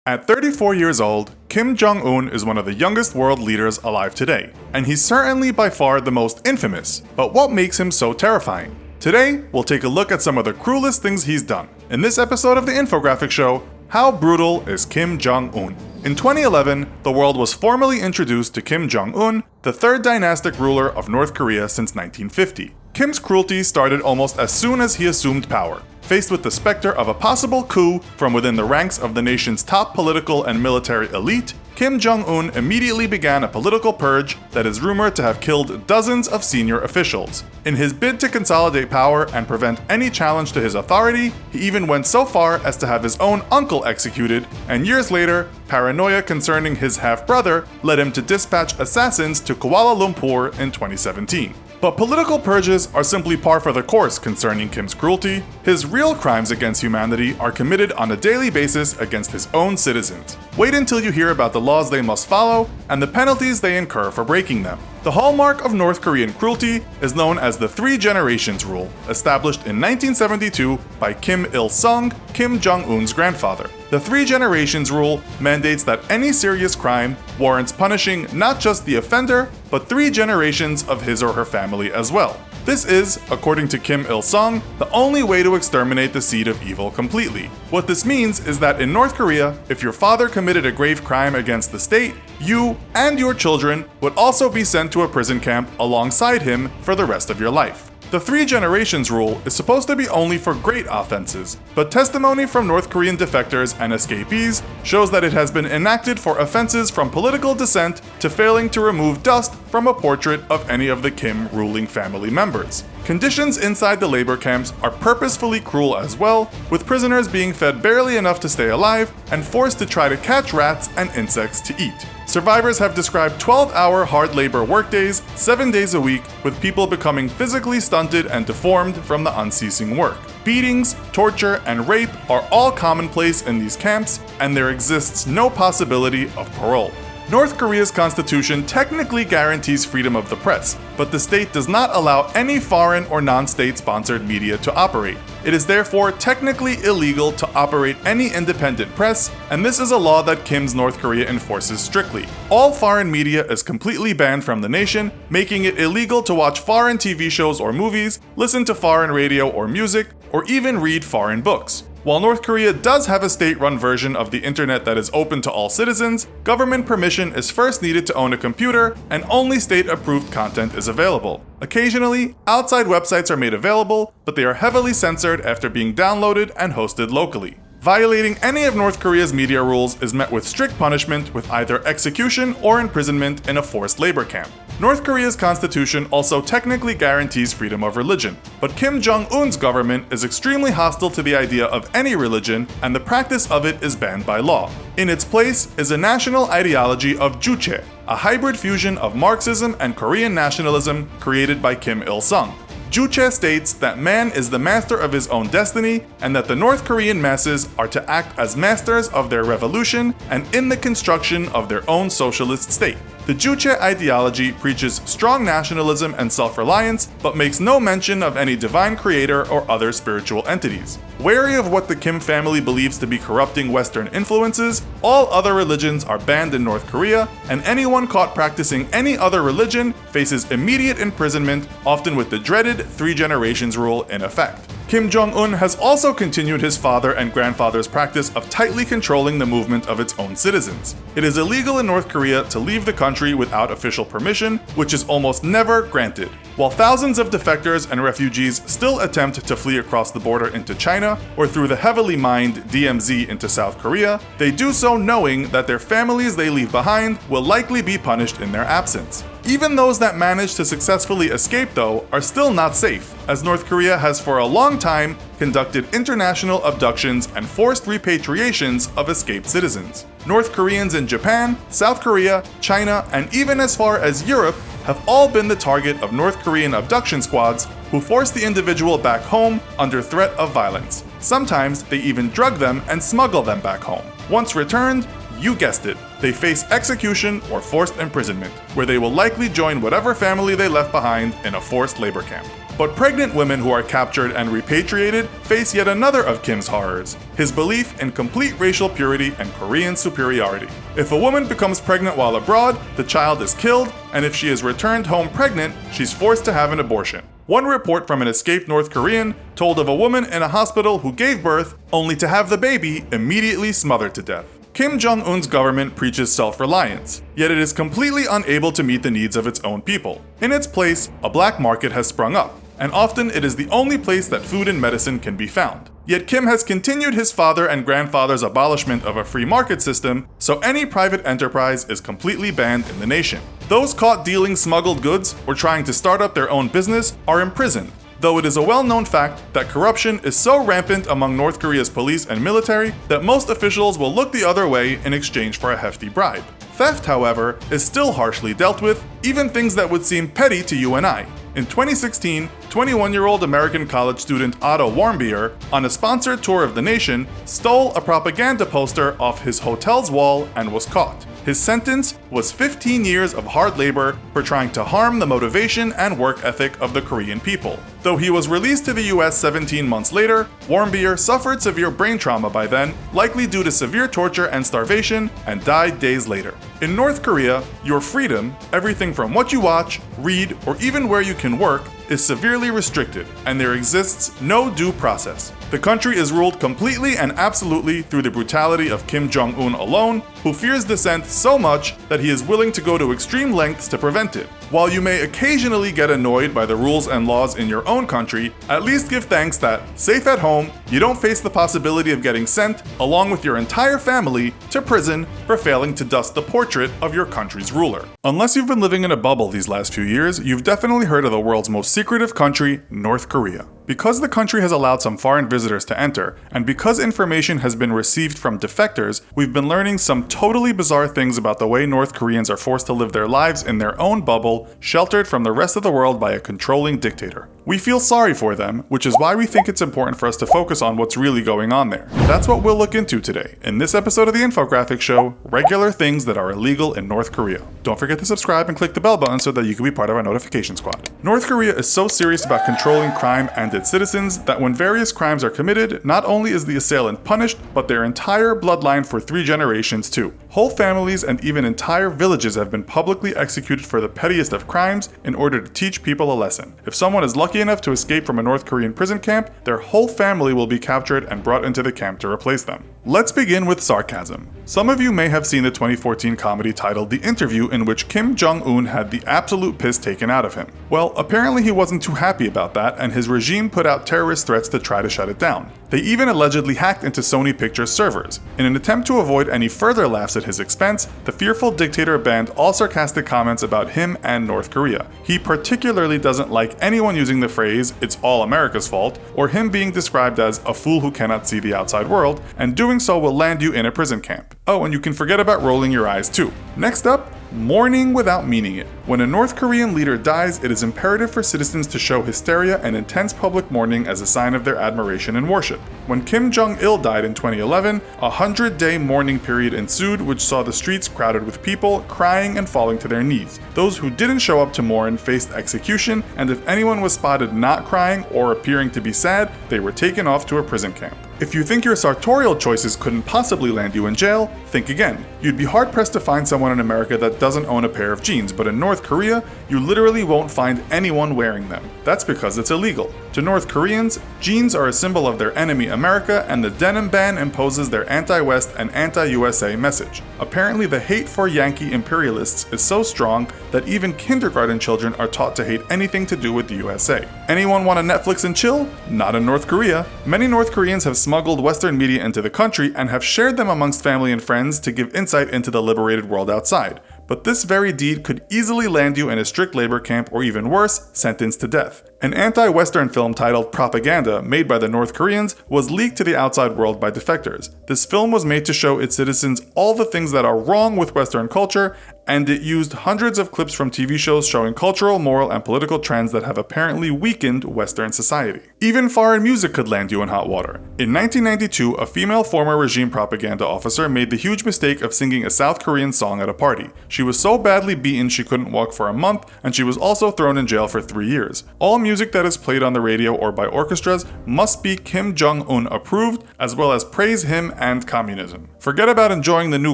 At 34 years old, Kim Jong-Un is one of the youngest world leaders alive today, and he's certainly by far the most infamous. But what makes him so terrifying? Today, we'll take a look at some of the cruelest things he's done. In this episode of the Infographic Show, how brutal is Kim Jong-Un? In 2011, the world was formally introduced to Kim Jong-Un, the third dynastic ruler of North Korea since 1950. Kim's cruelty started almost as soon as he assumed power. Faced with the specter of a possible coup from within the ranks of the nation's top political and military elite, Kim Jong-un immediately began a political purge that is rumored to have killed dozens of senior officials. In his bid to consolidate power and prevent any challenge to his authority, he even went so far as to have his own uncle executed, and years later, paranoia concerning his half-brother led him to dispatch assassins to Kuala Lumpur in 2017. But political purges are simply par for the course concerning Kim's cruelty. His real crimes against humanity are committed on a daily basis against his own citizens. Wait until you hear about the laws they must follow and the penalties they incur for breaking them. The hallmark of North Korean cruelty is known as the Three Generations Rule, established in 1972 by Kim Il-sung, Kim Jong-un's grandfather. The Three Generations Rule mandates that any serious crime warrants punishing not just the offender, but 3 generations of his or her family as well. This is, according to Kim Il-sung, the only way to exterminate the seed of evil completely. What this means is that in North Korea, if your father committed a grave crime against the state, you and your children would also be sent to a prison camp alongside him for the rest of your life. The Three Generations Rule is supposed to be only for great offenses, but testimony from North Korean defectors and escapees shows that it has been enacted for offenses from political dissent to failing to remove dust from a portrait of any of the Kim ruling family members. Conditions inside the labor camps are purposefully cruel as well, with prisoners being fed barely enough to stay alive and forced to try to catch rats and insects to eat. Survivors have described 12-hour hard labor workdays, 7 days a week, with people becoming physically stunted and deformed from the unceasing work. Beatings, torture, and rape are all commonplace in these camps, and there exists no possibility of parole. North Korea's constitution technically guarantees freedom of the press, but the state does not allow any foreign or non-state sponsored media to operate. It is therefore technically illegal to operate any independent press, and this is a law that Kim's North Korea enforces strictly. All foreign media is completely banned from the nation, making it illegal to watch foreign TV shows or movies, listen to foreign radio or music, or even read foreign books. While North Korea does have a state-run version of the internet that is open to all citizens, government permission is first needed to own a computer, and only state-approved content is available. Occasionally, outside websites are made available, but they are heavily censored after being downloaded and hosted locally. Violating any of North Korea's media rules is met with strict punishment with either execution or imprisonment in a forced labor camp. North Korea's constitution also technically guarantees freedom of religion, but Kim Jong-un's government is extremely hostile to the idea of any religion, and the practice of it is banned by law. In its place is a national ideology of Juche, a hybrid fusion of Marxism and Korean nationalism created by Kim Il-sung. Juche states that man is the master of his own destiny and that the North Korean masses are to act as masters of their revolution and in the construction of their own socialist state. The Juche ideology preaches strong nationalism and self-reliance, but makes no mention of any divine creator or other spiritual entities. Wary of what the Kim family believes to be corrupting Western influences, all other religions are banned in North Korea, and anyone caught practicing any other religion faces immediate imprisonment, often with the dreaded Three Generations Rule in effect. Kim Jong-un has also continued his father and grandfather's practice of tightly controlling the movement of its own citizens. It is illegal in North Korea to leave the country without official permission, which is almost never granted. While thousands of defectors and refugees still attempt to flee across the border into China or through the heavily mined DMZ into South Korea, they do so knowing that their families they leave behind will likely be punished in their absence. Even those that manage to successfully escape, though, are still not safe, as North Korea has for a long time conducted international abductions and forced repatriations of escaped citizens. North Koreans in Japan, South Korea, China, and even as far as Europe have all been the target of North Korean abduction squads who force the individual back home under threat of violence. Sometimes they even drug them and smuggle them back home. Once returned, you guessed it, they face execution or forced imprisonment, where they will likely join whatever family they left behind in a forced labor camp. But pregnant women who are captured and repatriated face yet another of Kim's horrors: his belief in complete racial purity and Korean superiority. If a woman becomes pregnant while abroad, the child is killed, and if she is returned home pregnant, she's forced to have an abortion. One report from an escaped North Korean told of a woman in a hospital who gave birth only to have the baby immediately smothered to death. Kim Jong-un's government preaches self-reliance, yet it is completely unable to meet the needs of its own people. In its place, a black market has sprung up, and often it is the only place that food and medicine can be found. Yet Kim has continued his father and grandfather's abolishment of a free market system, so any private enterprise is completely banned in the nation. Those caught dealing smuggled goods or trying to start up their own business are imprisoned, though it is a well-known fact that corruption is so rampant among North Korea's police and military that most officials will look the other way in exchange for a hefty bribe. Theft, however, is still harshly dealt with, even things that would seem petty to you and I. In 2016, 21-year-old American college student Otto Warmbier, on a sponsored tour of the nation, stole a propaganda poster off his hotel's wall and was caught. His sentence was 15 years of hard labor for trying to harm the motivation and work ethic of the Korean people. Though he was released to the US 17 months later, Warmbier suffered severe brain trauma by then, likely due to severe torture and starvation, and died days later. In North Korea, your freedom, everything from what you watch, read, or even where you can work, is severely restricted, and there exists no due process. The country is ruled completely and absolutely through the brutality of Kim Jong-un alone, who fears dissent so much that he is willing to go to extreme lengths to prevent it. While you may occasionally get annoyed by the rules and laws in your own country, at least give thanks that, safe at home, you don't face the possibility of getting sent, along with your entire family, to prison for failing to dust the portrait of your country's ruler. Unless you've been living in a bubble these last few years, you've definitely heard of the world's most secretive country, North Korea. Because the country has allowed some foreign visitors to enter, and because information has been received from defectors, we've been learning some totally bizarre things about the way North Koreans are forced to live their lives in their own bubble, sheltered from the rest of the world by a controlling dictator. We feel sorry for them, which is why we think it's important for us to focus on what's really going on there. That's what we'll look into today, in this episode of the Infographic Show, Regular Things That Are Illegal in North Korea. Don't forget to subscribe and click the bell button so that you can be part of our notification squad. North Korea is so serious about controlling crime and its citizens that when various crimes are committed, not only is the assailant punished, but their entire bloodline for 3 generations too. Whole families and even entire villages have been publicly executed for the pettiest of crimes in order to teach people a lesson. If someone is lucky enough to escape from a North Korean prison camp, their whole family will be captured and brought into the camp to replace them. Let's begin with sarcasm. Some of you may have seen the 2014 comedy titled The Interview, in which Kim Jong-un had the absolute piss taken out of him. Well, apparently he wasn't too happy about that, and his regime put out terrorist threats to try to shut it down. They even allegedly hacked into Sony Pictures servers. In an attempt to avoid any further laughs at his expense, the fearful dictator banned all sarcastic comments about him and North Korea. He particularly doesn't like anyone using the phrase, "it's all America's fault," or him being described as a fool who cannot see the outside world, and doing so will land you in a prison camp. Oh, and you can forget about rolling your eyes too. Next up, mourning without meaning it. When a North Korean leader dies, it is imperative for citizens to show hysteria and intense public mourning as a sign of their admiration and worship. When Kim Jong-il died in 2011, a 100-day mourning period ensued, which saw the streets crowded with people crying and falling to their knees. Those who didn't show up to mourn faced execution, and if anyone was spotted not crying or appearing to be sad, they were taken off to a prison camp. If you think your sartorial choices couldn't possibly land you in jail, think again. You'd be hard-pressed to find someone in America that doesn't own a pair of jeans, but in North Korea, you literally won't find anyone wearing them. That's because it's illegal. To North Koreans, jeans are a symbol of their enemy America, and the denim ban imposes their anti-West and anti-USA message. Apparently, the hate for Yankee imperialists is so strong that even kindergarten children are taught to hate anything to do with the USA. Anyone want to Netflix and chill? Not in North Korea. Many North Koreans have smuggled Western media into the country and have shared them amongst family and friends to give insight into the liberated world outside. But this very deed could easily land you in a strict labor camp, or even worse, sentenced to death. An anti-Western film titled Propaganda, made by the North Koreans, was leaked to the outside world by defectors. This film was made to show its citizens all the things that are wrong with Western culture and it used hundreds of clips from TV shows showing cultural, moral, and political trends that have apparently weakened Western society. Even foreign music could land you in hot water. In 1992, a female former regime propaganda officer made the huge mistake of singing a South Korean song at a party. She was so badly beaten she couldn't walk for a month, and she was also thrown in jail for 3 years. All music that is played on the radio or by orchestras must be Kim Jong-Un approved, as well as praise him and communism. Forget about enjoying the new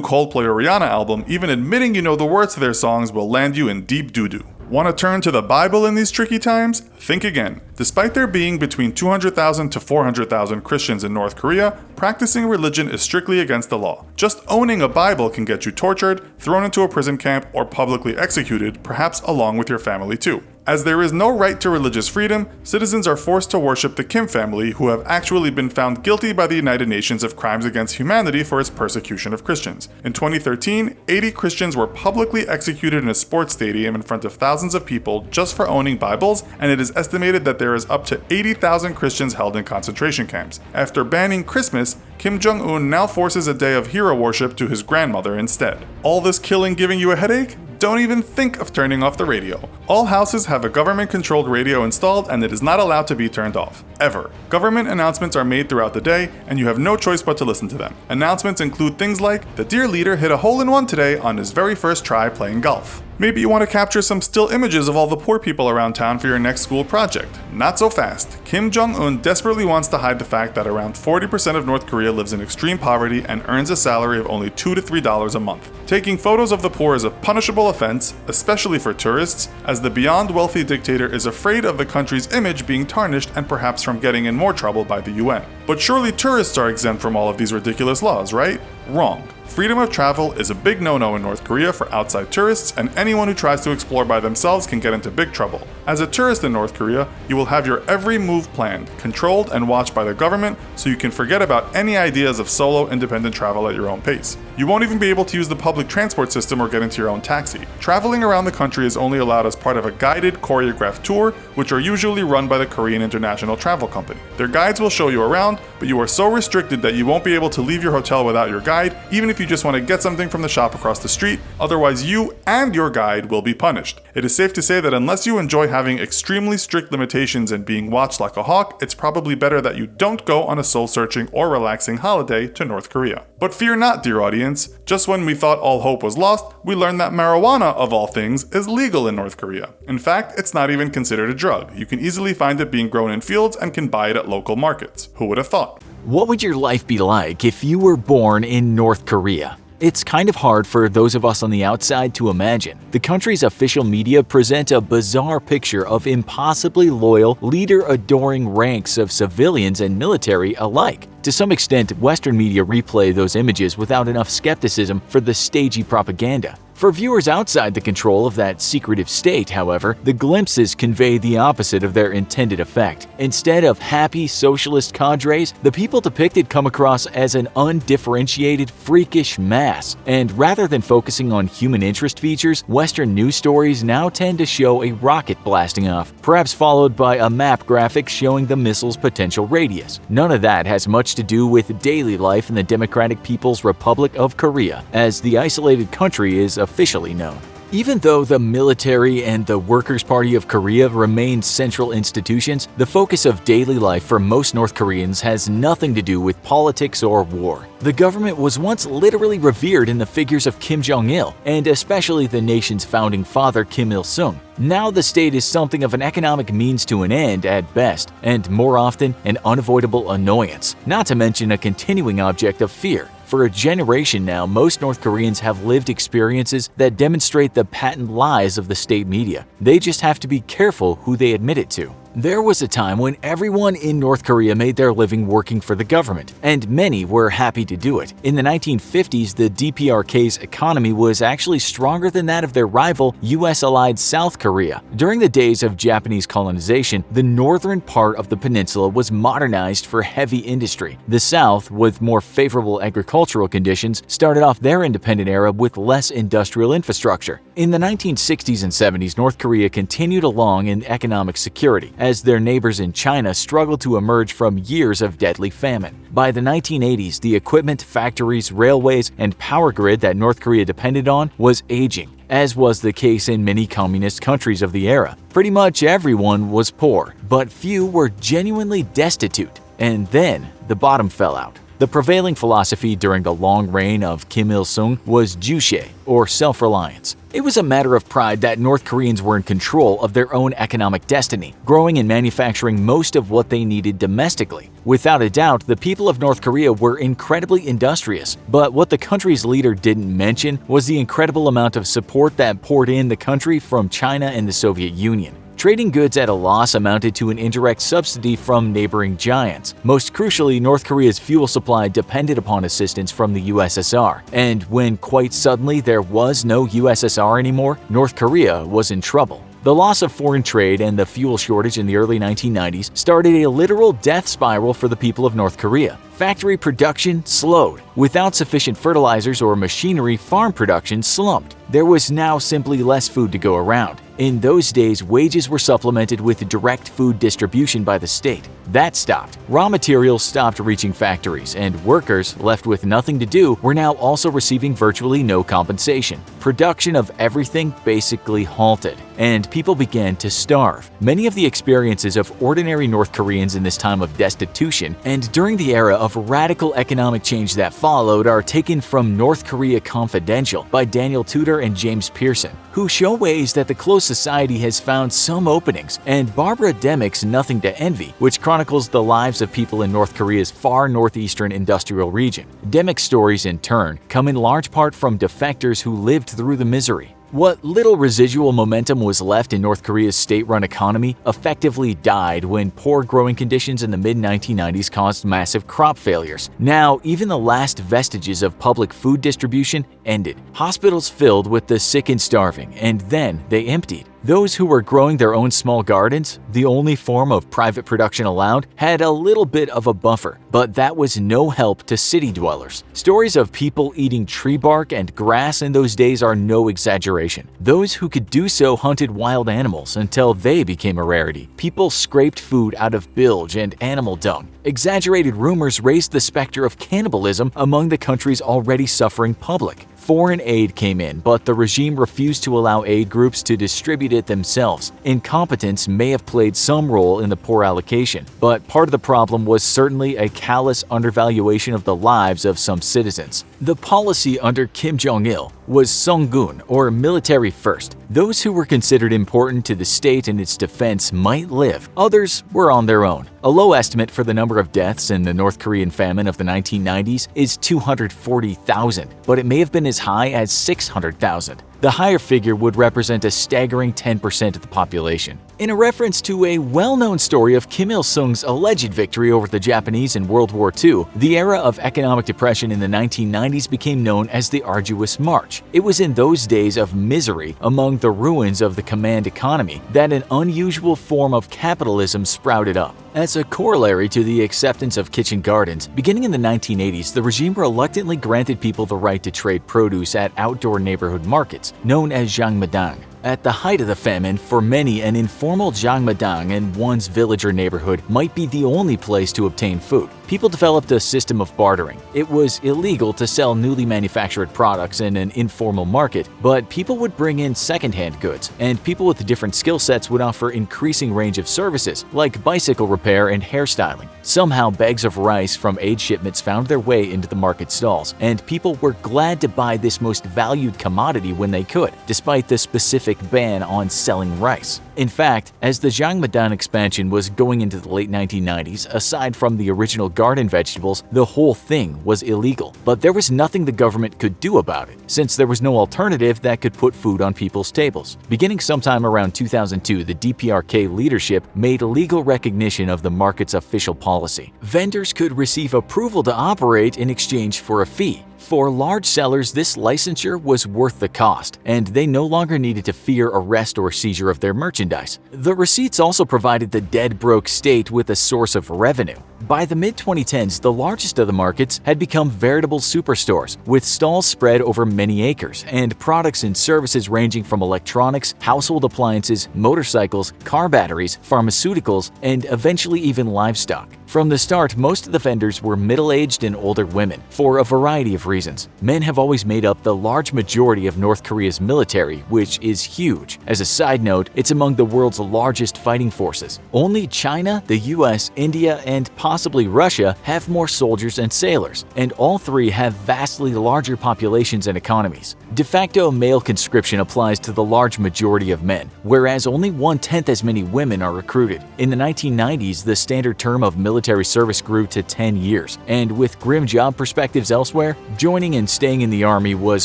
Coldplay or Rihanna album, even admitting you know the words to their songs will land you in deep doo-doo. Want to turn to the Bible in these tricky times? Think again. Despite there being between 200,000 to 400,000 Christians in North Korea, practicing religion is strictly against the law. Just owning a Bible can get you tortured, thrown into a prison camp, or publicly executed, perhaps along with your family too. As there is no right to religious freedom, citizens are forced to worship the Kim family, who have actually been found guilty by the United Nations of crimes against humanity for its persecution of Christians. In 2013, 80 Christians were publicly executed in a sports stadium in front of thousands of people just for owning Bibles, and it is estimated that there is up to 80,000 Christians held in concentration camps. After banning Christmas, Kim Jong-un now forces a day of hero worship to his grandmother instead. All this killing giving you a headache? Don't even think of turning off the radio. All houses have a government-controlled radio installed, and it is not allowed to be turned off. Ever. Government announcements are made throughout the day, and you have no choice but to listen to them. Announcements include things like, the dear leader hit a hole-in-one today on his very first try playing golf. Maybe you want to capture some still images of all the poor people around town for your next school project. Not so fast. Kim Jong-un desperately wants to hide the fact that around 40% of North Korea lives in extreme poverty and earns a salary of only $2 to $3 a month. Taking photos of the poor is a punishable offense, especially for tourists, as the beyond wealthy dictator is afraid of the country's image being tarnished and perhaps from getting in more trouble by the UN. But surely tourists are exempt from all of these ridiculous laws, right? Wrong. Freedom of travel is a big no-no in North Korea for outside tourists, and anyone who tries to explore by themselves can get into big trouble. As a tourist in North Korea, you will have your every move planned, controlled, and watched by the government, so you can forget about any ideas of solo, independent travel at your own pace. You won't even be able to use the public transport system or get into your own taxi. Traveling around the country is only allowed as part of a guided, choreographed tour, which are usually run by the Korean International Travel Company. Their guides will show you around, but you are so restricted that you won't be able to leave your hotel without your guide, even if you just want to get something from the shop across the street, otherwise you and your guide will be punished. It is safe to say that unless you enjoy having extremely strict limitations and being watched like a hawk, it's probably better that you don't go on a soul-searching or relaxing holiday to North Korea. But fear not, dear audience. Just when we thought all hope was lost, we learned that marijuana, of all things, is legal in North Korea. In fact, it's not even considered a drug. You can easily find it being grown in fields and can buy it at local markets. Who would have thought? What would your life be like if you were born in North Korea? It's kind of hard for those of us on the outside to imagine. The country's official media present a bizarre picture of impossibly loyal, leader-adoring ranks of civilians and military alike. To some extent, Western media replay those images without enough skepticism for the stagey propaganda. For viewers outside the control of that secretive state, however, the glimpses convey the opposite of their intended effect. Instead of happy socialist cadres, the people depicted come across as an undifferentiated, freakish mass. And rather than focusing on human interest features, Western news stories now tend to show a rocket blasting off, perhaps followed by a map graphic showing the missile's potential radius. None of that has much to do with daily life in the Democratic People's Republic of Korea, as the isolated country is officially known. Even though the military and the Workers' Party of Korea remain central institutions, the focus of daily life for most North Koreans has nothing to do with politics or war. The government was once literally revered in the figures of Kim Jong-il, and especially the nation's founding father Kim Il-sung. Now the state is something of an economic means to an end at best, and more often an unavoidable annoyance, not to mention a continuing object of fear. For a generation now, most North Koreans have lived experiences that demonstrate the patent lies of the state media. They just have to be careful who they admit it to. There was a time when everyone in North Korea made their living working for the government, and many were happy to do it. In the 1950s, the DPRK's economy was actually stronger than that of their rival, US-allied South Korea. During the days of Japanese colonization, the northern part of the peninsula was modernized for heavy industry. The South, with more favorable agricultural conditions, started off their independent era with less industrial infrastructure. In the 1960s and 70s, North Korea continued along in economic security as their neighbors in China struggled to emerge from years of deadly famine. By the 1980s, the equipment, factories, railways, and power grid that North Korea depended on was aging, as was the case in many communist countries of the era. Pretty much everyone was poor, but few were genuinely destitute. And then the bottom fell out. The prevailing philosophy during the long reign of Kim Il-sung was juche, or self-reliance. It was a matter of pride that North Koreans were in control of their own economic destiny, growing and manufacturing most of what they needed domestically. Without a doubt, the people of North Korea were incredibly industrious, but what the country's leader didn't mention was the incredible amount of support that poured in the country from China and the Soviet Union. Trading goods at a loss amounted to an indirect subsidy from neighboring giants. Most crucially, North Korea's fuel supply depended upon assistance from the USSR. And when quite suddenly there was no USSR anymore, North Korea was in trouble. The loss of foreign trade and the fuel shortage in the early 1990s started a literal death spiral for the people of North Korea. Factory production slowed. Without sufficient fertilizers or machinery, farm production slumped. There was now simply less food to go around. In those days, wages were supplemented with direct food distribution by the state. That stopped. Raw materials stopped reaching factories, and workers, left with nothing to do, were now also receiving virtually no compensation. Production of everything basically halted, and people began to starve. Many of the experiences of ordinary North Koreans in this time of destitution and during the era of radical economic change that followed are taken from North Korea Confidential by Daniel Tudor and James Pearson, who show ways that the closed society has found some openings, and Barbara Demick's Nothing to Envy, which chronicles the lives of people in North Korea's far northeastern industrial region. Demick's stories, in turn, come in large part from defectors who lived through the misery. What little residual momentum was left in North Korea's state-run economy effectively died when poor growing conditions in the mid-1990s caused massive crop failures. Now, even the last vestiges of public food distribution ended. Hospitals filled with the sick and starving, and then they emptied. Those who were growing their own small gardens, the only form of private production allowed, had a little bit of a buffer, but that was no help to city dwellers. Stories of people eating tree bark and grass in those days are no exaggeration. Those who could do so hunted wild animals until they became a rarity. People scraped food out of bilge and animal dung. Exaggerated rumors raised the specter of cannibalism among the country's already suffering public. Foreign aid came in, but the regime refused to allow aid groups to distribute it themselves. Incompetence may have played some role in the poor allocation, but part of the problem was certainly a callous undervaluation of the lives of some citizens. The policy under Kim Jong-il was Song-gun, or military first. Those who were considered important to the state and its defense might live. Others were on their own. A low estimate for the number of deaths in the North Korean famine of the 1990s is 240,000, but it may have been as high as 600,000. The higher figure would represent a staggering 10% of the population. In a reference to a well-known story of Kim Il-sung's alleged victory over the Japanese in World War II, the era of economic depression in the 1990s became known as the Arduous March. It was in those days of misery among the ruins of the command economy that an unusual form of capitalism sprouted up. As a corollary to the acceptance of kitchen gardens, beginning in the 1980s, the regime reluctantly granted people the right to trade produce at outdoor neighborhood markets, known as Jangmadang. At the height of the famine, for many, an informal Jangmadang in one's village or neighborhood might be the only place to obtain food. People developed a system of bartering. It was illegal to sell newly manufactured products in an informal market, but people would bring in secondhand goods, and people with different skill sets would offer increasing range of services, like bicycle repair and hairstyling. Somehow, bags of rice from aid shipments found their way into the market stalls, and people were glad to buy this most valued commodity when they could, despite the specific ban on selling rice. In fact, as the Jangmadang expansion was going into the late 1990s, aside from the original garden vegetables, the whole thing was illegal. But there was nothing the government could do about it, since there was no alternative that could put food on people's tables. Beginning sometime around 2002, the DPRK leadership made legal recognition of the market's official policy. Vendors could receive approval to operate in exchange for a fee. For large sellers, this licensure was worth the cost, and they no longer needed to fear arrest or seizure of their merchandise. The receipts also provided the dead broke state with a source of revenue. By the mid-2010s, the largest of the markets had become veritable superstores, with stalls spread over many acres, and products and services ranging from electronics, household appliances, motorcycles, car batteries, pharmaceuticals, and eventually even livestock. From the start, most of the vendors were middle-aged and older women, for a variety of reasons. Men have always made up the large majority of North Korea's military, which is huge. As a side note, it's among the world's largest fighting forces. Only China, the US, India, and possibly Russia have more soldiers and sailors, and all three have vastly larger populations and economies. De facto male conscription applies to the large majority of men, whereas only 1/10 as many women are recruited. In the 1990s, the standard term of military service grew to 10 years, and with grim job perspectives elsewhere, joining and staying in the army was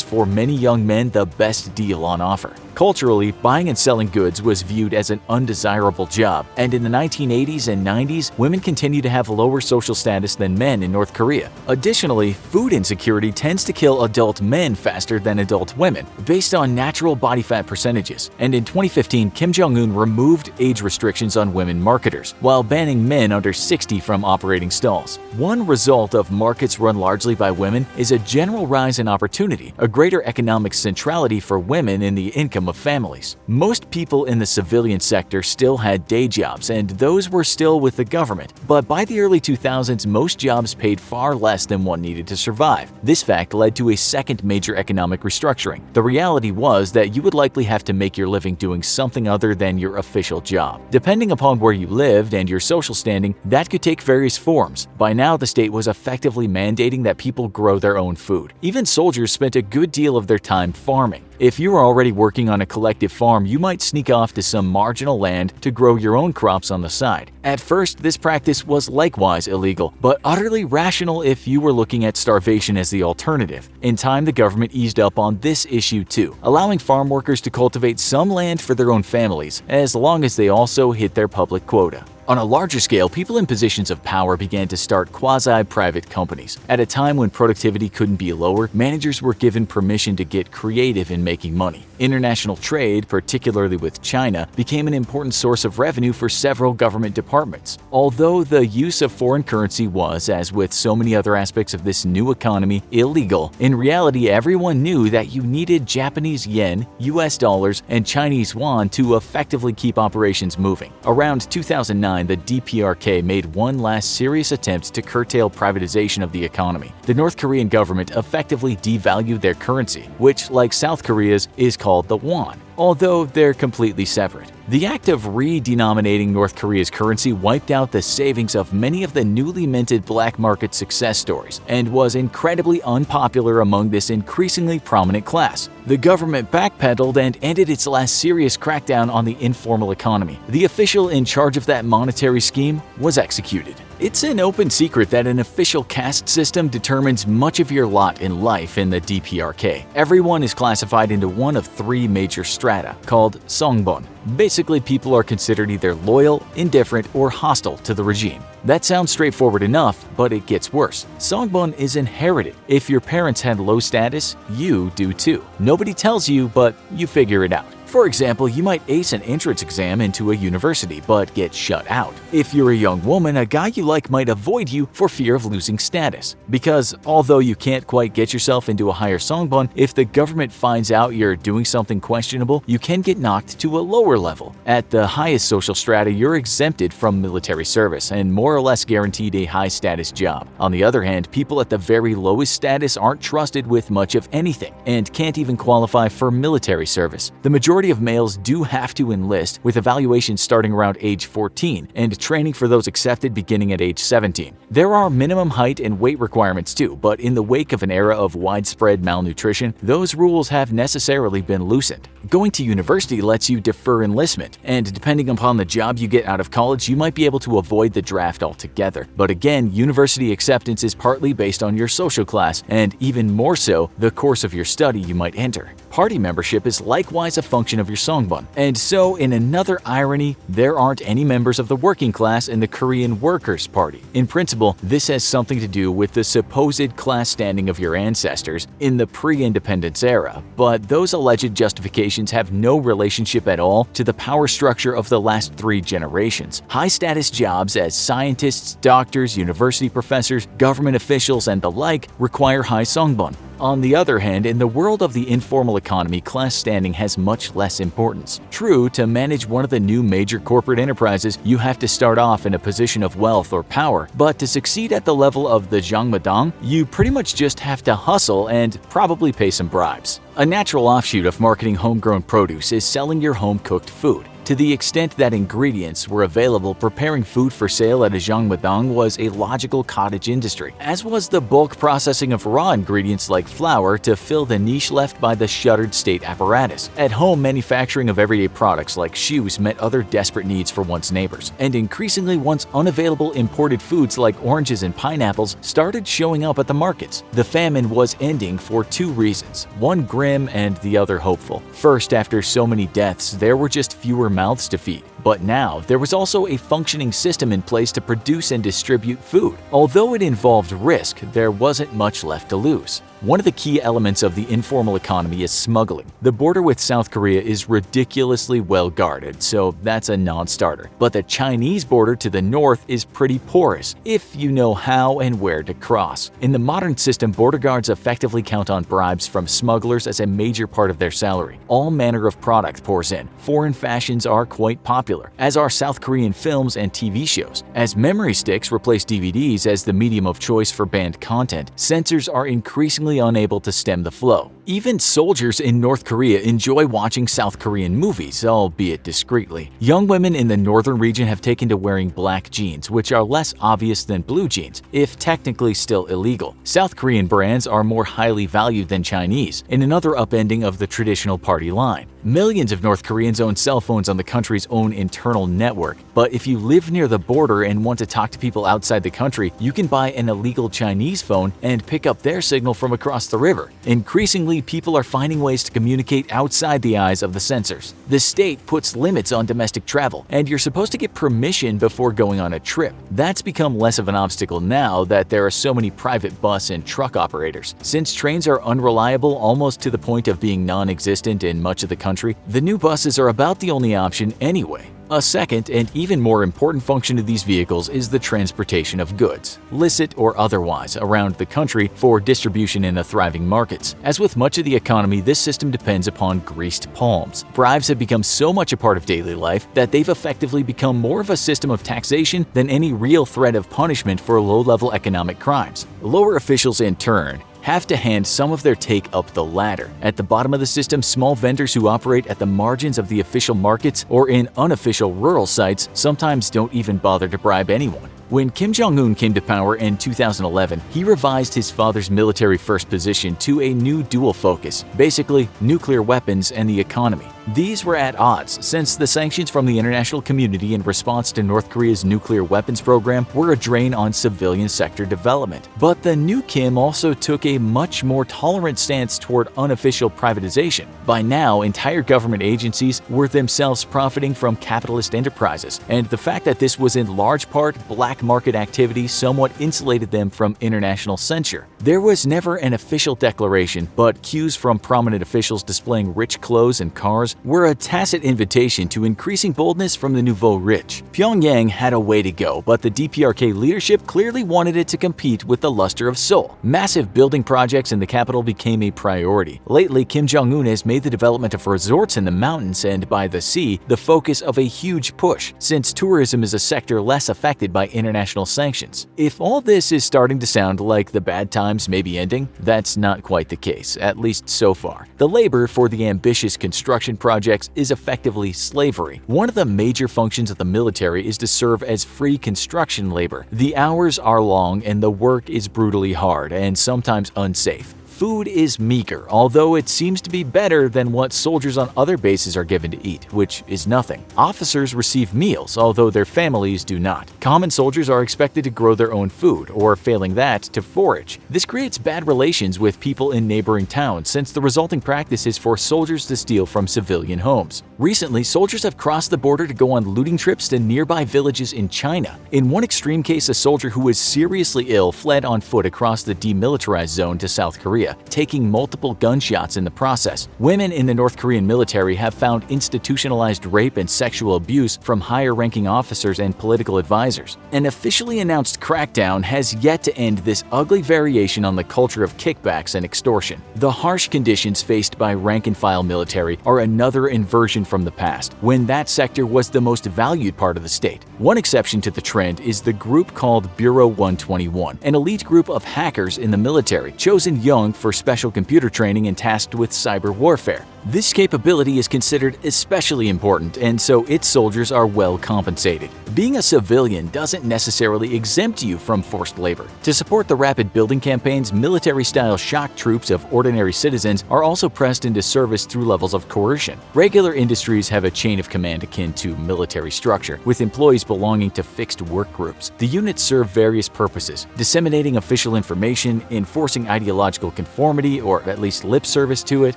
for many young men the best deal on offer. Culturally, buying and selling goods was viewed as an undesirable job, and in the 1980s and 90s, women continued to have lower social status than men in North Korea. Additionally, food insecurity tends to kill adult men faster than adult women, based on natural body fat percentages. And in 2015, Kim Jong-Un removed age restrictions on women marketers, while banning men under 60 from operating stalls. One result of markets run largely by women is a general rise in opportunity, a greater economic centrality for women in the income of families. Most people in the civilian sector still had day jobs, and those were still with the government, but by the early 2000s, most jobs paid far less than one needed to survive. This fact led to a second major economic restructuring. The reality was that you would likely have to make your living doing something other than your official job. Depending upon where you lived and your social standing, that could take various forms. By now, the state was effectively mandating that people grow their own food. Even soldiers spent a good deal of their time farming. If you are already working on a collective farm, you might sneak off to some marginal land to grow your own crops on the side. At first, this practice was likewise illegal, but utterly rational if you were looking at starvation as the alternative. In time, the government eased up on this issue too, allowing farm workers to cultivate some land for their own families, as long as they also hit their public quota. On a larger scale, people in positions of power began to start quasi-private companies. At a time when productivity couldn't be lower, managers were given permission to get creative in making money. International trade, particularly with China, became an important source of revenue for several government departments. Although the use of foreign currency was, as with so many other aspects of this new economy, illegal, in reality everyone knew that you needed Japanese yen, US dollars, and Chinese yuan to effectively keep operations moving. Around 2009, the DPRK made one last serious attempt to curtail privatization of the economy. The North Korean government effectively devalued their currency, which, like South Korea's, is called the won, although they're completely separate. The act of re-denominating North Korea's currency wiped out the savings of many of the newly minted black market success stories and was incredibly unpopular among this increasingly prominent class. The government backpedaled and ended its last serious crackdown on the informal economy. The official in charge of that monetary scheme was executed. It's an open secret that an official caste system determines much of your lot in life in the DPRK. Everyone is classified into one of three major strata, called Songbon. Basically, people are considered either loyal, indifferent, or hostile to the regime. That sounds straightforward enough, but it gets worse. Songbon is inherited. If your parents had low status, you do too. Nobody tells you, but you figure it out. For example, you might ace an entrance exam into a university but get shut out. If you're a young woman, a guy you like might avoid you for fear of losing status. Because although you can't quite get yourself into a higher songbon, if the government finds out you're doing something questionable, you can get knocked to a lower level. At the highest social strata, you're exempted from military service and more or less guaranteed a high-status job. On the other hand, people at the very lowest status aren't trusted with much of anything and can't even qualify for military service. The majority of males do have to enlist, with evaluations starting around age 14 and training for those accepted beginning at age 17. There are minimum height and weight requirements too, but in the wake of an era of widespread malnutrition, those rules have necessarily been loosened. Going to university lets you defer enlistment, and depending upon the job you get out of college, you might be able to avoid the draft altogether. But again, university acceptance is partly based on your social class, and even more so, the course of your study you might enter. party membership is likewise a function of your songbun. And so, in another irony, there aren't any members of the working class in the Korean Workers' Party. In principle, this has something to do with the supposed class standing of your ancestors in the pre-independence era, but those alleged justifications have no relationship at all to the power structure of the last 3 generations. High-status jobs as scientists, doctors, university professors, government officials, and the like require high songbun. On the other hand, in the world of the informal economy, class standing has much less importance. True, to manage one of the new major corporate enterprises, you have to start off in a position of wealth or power, but to succeed at the level of the Jongmadang, you pretty much just have to hustle and probably pay some bribes. A natural offshoot of marketing homegrown produce is selling your home-cooked food. To the extent that ingredients were available, preparing food for sale at a Jongmadang was a logical cottage industry, as was the bulk processing of raw ingredients like flour to fill the niche left by the shuttered state apparatus. At home, manufacturing of everyday products like shoes met other desperate needs for one's neighbors, and increasingly once unavailable imported foods like oranges and pineapples started showing up at the markets. The famine was ending for 2 reasons, one grim and the other hopeful. First, after so many deaths, there were just fewer mouths to feed. But now, there was also a functioning system in place to produce and distribute food. Although it involved risk, there wasn't much left to lose. One of the key elements of the informal economy is smuggling. The border with South Korea is ridiculously well guarded, so that's a non-starter. But the Chinese border to the north is pretty porous, if you know how and where to cross. In the modern system, border guards effectively count on bribes from smugglers as a major part of their salary. All manner of product pours in. Foreign fashions are quite popular, as are South Korean films and TV shows. As memory sticks replace DVDs as the medium of choice for banned content, censors are increasingly unable to stem the flow. Even soldiers in North Korea enjoy watching South Korean movies, albeit discreetly. Young women in the northern region have taken to wearing black jeans, which are less obvious than blue jeans, if technically still illegal. South Korean brands are more highly valued than Chinese, in another upending of the traditional party line. Millions of North Koreans own cell phones on the country's own internal network, but if you live near the border and want to talk to people outside the country, you can buy an illegal Chinese phone and pick up their signal from across the river. Increasingly, people are finding ways to communicate outside the eyes of the censors. The state puts limits on domestic travel, and you're supposed to get permission before going on a trip. That's become less of an obstacle now that there are so many private bus and truck operators. Since trains are unreliable almost to the point of being non-existent in much of the country, the new buses are about the only option anyway. A second and even more important function of these vehicles is the transportation of goods, licit or otherwise, around the country for distribution in the thriving markets. As with much of the economy, this system depends upon greased palms. Bribes have become so much a part of daily life that they've effectively become more of a system of taxation than any real threat of punishment for low-level economic crimes. Lower officials, in turn, have to hand some of their take up the ladder. At the bottom of the system, small vendors who operate at the margins of the official markets or in unofficial rural sites sometimes don't even bother to bribe anyone. When Kim Jong-Un came to power in 2011, he revised his father's military-first position to a new dual focus, basically nuclear weapons and the economy. These were at odds, since the sanctions from the international community in response to North Korea's nuclear weapons program were a drain on civilian sector development. But the new Kim also took a much more tolerant stance toward unofficial privatization. By now, entire government agencies were themselves profiting from capitalist enterprises, and the fact that this was in large part black market activity somewhat insulated them from international censure. There was never an official declaration, but cues from prominent officials displaying rich clothes and cars were a tacit invitation to increasing boldness from the nouveau rich. Pyongyang had a way to go, but the DPRK leadership clearly wanted it to compete with the luster of Seoul. Massive building projects in the capital became a priority. Lately, Kim Jong-un has made the development of resorts in the mountains and by the sea the focus of a huge push, since tourism is a sector less affected by international sanctions. If all this is starting to sound like the bad times may be ending, that's not quite the case, at least so far. The labor for the ambitious construction projects is effectively slavery. One of the major functions of the military is to serve as free construction labor. The hours are long and the work is brutally hard and sometimes unsafe. Food is meager, although it seems to be better than what soldiers on other bases are given to eat, which is nothing. Officers receive meals, although their families do not. Common soldiers are expected to grow their own food, or failing that, to forage. This creates bad relations with people in neighboring towns, since the resulting practice is for soldiers to steal from civilian homes. Recently, soldiers have crossed the border to go on looting trips to nearby villages in China. In one extreme case, a soldier who was seriously ill fled on foot across the demilitarized zone to South Korea, taking multiple gunshots in the process. Women in the North Korean military have found institutionalized rape and sexual abuse from higher-ranking officers and political advisors. An officially announced crackdown has yet to end this ugly variation on the culture of kickbacks and extortion. The harsh conditions faced by rank-and-file military are another inversion from the past, when that sector was the most valued part of the state. One exception to the trend is the group called Bureau 121, an elite group of hackers in the military, chosen young for special computer training and tasked with cyber warfare. This capability is considered especially important, and so its soldiers are well compensated. Being a civilian doesn't necessarily exempt you from forced labor. To support the rapid building campaigns, military-style shock troops of ordinary citizens are also pressed into service through levels of coercion. Regular industries have a chain of command akin to military structure, with employees belonging to fixed work groups. The units serve various purposes: disseminating official information, enforcing ideological conformity or at least lip service to it,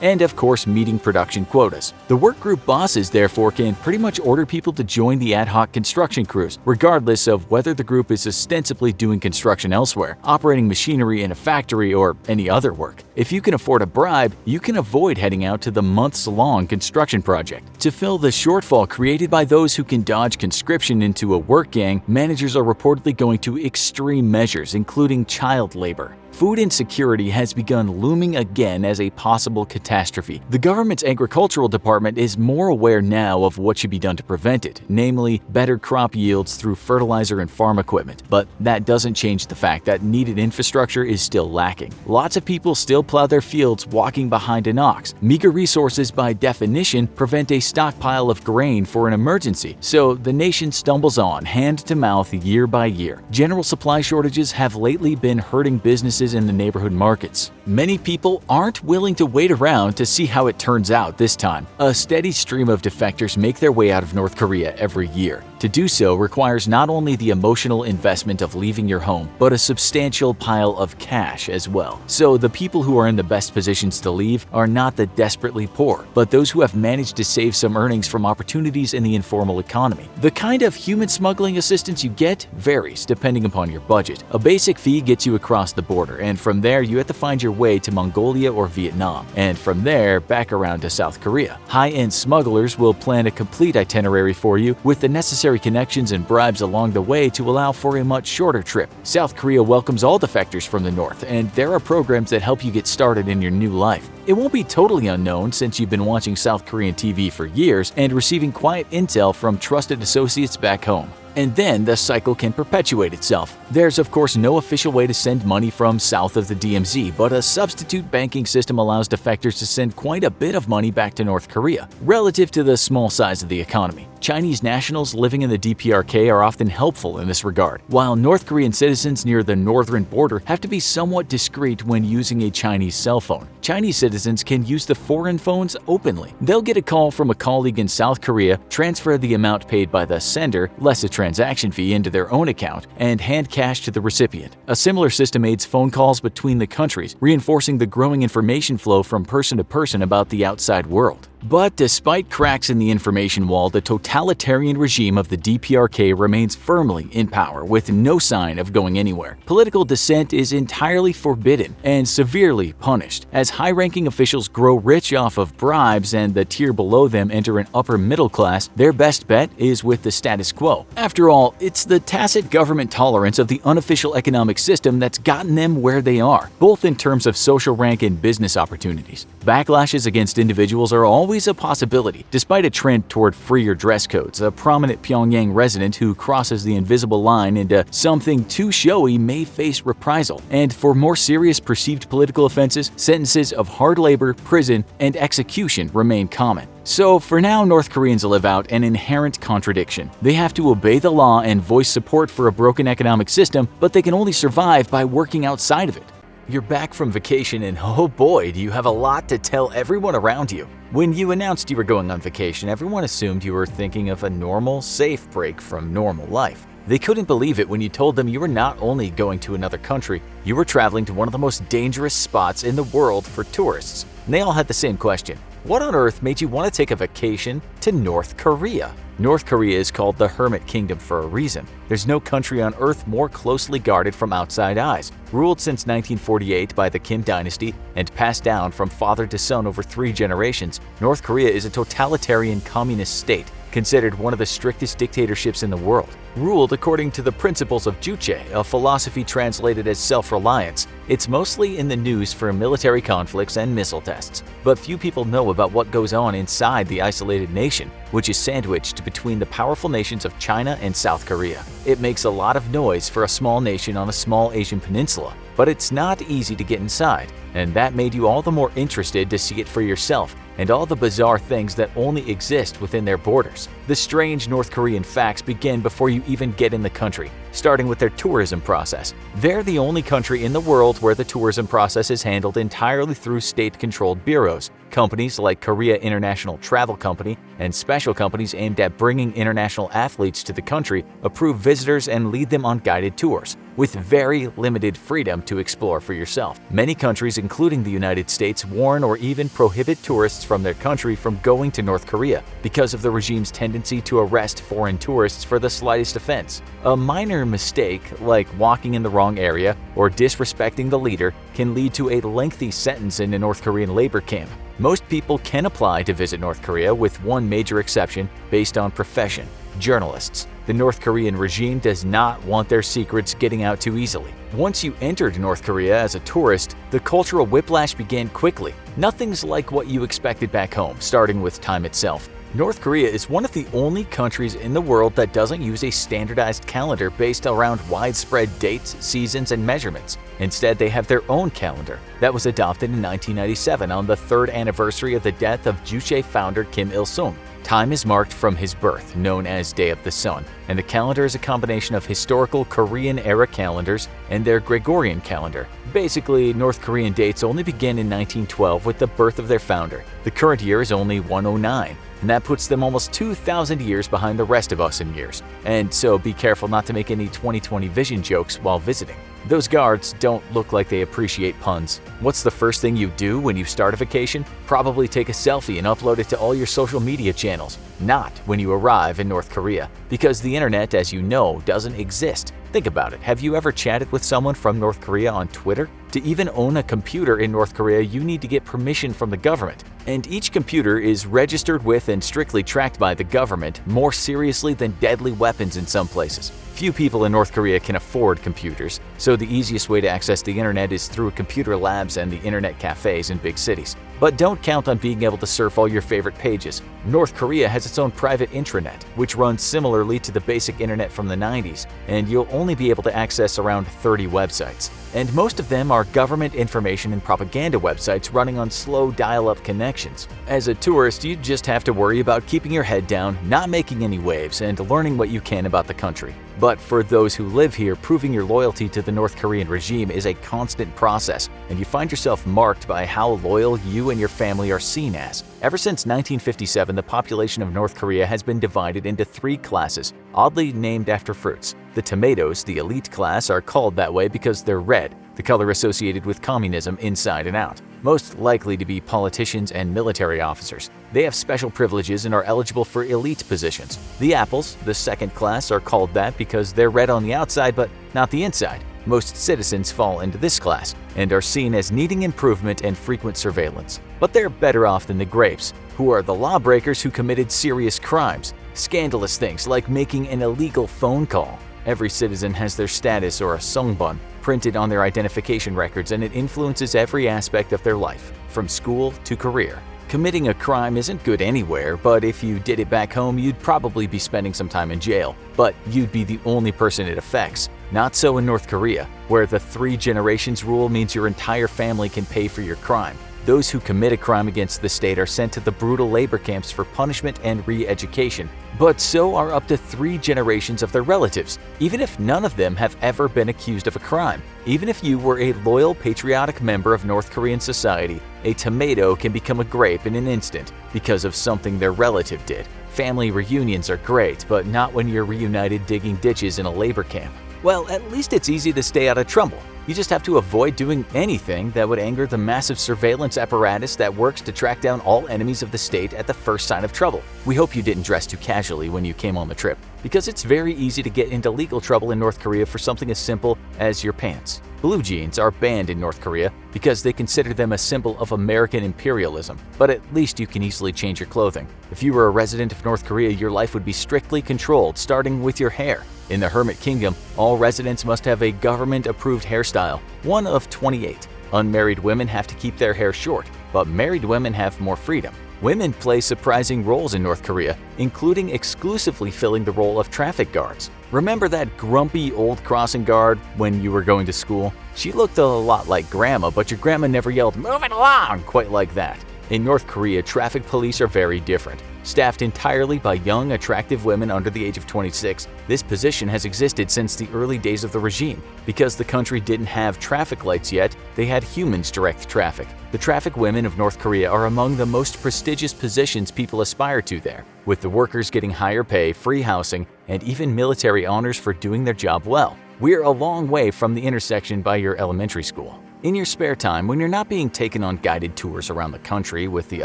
and of course meeting production quotas. The workgroup bosses therefore can pretty much order people to join the ad hoc construction crews, regardless of whether the group is ostensibly doing construction elsewhere, operating machinery in a factory, or any other work. If you can afford a bribe, you can avoid heading out to the months-long construction project. To fill the shortfall created by those who can dodge conscription into a work gang, managers are reportedly going to extreme measures, including child labor. Food insecurity has begun looming again as a possible catastrophe. The government's agricultural department is more aware now of what should be done to prevent it, namely better crop yields through fertilizer and farm equipment. But that doesn't change the fact that needed infrastructure is still lacking. Lots of people still plow their fields walking behind an ox. Meager resources by definition prevent a stockpile of grain for an emergency, so the nation stumbles on hand to mouth year by year. General supply shortages have lately been hurting businesses in the neighborhood markets. Many people aren't willing to wait around to see how it turns out this time. A steady stream of defectors make their way out of North Korea every year. To do so requires not only the emotional investment of leaving your home, but a substantial pile of cash as well. So the people who are in the best positions to leave are not the desperately poor, but those who have managed to save some earnings from opportunities in the informal economy. The kind of human smuggling assistance you get varies depending upon your budget. A basic fee gets you across the border, and from there you have to find your way to Mongolia or Vietnam, and from there back around to South Korea. High-end smugglers will plan a complete itinerary for you with the necessary connections and bribes along the way to allow for a much shorter trip. South Korea welcomes all defectors from the north, and there are programs that help you get started in your new life. It won't be totally unknown since you've been watching South Korean TV for years and receiving quiet intel from trusted associates back home. And then the cycle can perpetuate itself. There's of course no official way to send money from south of the DMZ, but a substitute banking system allows defectors to send quite a bit of money back to North Korea, relative to the small size of the economy. Chinese nationals living in the DPRK are often helpful in this regard, while North Korean citizens near the northern border have to be somewhat discreet when using a Chinese cell phone. Chinese citizens can use the foreign phones openly. They'll get a call from a colleague in South Korea, transfer the amount paid by the sender, less a transaction fee, into their own account, and hand cash to the recipient. A similar system aids phone calls between the countries, reinforcing the growing information flow from person to person about the outside world. But despite cracks in the information wall, the totalitarian regime of the DPRK remains firmly in power with no sign of going anywhere. Political dissent is entirely forbidden and severely punished. As high-ranking officials grow rich off of bribes and the tier below them enter an upper middle class, their best bet is with the status quo. After all, it's the tacit government tolerance of the unofficial economic system that's gotten them where they are, both in terms of social rank and business opportunities. Backlashes against individuals are always a possibility. Despite a trend toward freer dress codes, a prominent Pyongyang resident who crosses the invisible line into something too showy may face reprisal. And for more serious perceived political offenses, sentences of hard labor, prison, and execution remain common. So for now, North Koreans live out an inherent contradiction. They have to obey the law and voice support for a broken economic system, but they can only survive by working outside of it. You're back from vacation and oh boy, do you have a lot to tell everyone around you. When you announced you were going on vacation, everyone assumed you were thinking of a normal, safe break from normal life. They couldn't believe it when you told them you were not only going to another country, you were traveling to one of the most dangerous spots in the world for tourists. And they all had the same question. What on earth made you want to take a vacation to North Korea? North Korea is called the Hermit Kingdom for a reason. There's no country on earth more closely guarded from outside eyes. Ruled since 1948 by the Kim dynasty and passed down from father to son over 3 generations, North Korea is a totalitarian communist state, considered one of the strictest dictatorships in the world. Ruled according to the principles of Juche, a philosophy translated as self-reliance, it's mostly in the news for military conflicts and missile tests. But few people know about what goes on inside the isolated nation, which is sandwiched between the powerful nations of China and South Korea. It makes a lot of noise for a small nation on a small Asian peninsula, but it's not easy to get inside, and that made you all the more interested to see it for yourself and all the bizarre things that only exist within their borders. The strange North Korean facts begin before you even get in the country, starting with their tourism process. They're the only country in the world where the tourism process is handled entirely through state-controlled bureaus. Companies like Korea International Travel Company and special companies aimed at bringing international athletes to the country approve visitors and lead them on guided tours, with very limited freedom to explore for yourself. Many countries, including the United States, warn or even prohibit tourists from their country from going to North Korea because of the regime's tendency to arrest foreign tourists for the slightest offense. A minor mistake, like walking in the wrong area or disrespecting the leader, can lead to a lengthy sentence in a North Korean labor camp. Most people can apply to visit North Korea, with one major exception based on profession: journalists. The North Korean regime does not want their secrets getting out too easily. Once you entered North Korea as a tourist, the cultural whiplash began quickly. Nothing's like what you expected back home, starting with time itself. North Korea is one of the only countries in the world that doesn't use a standardized calendar based around widespread dates, seasons, and measurements. Instead, they have their own calendar that was adopted in 1997 on the 3rd anniversary of the death of Juche founder Kim Il-sung. Time is marked from his birth, known as Day of the Sun, and the calendar is a combination of historical Korean-era calendars and their Gregorian calendar. Basically, North Korean dates only begin in 1912 with the birth of their founder. The current year is only 109, and that puts them almost 2,000 years behind the rest of us in years. And so be careful not to make any 2020 vision jokes while visiting. Those guards don't look like they appreciate puns. What's the first thing you do when you start a vacation? Probably take a selfie and upload it to all your social media channels. Not when you arrive in North Korea, because the internet, as you know, doesn't exist. Think about it. Have you ever chatted with someone from North Korea on Twitter? To even own a computer in North Korea, you need to get permission from the government. And each computer is registered with and strictly tracked by the government, more seriously than deadly weapons in some places. Few people in North Korea can afford computers, so the easiest way to access the internet is through computer labs and the internet cafes in big cities. But don't count on being able to surf all your favorite pages. North Korea has its own private intranet, which runs similarly to the basic internet from the 90s, and you'll only be able to access around 30 websites. And most of them are government information and propaganda websites running on slow dial-up connections. As a tourist, you just have to worry about keeping your head down, not making any waves, and learning what you can about the country. But for those who live here, proving your loyalty to the North Korean regime is a constant process, and you find yourself marked by how loyal you and your family are seen as. Ever since 1957, the population of North Korea has been divided into 3 classes, oddly named after fruits. The tomatoes, the elite class, are called that way because they're red, the color associated with communism inside and out, most likely to be politicians and military officers. They have special privileges and are eligible for elite positions. The apples, the second class, are called that because they're red on the outside but not the inside. Most citizens fall into this class and are seen as needing improvement and frequent surveillance. But they're better off than the grapes, who are the lawbreakers who committed serious crimes, scandalous things like making an illegal phone call. Every citizen has their status or a songbun printed on their identification records, and it influences every aspect of their life, from school to career. Committing a crime isn't good anywhere, but if you did it back home, you'd probably be spending some time in jail. But you'd be the only person it affects. Not so in North Korea, where the 3 generations rule means your entire family can pay for your crime. Those who commit a crime against the state are sent to the brutal labor camps for punishment and re-education, but so are up to 3 generations of their relatives, even if none of them have ever been accused of a crime. Even if you were a loyal, patriotic member of North Korean society, a tomato can become a grape in an instant because of something their relative did. Family reunions are great, but not when you're reunited digging ditches in a labor camp. Well, at least it's easy to stay out of trouble. You just have to avoid doing anything that would anger the massive surveillance apparatus that works to track down all enemies of the state at the first sign of trouble. We hope you didn't dress too casually when you came on the trip, because it's very easy to get into legal trouble in North Korea for something as simple as your pants. Blue jeans are banned in North Korea because they consider them a symbol of American imperialism, but at least you can easily change your clothing. If you were a resident of North Korea, your life would be strictly controlled, starting with your hair. In the Hermit Kingdom, all residents must have a government-approved hairstyle, one of 28. Unmarried women have to keep their hair short, but married women have more freedom. Women play surprising roles in North Korea, including exclusively filling the role of traffic guards. Remember that grumpy old crossing guard when you were going to school? She looked a lot like Grandma, but your grandma never yelled, "Move it along!" quite like that. In North Korea, traffic police are very different. Staffed entirely by young, attractive women under the age of 26, this position has existed since the early days of the regime. Because the country didn't have traffic lights yet, they had humans direct traffic. The traffic women of North Korea are among the most prestigious positions people aspire to there, with the workers getting higher pay, free housing, and even military honors for doing their job well. We're a long way from the intersection by your elementary school. In your spare time, when you're not being taken on guided tours around the country with the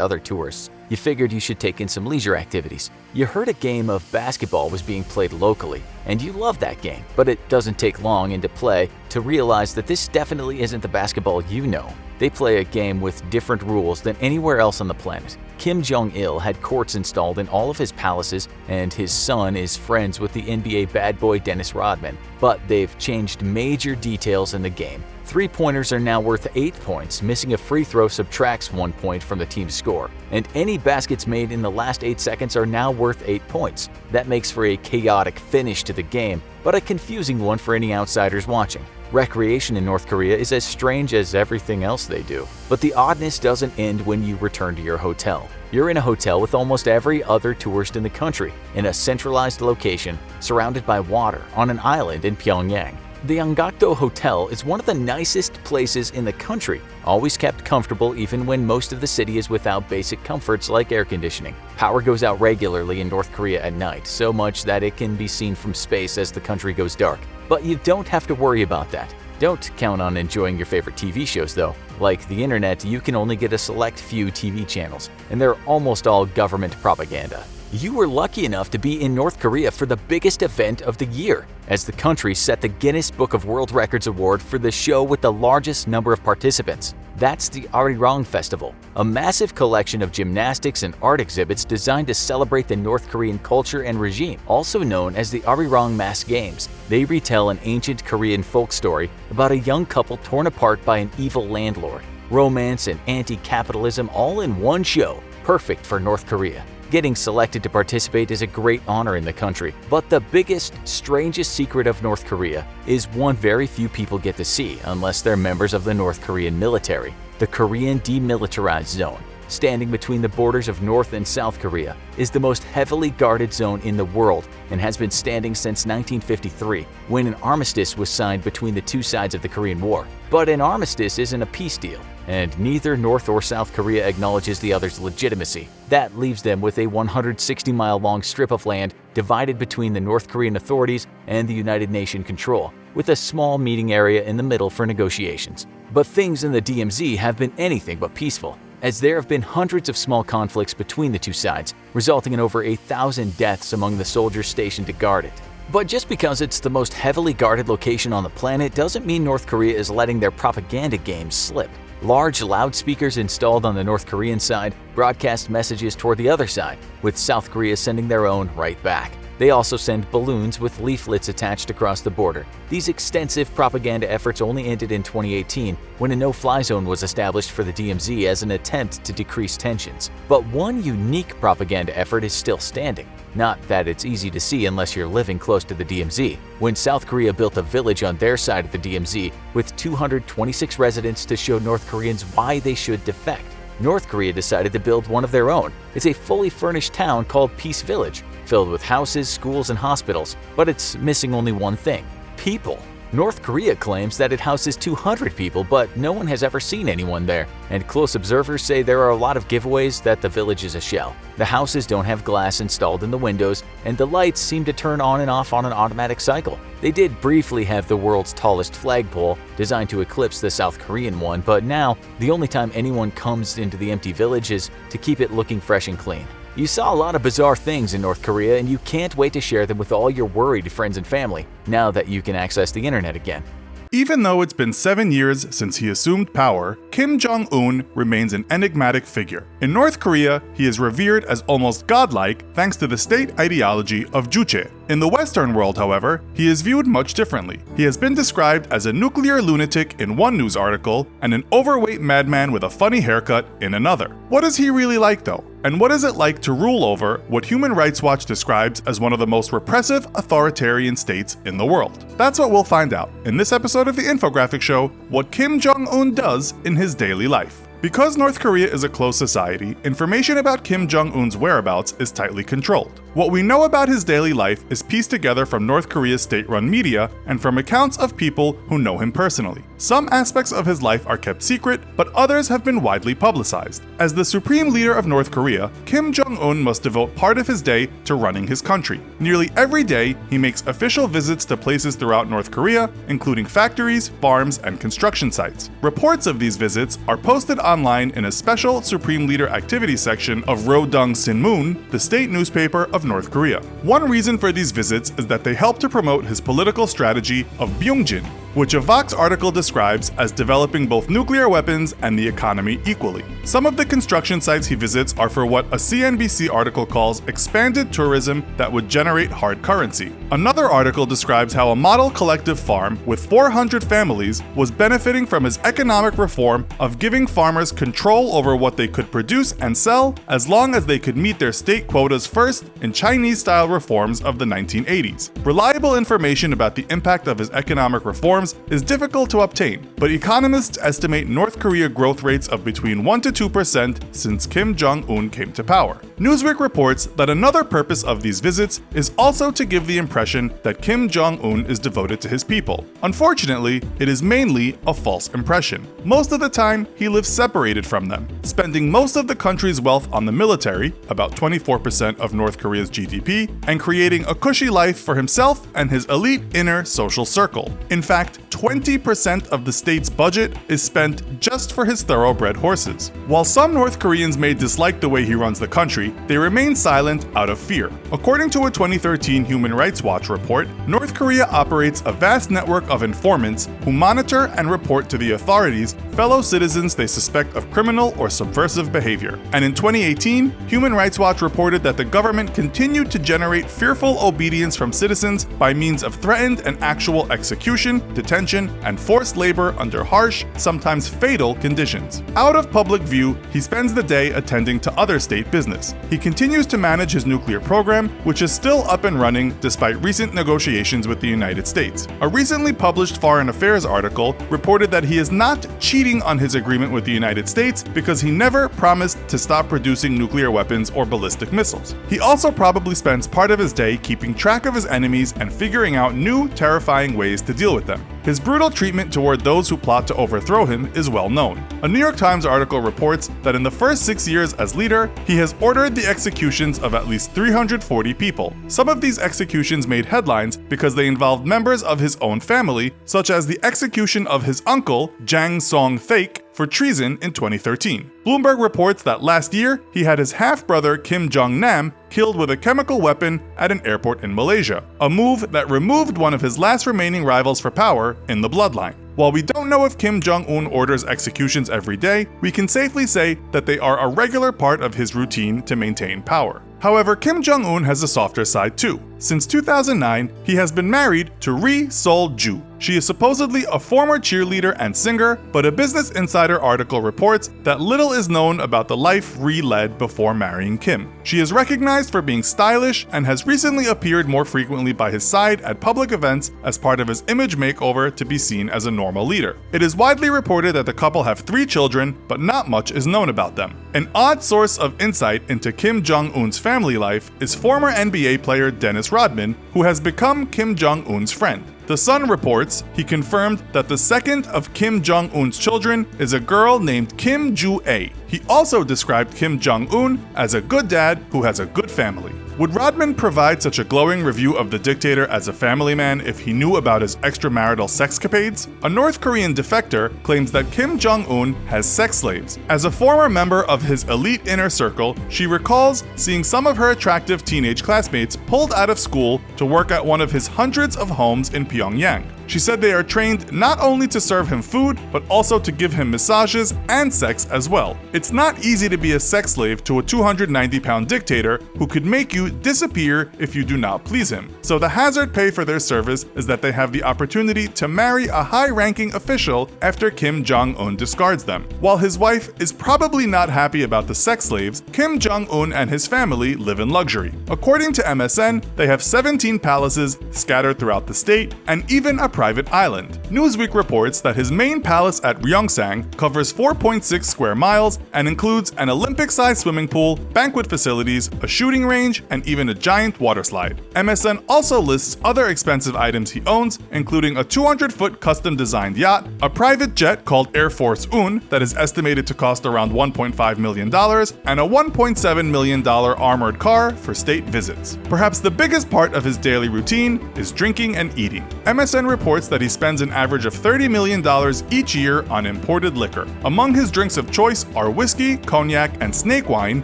other tourists, you figured you should take in some leisure activities. You heard a game of basketball was being played locally, and you love that game, but it doesn't take long into play to realize that this definitely isn't the basketball you know. They play a game with different rules than anywhere else on the planet. Kim Jong-il had courts installed in all of his palaces, and his son is friends with the NBA bad boy Dennis Rodman. But they've changed major details in the game. 3-pointers are now worth 8 points, missing a free throw subtracts 1 point from the team's score, and any baskets made in the last 8 seconds are now worth 8 points. That makes for a chaotic finish to the game, but a confusing one for any outsiders watching. Recreation in North Korea is as strange as everything else they do. But the oddness doesn't end when you return to your hotel. You're in a hotel with almost every other tourist in the country, in a centralized location, surrounded by water, on an island in Pyongyang. The Yangakdo Hotel is one of the nicest places in the country, always kept comfortable even when most of the city is without basic comforts like air conditioning. Power goes out regularly in North Korea at night, so much that it can be seen from space as the country goes dark. But you don't have to worry about that. Don't count on enjoying your favorite TV shows though. Like the internet, you can only get a select few TV channels, and they're almost all government propaganda. You were lucky enough to be in North Korea for the biggest event of the year, as the country set the Guinness Book of World Records award for the show with the largest number of participants. That's the Arirang Festival, a massive collection of gymnastics and art exhibits designed to celebrate the North Korean culture and regime, also known as the Arirang Mass Games. They retell an ancient Korean folk story about a young couple torn apart by an evil landlord. Romance and anti-capitalism all in one show, perfect for North Korea. Getting selected to participate is a great honor in the country, but the biggest, strangest secret of North Korea is one very few people get to see unless they're members of the North Korean military, the Korean Demilitarized Zone. Standing between the borders of North and South Korea is the most heavily guarded zone in the world and has been standing since 1953, when an armistice was signed between the two sides of the Korean War. But an armistice isn't a peace deal, and neither North or South Korea acknowledges the other's legitimacy. That leaves them with a 160-mile-long strip of land divided between the North Korean authorities and the United Nations control, with a small meeting area in the middle for negotiations. But things in the DMZ have been anything but peaceful, as there have been hundreds of small conflicts between the two sides, resulting in over 1,000 deaths among the soldiers stationed to guard it. But just because it's the most heavily guarded location on the planet doesn't mean North Korea is letting their propaganda games slip. Large loudspeakers installed on the North Korean side broadcast messages toward the other side, with South Korea sending their own right back. They also send balloons with leaflets attached across the border. These extensive propaganda efforts only ended in 2018 when a no-fly zone was established for the DMZ as an attempt to decrease tensions. But one unique propaganda effort is still standing. Not that it's easy to see unless you're living close to the DMZ. When South Korea built a village on their side of the DMZ with 226 residents to show North Koreans why they should defect, North Korea decided to build one of their own. It's a fully furnished town called Peace Village, filled with houses, schools, and hospitals, but it's missing only one thing: people. North Korea claims that it houses 200 people, but no one has ever seen anyone there, and close observers say there are a lot of giveaways that the village is a shell. The houses don't have glass installed in the windows, and the lights seem to turn on and off on an automatic cycle. They did briefly have the world's tallest flagpole, designed to eclipse the South Korean one, but now the only time anyone comes into the empty village is to keep it looking fresh and clean. You saw a lot of bizarre things in North Korea, and you can't wait to share them with all your worried friends and family, now that you can access the internet again. Even though it's been 7 years since he assumed power, Kim Jong-un remains an enigmatic figure. In North Korea, he is revered as almost godlike thanks to the state ideology of Juche. In the Western world, however, he is viewed much differently. He has been described as a nuclear lunatic in one news article and an overweight madman with a funny haircut in another. What is he really like though? And what is it like to rule over what Human Rights Watch describes as one of the most repressive authoritarian states in the world? That's what we'll find out in this episode of the Infographic Show, what Kim Jong-un does in his daily life. Because North Korea is a closed society, information about Kim Jong-un's whereabouts is tightly controlled. What we know about his daily life is pieced together from North Korea's state-run media and from accounts of people who know him personally. Some aspects of his life are kept secret, but others have been widely publicized. As the supreme leader of North Korea, Kim Jong-un must devote part of his day to running his country. Nearly every day, he makes official visits to places throughout North Korea, including factories, farms, and construction sites. Reports of these visits are posted online in a special Supreme Leader activity section of Rodong Sinmun, the state newspaper of North Korea. One reason for these visits is that they help to promote his political strategy of Byungjin, which a Vox article describes as developing both nuclear weapons and the economy equally. Some of the construction sites he visits are for what a CNBC article calls expanded tourism that would generate hard currency. Another article describes how a model collective farm with 400 families was benefiting from his economic reform of giving farmers control over what they could produce and sell as long as they could meet their state quotas first in Chinese-style reforms of the 1980s. Reliable information about the impact of his economic reforms is difficult to obtain, but economists estimate North Korea growth rates of between 1 to 2% since Kim Jong-un came to power. Newsweek reports that another purpose of these visits is also to give the impression that Kim Jong-un is devoted to his people. Unfortunately, it is mainly a false impression. Most of the time, he lives separated from them, spending most of the country's wealth on the military, about 24% of North Korea's GDP, and creating a cushy life for himself and his elite inner social circle. In fact, 20% of the state's budget is spent just for his thoroughbred horses. While some North Koreans may dislike the way he runs the country, they remain silent out of fear. According to a 2013 Human Rights Watch report, North Korea operates a vast network of informants who monitor and report to the authorities fellow citizens they suspect of criminal or subversive behavior. And in 2018, Human Rights Watch reported that the government continued to generate fearful obedience from citizens by means of threatened and actual execution, detention, and forced labor under harsh, sometimes fatal conditions. Out of public view, he spends the day attending to other state business. He continues to manage his nuclear program, which is still up and running despite recent negotiations with the United States. A recently published Foreign Affairs article reported that he is not cheating on his agreement with the United States because he never promised to stop producing nuclear weapons or ballistic missiles. He also probably spends part of his day keeping track of his enemies and figuring out new, terrifying ways to deal with them. His brutal treatment toward those who plot to overthrow him is well known. A New York Times article reports that in the first 6 years as leader, he has ordered the executions of at least 340 people. Some of these executions made headlines because they involved members of his own family, such as the execution of his uncle, Jang Song-thaek, for treason in 2013. Bloomberg reports that last year, he had his half-brother Kim Jong-nam killed with a chemical weapon at an airport in Malaysia, a move that removed one of his last remaining rivals for power in the bloodline. While we don't know if Kim Jong-un orders executions every day, we can safely say that they are a regular part of his routine to maintain power. However, Kim Jong-un has a softer side too. Since 2009, he has been married to Ri Sol-ju. She is supposedly a former cheerleader and singer, but a Business Insider article reports that little is known about the life Ri led before marrying Kim. She is recognized for being stylish and has recently appeared more frequently by his side at public events as part of his image makeover to be seen as a normal leader. It is widely reported that the couple have 3 children, but not much is known about them. An odd source of insight into Kim Jong-un's family life is former NBA player Dennis Rodman, who has become Kim Jong-un's friend. The Sun reports he confirmed that the second of Kim Jong-un's children is a girl named Kim Ju-ae. He also described Kim Jong-un as a good dad who has a good family. Would Rodman provide such a glowing review of the dictator as a family man if he knew about his extramarital sexcapades? A North Korean defector claims that Kim Jong-un has sex slaves. As a former member of his elite inner circle, she recalls seeing some of her attractive teenage classmates pulled out of school to work at one of his hundreds of homes in Pyongyang. She said they are trained not only to serve him food, but also to give him massages and sex as well. It's not easy to be a sex slave to a 290-pound dictator who could make you disappear if you do not please him. So the hazard pay for their service is that they have the opportunity to marry a high-ranking official after Kim Jong-un discards them. While his wife is probably not happy about the sex slaves, Kim Jong-un and his family live in luxury. According to MSN, they have 17 palaces scattered throughout the state and even a private island. Newsweek reports that his main palace at Ryongsang covers 4.6 square miles and includes an Olympic-sized swimming pool, banquet facilities, a shooting range, and even a giant water slide. MSN also lists other expensive items he owns, including a 200-foot custom-designed yacht, a private jet called Air Force Un that is estimated to cost around $1.5 million, and a $1.7 million armored car for state visits. Perhaps the biggest part of his daily routine is drinking and eating. MSN reports that he spends an average of $30 million each year on imported liquor. Among his drinks of choice are whiskey, cognac, and snake wine,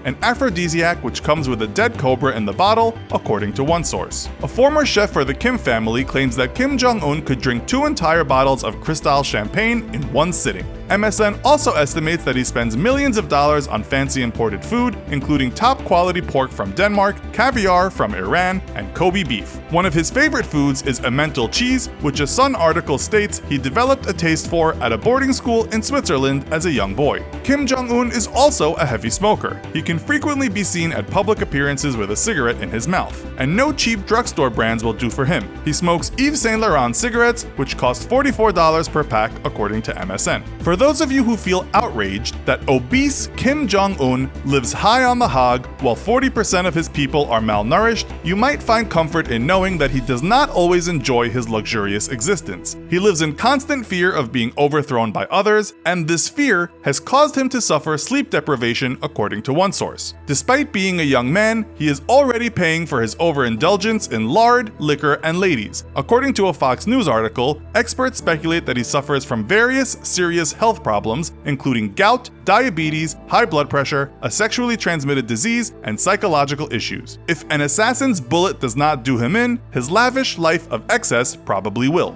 an aphrodisiac which comes with a dead cobra in the bottle, according to one source. A former chef for the Kim family claims that Kim Jong-un could drink 2 entire bottles of Cristal champagne in one sitting. MSN also estimates that he spends millions of dollars on fancy imported food, including top-quality pork from Denmark, caviar from Iran, and Kobe beef. One of his favorite foods is Emmental cheese, which a Sun article states he developed a taste for at a boarding school in Switzerland as a young boy. Kim Jong-un is also a heavy smoker. He can frequently be seen at public appearances with a cigarette in his mouth, and no cheap drugstore brands will do for him. He smokes Yves Saint Laurent cigarettes, which cost $44 per pack according to MSN. For those of you who feel outraged that obese Kim Jong-un lives high on the hog while 40% of his people are malnourished, you might find comfort in knowing that he does not always enjoy his luxurious existence. He lives in constant fear of being overthrown by others, and this fear has caused him to suffer sleep deprivation according to one source. Despite being a young man, he is already paying for his overindulgence in lard, liquor, and ladies. According to a Fox News article, experts speculate that he suffers from various serious health problems, including gout, diabetes, high blood pressure, a sexually transmitted disease, and psychological issues. If an assassin's bullet does not do him in, his lavish life of excess probably will.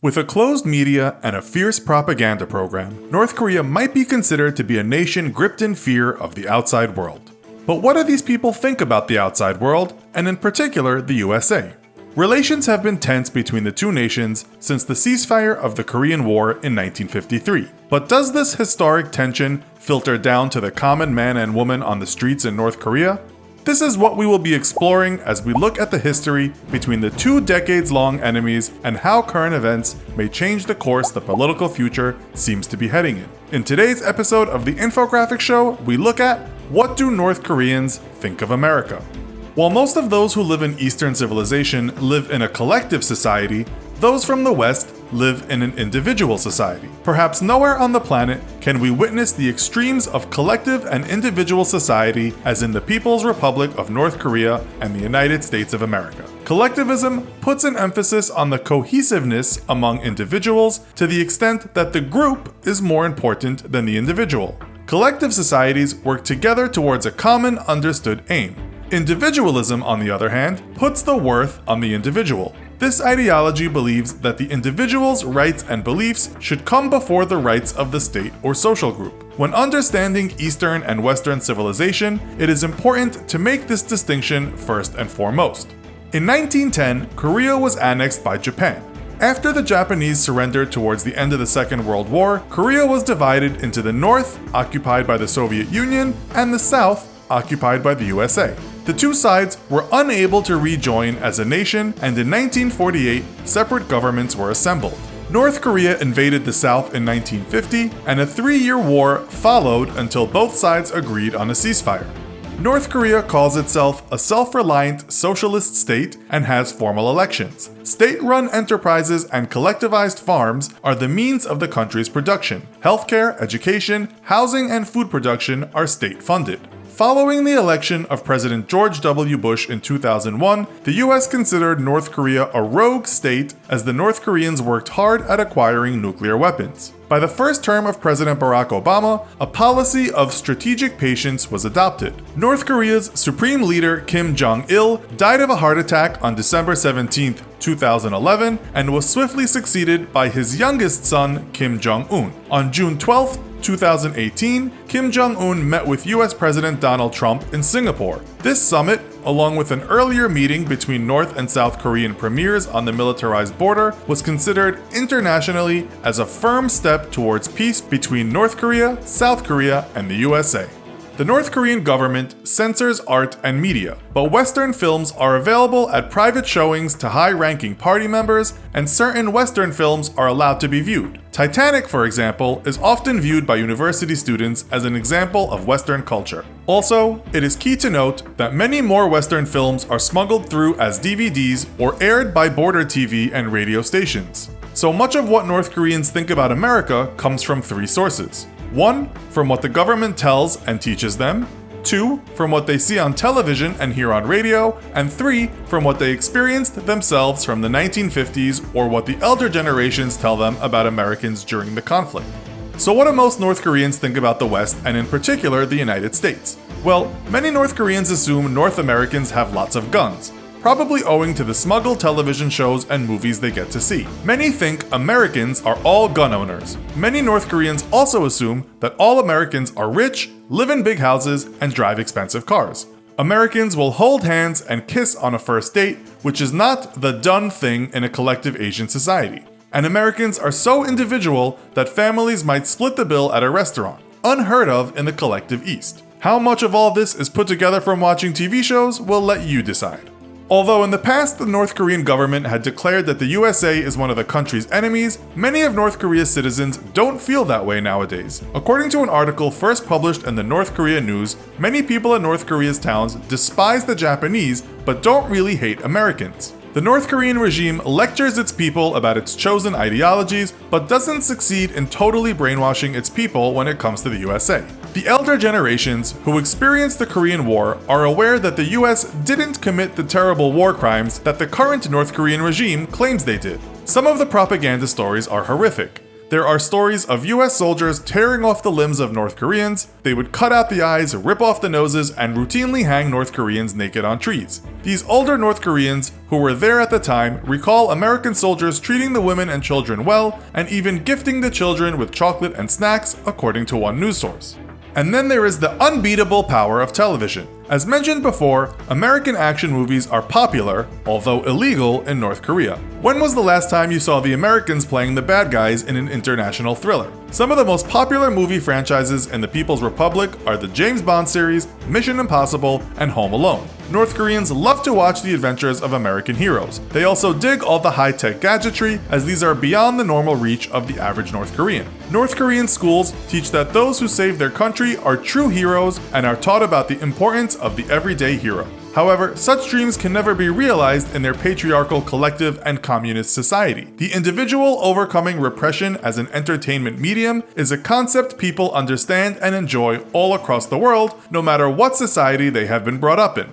With a closed media and a fierce propaganda program, North Korea might be considered to be a nation gripped in fear of the outside world. But what do these people think about the outside world, and in particular the USA? Relations have been tense between the two nations since the ceasefire of the Korean War in 1953. But does this historic tension filter down to the common man and woman on the streets in North Korea? This is what we will be exploring as we look at the history between the 2 decades-long enemies and how current events may change the course the political future seems to be heading in. In today's episode of the Infographic Show, we look at what do North Koreans think of America? While most of those who live in Eastern civilization live in a collective society, Those from the West live in an individual society. Perhaps nowhere on the planet can we witness the extremes of collective and individual society as in the People's Republic of North Korea and the United States of America. Collectivism puts an emphasis on the cohesiveness among individuals to the extent that the group is more important than the individual. Collective societies work together towards a common understood aim. Individualism, on the other hand, puts the worth on the individual. This ideology believes that the individual's rights and beliefs should come before the rights of the state or social group. When understanding Eastern and Western civilization, it is important to make this distinction first and foremost. In 1910, Korea was annexed by Japan. After the Japanese surrendered towards the end of the Second World War, Korea was divided into the North, occupied by the Soviet Union, and the South, occupied by the USA. The two sides were unable to rejoin as a nation, and in 1948, separate governments were assembled. North Korea invaded the South in 1950, and a 3-year war followed until both sides agreed on a ceasefire. North Korea calls itself a self-reliant socialist state and has formal elections. State-run enterprises and collectivized farms are the means of the country's production. Healthcare, education, housing, and food production are state-funded. Following the election of President George W. Bush in 2001, the US considered North Korea a rogue state as the North Koreans worked hard at acquiring nuclear weapons. By the first term of President Barack Obama, a policy of strategic patience was adopted. North Korea's supreme leader Kim Jong-il died of a heart attack on December 17, 2011, and was swiftly succeeded by his youngest son, Kim Jong-un. On June 12, 2018, Kim Jong-un met with US President Donald Trump in Singapore. This summit, along with an earlier meeting between North and South Korean premiers on the militarized border, was considered internationally as a firm step towards peace between North Korea, South Korea, and the USA. The North Korean government censors art and media, but Western films are available at private showings to high-ranking party members, and certain Western films are allowed to be viewed. Titanic, for example, is often viewed by university students as an example of Western culture. Also, it is key to note that many more Western films are smuggled through as DVDs or aired by border TV and radio stations. So much of what North Koreans think about America comes from 3 sources. 1. From what the government tells and teaches them. 2. From what they see on television and hear on radio. And 3. From what they experienced themselves from the 1950s or what the elder generations tell them about Americans during the conflict. So what do most North Koreans think about the West, and in particular the United States? Well, many North Koreans assume North Americans have lots of guns, probably owing to the smuggled television shows and movies they get to see. Many think Americans are all gun owners. Many North Koreans also assume that all Americans are rich, live in big houses, and drive expensive cars. Americans will hold hands and kiss on a first date, which is not the done thing in a collective Asian society. And Americans are so individual that families might split the bill at a restaurant, unheard of in the collective East. How much of all this is put together from watching TV shows, we'll let you decide. Although in the past the North Korean government had declared that the USA is one of the country's enemies, many of North Korea's citizens don't feel that way nowadays. According to an article first published in the North Korea News, many people in North Korea's towns despise the Japanese but don't really hate Americans. The North Korean regime lectures its people about its chosen ideologies, but doesn't succeed in totally brainwashing its people when it comes to the USA. The elder generations who experienced the Korean War are aware that the US didn't commit the terrible war crimes that the current North Korean regime claims they did. Some of the propaganda stories are horrific. There are stories of US soldiers tearing off the limbs of North Koreans. They would cut out the eyes, rip off the noses, and routinely hang North Koreans naked on trees. These older North Koreans, who were there at the time, recall American soldiers treating the women and children well, and even gifting the children with chocolate and snacks, according to one news source. And then there is the unbeatable power of television. As mentioned before, American action movies are popular, although illegal, in North Korea. When was the last time you saw the Americans playing the bad guys in an international thriller? Some of the most popular movie franchises in the People's Republic are the James Bond series, Mission Impossible, and Home Alone. North Koreans love to watch the adventures of American heroes. They also dig all the high-tech gadgetry, as these are beyond the normal reach of the average North Korean. North Korean schools teach that those who save their country are true heroes and are taught about the importance of the everyday hero. However, such dreams can never be realized in their patriarchal collective and communist society. The individual overcoming repression as an entertainment medium is a concept people understand and enjoy all across the world, no matter what society they have been brought up in.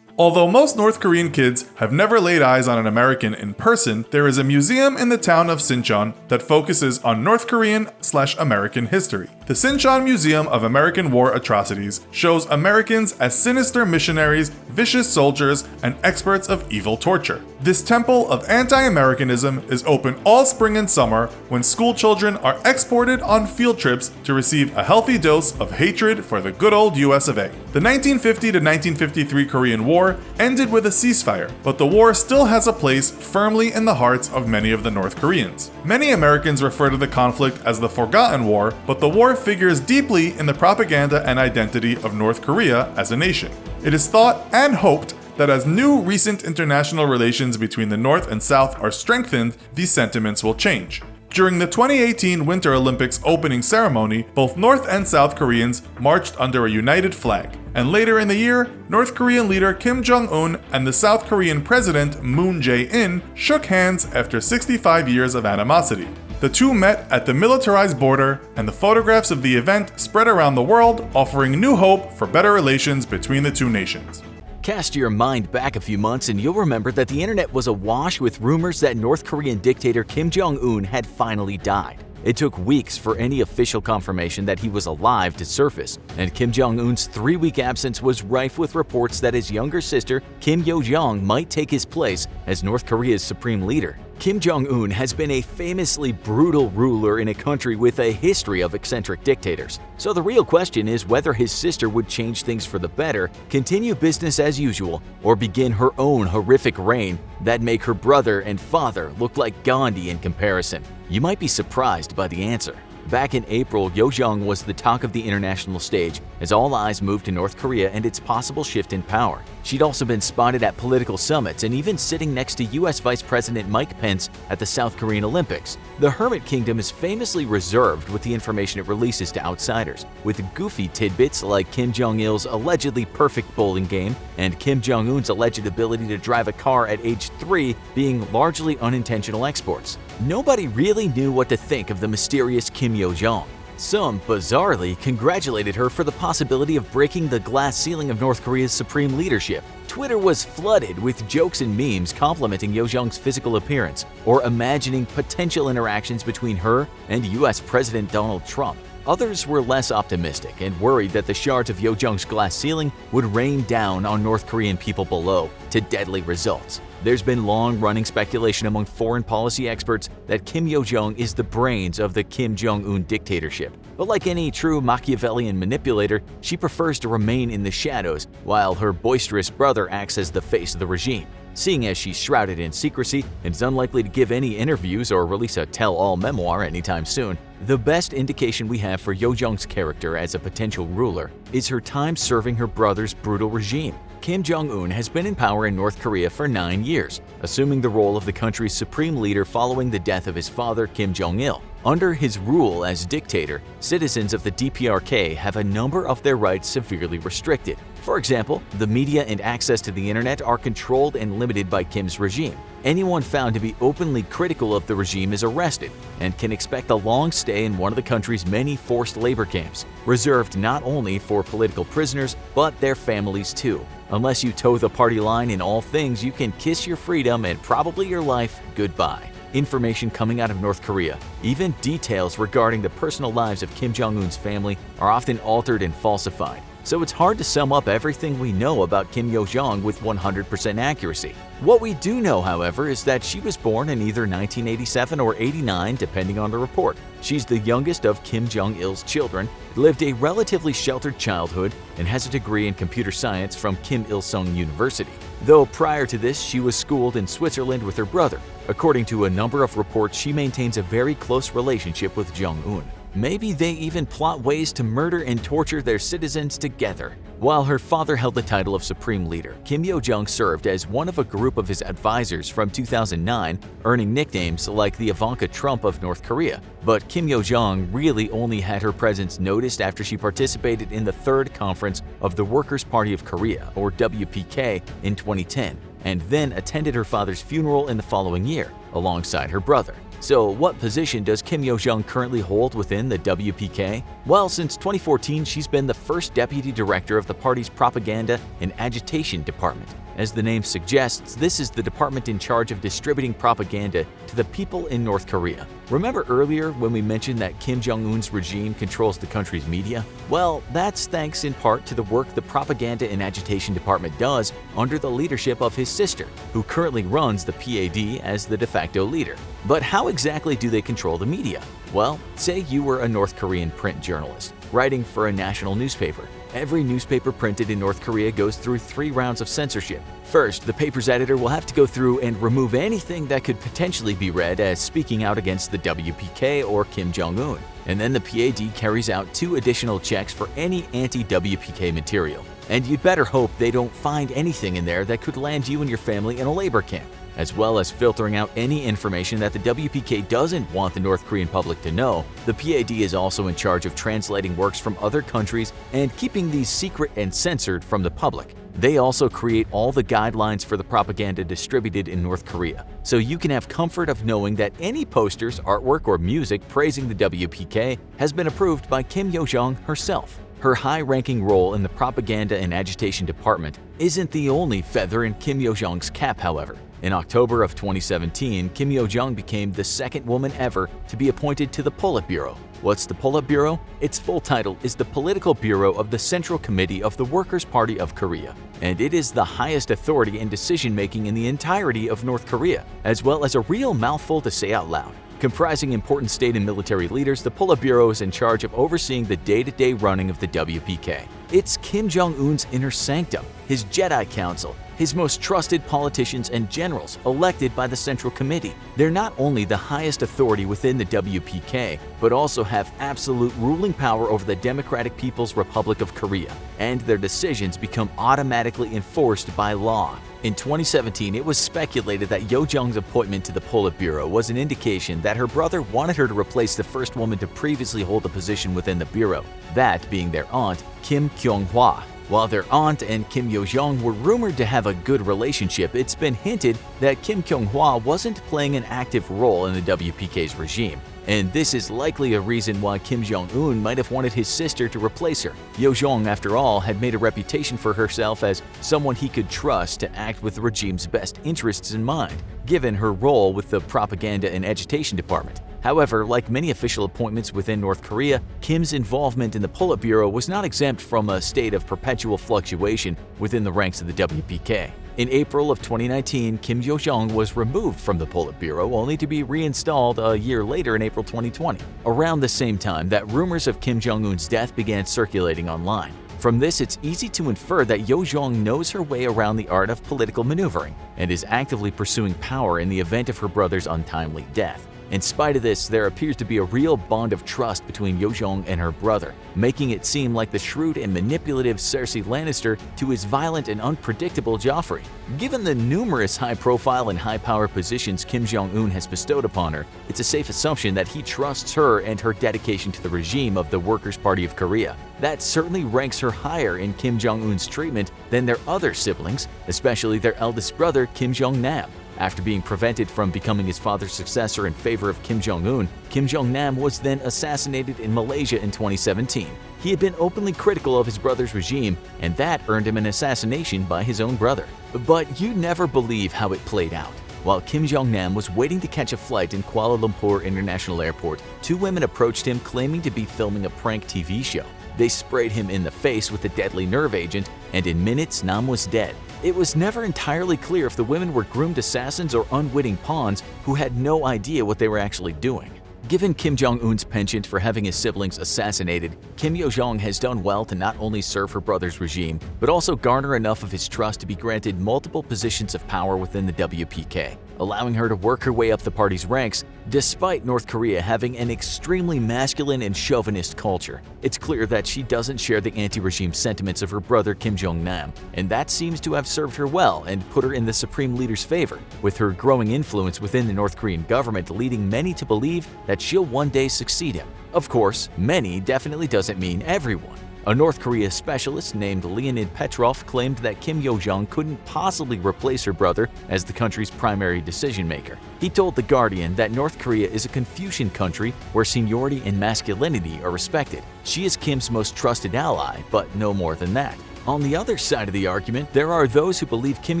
Although most North Korean kids have never laid eyes on an American in person, there is a museum in the town of Sinchon that focuses on North Korean/American history. The Sinchon Museum of American War Atrocities shows Americans as sinister missionaries, vicious soldiers, and experts of evil torture. This temple of anti-Americanism is open all spring and summer when school children are exported on field trips to receive a healthy dose of hatred for the good old US of A. The 1950 to 1953 Korean War ended with a ceasefire, but the war still has a place firmly in the hearts of many of the North Koreans. Many Americans refer to the conflict as the Forgotten War, but the war figures deeply in the propaganda and identity of North Korea as a nation. It is thought and hoped that as new recent international relations between the North and South are strengthened, these sentiments will change. During the 2018 Winter Olympics opening ceremony, both North and South Koreans marched under a united flag. And later in the year, North Korean leader Kim Jong-Un and the South Korean president Moon Jae-in shook hands after 65 years of animosity. The two met at the militarized border, and the photographs of the event spread around the world, offering new hope for better relations between the two nations. Cast your mind back a few months and you'll remember that the internet was awash with rumors that North Korean dictator Kim Jong-un had finally died. It took weeks for any official confirmation that he was alive to surface, and Kim Jong-un's 3-week absence was rife with reports that his younger sister, Kim Yo-jong, might take his place as North Korea's supreme leader. Kim Jong-un has been a famously brutal ruler in a country with a history of eccentric dictators. So the real question is whether his sister would change things for the better, continue business as usual, or begin her own horrific reign that make her brother and father look like Gandhi in comparison. You might be surprised by the answer. Back in April, Yo-jong was the talk of the international stage as all eyes moved to North Korea and its possible shift in power. She'd also been spotted at political summits and even sitting next to US Vice President Mike Pence at the South Korean Olympics. The Hermit Kingdom is famously reserved with the information it releases to outsiders, with goofy tidbits like Kim Jong-il's allegedly perfect bowling game and Kim Jong-un's alleged ability to drive a car at age 3 being largely unintentional exports. Nobody really knew what to think of the mysterious Kim Yo-jong. Some, bizarrely, congratulated her for the possibility of breaking the glass ceiling of North Korea's supreme leadership. Twitter was flooded with jokes and memes complimenting Yo-jong's physical appearance or imagining potential interactions between her and US President Donald Trump. Others were less optimistic and worried that the shards of Yo-jong's glass ceiling would rain down on North Korean people below, to deadly results. There's been long-running speculation among foreign policy experts that Kim Yo-jong is the brains of the Kim Jong-un dictatorship. But like any true Machiavellian manipulator, she prefers to remain in the shadows, while her boisterous brother acts as the face of the regime. Seeing as she's shrouded in secrecy and is unlikely to give any interviews or release a tell-all memoir anytime soon, the best indication we have for Yo-jong's character as a potential ruler is her time serving her brother's brutal regime. Kim Jong-un has been in power in North Korea for 9 years, assuming the role of the country's supreme leader following the death of his father, Kim Jong-il. Under his rule as dictator, citizens of the DPRK have a number of their rights severely restricted. For example, the media and access to the internet are controlled and limited by Kim's regime. Anyone found to be openly critical of the regime is arrested and can expect a long stay in one of the country's many forced labor camps, reserved not only for political prisoners, but their families too. Unless you toe the party line in all things, you can kiss your freedom and probably your life goodbye. Information coming out of North Korea, even details regarding the personal lives of Kim Jong-un's family, are often altered and falsified. So it's hard to sum up everything we know about Kim Yo-jong with 100% accuracy. What we do know, however, is that she was born in either 1987 or 89, depending on the report. She's the youngest of Kim Jong-il's children, lived a relatively sheltered childhood, and has a degree in computer science from Kim Il-sung University. Though prior to this, she was schooled in Switzerland with her brother. According to a number of reports, she maintains a very close relationship with Jong-un. Maybe they even plot ways to murder and torture their citizens together. While her father held the title of Supreme Leader, Kim Yo-jong served as one of a group of his advisors from 2009, earning nicknames like the Ivanka Trump of North Korea. But Kim Yo-jong really only had her presence noticed after she participated in the Third Conference of the Workers' Party of Korea, or WPK, in 2010, and then attended her father's funeral in the following year, alongside her brother. So what position does Kim Yo-jong currently hold within the WPK? Well, since 2014, she's been the first deputy director of the party's propaganda and agitation department. As the name suggests, this is the department in charge of distributing propaganda to the people in North Korea. Remember earlier when we mentioned that Kim Jong-un's regime controls the country's media? Well, that's thanks in part to the work the propaganda and agitation department does under the leadership of his sister, who currently runs the PAD as the de facto leader. But how exactly do they control the media? Well, say you were a North Korean print journalist, writing for a national newspaper. Every newspaper printed in North Korea goes through 3 rounds of censorship. First, the paper's editor will have to go through and remove anything that could potentially be read as speaking out against the WPK or Kim Jong-un. And then the PAD carries out 2 additional checks for any anti-WPK material. And you'd better hope they don't find anything in there that could land you and your family in a labor camp, as well as filtering out any information that the WPK doesn't want the North Korean public to know. The PAD is also in charge of translating works from other countries and keeping these secret and censored from the public. They also create all the guidelines for the propaganda distributed in North Korea, so you can have comfort of knowing that any posters, artwork, or music praising the WPK has been approved by Kim Yo-jong herself. Her high-ranking role in the propaganda and agitation department isn't the only feather in Kim Yo-jong's cap, however. In October of 2017, Kim Yo-jong became the second woman ever to be appointed to the Politburo. What's the Politburo? Its full title is the Political Bureau of the Central Committee of the Workers' Party of Korea, and it is the highest authority in decision-making in the entirety of North Korea, as well as a real mouthful to say out loud. Comprising important state and military leaders, the Politburo is in charge of overseeing the day-to-day running of the WPK. It's Kim Jong-un's inner sanctum, his Jedi Council, his most trusted politicians and generals elected by the Central Committee. They're not only the highest authority within the WPK, but also have absolute ruling power over the Democratic People's Republic of Korea, and their decisions become automatically enforced by law. In 2017, it was speculated that Yo-jong's appointment to the Politburo was an indication that her brother wanted her to replace the first woman to previously hold the position within the bureau, that being their aunt, Kim Kyung-hwa. While their aunt and Kim Yo-jong were rumored to have a good relationship, it's been hinted that Kim Kyung-hwa wasn't playing an active role in the WPK's regime. And this is likely a reason why Kim Jong-un might have wanted his sister to replace her. Yo-jong, after all, had made a reputation for herself as someone he could trust to act with the regime's best interests in mind, given her role with the propaganda and agitation department. However, like many official appointments within North Korea, Kim's involvement in the Politburo was not exempt from a state of perpetual fluctuation within the ranks of the WPK. In April of 2019, Kim Yo-jong was removed from the Politburo only to be reinstalled a year later in April 2020, around the same time that rumors of Kim Jong-un's death began circulating online. From this, it's easy to infer that Yo-jong knows her way around the art of political maneuvering and is actively pursuing power in the event of her brother's untimely death. In spite of this, there appears to be a real bond of trust between Yo-jong and her brother, making it seem like the shrewd and manipulative Cersei Lannister to his violent and unpredictable Joffrey. Given the numerous high-profile and high-power positions Kim Jong-un has bestowed upon her, it's a safe assumption that he trusts her and her dedication to the regime of the Workers' Party of Korea. That certainly ranks her higher in Kim Jong-un's treatment than their other siblings, especially their eldest brother Kim Jong-nam. After being prevented from becoming his father's successor in favor of Kim Jong-un, Kim Jong-nam was then assassinated in Malaysia in 2017. He had been openly critical of his brother's regime, and that earned him an assassination by his own brother. But you'd never believe how it played out. While Kim Jong-nam was waiting to catch a flight in Kuala Lumpur International Airport, 2 women approached him claiming to be filming a prank TV show. They sprayed him in the face with a deadly nerve agent, and in minutes, Nam was dead. It was never entirely clear if the women were groomed assassins or unwitting pawns who had no idea what they were actually doing. Given Kim Jong-un's penchant for having his siblings assassinated, Kim Yo-jong has done well to not only serve her brother's regime, but also garner enough of his trust to be granted multiple positions of power within the WPK, allowing her to work her way up the party's ranks despite North Korea having an extremely masculine and chauvinist culture. It's clear that she doesn't share the anti-regime sentiments of her brother Kim Jong-nam, and that seems to have served her well and put her in the supreme leader's favor, with her growing influence within the North Korean government leading many to believe that she'll one day succeed him. Of course, many definitely doesn't mean everyone. A North Korea specialist named Leonid Petrov claimed that Kim Yo-jong couldn't possibly replace her brother as the country's primary decision-maker. He told The Guardian that North Korea is a Confucian country where seniority and masculinity are respected. She is Kim's most trusted ally, but no more than that. On the other side of the argument, there are those who believe Kim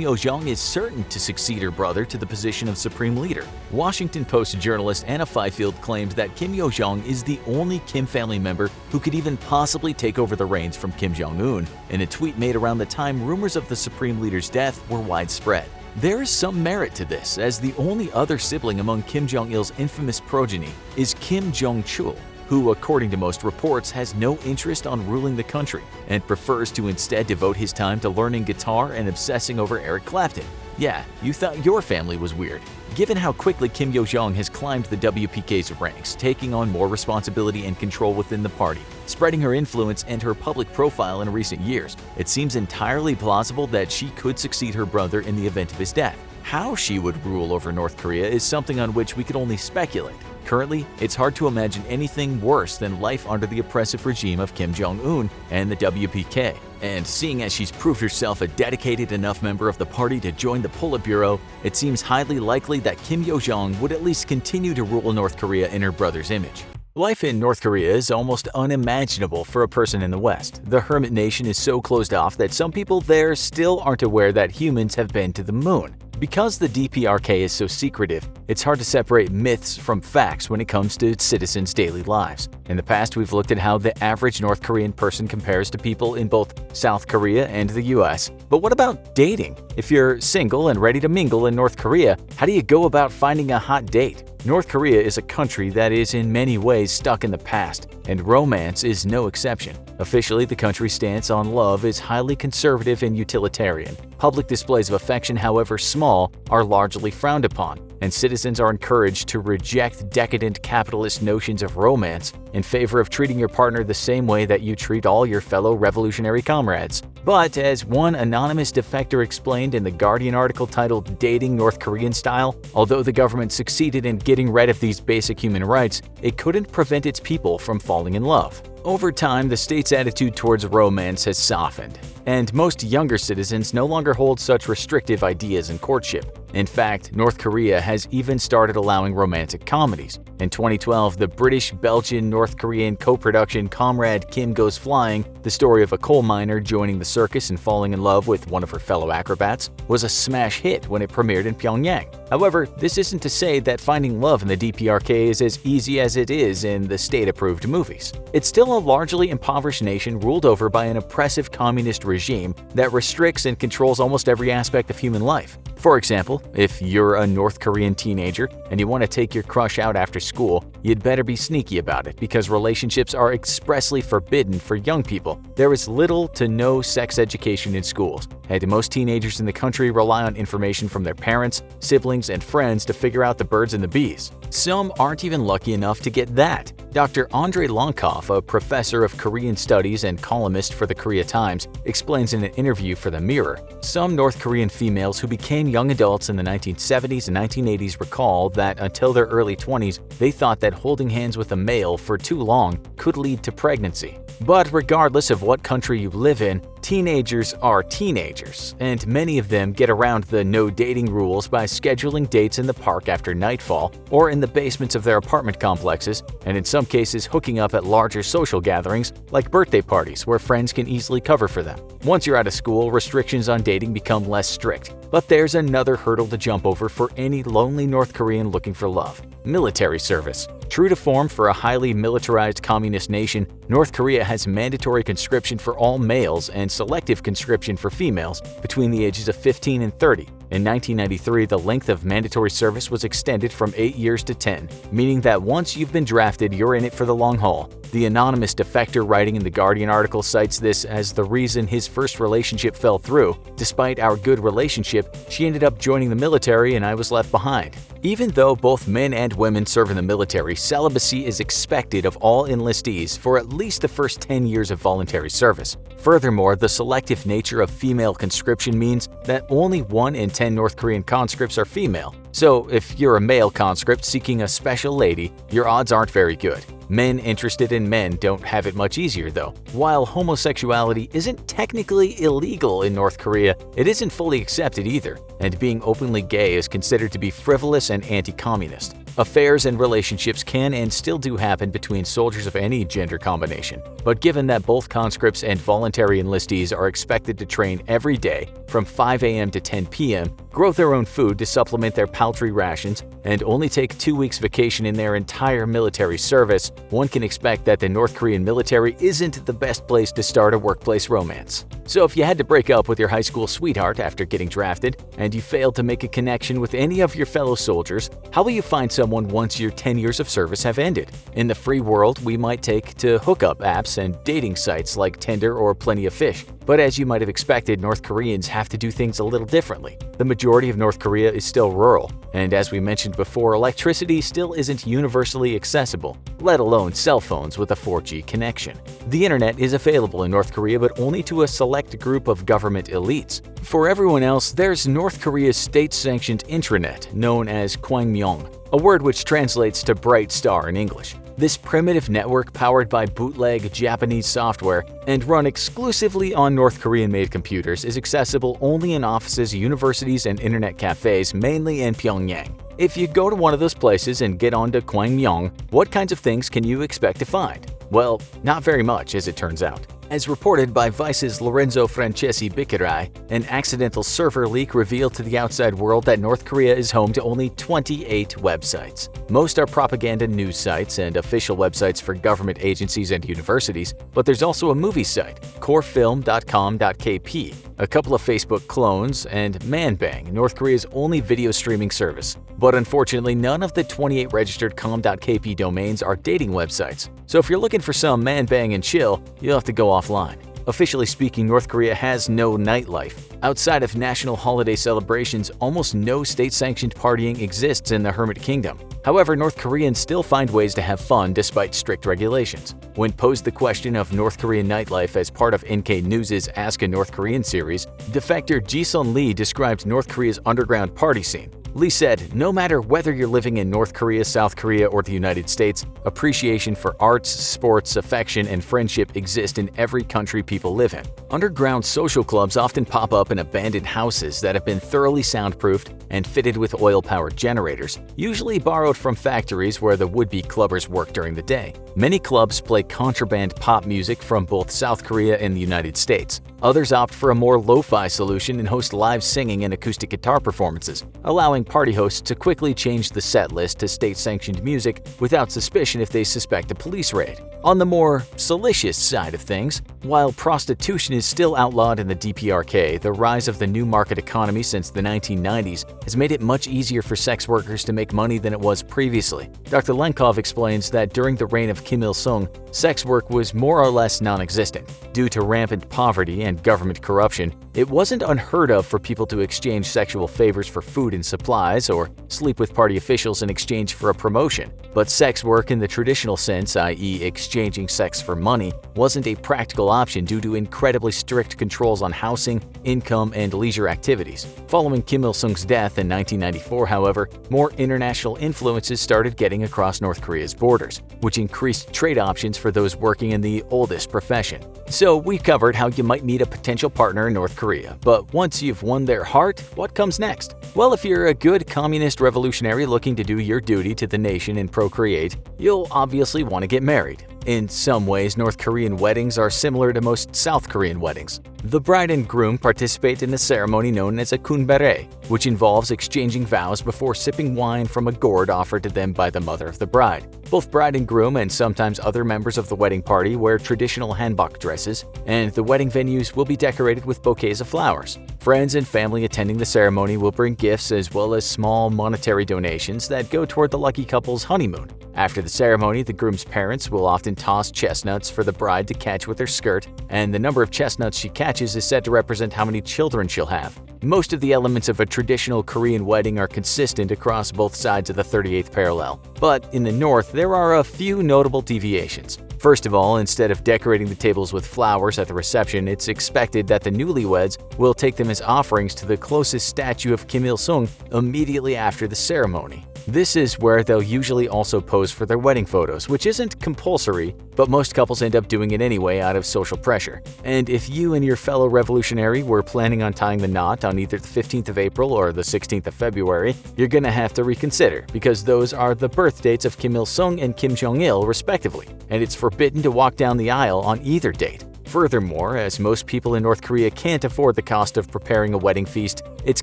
Yo-jong is certain to succeed her brother to the position of supreme leader. Washington Post journalist Anna Fifield claimed that Kim Yo-jong is the only Kim family member who could even possibly take over the reins from Kim Jong-un. In a tweet made around the time rumors of the supreme leader's death were widespread. There is some merit to this, as the only other sibling among Kim Jong-il's infamous progeny is Kim Jong-chul, who, according to most reports, has no interest on ruling the country and prefers to instead devote his time to learning guitar and obsessing over Eric Clapton. Yeah, you thought your family was weird. Given how quickly Kim Yo-jong has climbed the WPK's ranks, taking on more responsibility and control within the party, spreading her influence and her public profile in recent years, it seems entirely plausible that she could succeed her brother in the event of his death. How she would rule over North Korea is something on which we could only speculate. Currently, it's hard to imagine anything worse than life under the oppressive regime of Kim Jong-un and the WPK. And seeing as she's proved herself a dedicated enough member of the party to join the Politburo, it seems highly likely that Kim Yo-jong would at least continue to rule North Korea in her brother's image. Life in North Korea is almost unimaginable for a person in the West. The hermit nation is so closed off that some people there still aren't aware that humans have been to the moon. Because the DPRK is so secretive, it's hard to separate myths from facts when it comes to citizens' daily lives. In the past, we've looked at how the average North Korean person compares to people in both South Korea and the US. But what about dating? If you're single and ready to mingle in North Korea, how do you go about finding a hot date? North Korea is a country that is in many ways stuck in the past, and romance is no exception. Officially, the country's stance on love is highly conservative and utilitarian. Public displays of affection, however small, are largely frowned upon, and citizens are encouraged to reject decadent capitalist notions of romance in favor of treating your partner the same way that you treat all your fellow revolutionary comrades. But as one anonymous defector explained in the Guardian article titled "Dating North Korean Style," although the government succeeded in getting rid of these basic human rights, it couldn't prevent its people from falling in love. Over time, the state's attitude towards romance has softened, and most younger citizens no longer hold such restrictive ideas in courtship. In fact, North Korea has even started allowing romantic comedies. In 2012, the British-Belgian-North Korean co-production Comrade Kim Goes Flying, the story of a coal miner joining the circus and falling in love with one of her fellow acrobats, was a smash hit when it premiered in Pyongyang. However, this isn't to say that finding love in the DPRK is as easy as it is in the state-approved movies. It's still a largely impoverished nation ruled over by an oppressive communist regime that restricts and controls almost every aspect of human life. For example, if you're a North Korean teenager and you want to take your crush out after school, you'd better be sneaky about it because relationships are expressly forbidden for young people. There is little to no sex education in schools, and most teenagers in the country rely on information from their parents, siblings, and friends to figure out the birds and the bees. Some aren't even lucky enough to get that. Dr. Andrei Lonkov, a professor of Korean studies and columnist for the Korea Times, explains in an interview for The Mirror, some North Korean females who became young adults in the 1970s and 1980s recall that until their early 20s, they thought that holding hands with a male for too long could lead to pregnancy. But regardless of what country you live in, teenagers are teenagers, and many of them get around the no dating rules by scheduling dates in the park after nightfall or in the basements of their apartment complexes, and in some cases hooking up at larger social gatherings like birthday parties where friends can easily cover for them. Once you're out of school, restrictions on dating become less strict. But there's another hurdle to jump over for any lonely North Korean looking for love: military service. True to form for a highly militarized communist nation, North Korea has mandatory conscription for all males and selective conscription for females between the ages of 15 and 30. In 1993, the length of mandatory service was extended from 8 years to 10, meaning that once you've been drafted, you're in it for the long haul. The anonymous defector writing in the Guardian article cites this as the reason his first relationship fell through. Despite our good relationship, she ended up joining the military and I was left behind. Even though both men and women serve in the military, celibacy is expected of all enlistees for at least the first 10 years of voluntary service. Furthermore, the selective nature of female conscription means that only 1 in 10 North Korean conscripts are female. So if you're a male conscript seeking a special lady, your odds aren't very good. Men interested in men don't have it much easier though. While homosexuality isn't technically illegal in North Korea, it isn't fully accepted either, and being openly gay is considered to be frivolous and anti-communist. Affairs and relationships can and still do happen between soldiers of any gender combination, but given that both conscripts and voluntary enlistees are expected to train every day from 5 a.m. to 10 p.m., grow their own food to supplement their paltry rations, and only take 2 weeks vacation in their entire military service, one can expect that the North Korean military isn't the best place to start a workplace romance. So if you had to break up with your high school sweetheart after getting drafted, and you failed to make a connection with any of your fellow soldiers, how will you find someone once your 10 years of service have ended? In the free world, we might take to hookup apps and dating sites like Tinder or Plenty of Fish. But as you might have expected, North Koreans have to do things a little differently. The majority of North Korea is still rural, and as we mentioned before, electricity still isn't universally accessible, let alone cell phones with a 4G connection. The internet is available in North Korea, but only to a select group of government elites. For everyone else, there's North Korea's state-sanctioned intranet, known as Kwangmyong, a word which translates to bright star in English. This primitive network, powered by bootleg Japanese software and run exclusively on North Korean-made computers, is accessible only in offices, universities, and internet cafes, mainly in Pyongyang. If you go to one of those places and get onto Kwangmyong, what kinds of things can you expect to find? Well, not very much, as it turns out. As reported by Vice's Lorenzo Francesi Biccherai, an accidental server leak revealed to the outside world that North Korea is home to only 28 websites. Most are propaganda news sites and official websites for government agencies and universities, but there's also a movie site, corefilm.com.kp, a couple of Facebook clones, and Manbang, North Korea's only video streaming service. But unfortunately, none of the 28 registered com.kp domains are dating websites. So if you're looking for some man-bang and chill, you'll have to go offline. Officially speaking, North Korea has no nightlife. Outside of national holiday celebrations, almost no state-sanctioned partying exists in the Hermit Kingdom. However, North Koreans still find ways to have fun despite strict regulations. When posed the question of North Korean nightlife as part of NK News' Ask a North Korean series, defector Ji-sun Lee described North Korea's underground party scene. Lee said, "No matter whether you're living in North Korea, South Korea, or the United States, appreciation for arts, sports, affection, and friendship exist in every country people live in. Underground social clubs often pop up in abandoned houses that have been thoroughly soundproofed and fitted with oil-powered generators, usually borrowed from factories where the would-be clubbers work during the day. Many clubs play contraband pop music from both South Korea and the United States. Others opt for a more lo-fi solution and host live singing and acoustic guitar performances, allowing party hosts to quickly change the set list to state-sanctioned music without suspicion if they suspect a police raid. On the more salacious side of things, while prostitution is still outlawed in the DPRK, the rise of the new market economy since the 1990s has made it much easier for sex workers to make money than it was previously. Dr. Lenkov explains that during the reign of Kim Il-sung, sex work was more or less non-existent. Due to rampant poverty and government corruption, it wasn't unheard of for people to exchange sexual favors for food and supplies or sleep with party officials in exchange for a promotion. But sex work in the traditional sense, i.e. exchanging sex for money, wasn't a practical option due to incredibly strict controls on housing, income, and leisure activities. Following Kim Il-sung's death in 1994, however, more international influences started getting across North Korea's borders, which increased trade options for those working in the oldest profession. So we've covered how you might meet a potential partner in North Korea, but once you've won their heart, what comes next? Well, if you're a good communist revolutionary looking to do your duty to the nation and procreate, you'll obviously want to get married. In some ways, North Korean weddings are similar to most South Korean weddings. The bride and groom participate in a ceremony known as a kunbere, which involves exchanging vows before sipping wine from a gourd offered to them by the mother of the bride. Both bride and groom and sometimes other members of the wedding party wear traditional hanbok dresses, and the wedding venues will be decorated with bouquets of flowers. Friends and family attending the ceremony will bring gifts as well as small monetary donations that go toward the lucky couple's honeymoon. After the ceremony, the groom's parents will often toss chestnuts for the bride to catch with her skirt, and the number of chestnuts she catches is said to represent how many children she'll have. Most of the elements of a traditional Korean wedding are consistent across both sides of the 38th parallel, but in the north there are a few notable deviations. First of all, instead of decorating the tables with flowers at the reception, it's expected that the newlyweds will take them as offerings to the closest statue of Kim Il-sung immediately after the ceremony. This is where they'll usually also pose for their wedding photos, which isn't compulsory, but most couples end up doing it anyway out of social pressure. And if you and your fellow revolutionary were planning on tying the knot on either the 15th of April or the 16th of February, you're gonna have to reconsider, because those are the birth dates of Kim Il-sung and Kim Jong-il respectively, and it's forbidden to walk down the aisle on either date. Furthermore, as most people in North Korea can't afford the cost of preparing a wedding feast, it's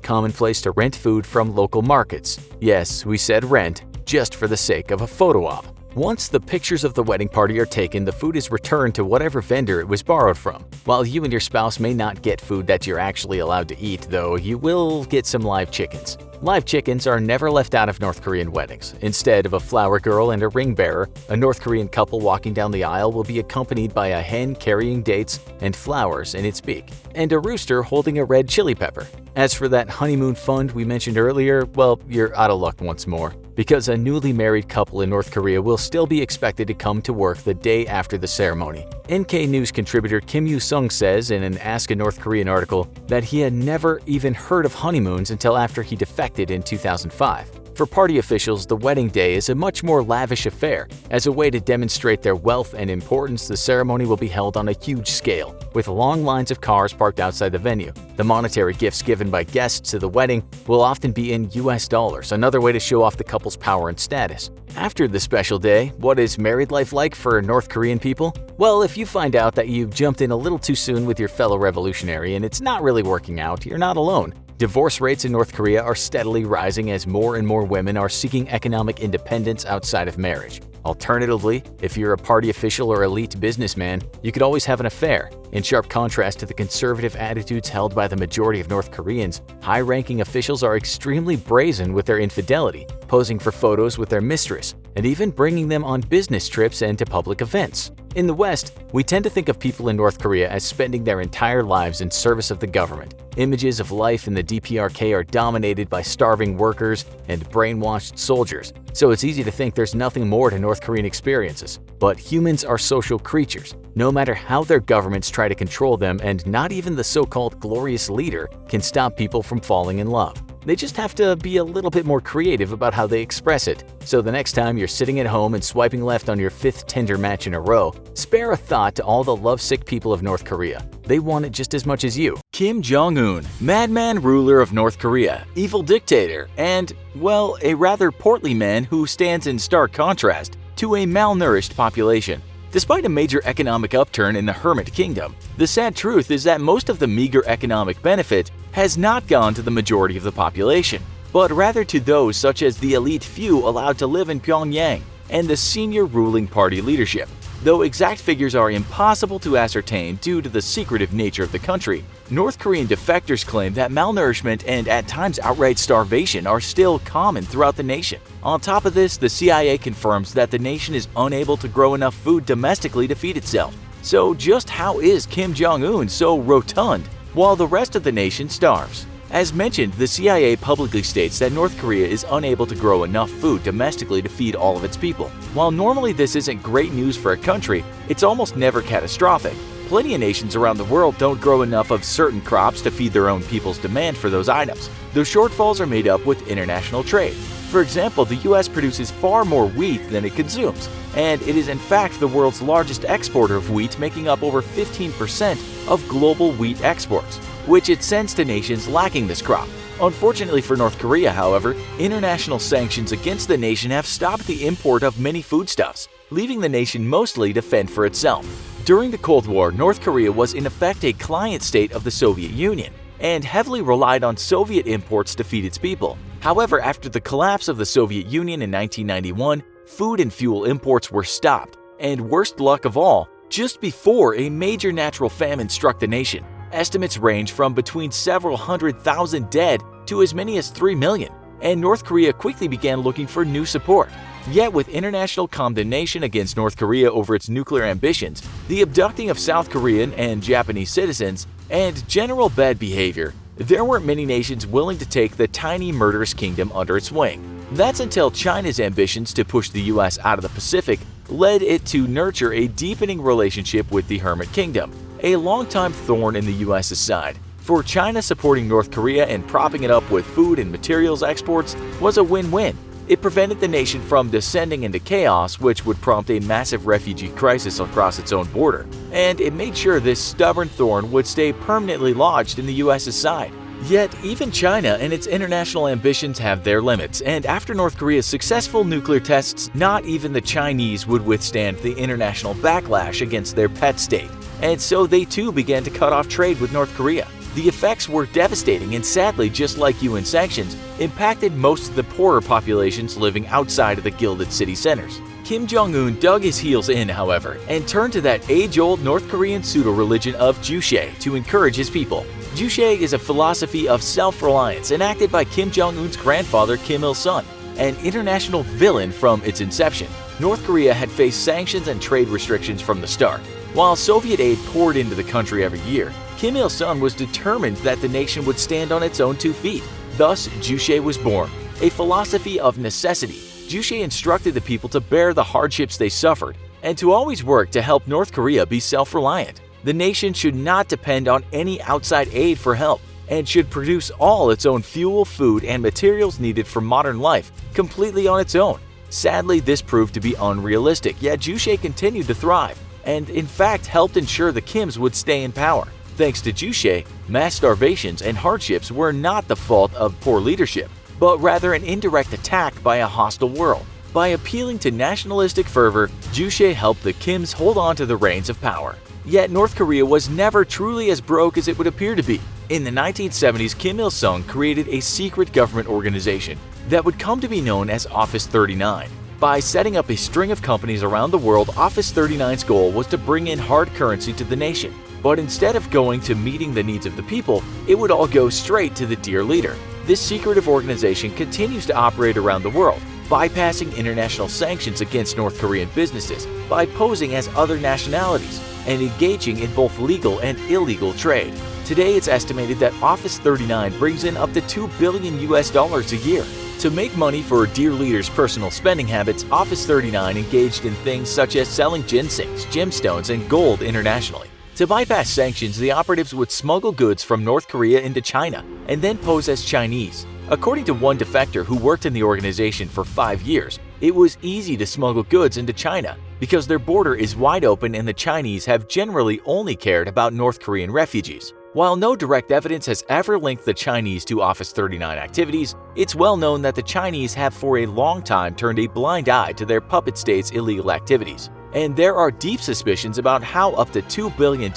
commonplace to rent food from local markets. Yes, we said rent, just for the sake of a photo op. Once the pictures of the wedding party are taken, the food is returned to whatever vendor it was borrowed from. While you and your spouse may not get food that you're actually allowed to eat, though, you will get some live chickens. Live chickens are never left out of North Korean weddings. Instead of a flower girl and a ring bearer, a North Korean couple walking down the aisle will be accompanied by a hen carrying dates and flowers in its beak, and a rooster holding a red chili pepper. As for that honeymoon fund we mentioned earlier, well, you're out of luck once more, because a newly married couple in North Korea will still be expected to come to work the day after the ceremony. NK News contributor Kim Yu-sung says in an Ask a North Korean article that he had never even heard of honeymoons until after he defected in 2005. For party officials, the wedding day is a much more lavish affair. As a way to demonstrate their wealth and importance, the ceremony will be held on a huge scale, with long lines of cars parked outside the venue. The monetary gifts given by guests to the wedding will often be in US dollars, another way to show off the couple's power and status. After the special day, what is married life like for North Korean people? Well, if you find out that you jumped in a little too soon with your fellow revolutionary and it's not really working out, you're not alone. Divorce rates in North Korea are steadily rising as more and more women are seeking economic independence outside of marriage. Alternatively, if you're a party official or elite businessman, you could always have an affair. In sharp contrast to the conservative attitudes held by the majority of North Koreans, high-ranking officials are extremely brazen with their infidelity, posing for photos with their mistress, and even bringing them on business trips and to public events. In the West, we tend to think of people in North Korea as spending their entire lives in service of the government. Images of life in the DPRK are dominated by starving workers and brainwashed soldiers, so it's easy to think there's nothing more to North Korean experiences. But humans are social creatures. No matter how their governments try to control them, and not even the so-called glorious leader can stop people from falling in love. They just have to be a little bit more creative about how they express it. So the next time you're sitting at home and swiping left on your 5th Tinder match in a row, spare a thought to all the lovesick people of North Korea. They want it just as much as you. Kim Jong-un, madman ruler of North Korea, evil dictator, and, well, a rather portly man who stands in stark contrast to a malnourished population. Despite a major economic upturn in the Hermit Kingdom, the sad truth is that most of the meager economic benefit has not gone to the majority of the population, but rather to those such as the elite few allowed to live in Pyongyang and the senior ruling party leadership. Though exact figures are impossible to ascertain due to the secretive nature of the country, North Korean defectors claim that malnourishment and at times outright starvation are still common throughout the nation. On top of this, the CIA confirms that the nation is unable to grow enough food domestically to feed itself. So just how is Kim Jong-un so rotund while the rest of the nation starves? As mentioned, the CIA publicly states that North Korea is unable to grow enough food domestically to feed all of its people. While normally this isn't great news for a country, it's almost never catastrophic. Plenty of nations around the world don't grow enough of certain crops to feed their own people's demand for those items. Those shortfalls are made up with international trade. For example, the US produces far more wheat than it consumes, and it is in fact the world's largest exporter of wheat, making up over 15% of global wheat exports, which it sends to nations lacking this crop. Unfortunately for North Korea, however, international sanctions against the nation have stopped the import of many foodstuffs, leaving the nation mostly to fend for itself. During the Cold War, North Korea was in effect a client state of the Soviet Union and heavily relied on Soviet imports to feed its people. However, after the collapse of the Soviet Union in 1991, food and fuel imports were stopped, and worst luck of all, just before a major natural famine struck the nation. Estimates range from between several 100,000 dead to as many as 3 million, and North Korea quickly began looking for new support. Yet with international condemnation against North Korea over its nuclear ambitions, the abducting of South Korean and Japanese citizens, and general bad behavior, there weren't many nations willing to take the tiny murderous kingdom under its wing. That's until China's ambitions to push the US out of the Pacific led it to nurture a deepening relationship with the Hermit Kingdom, a longtime thorn in the US's side. For China, supporting North Korea and propping it up with food and materials exports was a win-win. It prevented the nation from descending into chaos, which would prompt a massive refugee crisis across its own border, and it made sure this stubborn thorn would stay permanently lodged in the US's side. Yet, even China and its international ambitions have their limits, and after North Korea's successful nuclear tests, not even the Chinese would withstand the international backlash against their pet state, and so they too began to cut off trade with North Korea. The effects were devastating and sadly, just like UN sanctions, impacted most of the poorer populations living outside of the gilded city centers. Kim Jong-un dug his heels in, however, and turned to that age-old North Korean pseudo-religion of Juche to encourage his people. Juche is a philosophy of self-reliance enacted by Kim Jong-un's grandfather Kim Il-sung, an international villain from its inception. North Korea had faced sanctions and trade restrictions from the start. While Soviet aid poured into the country every year, Kim Il-sung was determined that the nation would stand on its own 2 feet. Thus, Juche was born, a philosophy of necessity. Juche instructed the people to bear the hardships they suffered and to always work to help North Korea be self-reliant. The nation should not depend on any outside aid for help and should produce all its own fuel, food, and materials needed for modern life completely on its own. Sadly, this proved to be unrealistic, yet Juche continued to thrive and in fact helped ensure the Kims would stay in power. Thanks to Juche, mass starvations and hardships were not the fault of poor leadership, but rather an indirect attack by a hostile world. By appealing to nationalistic fervor, Juche helped the Kims hold on to the reins of power. Yet North Korea was never truly as broke as it would appear to be. In the 1970s, Kim Il-sung created a secret government organization that would come to be known as Office 39. By setting up a string of companies around the world, Office 39's goal was to bring in hard currency to the nation. But instead of going to meeting the needs of the people, it would all go straight to the dear leader. This secretive organization continues to operate around the world, bypassing international sanctions against North Korean businesses by posing as other nationalities and engaging in both legal and illegal trade. Today, it's estimated that Office 39 brings in up to $2 billion a year. To make money for dear leader's personal spending habits, Office 39 engaged in things such as selling ginsengs, gemstones, and gold internationally. To bypass sanctions, the operatives would smuggle goods from North Korea into China and then pose as Chinese. According to one defector who worked in the organization for 5 years, it was easy to smuggle goods into China because their border is wide open and the Chinese have generally only cared about North Korean refugees. While no direct evidence has ever linked the Chinese to Office 39 activities, it's well known that the Chinese have for a long time turned a blind eye to their puppet state's illegal activities. And there are deep suspicions about how up to $2 billion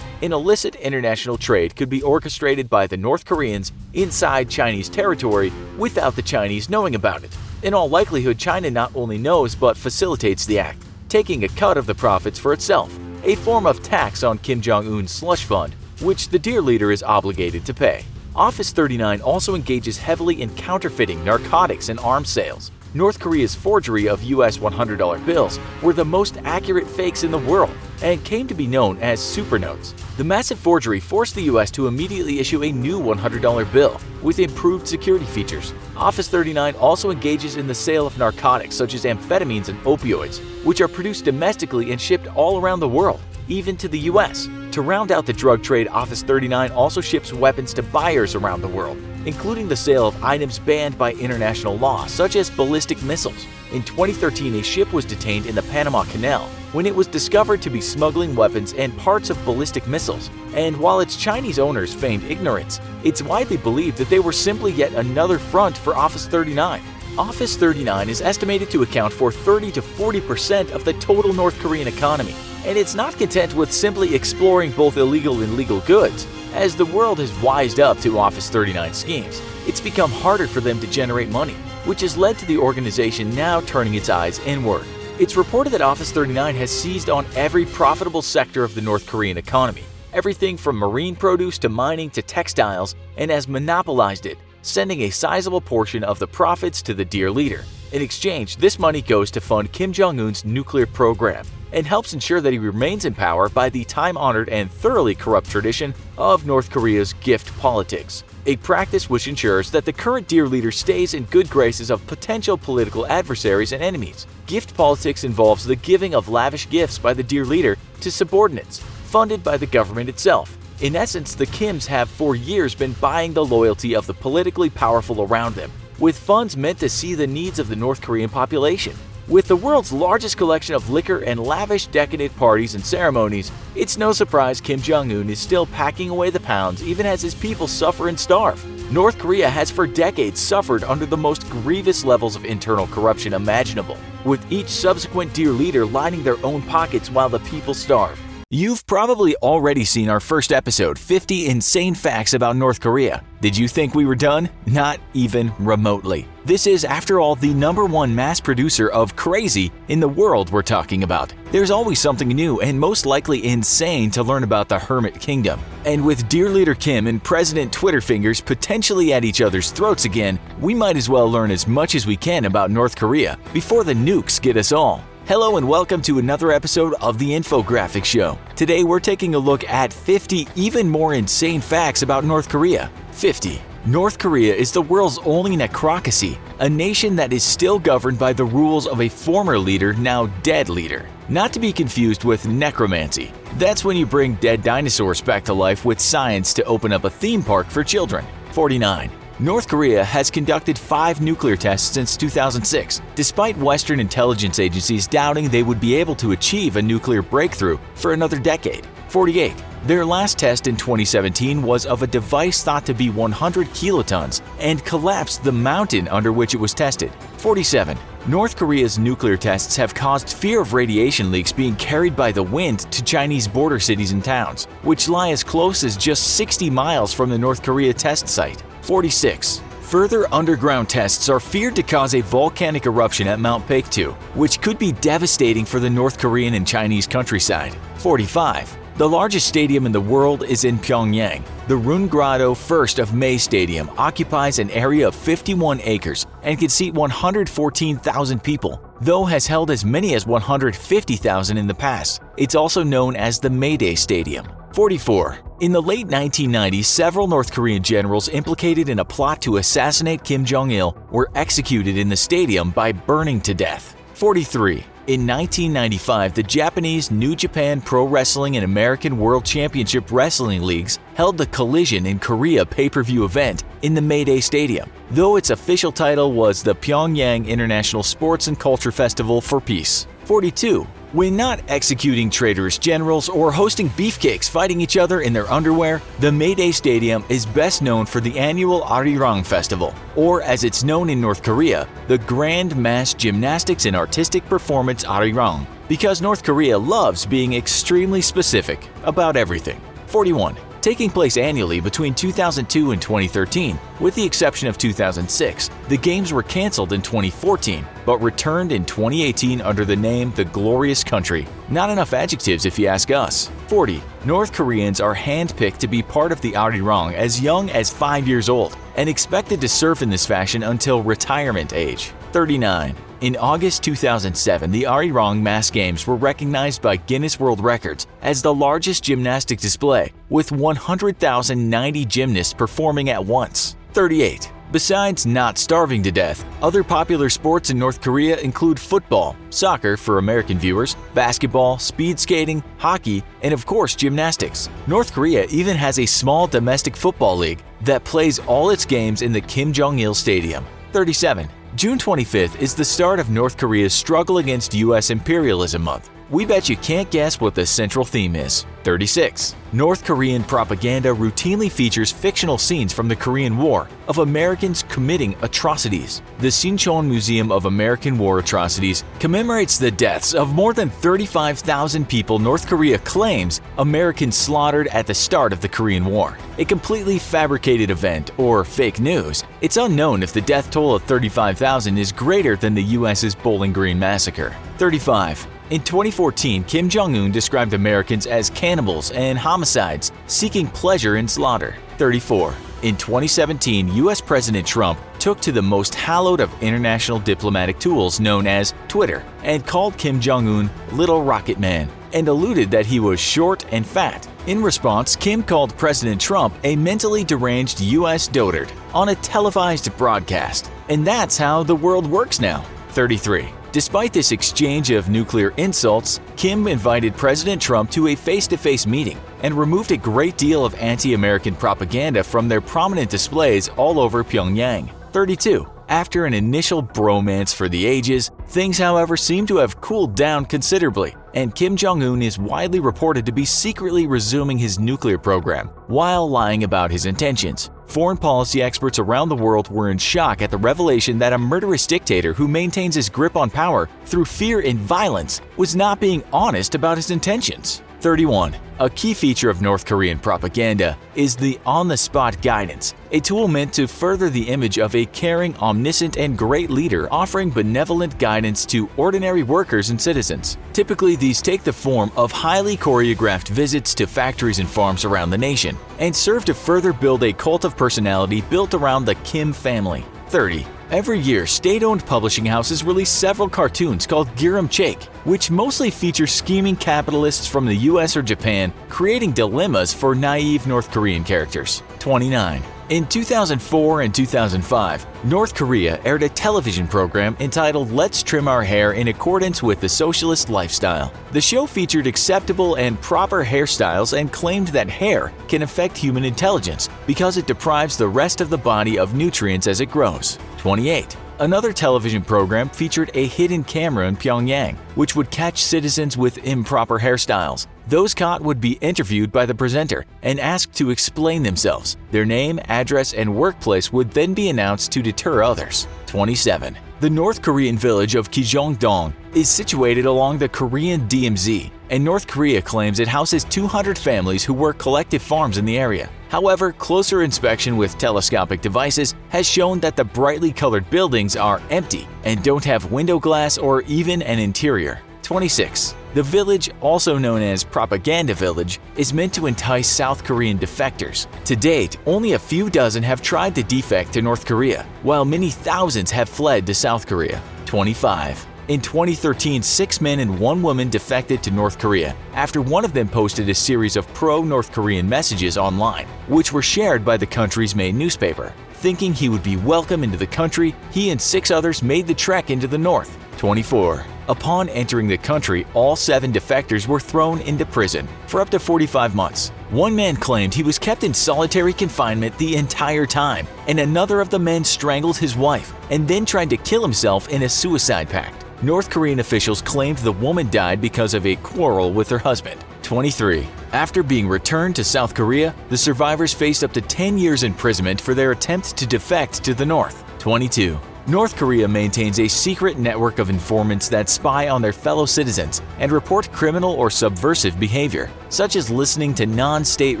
in illicit international trade could be orchestrated by the North Koreans inside Chinese territory without the Chinese knowing about it. In all likelihood, China not only knows but facilitates the act, taking a cut of the profits for itself, a form of tax on Kim Jong-un's slush fund, which the dear leader is obligated to pay. Office 39 also engages heavily in counterfeiting, narcotics, and arms sales. North Korea's forgery of US $100 bills were the most accurate fakes in the world and came to be known as super notes. The massive forgery forced the US to immediately issue a new $100 bill with improved security features. Office 39 also engages in the sale of narcotics such as amphetamines and opioids, which are produced domestically and shipped all around the world, even to the US. To round out the drug trade, Office 39 also ships weapons to buyers around the world, including the sale of items banned by international law, such as ballistic missiles. In 2013, a ship was detained in the Panama Canal when it was discovered to be smuggling weapons and parts of ballistic missiles. And while its Chinese owners feigned ignorance, it's widely believed that they were simply yet another front for Office 39. Office 39 is estimated to account for 30 to 40% of the total North Korean economy, And it's not content with simply exploring both illegal and legal goods. As the world has wised up to Office 39 schemes, it's become harder for them to generate money, which has led to the organization now turning its eyes inward. It's reported that Office 39 has seized on every profitable sector of the North Korean economy, everything from marine produce to mining to textiles, and has monopolized it, sending a sizable portion of the profits to the dear leader. In exchange, this money goes to fund Kim Jong-un's nuclear program and helps ensure that he remains in power by the time-honored and thoroughly corrupt tradition of North Korea's gift politics, a practice which ensures that the current dear leader stays in good graces of potential political adversaries and enemies. Gift politics involves the giving of lavish gifts by the dear leader to subordinates, funded by the government itself. In essence, the Kims have for years been buying the loyalty of the politically powerful around them, with funds meant to see the needs of the North Korean population. With the world's largest collection of liquor and lavish decadent parties and ceremonies, it's no surprise Kim Jong-un is still packing away the pounds even as his people suffer and starve. North Korea has for decades suffered under the most grievous levels of internal corruption imaginable, with each subsequent dear leader lining their own pockets while the people starve. You've probably already seen our first episode, 50 Insane Facts About North Korea. Did you think we were done? Not even remotely. This is, after all, the #1 mass producer of crazy in the world we're talking about. There's always something new and most likely insane to learn about the Hermit Kingdom. And with dear leader Kim and President Twitter fingers potentially at each other's throats again, we might as well learn as much as we can about North Korea before the nukes get us all. Hello and welcome to another episode of the Infographic Show. Today we're taking a look at 50 even more insane facts about North Korea. 50. North Korea is the world's only necrocracy, a nation that is still governed by the rules of a former leader, now dead leader. Not to be confused with necromancy. That's when you bring dead dinosaurs back to life with science to open up a theme park for children. 49. North Korea has conducted 5 nuclear tests since 2006, despite Western intelligence agencies doubting they would be able to achieve a nuclear breakthrough for another decade. 48. Their last test in 2017 was of a device thought to be 100 kilotons and collapsed the mountain under which it was tested. 47. North Korea's nuclear tests have caused fear of radiation leaks being carried by the wind to Chinese border cities and towns, which lie as close as just 60 miles from the North Korea test site. 46. Further underground tests are feared to cause a volcanic eruption at Mount Paektu, which could be devastating for the North Korean and Chinese countryside. 45. The largest stadium in the world is in Pyongyang. The Rungrado First of May Stadium occupies an area of 51 acres and can seat 114,000 people, though has held as many as 150,000 in the past. It's also known as the Mayday Stadium. 44. In the late 1990s, several North Korean generals implicated in a plot to assassinate Kim Jong-il were executed in the stadium by burning to death. 43. In 1995, the Japanese New Japan Pro Wrestling and American World Championship Wrestling Leagues held the Collision in Korea pay-per-view event in the Mayday Stadium, though its official title was the Pyongyang International Sports and Culture Festival for Peace. 42. When not executing traitorous generals or hosting beefcakes fighting each other in their underwear, the Mayday Stadium is best known for the annual Arirang Festival, or as it's known in North Korea, the Grand Mass Gymnastics and Artistic Performance Arirang, because North Korea loves being extremely specific about everything. 41. Taking place annually between 2002 and 2013, with the exception of 2006. The Games were cancelled in 2014, but returned in 2018 under the name The Glorious Country. Not enough adjectives if you ask us. 40. North Koreans are handpicked to be part of the Arirang as young as 5 years old, and expected to serve in this fashion until retirement age. 39. In August 2007, the Arirang Mass Games were recognized by Guinness World Records as the largest gymnastic display, with 100,090 gymnasts performing at once. 38. Besides not starving to death, other popular sports in North Korea include football, soccer for American viewers, basketball, speed skating, hockey, and of course gymnastics. North Korea even has a small domestic football league that plays all its games in the Kim Jong-il Stadium. 37. June 25th is the start of North Korea's struggle against U.S. imperialism month. We bet you can't guess what the central theme is. 36. North Korean propaganda routinely features fictional scenes from the Korean War of Americans committing atrocities. The Sinchon Museum of American War Atrocities commemorates the deaths of more than 35,000 people North Korea claims Americans slaughtered at the start of the Korean War. A completely fabricated event or fake news, it's unknown if the death toll of 35,000 is greater than the U.S.'s Bowling Green massacre. 35. In 2014, Kim Jong-Un described Americans as cannibals and homicides seeking pleasure in slaughter. 34. In 2017, U.S. President Trump took to the most hallowed of international diplomatic tools known as Twitter and called Kim Jong-un Little Rocket Man and alluded that he was short and fat. In response, Kim called President Trump a mentally deranged U.S. dotard on a televised broadcast. And that's how the world works now. 33. Despite this exchange of nuclear insults, Kim invited President Trump to a face-to-face meeting and removed a great deal of anti-American propaganda from their prominent displays all over Pyongyang. 32. After an initial bromance for the ages, things however seem to have cooled down considerably, and Kim Jong-un is widely reported to be secretly resuming his nuclear program while lying about his intentions. Foreign policy experts around the world were in shock at the revelation that a murderous dictator who maintains his grip on power through fear and violence was not being honest about his intentions. 31. A key feature of North Korean propaganda is the on-the-spot guidance, a tool meant to further the image of a caring, omniscient, and great leader offering benevolent guidance to ordinary workers and citizens. Typically, these take the form of highly choreographed visits to factories and farms around the nation and serve to further build a cult of personality built around the Kim family. 30. Every year, state-owned publishing houses release several cartoons called Giram Chake, which mostly feature scheming capitalists from the US or Japan creating dilemmas for naive North Korean characters. 29. In 2004 and 2005, North Korea aired a television program entitled Let's Trim Our Hair in Accordance with the Socialist Lifestyle. The show featured acceptable and proper hairstyles and claimed that hair can affect human intelligence because it deprives the rest of the body of nutrients as it grows. 28. Another television program featured a hidden camera in Pyongyang, which would catch citizens with improper hairstyles. Those caught would be interviewed by the presenter and asked to explain themselves. Their name, address, and workplace would then be announced to deter others. 27. The North Korean village of Kijong-dong is situated along the Korean DMZ, and North Korea claims it houses 200 families who work collective farms in the area. However, closer inspection with telescopic devices has shown that the brightly colored buildings are empty and don't have window glass or even an interior. 26. The village, also known as Propaganda Village, is meant to entice South Korean defectors. To date, only a few dozen have tried to defect to North Korea, while many thousands have fled to South Korea. 25. In 2013, 6 men and 1 woman defected to North Korea after one of them posted a series of pro-North Korean messages online, which were shared by the country's main newspaper. Thinking he would be welcome into the country, he and 6 others made the trek into the north. 24. Upon entering the country, all 7 defectors were thrown into prison for up to 45 months. One man claimed he was kept in solitary confinement the entire time, and another of the men strangled his wife and then tried to kill himself in a suicide pact. North Korean officials claimed the woman died because of a quarrel with her husband. 23. After being returned to South Korea, the survivors faced up to 10 years imprisonment for their attempt to defect to the north. 22. North Korea maintains a secret network of informants that spy on their fellow citizens and report criminal or subversive behavior, such as listening to non-state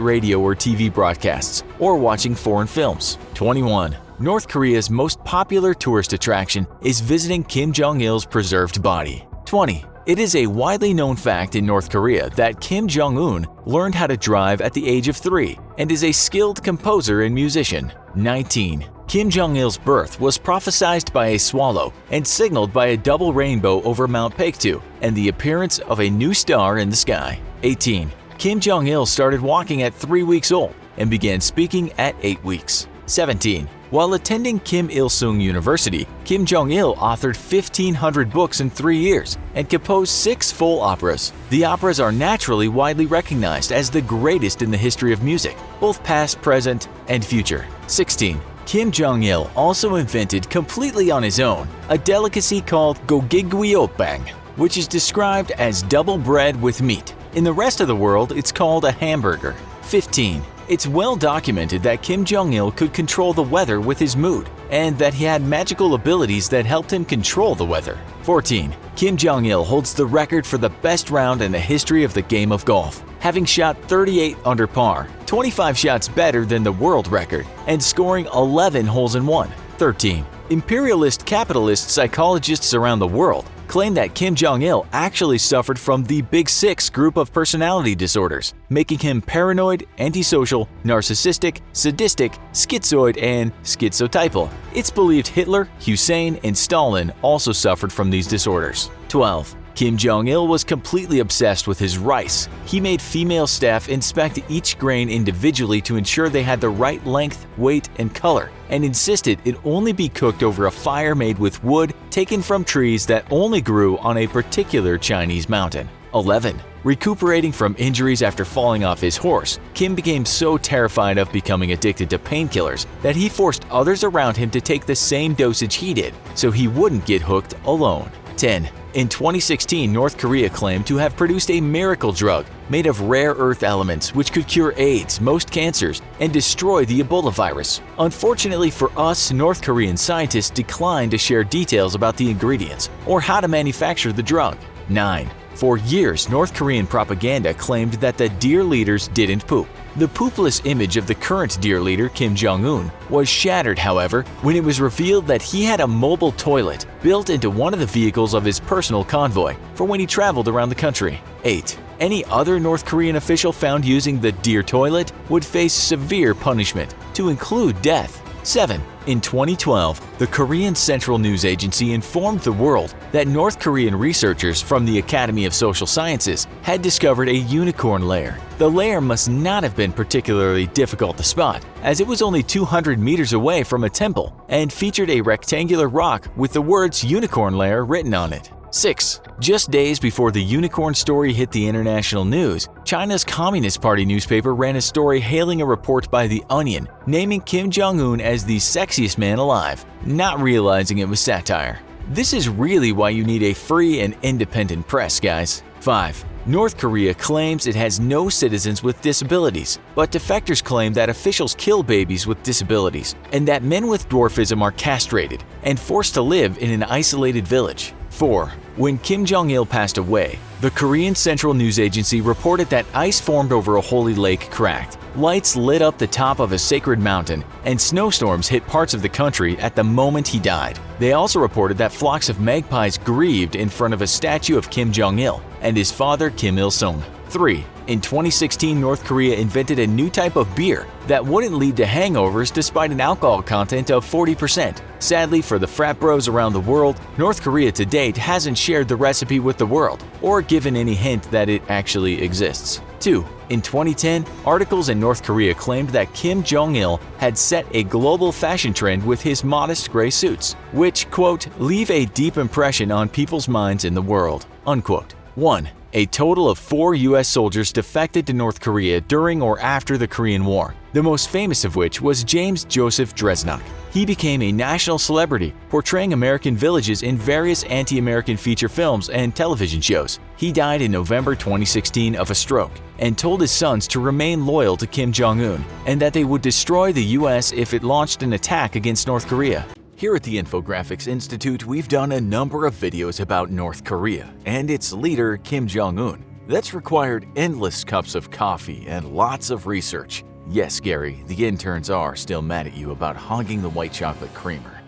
radio or TV broadcasts or watching foreign films. 21. North Korea's most popular tourist attraction is visiting Kim Jong-il's preserved body. 20. It is a widely known fact in North Korea that Kim Jong-un learned how to drive at the age of 3 and is a skilled composer and musician. 19. Kim Jong-il's birth was prophesied by a swallow and signaled by a double rainbow over Mount Paektu and the appearance of a new star in the sky. 18. Kim Jong-il started walking at 3 weeks old and began speaking at 8 weeks. 17. While attending Kim Il-sung University, Kim Jong-il authored 1,500 books in 3 years and composed 6 full operas. The operas are naturally widely recognized as the greatest in the history of music, both past, present, and future. 16. Kim Jong-il also invented completely on his own a delicacy called gogiggyeopbang, which is described as double bread with meat. In the rest of the world, it's called a hamburger. 15. It's well documented that Kim Jong-il could control the weather with his mood, and that he had magical abilities that helped him control the weather. 14. Kim Jong-il holds the record for the best round in the history of the game of golf, having shot 38 under par, 25 shots better than the world record, and scoring 11 holes in one. 13. Imperialist capitalist psychologists around the world claim that Kim Jong-il actually suffered from the Big Six group of personality disorders, making him paranoid, antisocial, narcissistic, sadistic, schizoid, and schizotypal. It's believed Hitler, Hussein, and Stalin also suffered from these disorders. 12. Kim Jong-il was completely obsessed with his rice. He made female staff inspect each grain individually to ensure they had the right length, weight, and color, and insisted it only be cooked over a fire made with wood taken from trees that only grew on a particular Chinese mountain. 11. Recuperating from injuries after falling off his horse, Kim became so terrified of becoming addicted to painkillers that he forced others around him to take the same dosage he did, so he wouldn't get hooked alone. 10. In 2016, North Korea claimed to have produced a miracle drug made of rare earth elements which could cure AIDS, most cancers, and destroy the Ebola virus. Unfortunately for us, North Korean scientists declined to share details about the ingredients or how to manufacture the drug. 9. For years, North Korean propaganda claimed that the dear leaders didn't poop. The poopless image of the current dear leader, Kim Jong-un, was shattered, however, when it was revealed that he had a mobile toilet built into one of the vehicles of his personal convoy for when he traveled around the country. 8. Any other North Korean official found using the dear toilet would face severe punishment, to include death. 7. In 2012, the Korean Central News Agency informed the world that North Korean researchers from the Academy of Social Sciences had discovered a unicorn lair. The lair must not have been particularly difficult to spot, as it was only 200 meters away from a temple and featured a rectangular rock with the words "unicorn lair" written on it. 6. Just days before the unicorn story hit the international news, China's Communist Party newspaper ran a story hailing a report by The Onion, naming Kim Jong-un as the sexiest man alive, not realizing it was satire. This is really why you need a free and independent press, guys. 5. North Korea claims it has no citizens with disabilities, but defectors claim that officials kill babies with disabilities, and that men with dwarfism are castrated and forced to live in an isolated village. 4. When Kim Jong-il passed away, the Korean Central News Agency reported that ice formed over a holy lake cracked, lights lit up the top of a sacred mountain, and snowstorms hit parts of the country at the moment he died. They also reported that flocks of magpies grieved in front of a statue of Kim Jong-il and his father Kim Il-sung. 3. In 2016, North Korea invented a new type of beer that wouldn't lead to hangovers despite an alcohol content of 40%. Sadly, for the frat bros around the world, North Korea to date hasn't shared the recipe with the world or given any hint that it actually exists. 2. In 2010, articles in North Korea claimed that Kim Jong-il had set a global fashion trend with his modest gray suits, which, quote, leave a deep impression on people's minds in the world, unquote. 1. A total of 4 U.S. soldiers defected to North Korea during or after the Korean War, the most famous of which was James Joseph Dresnok. He became a national celebrity, portraying American villages in various anti-American feature films and television shows. He died in November 2016 of a stroke and told his sons to remain loyal to Kim Jong-un and that they would destroy the U.S. if it launched an attack against North Korea. Here at the Infographics Institute, we've done a number of videos about North Korea and its leader Kim Jong-un. That's required endless cups of coffee and lots of research. Yes, Gary, the interns are still mad at you about hogging the white chocolate creamer.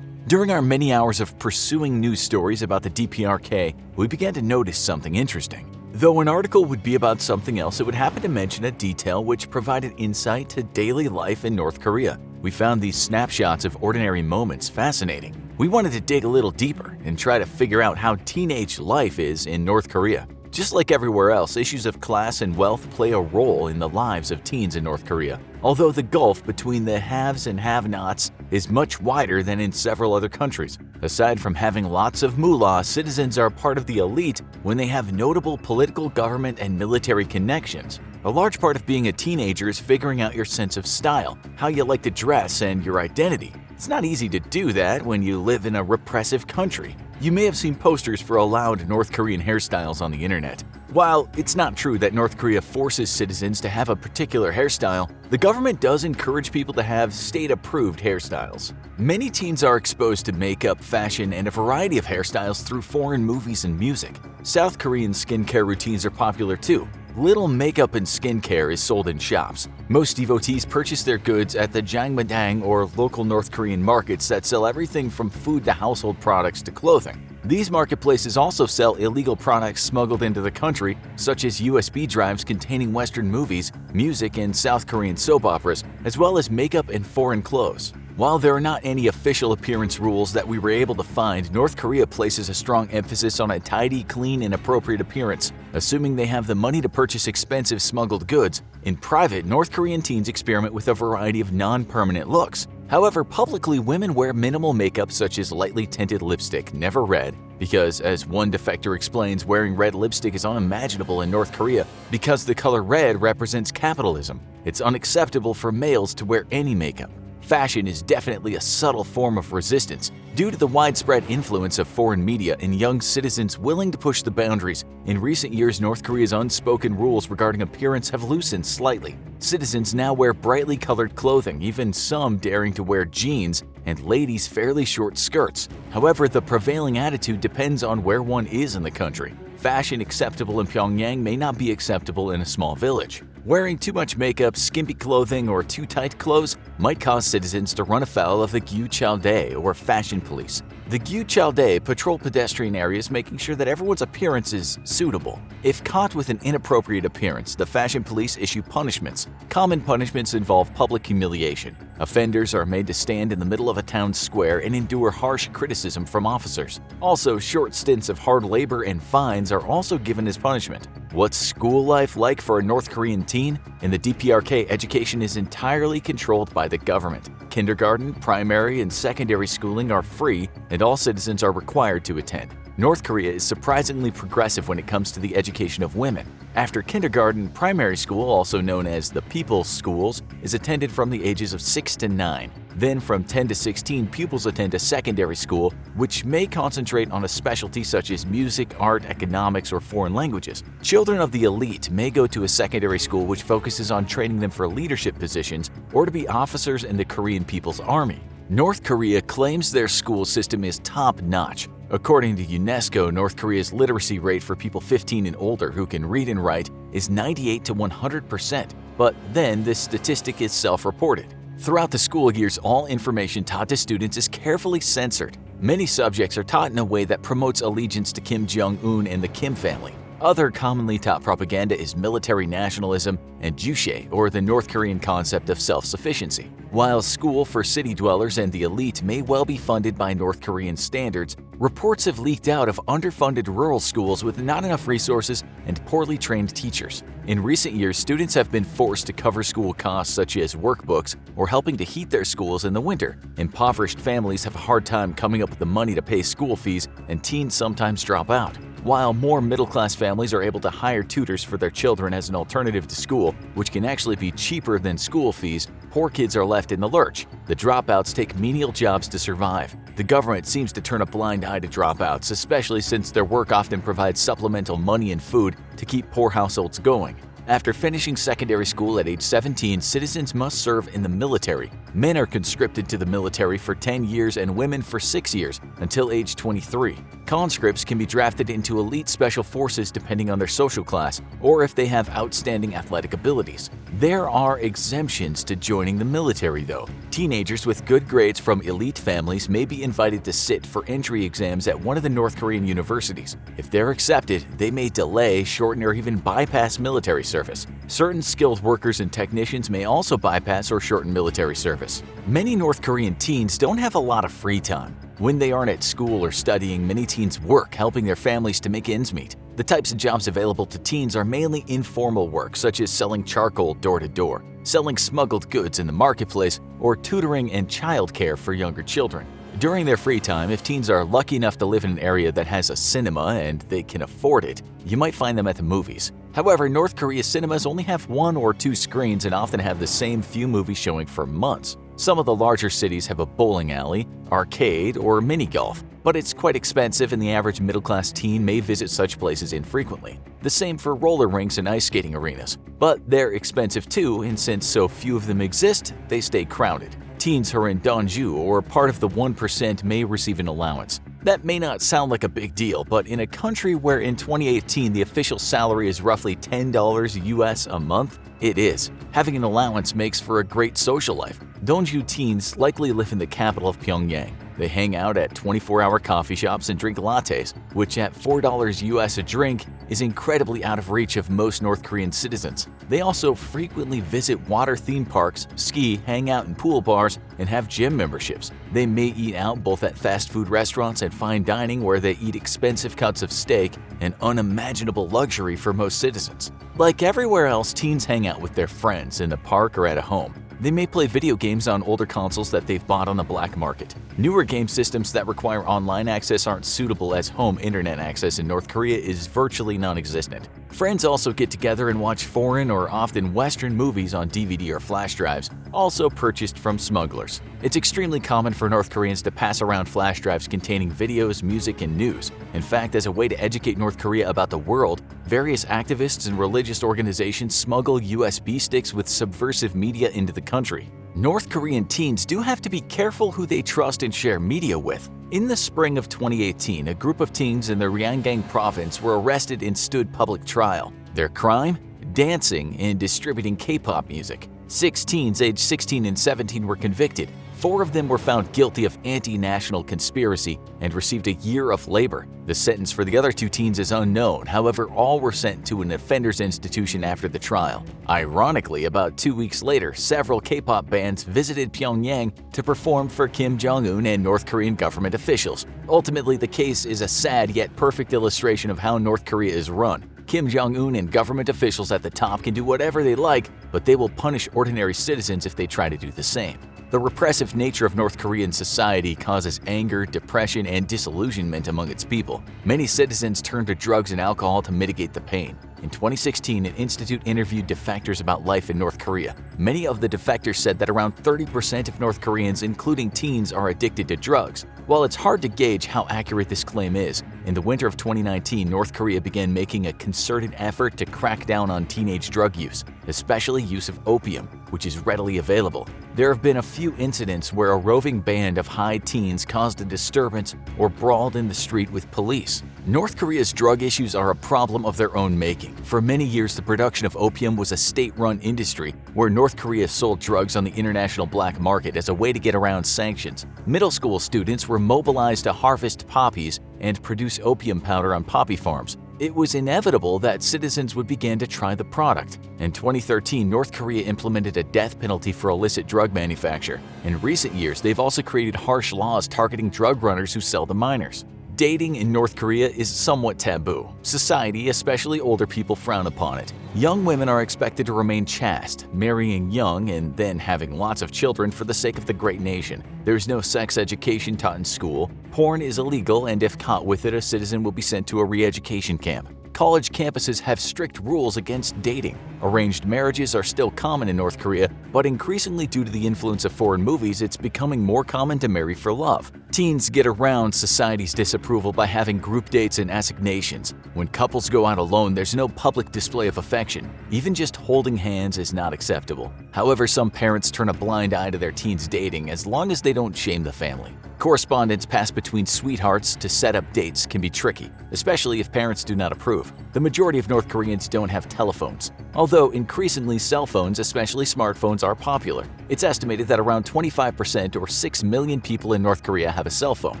During our many hours of pursuing news stories about the DPRK, we began to notice something interesting. Though an article would be about something else, it would happen to mention a detail which provided insight to daily life in North Korea. We found these snapshots of ordinary moments fascinating. We wanted to dig a little deeper and try to figure out how teenage life is in North Korea. Just like everywhere else, issues of class and wealth play a role in the lives of teens in North Korea, although the gulf between the haves and have-nots is much wider than in several other countries. Aside from having lots of moolah, citizens are part of the elite when they have notable political, government, and military connections. A large part of being a teenager is figuring out your sense of style, how you like to dress, and your identity. It's not easy to do that when you live in a repressive country. You may have seen posters for allowed North Korean hairstyles on the internet. While it's not true that North Korea forces citizens to have a particular hairstyle, the government does encourage people to have state-approved hairstyles. Many teens are exposed to makeup, fashion, and a variety of hairstyles through foreign movies and music. South Korean skincare routines are popular too. Little makeup and skincare is sold in shops. Most devotees purchase their goods at the Jangmadang or local North Korean markets that sell everything from food to household products to clothing. These marketplaces also sell illegal products smuggled into the country, such as USB drives containing Western movies, music, and South Korean soap operas, as well as makeup and foreign clothes. While there are not any official appearance rules that we were able to find, North Korea places a strong emphasis on a tidy, clean, and appropriate appearance, assuming they have the money to purchase expensive smuggled goods. In private, North Korean teens experiment with a variety of non-permanent looks. However, publicly, women wear minimal makeup such as lightly tinted lipstick, never red, because, as one defector explains, wearing red lipstick is unimaginable in North Korea because the color red represents capitalism. It's unacceptable for males to wear any makeup. Fashion is definitely a subtle form of resistance due to the widespread influence of foreign media and young citizens willing to push the boundaries. In recent years, North Korea's unspoken rules regarding appearance have loosened slightly. Citizens now wear brightly colored clothing, even some daring to wear jeans, and ladies fairly short skirts. However, the prevailing attitude depends on where one is in the country. Fashion acceptable in Pyongyang may not be acceptable in a small village. Wearing too much makeup, skimpy clothing, or too tight clothes might cause citizens to run afoul of the Gyu Chaldei or fashion police. The Gyu Chaldei patrol pedestrian areas, making sure that everyone's appearance is suitable. If caught with an inappropriate appearance, the fashion police issue punishments. Common punishments involve public humiliation. Offenders are made to stand in the middle of a town square and endure harsh criticism from officers. Also, short stints of hard labor and fines are also given as punishment. What's school life like for a North Korean teen? In the DPRK, education is entirely controlled by the government. Kindergarten, primary, and secondary schooling are free, and all citizens are required to attend. North Korea is surprisingly progressive when it comes to the education of women. After kindergarten, primary school, also known as the People's Schools, is attended from the ages of 6 to 9. Then from 10 to 16, pupils attend a secondary school, which may concentrate on a specialty such as music, art, economics, or foreign languages. Children of the elite may go to a secondary school which focuses on training them for leadership positions or to be officers in the Korean People's Army. North Korea claims their school system is top-notch. According to UNESCO, North Korea's literacy rate for people 15 and older who can read and write is 98 to 100%, but then this statistic is self-reported. Throughout the school years, all information taught to students is carefully censored. Many subjects are taught in a way that promotes allegiance to Kim Jong-Un and the Kim family. Other commonly taught propaganda is military nationalism and Juche, or the North Korean concept of self-sufficiency. While school for city dwellers and the elite may well be funded by North Korean standards, reports have leaked out of underfunded rural schools with not enough resources and poorly trained teachers. In recent years, students have been forced to cover school costs such as workbooks or helping to heat their schools in the winter. Impoverished families have a hard time coming up with the money to pay school fees, and teens sometimes drop out. While more middle-class families are able to hire tutors for their children as an alternative to school, which can actually be cheaper than school fees, poor kids are left in the lurch. The dropouts take menial jobs to survive. The government seems to turn a blind eye to dropouts, especially since their work often provides supplemental money and food to keep poor households going. After finishing secondary school at age 17, citizens must serve in the military. Men are conscripted to the military for 10 years and women for 6 years, until age 23. Conscripts can be drafted into elite special forces depending on their social class, or if they have outstanding athletic abilities. There are exemptions to joining the military, though. Teenagers with good grades from elite families may be invited to sit for entry exams at one of the North Korean universities. If they're accepted, they may delay, shorten, or even bypass military service. Certain skilled workers and technicians may also bypass or shorten military service. Many North Korean teens don't have a lot of free time. When they aren't at school or studying, many teens work, helping their families to make ends meet. The types of jobs available to teens are mainly informal work, such as selling charcoal door-to-door, selling smuggled goods in the marketplace, or tutoring and childcare for younger children. During their free time, if teens are lucky enough to live in an area that has a cinema and they can afford it, you might find them at the movies. However, North Korea's cinemas only have 1 or 2 screens and often have the same few movies showing for months. Some of the larger cities have a bowling alley, arcade, or mini-golf, but it's quite expensive and the average middle-class teen may visit such places infrequently. The same for roller rinks and ice skating arenas. But they're expensive too, and since so few of them exist, they stay crowded. Teens who are in Donju or part of the 1% may receive an allowance. That may not sound like a big deal, but in a country where in 2018 the official salary is roughly $10 US a month, it is. Having an allowance makes for a great social life. Donju teens likely live in the capital of Pyongyang. They hang out at 24-hour coffee shops and drink lattes, which at $4 US a drink is incredibly out of reach of most North Korean citizens. They also frequently visit water theme parks, ski, hang out in pool bars, and have gym memberships. They may eat out both at fast food restaurants and fine dining where they eat expensive cuts of steak, an unimaginable luxury for most citizens. Like everywhere else, teens hang out with their friends in the park or at a home. They may play video games on older consoles that they've bought on the black market. Newer game systems that require online access aren't suitable as home internet access in North Korea is virtually non-existent. Friends also get together and watch foreign or often Western movies on DVD or flash drives, also purchased from smugglers. It's extremely common for North Koreans to pass around flash drives containing videos, music, and news. In fact, as a way to educate North Korea about the world, various activists and religious organizations smuggle USB sticks with subversive media into the country. North Korean teens do have to be careful who they trust and share media with. In the spring of 2018, a group of teens in the Ryanggang province were arrested and stood public trial. Their crime? Dancing and distributing K-pop music. 6 teens aged 16 and 17 were convicted. 4 of them were found guilty of anti-national conspiracy and received a year of labor. The sentence for the other 2 teens is unknown, however, all were sent to an offenders institution after the trial. Ironically, about 2 weeks later, several K-pop bands visited Pyongyang to perform for Kim Jong-Un and North Korean government officials. Ultimately, the case is a sad yet perfect illustration of how North Korea is run. Kim Jong-un and government officials at the top can do whatever they like, but they will punish ordinary citizens if they try to do the same. The repressive nature of North Korean society causes anger, depression, and disillusionment among its people. Many citizens turn to drugs and alcohol to mitigate the pain. In 2016, an institute interviewed defectors about life in North Korea. Many of the defectors said that around 30% of North Koreans, including teens, are addicted to drugs. While it's hard to gauge how accurate this claim is, in the winter of 2019, North Korea began making a concerted effort to crack down on teenage drug use, especially use of opium, which is readily available. There have been a few incidents where a roving band of high teens caused a disturbance or brawled in the street with police. North Korea's drug issues are a problem of their own making. For many years, the production of opium was a state-run industry where North Korea sold drugs on the international black market as a way to get around sanctions. Middle school students were mobilized to harvest poppies and produce opium powder on poppy farms. It was inevitable that citizens would begin to try the product. In 2013, North Korea implemented a death penalty for illicit drug manufacture. In recent years, they've also created harsh laws targeting drug runners who sell to minors. Dating in North Korea is somewhat taboo. Society, especially older people, frown upon it. Young women are expected to remain chaste, marrying young and then having lots of children for the sake of the great nation. There's no sex education taught in school. Porn is illegal, and if caught with it, a citizen will be sent to a re-education camp. College campuses have strict rules against dating. Arranged marriages are still common in North Korea, but increasingly due to the influence of foreign movies, it's becoming more common to marry for love. Teens get around society's disapproval by having group dates and assignations. When couples go out alone, there's no public display of affection. Even just holding hands is not acceptable. However, some parents turn a blind eye to their teens dating as long as they don't shame the family. Correspondence passed between sweethearts to set up dates can be tricky, especially if parents do not approve. The majority of North Koreans don't have telephones, although increasingly cell phones, especially smartphones, are popular. It's estimated that around 25% or 6 million people in North Korea have a cell phone.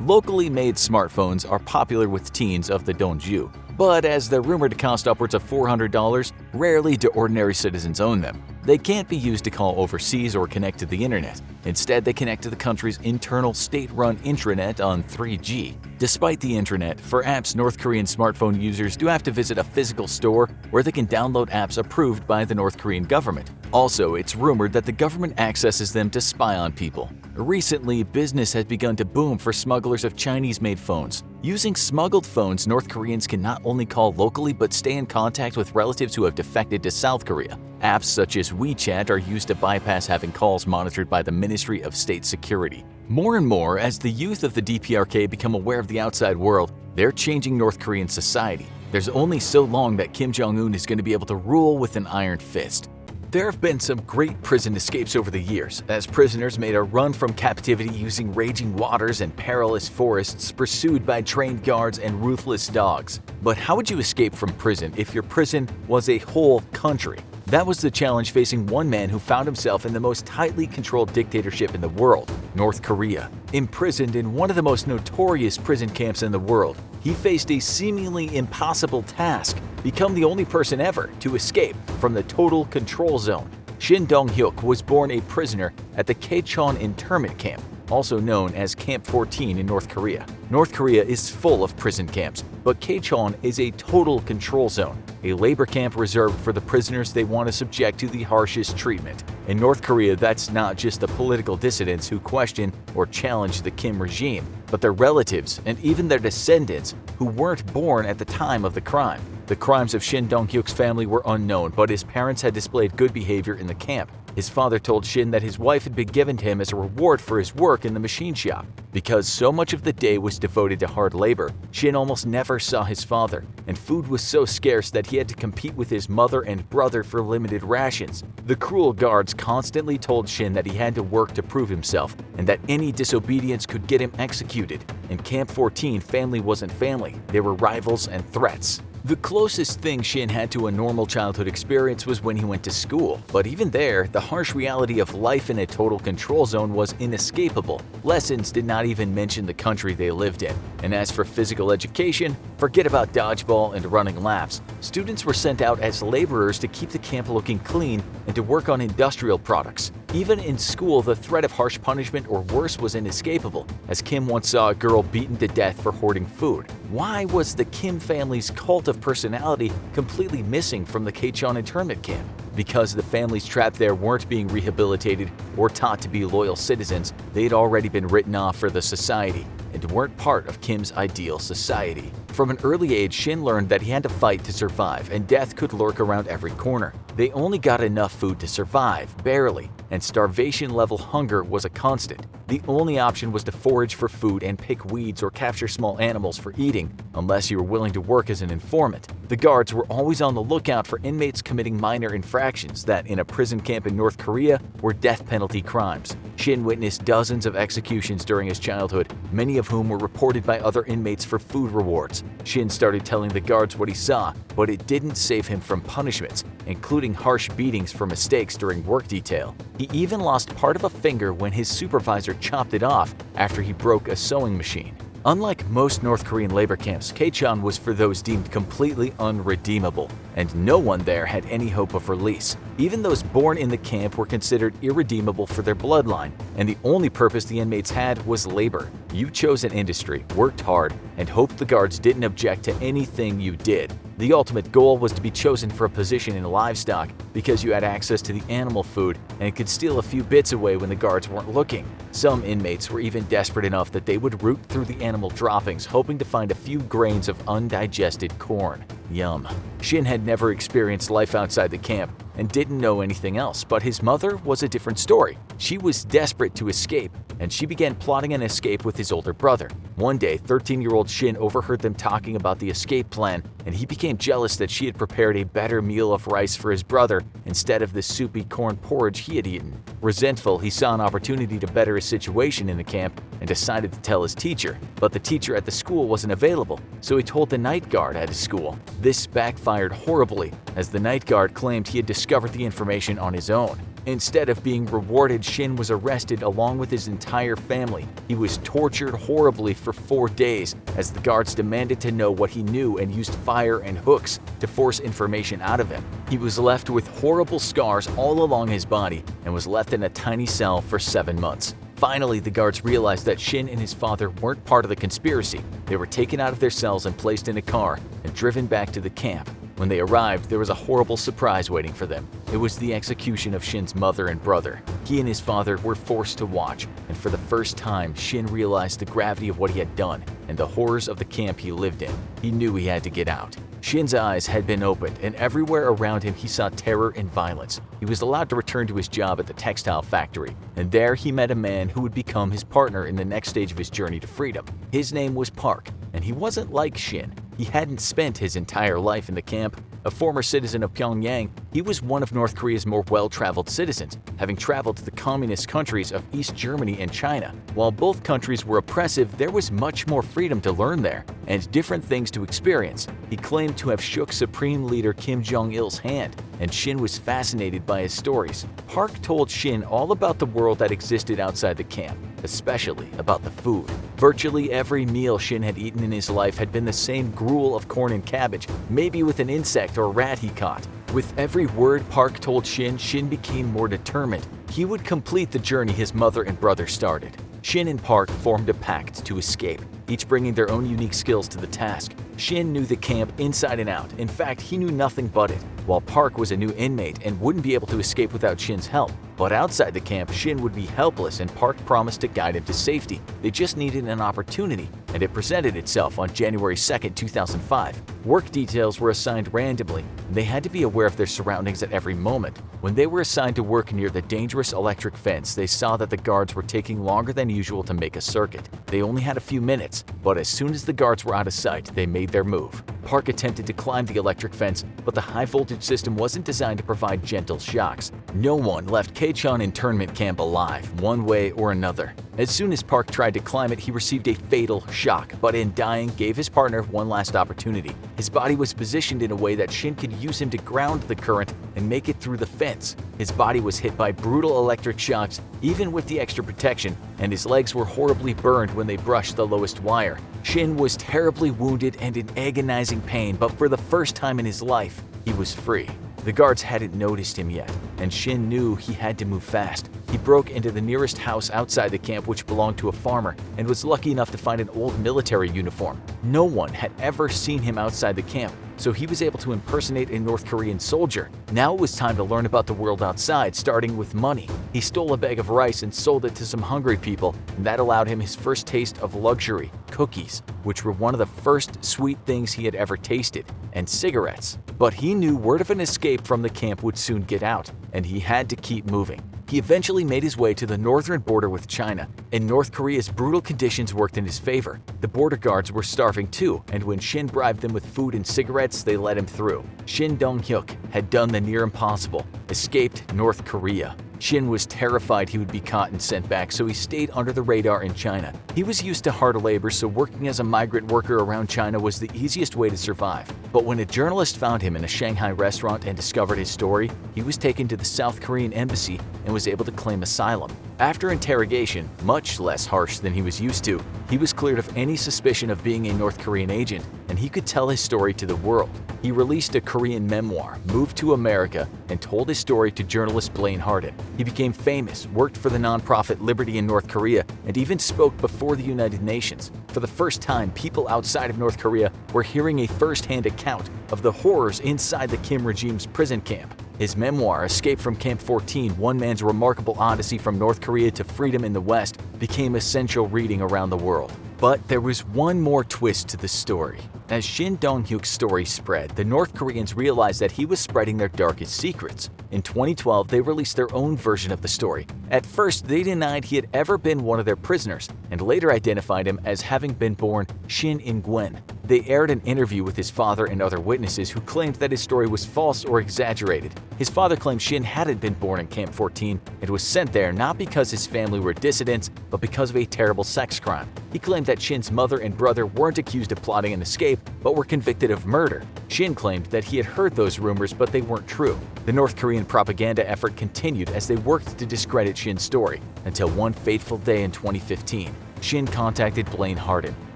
Locally made smartphones are popular with teens of the Donju, but as they're rumored to cost upwards of $400, rarely do ordinary citizens own them. They can't be used to call overseas or connect to the internet. Instead, they connect to the country's internal state-run intranet on 3G. Despite the internet, for apps, North Korean smartphone users do have to visit a physical store where they can download apps approved by the North Korean government. Also, it's rumored that the government accesses them to spy on people. Recently, business has begun to boom for smugglers of Chinese-made phones. Using smuggled phones, North Koreans can not only call locally but stay in contact with relatives who have defected to South Korea. Apps such as WeChat are used to bypass having calls monitored by the Ministry of State Security. More and more, as the youth of the DPRK become aware of the outside world, they're changing North Korean society. There's only so long that Kim Jong-Un is going to be able to rule with an iron fist. There have been some great prison escapes over the years, as prisoners made a run from captivity using raging waters and perilous forests pursued by trained guards and ruthless dogs. But how would you escape from prison if your prison was a whole country? That was the challenge facing one man who found himself in the most tightly controlled dictatorship in the world, North Korea. Imprisoned in one of the most notorious prison camps in the world, he faced a seemingly impossible task: become the only person ever to escape from the total control zone. Shin Dong-hyuk was born a prisoner at the Kaechon Internment camp, also known as Camp 14 in North Korea. North Korea is full of prison camps, but Kaechon is a total control zone, a labor camp reserved for the prisoners they want to subject to the harshest treatment. In North Korea, that's not just the political dissidents who question or challenge the Kim regime, but their relatives and even their descendants who weren't born at the time of the crime. The crimes of Shin Dong-hyuk's family were unknown, but his parents had displayed good behavior in the camp. His father told Shin that his wife had been given to him as a reward for his work in the machine shop. Because so much of the day was devoted to hard labor, Shin almost never saw his father, and food was so scarce that he had to compete with his mother and brother for limited rations. The cruel guards constantly told Shin that he had to work to prove himself, and that any disobedience could get him executed. In Camp 14, family wasn't family, they were rivals and threats. The closest thing Shin had to a normal childhood experience was when he went to school, but even there, the harsh reality of life in a total control zone was inescapable. Lessons did not even mention the country they lived in. And as for physical education, forget about dodgeball and running laps. Students were sent out as laborers to keep the camp looking clean and to work on industrial products. Even in school, the threat of harsh punishment or worse was inescapable, as Kim once saw a girl beaten to death for hoarding food. Why was the Kim family's cult of personality completely missing from the Kaechon internment camp? Because the families trapped there weren't being rehabilitated or taught to be loyal citizens, they'd already been written off for the society and weren't part of Kim's ideal society. From an early age, Shin learned that he had to fight to survive, and death could lurk around every corner. They only got enough food to survive, barely, and starvation-level hunger was a constant. The only option was to forage for food and pick weeds or capture small animals for eating, unless you were willing to work as an informant. The guards were always on the lookout for inmates committing minor infractions that, in a prison camp in North Korea, were death penalty crimes. Shin witnessed dozens of executions during his childhood, many of whom were reported by other inmates for food rewards. Shin started telling the guards what he saw, but it didn't save him from punishments, including harsh beatings for mistakes during work detail. He even lost part of a finger when his supervisor chopped it off after he broke a sewing machine. Unlike most North Korean labor camps, Kaechon was for those deemed completely unredeemable, and no one there had any hope of release. Even those born in the camp were considered irredeemable for their bloodline, and the only purpose the inmates had was labor. You chose an industry, worked hard, and hoped the guards didn't object to anything you did. The ultimate goal was to be chosen for a position in livestock because you had access to the animal food and could steal a few bits away when the guards weren't looking. Some inmates were even desperate enough that they would root through the animal droppings hoping to find a few grains of undigested corn. Yum. Shin had never experienced life outside the camp and didn't know anything else, but his mother was a different story. She was desperate to escape, and she began plotting an escape with his older brother. One day, 13-year-old Shin overheard them talking about the escape plan, and he became jealous that she had prepared a better meal of rice for his brother instead of the soupy corn porridge he had eaten. Resentful, he saw an opportunity to better his situation in the camp and decided to tell his teacher. But the teacher at the school wasn't available, so he told the night guard at his school. This backfired horribly, as the night guard claimed he had discovered the information on his own. Instead of being rewarded, Shin was arrested along with his entire family. He was tortured horribly for 4 days as the guards demanded to know what he knew and used fire and hooks to force information out of him. He was left with horrible scars all along his body and was left in a tiny cell for 7 months. Finally, the guards realized that Shin and his father weren't part of the conspiracy. They were taken out of their cells and placed in a car and driven back to the camp. When they arrived, there was a horrible surprise waiting for them. It was the execution of Shin's mother and brother. He and his father were forced to watch, and for the first time, Shin realized the gravity of what he had done and the horrors of the camp he lived in. He knew he had to get out. Shin's eyes had been opened, and everywhere around him he saw terror and violence. He was allowed to return to his job at the textile factory, and there he met a man who would become his partner in the next stage of his journey to freedom. His name was Park, and he wasn't like Shin. He hadn't spent his entire life in the camp. A former citizen of Pyongyang, he was one of North Korea's more well-traveled citizens, having traveled to the communist countries of East Germany and China. While both countries were oppressive, there was much more freedom to learn there, and different things to experience. He claimed to have shook Supreme Leader Kim Jong-il's hand, and Shin was fascinated by his stories. Park told Shin all about the world that existed outside the camp, especially about the food. Virtually every meal Shin had eaten in his life had been the same gruel of corn and cabbage, maybe with an insect or rat he caught. With every word Park told Shin, Shin became more determined. He would complete the journey his mother and brother started. Shin and Park formed a pact to escape, each bringing their own unique skills to the task. Shin knew the camp inside and out. In fact, he knew nothing but it, while Park was a new inmate and wouldn't be able to escape without Shin's help. But outside the camp, Shin would be helpless and Park promised to guide him to safety. They just needed an opportunity, and it presented itself on January 2, 2005. Work details were assigned randomly, and they had to be aware of their surroundings at every moment. When they were assigned to work near the dangerous electric fence, they saw that the guards were taking longer than usual to make a circuit. They only had a few minutes, but as soon as the guards were out of sight, they made their move. Park attempted to climb the electric fence, but the high-voltage system wasn't designed to provide gentle shocks. No one left Kachon internment camp alive, one way or another. As soon as Park tried to climb it, he received a fatal shock, but in dying, gave his partner one last opportunity. His body was positioned in a way that Shin could use him to ground the current and make it through the fence. His body was hit by brutal electric shocks, even with the extra protection, and his legs were horribly burned when they brushed the lowest wire. Shin was terribly wounded and in agonizing pain, but for the first time in his life, he was free. The guards hadn't noticed him yet, and Shin knew he had to move fast. He broke into the nearest house outside the camp, which belonged to a farmer, and was lucky enough to find an old military uniform. No one had ever seen him outside the camp, so he was able to impersonate a North Korean soldier. Now it was time to learn about the world outside, starting with money. He stole a bag of rice and sold it to some hungry people, and that allowed him his first taste of luxury, cookies, which were one of the first sweet things he had ever tasted, and cigarettes. But he knew word of an escape from the camp would soon get out, and he had to keep moving. He eventually made his way to the northern border with China. In North Korea's brutal conditions worked in his favor. The border guards were starving too, and when Shin bribed them with food and cigarettes, they let him through. Shin Dong-hyuk had done the near impossible, escaped North Korea. Shin was terrified he would be caught and sent back, so he stayed under the radar in China. He was used to hard labor, so working as a migrant worker around China was the easiest way to survive. But when a journalist found him in a Shanghai restaurant and discovered his story, he was taken to the South Korean embassy and was able to claim asylum. After interrogation, much less harsh than he was used to, he was cleared of any suspicion of being a North Korean agent, and he could tell his story to the world. He released a Korean memoir, moved to America, and told his story to journalist Blaine Harden. He became famous, worked for the nonprofit Liberty in North Korea, and even spoke before the United Nations. For the first time, people outside of North Korea were hearing a first-hand account of the horrors inside the Kim regime's prison camp. His memoir, Escape from Camp 14, One Man's Remarkable Odyssey from North Korea to Freedom in the West, became essential reading around the world. But there was one more twist to the story. As Shin Dong-hyuk's story spread, the North Koreans realized that he was spreading their darkest secrets. In 2012, they released their own version of the story. At first, they denied he had ever been one of their prisoners, and later identified him as having been born Shin In-gwen. They aired an interview with his father and other witnesses who claimed that his story was false or exaggerated. His father claimed Shin hadn't been born in Camp 14 and was sent there not because his family were dissidents, but because of a terrible sex crime. He claimed that Shin's mother and brother weren't accused of plotting an escape, but were convicted of murder. Shin claimed that he had heard those rumors, but they weren't true. The North Korean propaganda effort continued as they worked to discredit Shin's story, until one fateful day in 2015. Shin contacted Blaine Hardin,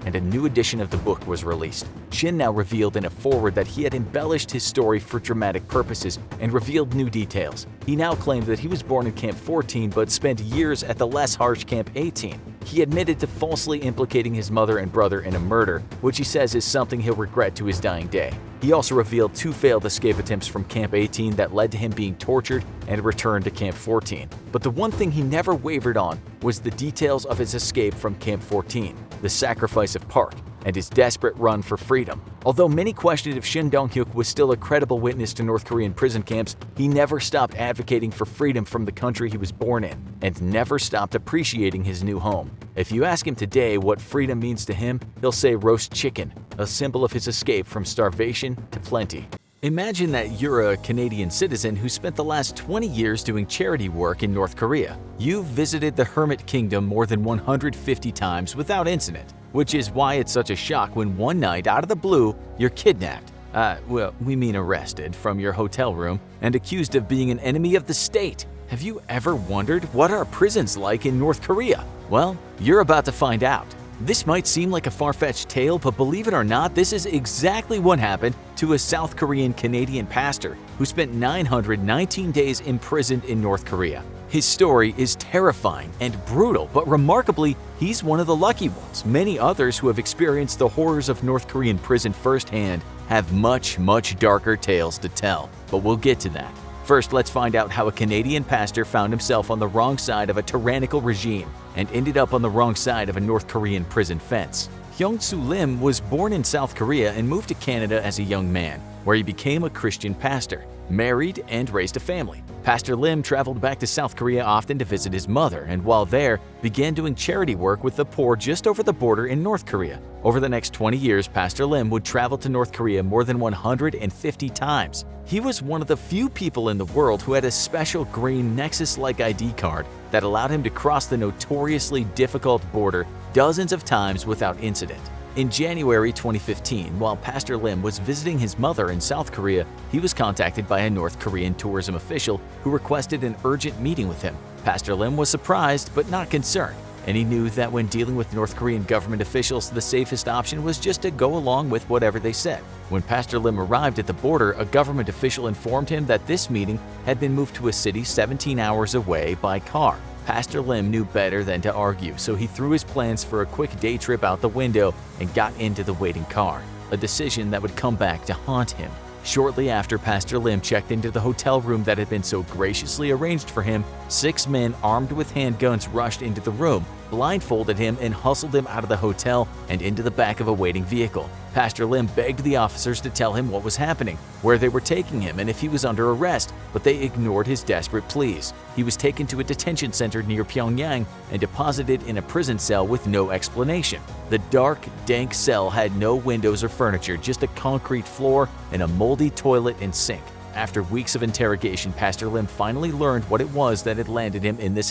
and a new edition of the book was released. Shin now revealed in a foreword that he had embellished his story for dramatic purposes and revealed new details. He now claimed that he was born in Camp 14 but spent years at the less harsh Camp 18. He admitted to falsely implicating his mother and brother in a murder, which he says is something he'll regret to his dying day. He also revealed 2 failed escape attempts from Camp 18 that led to him being tortured and returned to Camp 14. But the one thing he never wavered on was the details of his escape from Camp 14, the sacrifice of Park, and his desperate run for freedom. Although many questioned if Shin Dong-hyuk was still a credible witness to North Korean prison camps, he never stopped advocating for freedom from the country he was born in, and never stopped appreciating his new home. If you ask him today what freedom means to him, he'll say roast chicken, a symbol of his escape from starvation to plenty. Imagine that you're a Canadian citizen who spent the last 20 years doing charity work in North Korea. You've visited the Hermit Kingdom more than 150 times without incident, which is why it's such a shock when one night, out of the blue, you're kidnapped. We mean arrested from your hotel room and accused of being an enemy of the state. Have you ever wondered what are prisons like in North Korea? Well, you're about to find out. This might seem like a far-fetched tale, but believe it or not, this is exactly what happened to a South Korean Canadian pastor who spent 919 days imprisoned in North Korea. His story is terrifying and brutal, but remarkably, he's one of the lucky ones. Many others who have experienced the horrors of North Korean prison firsthand have much darker tales to tell, but we'll get to that. First, let's find out how a Canadian pastor found himself on the wrong side of a tyrannical regime and ended up on the wrong side of a North Korean prison fence. Hyung-Soo Lim was born in South Korea and moved to Canada as a young man, where he became a Christian pastor, married, and raised a family. Pastor Lim traveled back to South Korea often to visit his mother, and while there, began doing charity work with the poor just over the border in North Korea. Over the next 20 years, Pastor Lim would travel to North Korea more than 150 times. He was one of the few people in the world who had a special green Nexus-like ID card that allowed him to cross the notoriously difficult border dozens of times without incident. In January 2015, while Pastor Lim was visiting his mother in South Korea, he was contacted by a North Korean tourism official who requested an urgent meeting with him. Pastor Lim was surprised but not concerned, and he knew that when dealing with North Korean government officials, the safest option was just to go along with whatever they said. When Pastor Lim arrived at the border, a government official informed him that this meeting had been moved to a city 17 hours away by car. Pastor Lim knew better than to argue, so he threw his plans for a quick day trip out the window and got into the waiting car, a decision that would come back to haunt him. Shortly after Pastor Lim checked into the hotel room that had been so graciously arranged for him, 6 men armed with handguns rushed into the room, blindfolded him, and hustled him out of the hotel and into the back of a waiting vehicle. Pastor Lim begged the officers to tell him what was happening, where they were taking him, and if he was under arrest, but they ignored his desperate pleas. He was taken to a detention center near Pyongyang and deposited in a prison cell with no explanation. The dark, dank cell had no windows or furniture, just a concrete floor and a moldy toilet and sink. After weeks of interrogation, Pastor Lim finally learned what it was that had landed him in this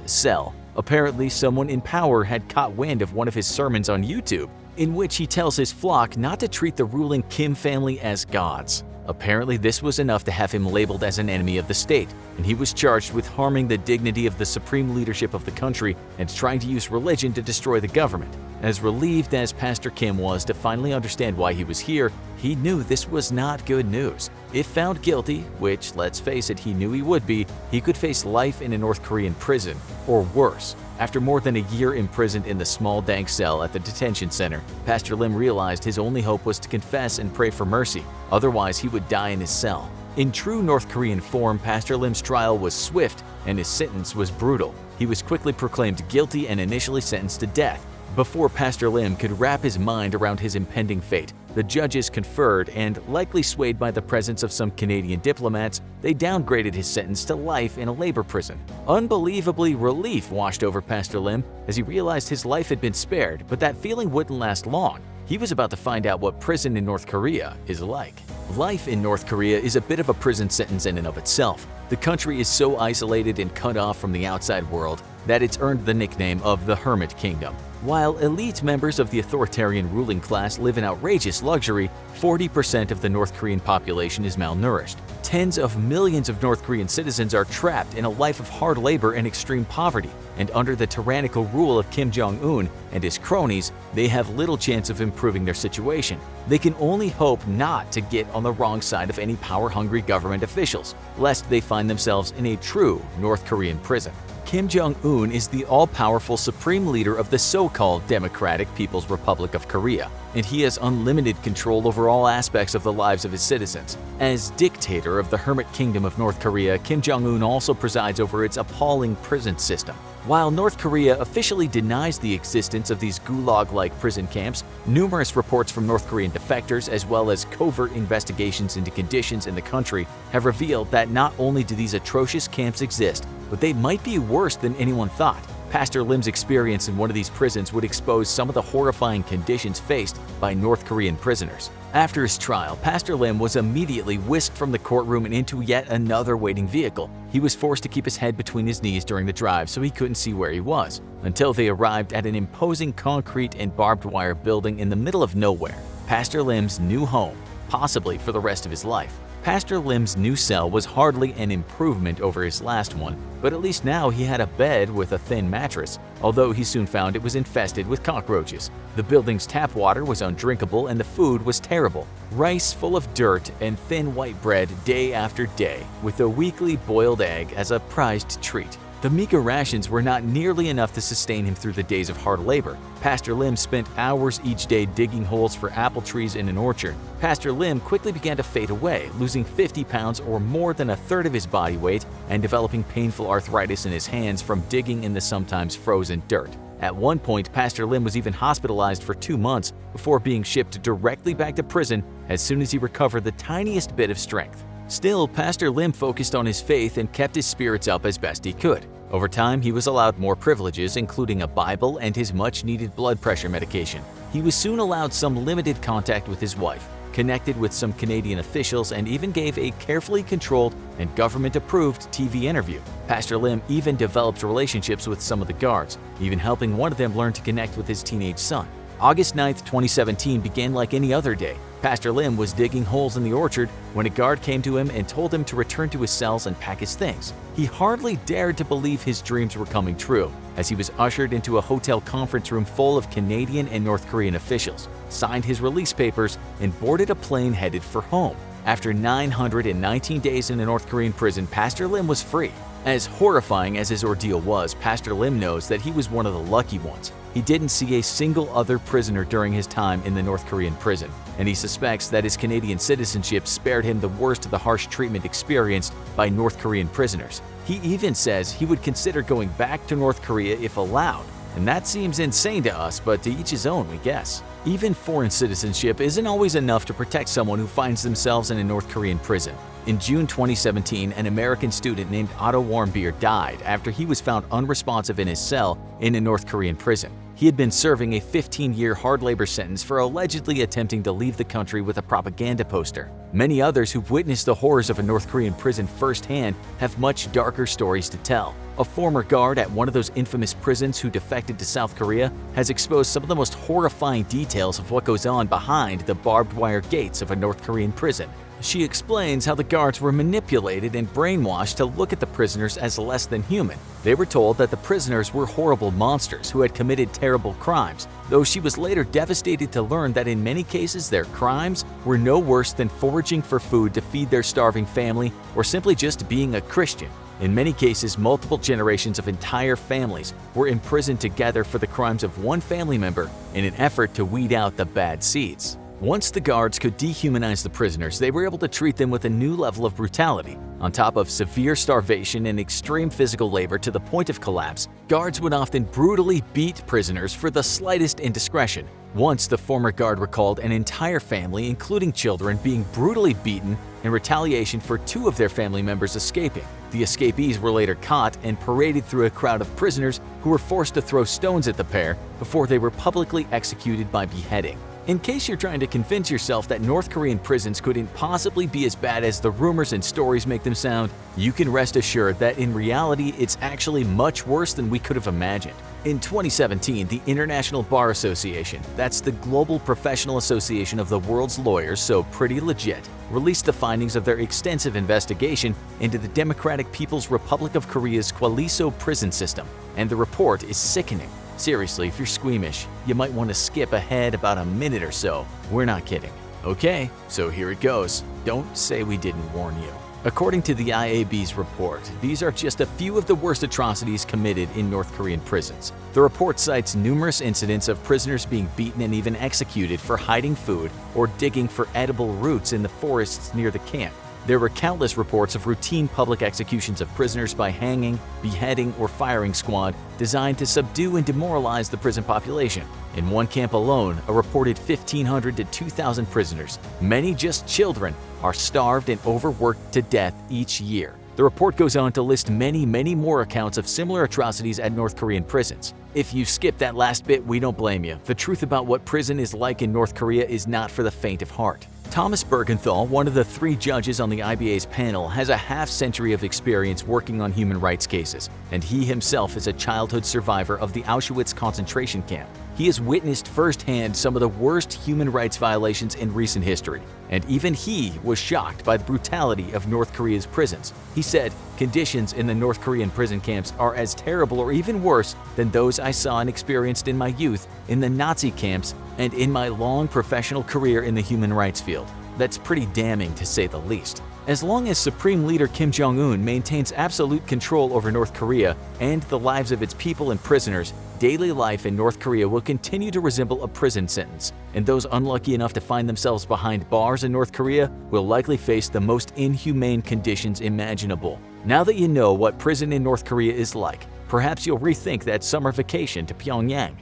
cell. Apparently, someone in power had caught wind of one of his sermons on YouTube, in which he tells his flock not to treat the ruling Kim family as gods. Apparently, this was enough to have him labeled as an enemy of the state, and he was charged with harming the dignity of the supreme leadership of the country and trying to use religion to destroy the government. As relieved as Pastor Kim was to finally understand why he was here, he knew this was not good news. If found guilty, which, let's face it, he knew he would be, he could face life in a North Korean prison, or worse. After more than a year imprisoned in the small dank cell at the detention center, Pastor Lim realized his only hope was to confess and pray for mercy, otherwise he would die in his cell. In true North Korean form, Pastor Lim's trial was swift and his sentence was brutal. He was quickly proclaimed guilty and initially sentenced to death. Before Pastor Lim could wrap his mind around his impending fate, the judges conferred, and likely swayed by the presence of some Canadian diplomats, they downgraded his sentence to life in a labor prison. Unbelievably, relief washed over Pastor Lim as he realized his life had been spared, but that feeling wouldn't last long. He was about to find out what prison in North Korea is like. Life in North Korea is a bit of a prison sentence in and of itself. The country is so isolated and cut off from the outside world that it's earned the nickname of the Hermit Kingdom. While elite members of the authoritarian ruling class live in outrageous luxury, 40% of the North Korean population is malnourished. Tens of millions of North Korean citizens are trapped in a life of hard labor and extreme poverty, and under the tyrannical rule of Kim Jong-un and his cronies, they have little chance of improving their situation. They can only hope not to get on the wrong side of any power-hungry government officials, lest they find themselves in a true North Korean prison. Kim Jong-un is the all-powerful supreme leader of the so-called Democratic People's Republic of Korea, and he has unlimited control over all aspects of the lives of his citizens. As dictator of the Hermit Kingdom of North Korea, Kim Jong-un also presides over its appalling prison system. While North Korea officially denies the existence of these gulag-like prison camps, numerous reports from North Korean defectors as well as covert investigations into conditions in the country have revealed that not only do these atrocious camps exist, but they might be worse than anyone thought. Pastor Lim's experience in one of these prisons would expose some of the horrifying conditions faced by North Korean prisoners. After his trial, Pastor Lim was immediately whisked from the courtroom and into yet another waiting vehicle. He was forced to keep his head between his knees during the drive so he couldn't see where he was, until they arrived at an imposing concrete and barbed wire building in the middle of nowhere, Pastor Lim's new home, possibly for the rest of his life. Pastor Lim's new cell was hardly an improvement over his last one, but at least now he had a bed with a thin mattress, although he soon found it was infested with cockroaches. The building's tap water was undrinkable and the food was terrible. Rice full of dirt and thin white bread day after day, with a weekly boiled egg as a prized treat. The meager rations were not nearly enough to sustain him through the days of hard labor. Pastor Lim spent hours each day digging holes for apple trees in an orchard. Pastor Lim quickly began to fade away, losing 50 pounds or more than a third of his body weight and developing painful arthritis in his hands from digging in the sometimes frozen dirt. At one point, Pastor Lim was even hospitalized for 2 months before being shipped directly back to prison as soon as he recovered the tiniest bit of strength. Still, Pastor Lim focused on his faith and kept his spirits up as best he could. Over time, he was allowed more privileges, including a Bible and his much-needed blood pressure medication. He was soon allowed some limited contact with his wife, connected with some Canadian officials, and even gave a carefully controlled and government-approved TV interview. Pastor Lim even developed relationships with some of the guards, even helping one of them learn to connect with his teenage son. August 9, 2017 began like any other day. Pastor Lim was digging holes in the orchard when a guard came to him and told him to return to his cells and pack his things. He hardly dared to believe his dreams were coming true, as he was ushered into a hotel conference room full of Canadian and North Korean officials, signed his release papers, and boarded a plane headed for home. After 919 days in a North Korean prison, Pastor Lim was free. As horrifying as his ordeal was, Pastor Lim knows that he was one of the lucky ones. He didn't see a single other prisoner during his time in the North Korean prison, and he suspects that his Canadian citizenship spared him the worst of the harsh treatment experienced by North Korean prisoners. He even says he would consider going back to North Korea if allowed, and that seems insane to us, but to each his own, we guess. Even foreign citizenship isn't always enough to protect someone who finds themselves in a North Korean prison. In June 2017, an American student named Otto Warmbier died after he was found unresponsive in his cell in a North Korean prison. He had been serving a 15-year hard labor sentence for allegedly attempting to leave the country with a propaganda poster. Many others who've witnessed the horrors of a North Korean prison firsthand have much darker stories to tell. A former guard at one of those infamous prisons who defected to South Korea has exposed some of the most horrifying details of what goes on behind the barbed wire gates of a North Korean prison. She explains how the guards were manipulated and brainwashed to look at the prisoners as less than human. They were told that the prisoners were horrible monsters who had committed terrible crimes, though she was later devastated to learn that in many cases their crimes were no worse than foraging for food to feed their starving family or simply just being a Christian. In many cases, multiple generations of entire families were imprisoned together for the crimes of one family member in an effort to weed out the bad seeds. Once the guards could dehumanize the prisoners, they were able to treat them with a new level of brutality. On top of severe starvation and extreme physical labor to the point of collapse, guards would often brutally beat prisoners for the slightest indiscretion. Once, the former guard recalled an entire family, including children, being brutally beaten in retaliation for 2 of their family members escaping. The escapees were later caught and paraded through a crowd of prisoners who were forced to throw stones at the pair before they were publicly executed by beheading. In case you're trying to convince yourself that North Korean prisons couldn't possibly be as bad as the rumors and stories make them sound, you can rest assured that in reality it's actually much worse than we could have imagined. In 2017, the International Bar Association, that's the global professional association of the world's lawyers, so pretty legit, released the findings of their extensive investigation into the Democratic People's Republic of Korea's Kwaliso prison system, and the report is sickening. Seriously, if you're squeamish, you might want to skip ahead about a minute or so. We're not kidding. Okay, so here it goes. Don't say we didn't warn you. According to the IAB's report, these are just a few of the worst atrocities committed in North Korean prisons. The report cites numerous incidents of prisoners being beaten and even executed for hiding food or digging for edible roots in the forests near the camp. There were countless reports of routine public executions of prisoners by hanging, beheading, or firing squad designed to subdue and demoralize the prison population. In one camp alone, a reported 1,500 to 2,000 prisoners, many just children, are starved and overworked to death each year. The report goes on to list many more accounts of similar atrocities at North Korean prisons. If you skip that last bit, we don't blame you. The truth about what prison is like in North Korea is not for the faint of heart. Thomas Bergenthal, one of the 3 judges on the IBA's panel, has a half-century of experience working on human rights cases, and he himself is a childhood survivor of the Auschwitz concentration camp. He has witnessed firsthand some of the worst human rights violations in recent history, and even he was shocked by the brutality of North Korea's prisons. He said, "Conditions in the North Korean prison camps are as terrible or even worse than those I saw and experienced in my youth in the Nazi camps and in my long professional career in the human rights field." That's pretty damning to say the least. As long as Supreme Leader Kim Jong-Un maintains absolute control over North Korea and the lives of its people and prisoners, daily life in North Korea will continue to resemble a prison sentence, and those unlucky enough to find themselves behind bars in North Korea will likely face the most inhumane conditions imaginable. Now that you know what prison in North Korea is like, perhaps you'll rethink that summer vacation to Pyongyang.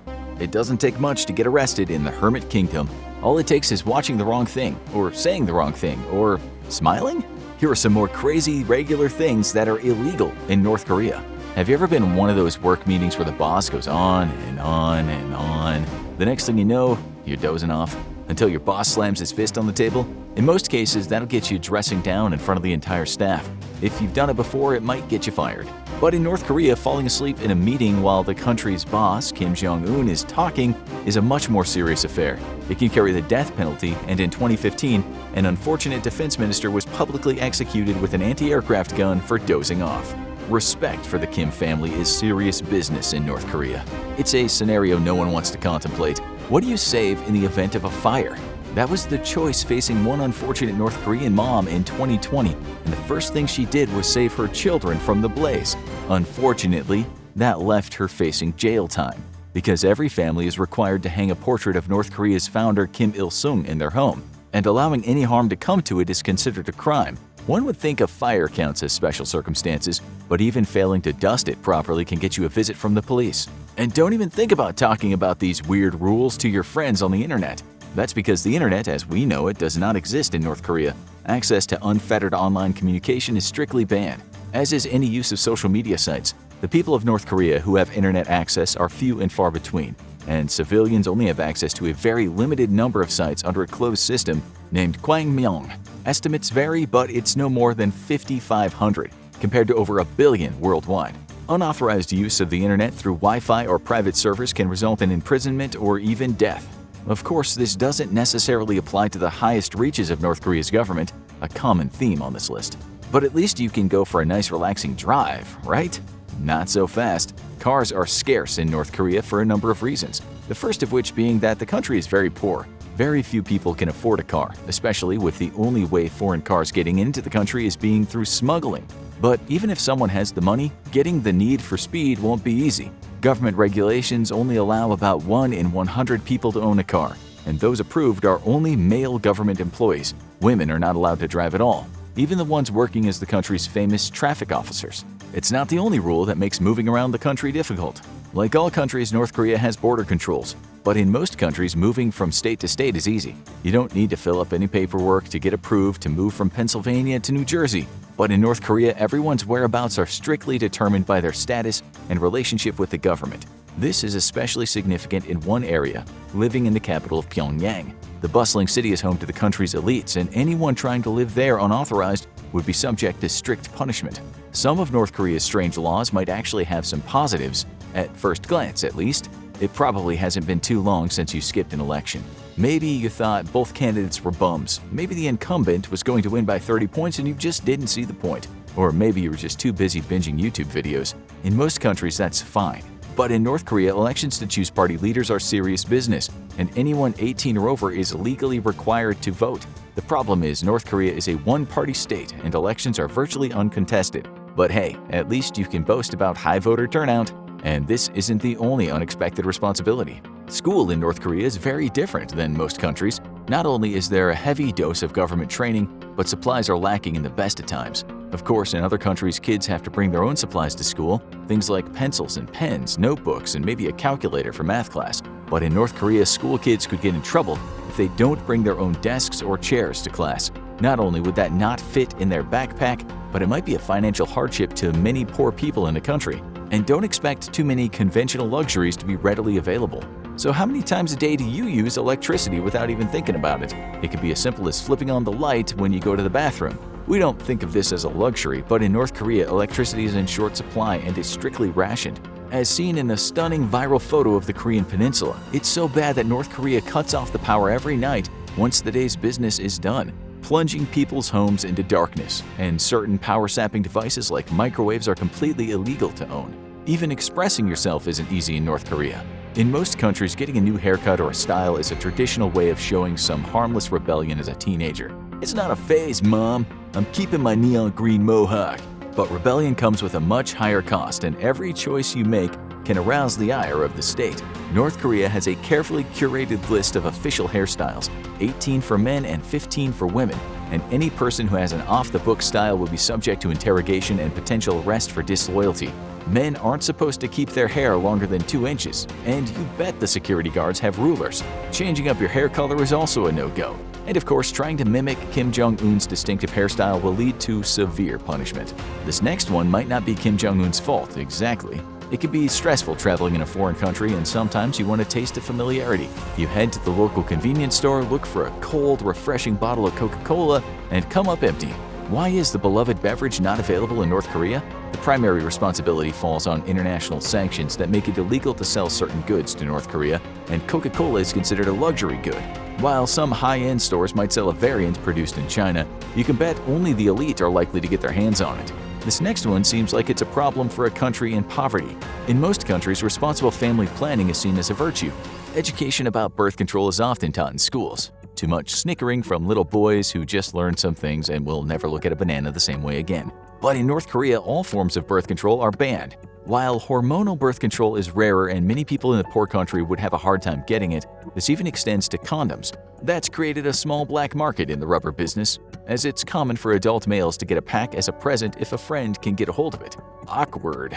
It doesn't take much to get arrested in the Hermit Kingdom. All it takes is watching the wrong thing, or saying the wrong thing, or smiling? Here are some more crazy, regular things that are illegal in North Korea. Have you ever been in one of those work meetings where the boss goes on and on and on? The next thing you know, you're dozing off until your boss slams his fist on the table? In most cases, that'll get you dressing down in front of the entire staff. If you've done it before, it might get you fired. But in North Korea, falling asleep in a meeting while the country's boss, Kim Jong-Un, is talking is a much more serious affair. It can carry the death penalty, and in 2015, an unfortunate defense minister was publicly executed with an anti-aircraft gun for dozing off. Respect for the Kim family is serious business in North Korea. It's a scenario no one wants to contemplate. What do you save in the event of a fire? That was the choice facing one unfortunate North Korean mom in 2020, and the first thing she did was save her children from the blaze. Unfortunately, that left her facing jail time, because every family is required to hang a portrait of North Korea's founder Kim Il-sung in their home, and allowing any harm to come to it is considered a crime. One would think a fire counts as special circumstances, but even failing to dust it properly can get you a visit from the police. And don't even think about talking about these weird rules to your friends on the internet. That's because the internet, as we know it, does not exist in North Korea. Access to unfettered online communication is strictly banned, as is any use of social media sites. The people of North Korea who have internet access are few and far between, and civilians only have access to a very limited number of sites under a closed system named Kwangmyeong. Estimates vary, but it's no more than 5,500, compared to over 1 billion worldwide. Unauthorized use of the internet through Wi-Fi or private servers can result in imprisonment or even death. Of course, this doesn't necessarily apply to the highest reaches of North Korea's government, a common theme on this list. But at least you can go for a nice relaxing drive, right? Not so fast. Cars are scarce in North Korea for a number of reasons, the first of which being that the country is very poor. Very few people can afford a car, especially with the only way foreign cars getting into the country is being through smuggling. But even if someone has the money, getting the need for speed won't be easy. Government regulations only allow about 1 in 100 people to own a car, and those approved are only male government employees. Women are not allowed to drive at all, even the ones working as the country's famous traffic officers. It's not the only rule that makes moving around the country difficult. Like all countries, North Korea has border controls, but in most countries, moving from state to state is easy. You don't need to fill up any paperwork to get approved to move from Pennsylvania to New Jersey. But in North Korea, everyone's whereabouts are strictly determined by their status and relationship with the government. This is especially significant in one area, living in the capital of Pyongyang. The bustling city is home to the country's elites, and anyone trying to live there unauthorized would be subject to strict punishment. Some of North Korea's strange laws might actually have some positives, at first glance at least. It probably hasn't been too long since you skipped an election. Maybe you thought both candidates were bums. Maybe the incumbent was going to win by 30 points and you just didn't see the point. Or maybe you were just too busy binging YouTube videos. In most countries, that's fine. But in North Korea, elections to choose party leaders are serious business, and anyone 18 or over is legally required to vote. The problem is North Korea is a one-party state and elections are virtually uncontested. But hey, at least you can boast about high voter turnout. And this isn't the only unexpected responsibility. School in North Korea is very different than most countries. Not only is there a heavy dose of government training, but supplies are lacking in the best of times. Of course, in other countries, kids have to bring their own supplies to school, things like pencils and pens, notebooks, and maybe a calculator for math class. But in North Korea, school kids could get in trouble if they don't bring their own desks or chairs to class. Not only would that not fit in their backpack, but it might be a financial hardship to many poor people in the country. And don't expect too many conventional luxuries to be readily available. So how many times a day do you use electricity without even thinking about it? It could be as simple as flipping on the light when you go to the bathroom. We don't think of this as a luxury, but in North Korea, electricity is in short supply and is strictly rationed. As seen in a stunning viral photo of the Korean peninsula, it's so bad that North Korea cuts off the power every night once the day's business is done, plunging people's homes into darkness, and certain power-sapping devices like microwaves are completely illegal to own. Even expressing yourself isn't easy in North Korea. In most countries, getting a new haircut or a style is a traditional way of showing some harmless rebellion as a teenager. It's not a phase, Mom. I'm keeping my neon green mohawk. But rebellion comes with a much higher cost, and every choice you make can arouse the ire of the state. North Korea has a carefully curated list of official hairstyles, 18 for men and 15 for women, and any person who has an off-the-book style will be subject to interrogation and potential arrest for disloyalty. Men aren't supposed to keep their hair longer than 2 inches, and you bet the security guards have rulers. Changing up your hair color is also a no-go. And of course, trying to mimic Kim Jong-un's distinctive hairstyle will lead to severe punishment. This next one might not be Kim Jong-un's fault exactly. It can be stressful traveling in a foreign country, and sometimes you want a taste of familiarity. You head to the local convenience store, look for a cold, refreshing bottle of Coca-Cola, and come up empty. Why is the beloved beverage not available in North Korea? The primary responsibility falls on international sanctions that make it illegal to sell certain goods to North Korea, and Coca-Cola is considered a luxury good. While some high-end stores might sell a variant produced in China, you can bet only the elite are likely to get their hands on it. This next one seems like it's a problem for a country in poverty. In most countries, responsible family planning is seen as a virtue. Education about birth control is often taught in schools. Too much snickering from little boys who just learned some things and will never look at a banana the same way again. But in North Korea, all forms of birth control are banned. While hormonal birth control is rarer and many people in the poor country would have a hard time getting it, this even extends to condoms. That's created a small black market in the rubber business, as it's common for adult males to get a pack as a present if a friend can get a hold of it. Awkward.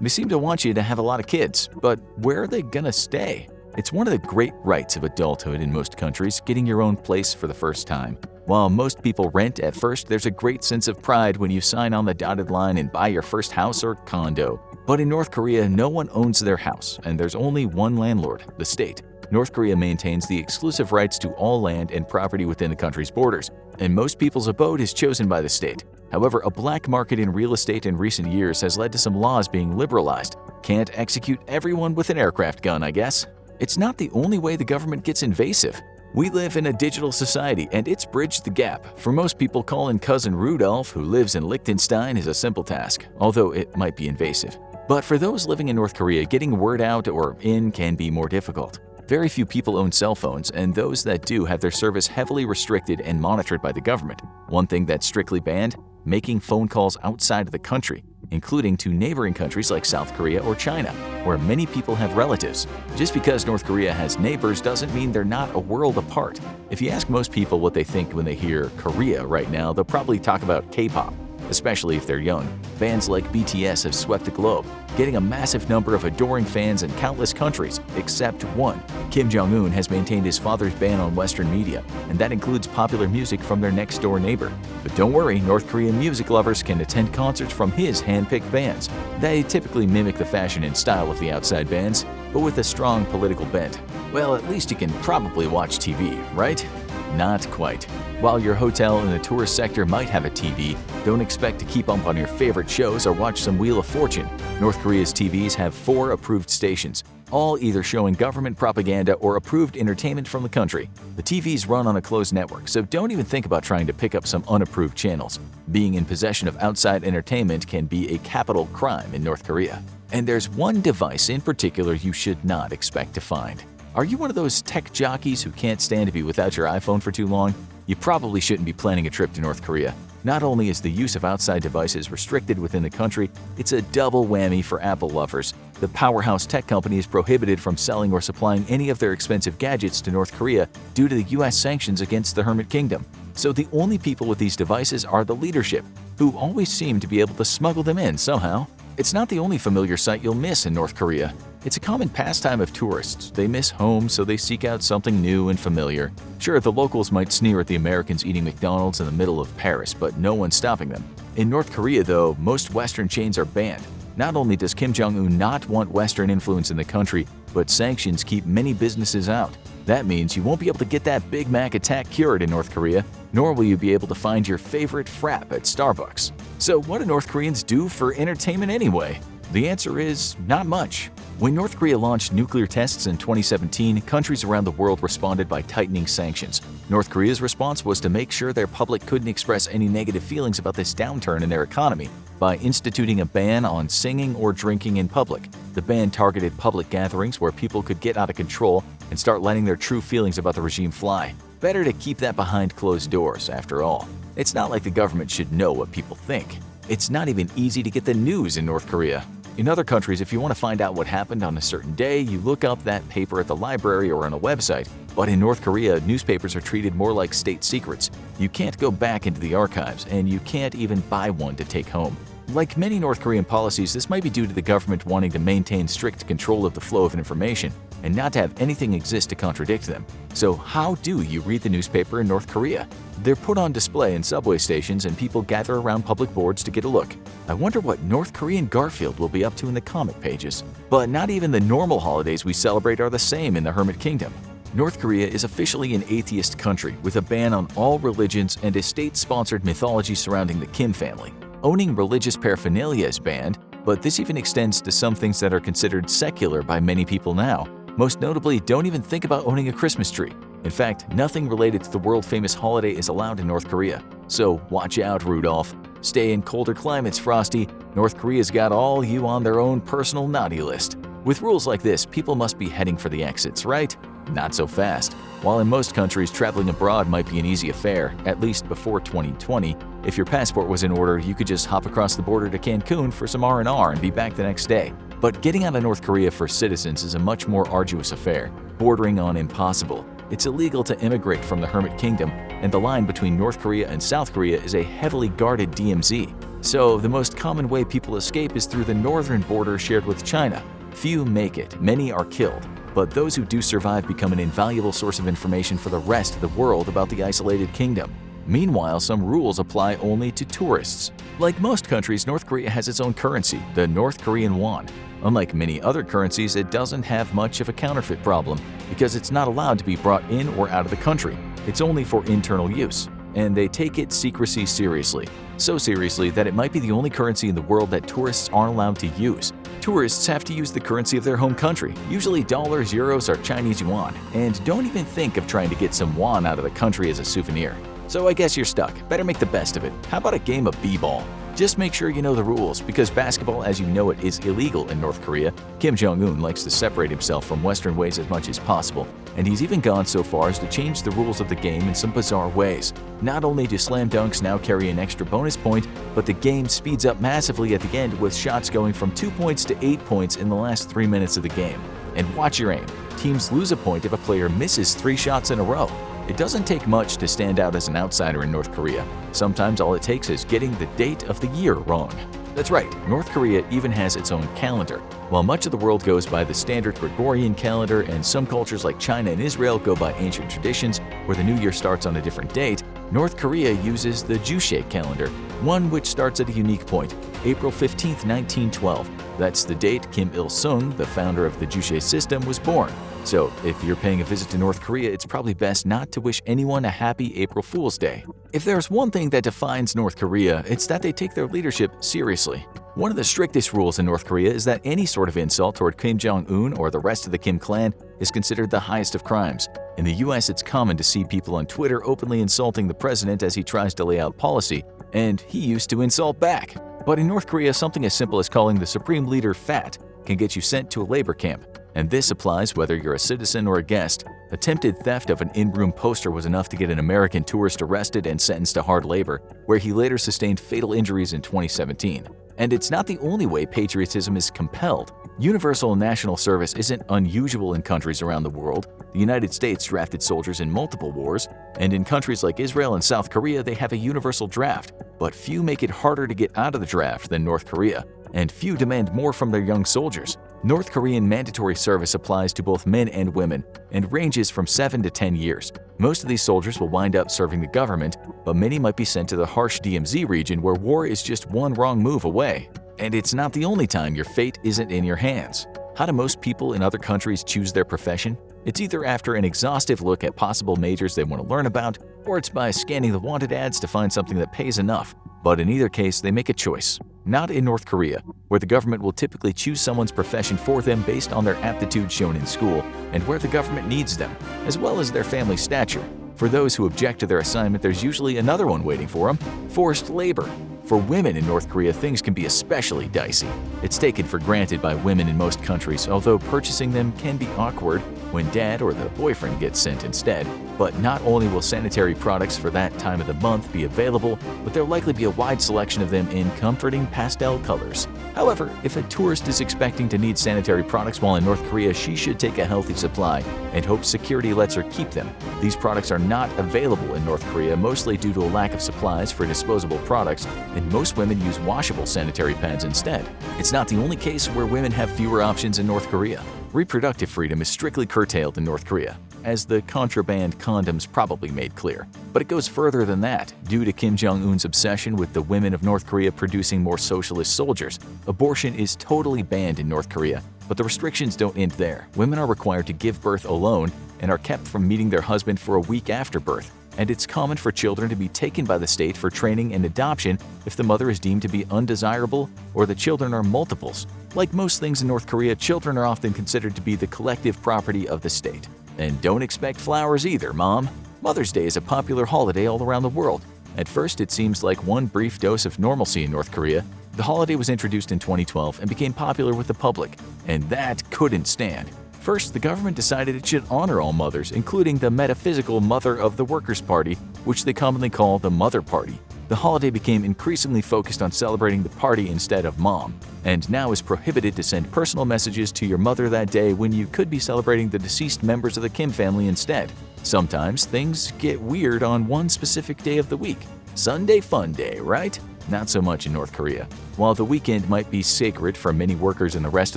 They seem to want you to have a lot of kids, but where are they gonna stay? It's one of the great rights of adulthood in most countries, getting your own place for the first time. While most people rent at first, there's a great sense of pride when you sign on the dotted line and buy your first house or condo. But in North Korea, no one owns their house, and there's only one landlord, the state. North Korea maintains the exclusive rights to all land and property within the country's borders, and most people's abode is chosen by the state. However, a black market in real estate in recent years has led to some laws being liberalized. Can't execute everyone with an aircraft gun, I guess. It's not the only way the government gets invasive. We live in a digital society, and it's bridged the gap. For most people, calling cousin Rudolph, who lives in Liechtenstein, is a simple task, although it might be invasive. But for those living in North Korea, getting word out or in can be more difficult. Very few people own cell phones, and those that do have their service heavily restricted and monitored by the government. One thing that's strictly banned? Making phone calls outside of the country, including to neighboring countries like South Korea or China, where many people have relatives. Just because North Korea has neighbors doesn't mean they're not a world apart. If you ask most people what they think when they hear Korea right now, they'll probably talk about K-pop, especially if they're young. Bands like BTS have swept the globe, getting a massive number of adoring fans in countless countries, except one. Kim Jong-Un has maintained his father's ban on Western media, and that includes popular music from their next-door neighbor. But don't worry, North Korean music lovers can attend concerts from his hand-picked bands. They typically mimic the fashion and style of the outside bands, but with a strong political bent. Well, at least you can probably watch TV, right? Not quite. While your hotel in the tourist sector might have a TV, don't expect to keep up on your favorite shows or watch some Wheel of Fortune. North Korea's TVs have 4 approved stations, all either showing government propaganda or approved entertainment from the country. The TVs run on a closed network, so don't even think about trying to pick up some unapproved channels. Being in possession of outside entertainment can be a capital crime in North Korea. And there's one device in particular you should not expect to find. Are you one of those tech jockeys who can't stand to be without your iPhone for too long? You probably shouldn't be planning a trip to North Korea. Not only is the use of outside devices restricted within the country, it's a double whammy for Apple lovers. The powerhouse tech company is prohibited from selling or supplying any of their expensive gadgets to North Korea due to the US sanctions against the Hermit Kingdom. So the only people with these devices are the leadership, who always seem to be able to smuggle them in somehow. It's not the only familiar sight you'll miss in North Korea. It's a common pastime of tourists. They miss home, so they seek out something new and familiar. Sure, the locals might sneer at the Americans eating McDonald's in the middle of Paris, but no one's stopping them. In North Korea, though, most Western chains are banned. Not only does Kim Jong-Un not want Western influence in the country, but sanctions keep many businesses out. That means you won't be able to get that Big Mac attack cured in North Korea, nor will you be able to find your favorite frap at Starbucks. So what do North Koreans do for entertainment anyway? The answer is not much. When North Korea launched nuclear tests in 2017, countries around the world responded by tightening sanctions. North Korea's response was to make sure their public couldn't express any negative feelings about this downturn in their economy by instituting a ban on singing or drinking in public. The ban targeted public gatherings where people could get out of control and start letting their true feelings about the regime fly. Better to keep that behind closed doors, after all. It's not like the government should know what people think. It's not even easy to get the news in North Korea. In other countries, if you want to find out what happened on a certain day, you look up that paper at the library or on a website. But in North Korea, newspapers are treated more like state secrets. You can't go back into the archives, and you can't even buy one to take home. Like many North Korean policies, this might be due to the government wanting to maintain strict control of the flow of information and not to have anything exist to contradict them. So how do you read the newspaper in North Korea? They're put on display in subway stations and people gather around public boards to get a look. I wonder what North Korean Garfield will be up to in the comic pages. But not even the normal holidays we celebrate are the same in the Hermit Kingdom. North Korea is officially an atheist country with a ban on all religions and a state-sponsored mythology surrounding the Kim family. Owning religious paraphernalia is banned, but this even extends to some things that are considered secular by many people now. Most notably, don't even think about owning a Christmas tree. In fact, nothing related to the world-famous holiday is allowed in North Korea. So watch out, Rudolph. Stay in colder climates, Frosty. North Korea's got all you on their own personal naughty list. With rules like this, people must be heading for the exits, right? Not so fast. While in most countries, traveling abroad might be an easy affair, at least before 2020, if your passport was in order, you could just hop across the border to Cancun for some R&R and be back the next day. But getting out of North Korea for citizens is a much more arduous affair, bordering on impossible. It's illegal to immigrate from the Hermit Kingdom, and the line between North Korea and South Korea is a heavily guarded DMZ. So the most common way people escape is through the northern border shared with China. Few make it, many are killed, but those who do survive become an invaluable source of information for the rest of the world about the isolated kingdom. Meanwhile, some rules apply only to tourists. Like most countries, North Korea has its own currency, the North Korean won. Unlike many other currencies, it doesn't have much of a counterfeit problem because it's not allowed to be brought in or out of the country. It's only for internal use, and they take its secrecy seriously. So seriously that it might be the only currency in the world that tourists aren't allowed to use. Tourists have to use the currency of their home country, usually dollars, euros, or Chinese yuan, and don't even think of trying to get some won out of the country as a souvenir. So I guess you're stuck. Better make the best of it. How about a game of b-ball? Just make sure you know the rules, because basketball as you know it is illegal in North Korea. Kim Jong-Un likes to separate himself from Western ways as much as possible, and he's even gone so far as to change the rules of the game in some bizarre ways. Not only do slam dunks now carry an extra bonus point, but the game speeds up massively at the end with shots going from 2 points to 8 points in the last 3 minutes of the game. And watch your aim. Teams lose a point if a player misses 3 shots in a row. It doesn't take much to stand out as an outsider in North Korea. Sometimes all it takes is getting the date of the year wrong. That's right, North Korea even has its own calendar. While much of the world goes by the standard Gregorian calendar and some cultures like China and Israel go by ancient traditions where the new year starts on a different date, North Korea uses the Juche calendar, one which starts at a unique point, April 15, 1912. That's the date Kim Il-sung, the founder of the Juche system, was born. So, if you're paying a visit to North Korea, it's probably best not to wish anyone a happy April Fool's Day. If there's one thing that defines North Korea, it's that they take their leadership seriously. One of the strictest rules in North Korea is that any sort of insult toward Kim Jong-Un or the rest of the Kim clan is considered the highest of crimes. In the US, it's common to see people on Twitter openly insulting the president as he tries to lay out policy, and he used to insult back. But in North Korea, something as simple as calling the supreme leader fat can get you sent to a labor camp. And this applies whether you're a citizen or a guest. Attempted theft of an in-room poster was enough to get an American tourist arrested and sentenced to hard labor, where he later sustained fatal injuries in 2017. And it's not the only way patriotism is compelled. Universal national service isn't unusual in countries around the world. The United States drafted soldiers in multiple wars, and in countries like Israel and South Korea, they have a universal draft. But few make it harder to get out of the draft than North Korea, and few demand more from their young soldiers. North Korean mandatory service applies to both men and women and ranges from 7 to 10 years. Most of these soldiers will wind up serving the government, but many might be sent to the harsh DMZ region where war is just one wrong move away. And it's not the only time your fate isn't in your hands. How do most people in other countries choose their profession? It's either after an exhaustive look at possible majors they want to learn about, or it's by scanning the wanted ads to find something that pays enough. But in either case, they make a choice. Not in North Korea, where the government will typically choose someone's profession for them based on their aptitude shown in school and where the government needs them, as well as their family stature. For those who object to their assignment, there's usually another one waiting for them: forced labor. For women in North Korea, things can be especially dicey. It's taken for granted by women in most countries, although purchasing them can be awkward when dad or the boyfriend gets sent instead. But not only will sanitary products for that time of the month be available, but there'll likely be a wide selection of them in comforting pastel colors. However, if a tourist is expecting to need sanitary products while in North Korea, she should take a healthy supply and hope security lets her keep them. These products are not available in North Korea, mostly due to a lack of supplies for disposable products, and most women use washable sanitary pads instead. It's not the only case where women have fewer options in North Korea. Reproductive freedom is strictly curtailed in North Korea, as the contraband condoms probably made clear. But it goes further than that. Due to Kim Jong-un's obsession with the women of North Korea producing more socialist soldiers, abortion is totally banned in North Korea. But the restrictions don't end there. Women are required to give birth alone and are kept from meeting their husband for a week after birth. And it's common for children to be taken by the state for training and adoption if the mother is deemed to be undesirable or the children are multiples. Like most things in North Korea, children are often considered to be the collective property of the state. And don't expect flowers either, Mom. Mother's Day is a popular holiday all around the world. At first, it seems like one brief dose of normalcy in North Korea. The holiday was introduced in 2012 and became popular with the public, and that couldn't stand. First, the government decided it should honor all mothers, including the metaphysical mother of the Workers' Party, which they commonly call the Mother Party. The holiday became increasingly focused on celebrating the party instead of mom, and now is prohibited to send personal messages to your mother that day when you could be celebrating the deceased members of the Kim family instead. Sometimes things get weird on one specific day of the week. Sunday Fun Day, right? Not so much in North Korea. While the weekend might be sacred for many workers in the rest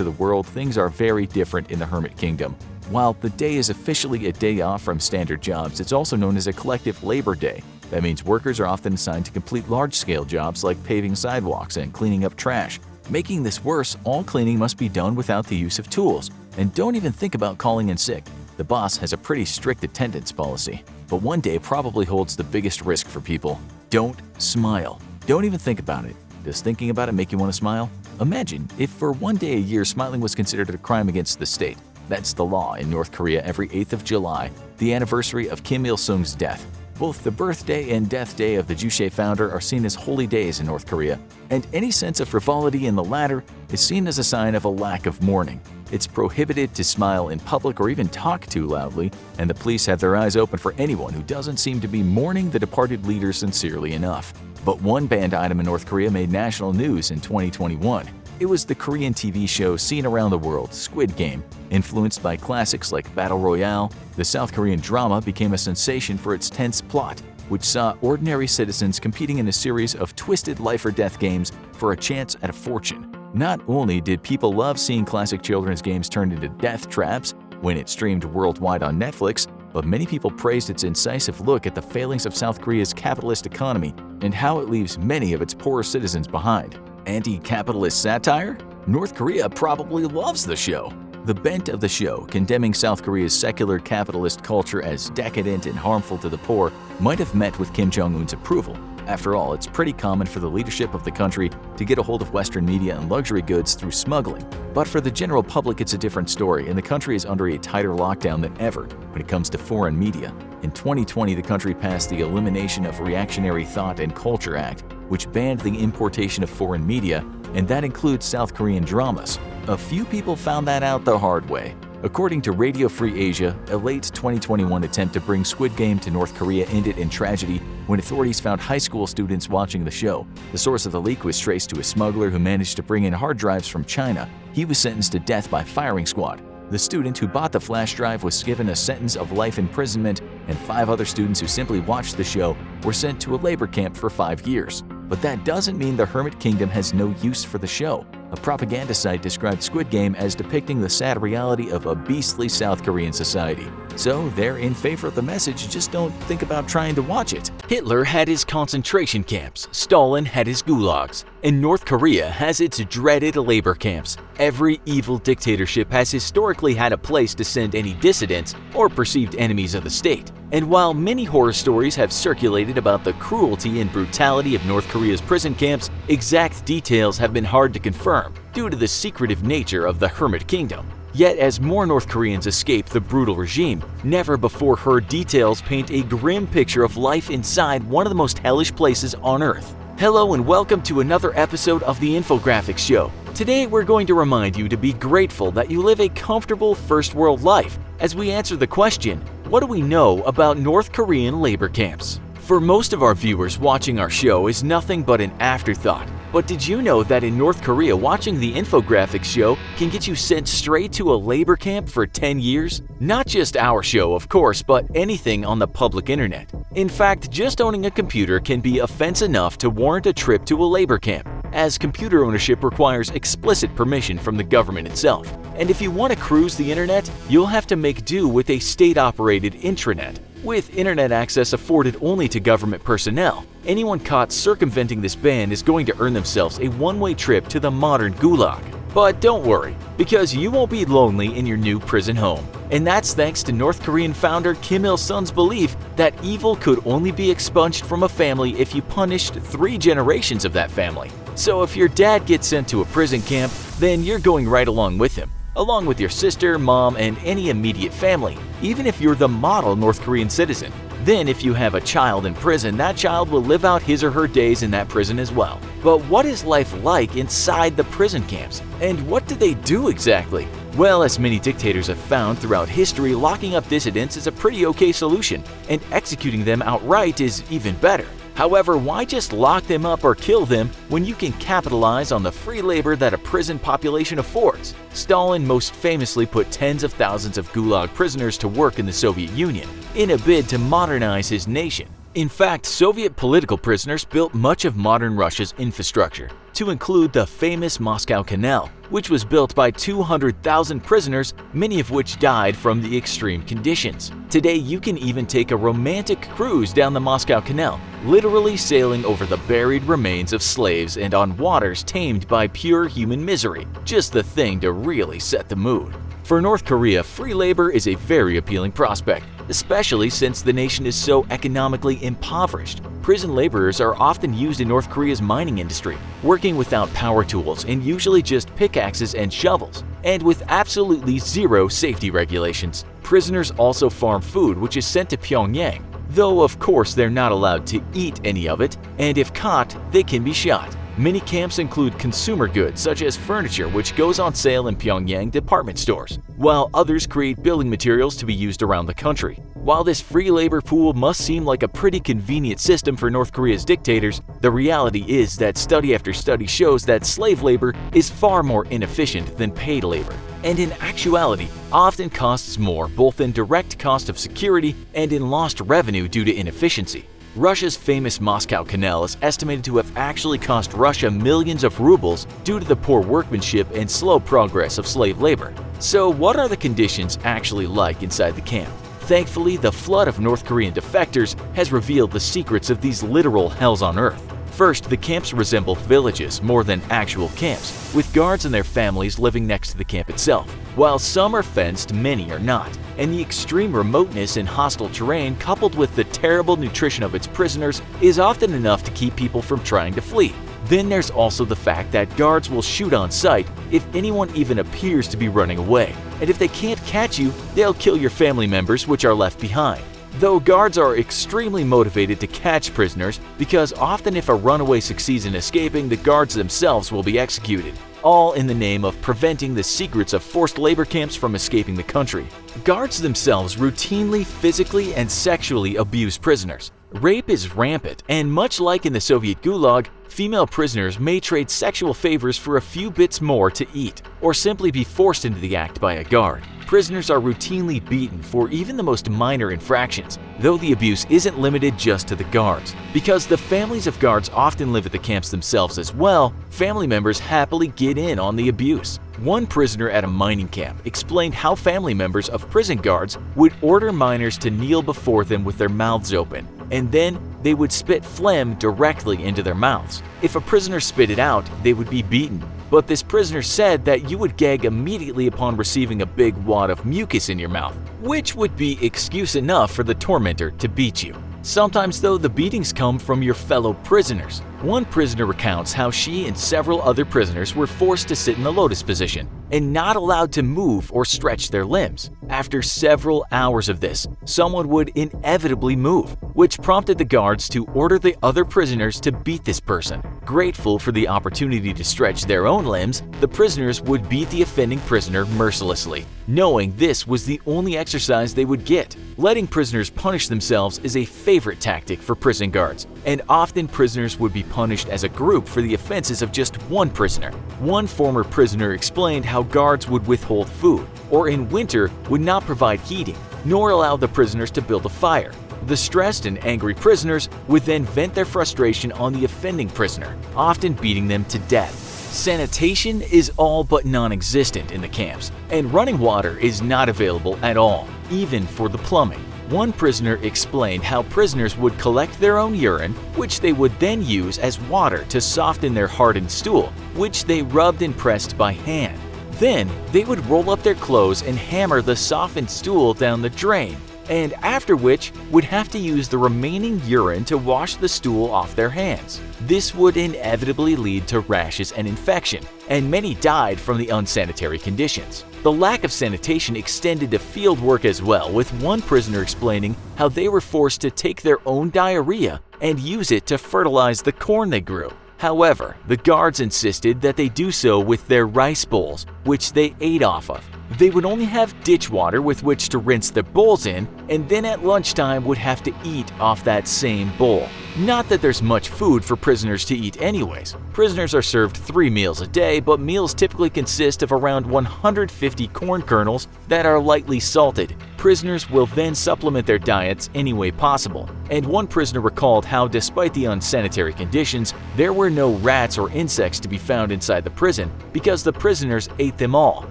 of the world, things are very different in the Hermit Kingdom. While the day is officially a day off from standard jobs, it's also known as a collective labor day. That means workers are often assigned to complete large-scale jobs like paving sidewalks and cleaning up trash. Making this worse, all cleaning must be done without the use of tools. And don't even think about calling in sick. The boss has a pretty strict attendance policy. But one day probably holds the biggest risk for people. Don't smile. Don't even think about it. Does thinking about it make you want to smile? Imagine if for one day a year smiling was considered a crime against the state. That's the law in North Korea every 8th of July, the anniversary of Kim Il-sung's death. Both the birthday and death day of the Juche founder are seen as holy days in North Korea, and any sense of frivolity in the latter is seen as a sign of a lack of mourning. It's prohibited to smile in public or even talk too loudly, and the police have their eyes open for anyone who doesn't seem to be mourning the departed leader sincerely enough. But one banned item in North Korea made national news in 2021. It was the Korean TV show seen around the world, Squid Game. Influenced by classics like Battle Royale, the South Korean drama became a sensation for its tense plot, which saw ordinary citizens competing in a series of twisted life-or-death games for a chance at a fortune. Not only did people love seeing classic children's games turned into death traps when it streamed worldwide on Netflix, but many people praised its incisive look at the failings of South Korea's capitalist economy and how it leaves many of its poorer citizens behind. Anti-capitalist satire? North Korea probably loves the show. The bent of the show, condemning South Korea's secular capitalist culture as decadent and harmful to the poor, might have met with Kim Jong-un's approval. After all, it's pretty common for the leadership of the country to get a hold of Western media and luxury goods through smuggling. But for the general public, it's a different story, and the country is under a tighter lockdown than ever when it comes to foreign media. In 2020, the country passed the Elimination of Reactionary Thought and Culture Act, which banned the importation of foreign media, and that includes South Korean dramas. A few people found that out the hard way. According to Radio Free Asia, a late 2021 attempt to bring Squid Game to North Korea ended in tragedy when authorities found high school students watching the show. The source of the leak was traced to a smuggler who managed to bring in hard drives from China. He was sentenced to death by firing squad. The student who bought the flash drive was given a sentence of life imprisonment, and 5 other students who simply watched the show were sent to a labor camp for 5 years. But that doesn't mean the Hermit Kingdom has no use for the show. A propaganda site described Squid Game as depicting the sad reality of a beastly South Korean society. So they're in favor of the message, just don't think about trying to watch it. Hitler had his concentration camps, Stalin had his gulags, and North Korea has its dreaded labor camps. Every evil dictatorship has historically had a place to send any dissidents or perceived enemies of the state. And while many horror stories have circulated about the cruelty and brutality of North Korea's prison camps, exact details have been hard to confirm due to the secretive nature of the Hermit Kingdom. Yet as more North Koreans escape the brutal regime, never before heard details paint a grim picture of life inside one of the most hellish places on Earth. Hello and welcome to another episode of the Infographics Show. Today we're going to remind you to be grateful that you live a comfortable first world life as we answer the question, what do we know about North Korean labor camps? For most of our viewers, watching our show is nothing but an afterthought. But did you know that in North Korea, watching the Infographics Show can get you sent straight to a labor camp for 10 years? Not just our show, of course, but anything on the public internet. In fact, just owning a computer can be offense enough to warrant a trip to a labor camp, as computer ownership requires explicit permission from the government itself. And if you want to cruise the internet, you'll have to make do with a state-operated intranet. With internet access afforded only to government personnel, anyone caught circumventing this ban is going to earn themselves a one-way trip to the modern gulag. But don't worry, because you won't be lonely in your new prison home. And that's thanks to North Korean founder Kim Il-sung's belief that evil could only be expunged from a family if you punished 3 generations of that family. So if your dad gets sent to a prison camp, then you're going right along with him, along with your sister, mom, and any immediate family, even if you're the model North Korean citizen. Then if you have a child in prison, that child will live out his or her days in that prison as well. But what is life like inside the prison camps? And what do they do exactly? Well, as many dictators have found throughout history, locking up dissidents is a pretty okay solution, and executing them outright is even better. However, why just lock them up or kill them when you can capitalize on the free labor that a prison population affords? Stalin most famously put tens of thousands of gulag prisoners to work in the Soviet Union in a bid to modernize his nation. In fact, Soviet political prisoners built much of modern Russia's infrastructure, to include the famous Moscow Canal, which was built by 200,000 prisoners, many of which died from the extreme conditions. Today, you can even take a romantic cruise down the Moscow Canal, literally sailing over the buried remains of slaves and on waters tamed by pure human misery. Just the thing to really set the mood. For North Korea, free labor is a very appealing prospect, especially since the nation is so economically impoverished. Prison laborers are often used in North Korea's mining industry, working without power tools and usually just pickaxes and shovels, and with absolutely zero safety regulations. Prisoners also farm food which is sent to Pyongyang, though of course they're not allowed to eat any of it, and if caught, they can be shot. Many camps include consumer goods such as furniture which goes on sale in Pyongyang department stores, while others create building materials to be used around the country. While this free labor pool must seem like a pretty convenient system for North Korea's dictators, the reality is that study after study shows that slave labor is far more inefficient than paid labor, and in actuality often costs more both in direct cost of security and in lost revenue due to inefficiency. Russia's famous Moscow Canal is estimated to have actually cost Russia millions of rubles due to the poor workmanship and slow progress of slave labor. So what are the conditions actually like inside the camp? Thankfully, the flood of North Korean defectors has revealed the secrets of these literal hells on earth. First, the camps resemble villages more than actual camps, with guards and their families living next to the camp itself. While some are fenced, many are not, and the extreme remoteness and hostile terrain coupled with the terrible nutrition of its prisoners is often enough to keep people from trying to flee. Then there's also the fact that guards will shoot on sight if anyone even appears to be running away, and if they can't catch you, they'll kill your family members which are left behind. Though guards are extremely motivated to catch prisoners because often if a runaway succeeds in escaping, the guards themselves will be executed, all in the name of preventing the secrets of forced labor camps from escaping the country. Guards themselves routinely physically and sexually abuse prisoners. Rape is rampant, and much like in the Soviet Gulag, female prisoners may trade sexual favors for a few bits more to eat, or simply be forced into the act by a guard. Prisoners are routinely beaten for even the most minor infractions, though the abuse isn't limited just to the guards. Because the families of guards often live at the camps themselves as well, family members happily get in on the abuse. One prisoner at a mining camp explained how family members of prison guards would order miners to kneel before them with their mouths open, and then they would spit phlegm directly into their mouths. If a prisoner spit it out, they would be beaten. But this prisoner said that you would gag immediately upon receiving a big wad of mucus in your mouth, which would be excuse enough for the tormentor to beat you. Sometimes, though, the beatings come from your fellow prisoners. One prisoner recounts how she and several other prisoners were forced to sit in the lotus position and not allowed to move or stretch their limbs. After several hours of this, someone would inevitably move, which prompted the guards to order the other prisoners to beat this person. Grateful for the opportunity to stretch their own limbs, the prisoners would beat the offending prisoner mercilessly, knowing this was the only exercise they would get. Letting prisoners punish themselves is a favorite tactic for prison guards, and often prisoners would be punished as a group for the offenses of just one prisoner. One former prisoner explained how guards would withhold food, or in winter would not provide heating, nor allow the prisoners to build a fire. The stressed and angry prisoners would then vent their frustration on the offending prisoner, often beating them to death. Sanitation is all but non-existent in the camps, and running water is not available at all, even for the plumbing. One prisoner explained how prisoners would collect their own urine, which they would then use as water to soften their hardened stool, which they rubbed and pressed by hand. Then, they would roll up their clothes and hammer the softened stool down the drain, and after which would have to use the remaining urine to wash the stool off their hands. This would inevitably lead to rashes and infection, and many died from the unsanitary conditions. The lack of sanitation extended to field work as well, with one prisoner explaining how they were forced to take their own diarrhea and use it to fertilize the corn they grew. However, the guards insisted that they do so with their rice bowls, which they ate off of. They would only have ditch water with which to rinse their bowls in, and then at lunchtime would have to eat off that same bowl. Not that there's much food for prisoners to eat anyways. Prisoners are served 3 meals a day, but meals typically consist of around 150 corn kernels that are lightly salted. Prisoners will then supplement their diets any way possible. And one prisoner recalled how despite the unsanitary conditions, there were no rats or insects to be found inside the prison because the prisoners ate them all.